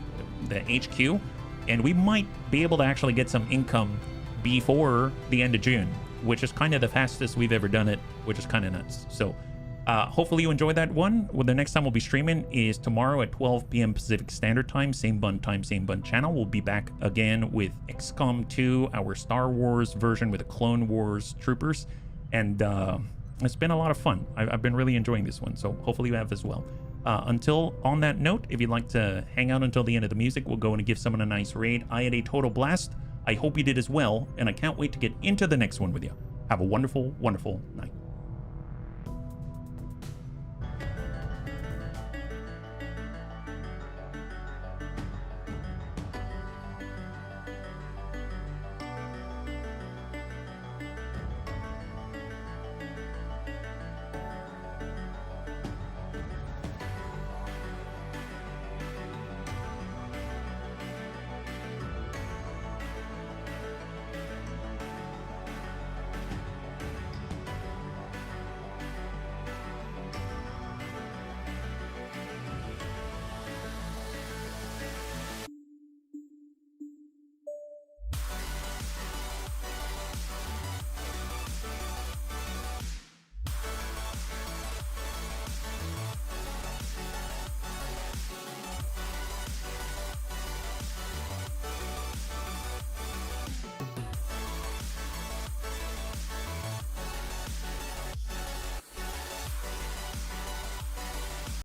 HQ. And we might be able to actually get some income before the end of June, which is kind of the fastest we've ever done it, which is kind of nuts. So hopefully you enjoyed that one. Well, the next time we'll be streaming is tomorrow at 12 p.m. Pacific Standard Time, same bun time, same bun channel. We'll be back again with XCOM 2, our Star Wars version with the Clone Wars troopers. And it's been a lot of fun. I've been really enjoying this one, so hopefully you have as well. Until on that note, if you'd like to hang out until the end of the music, we'll go and give someone a nice raid. I had a total blast. I hope you did as well, and I can't wait to get into the next one with you. Have a wonderful, wonderful night.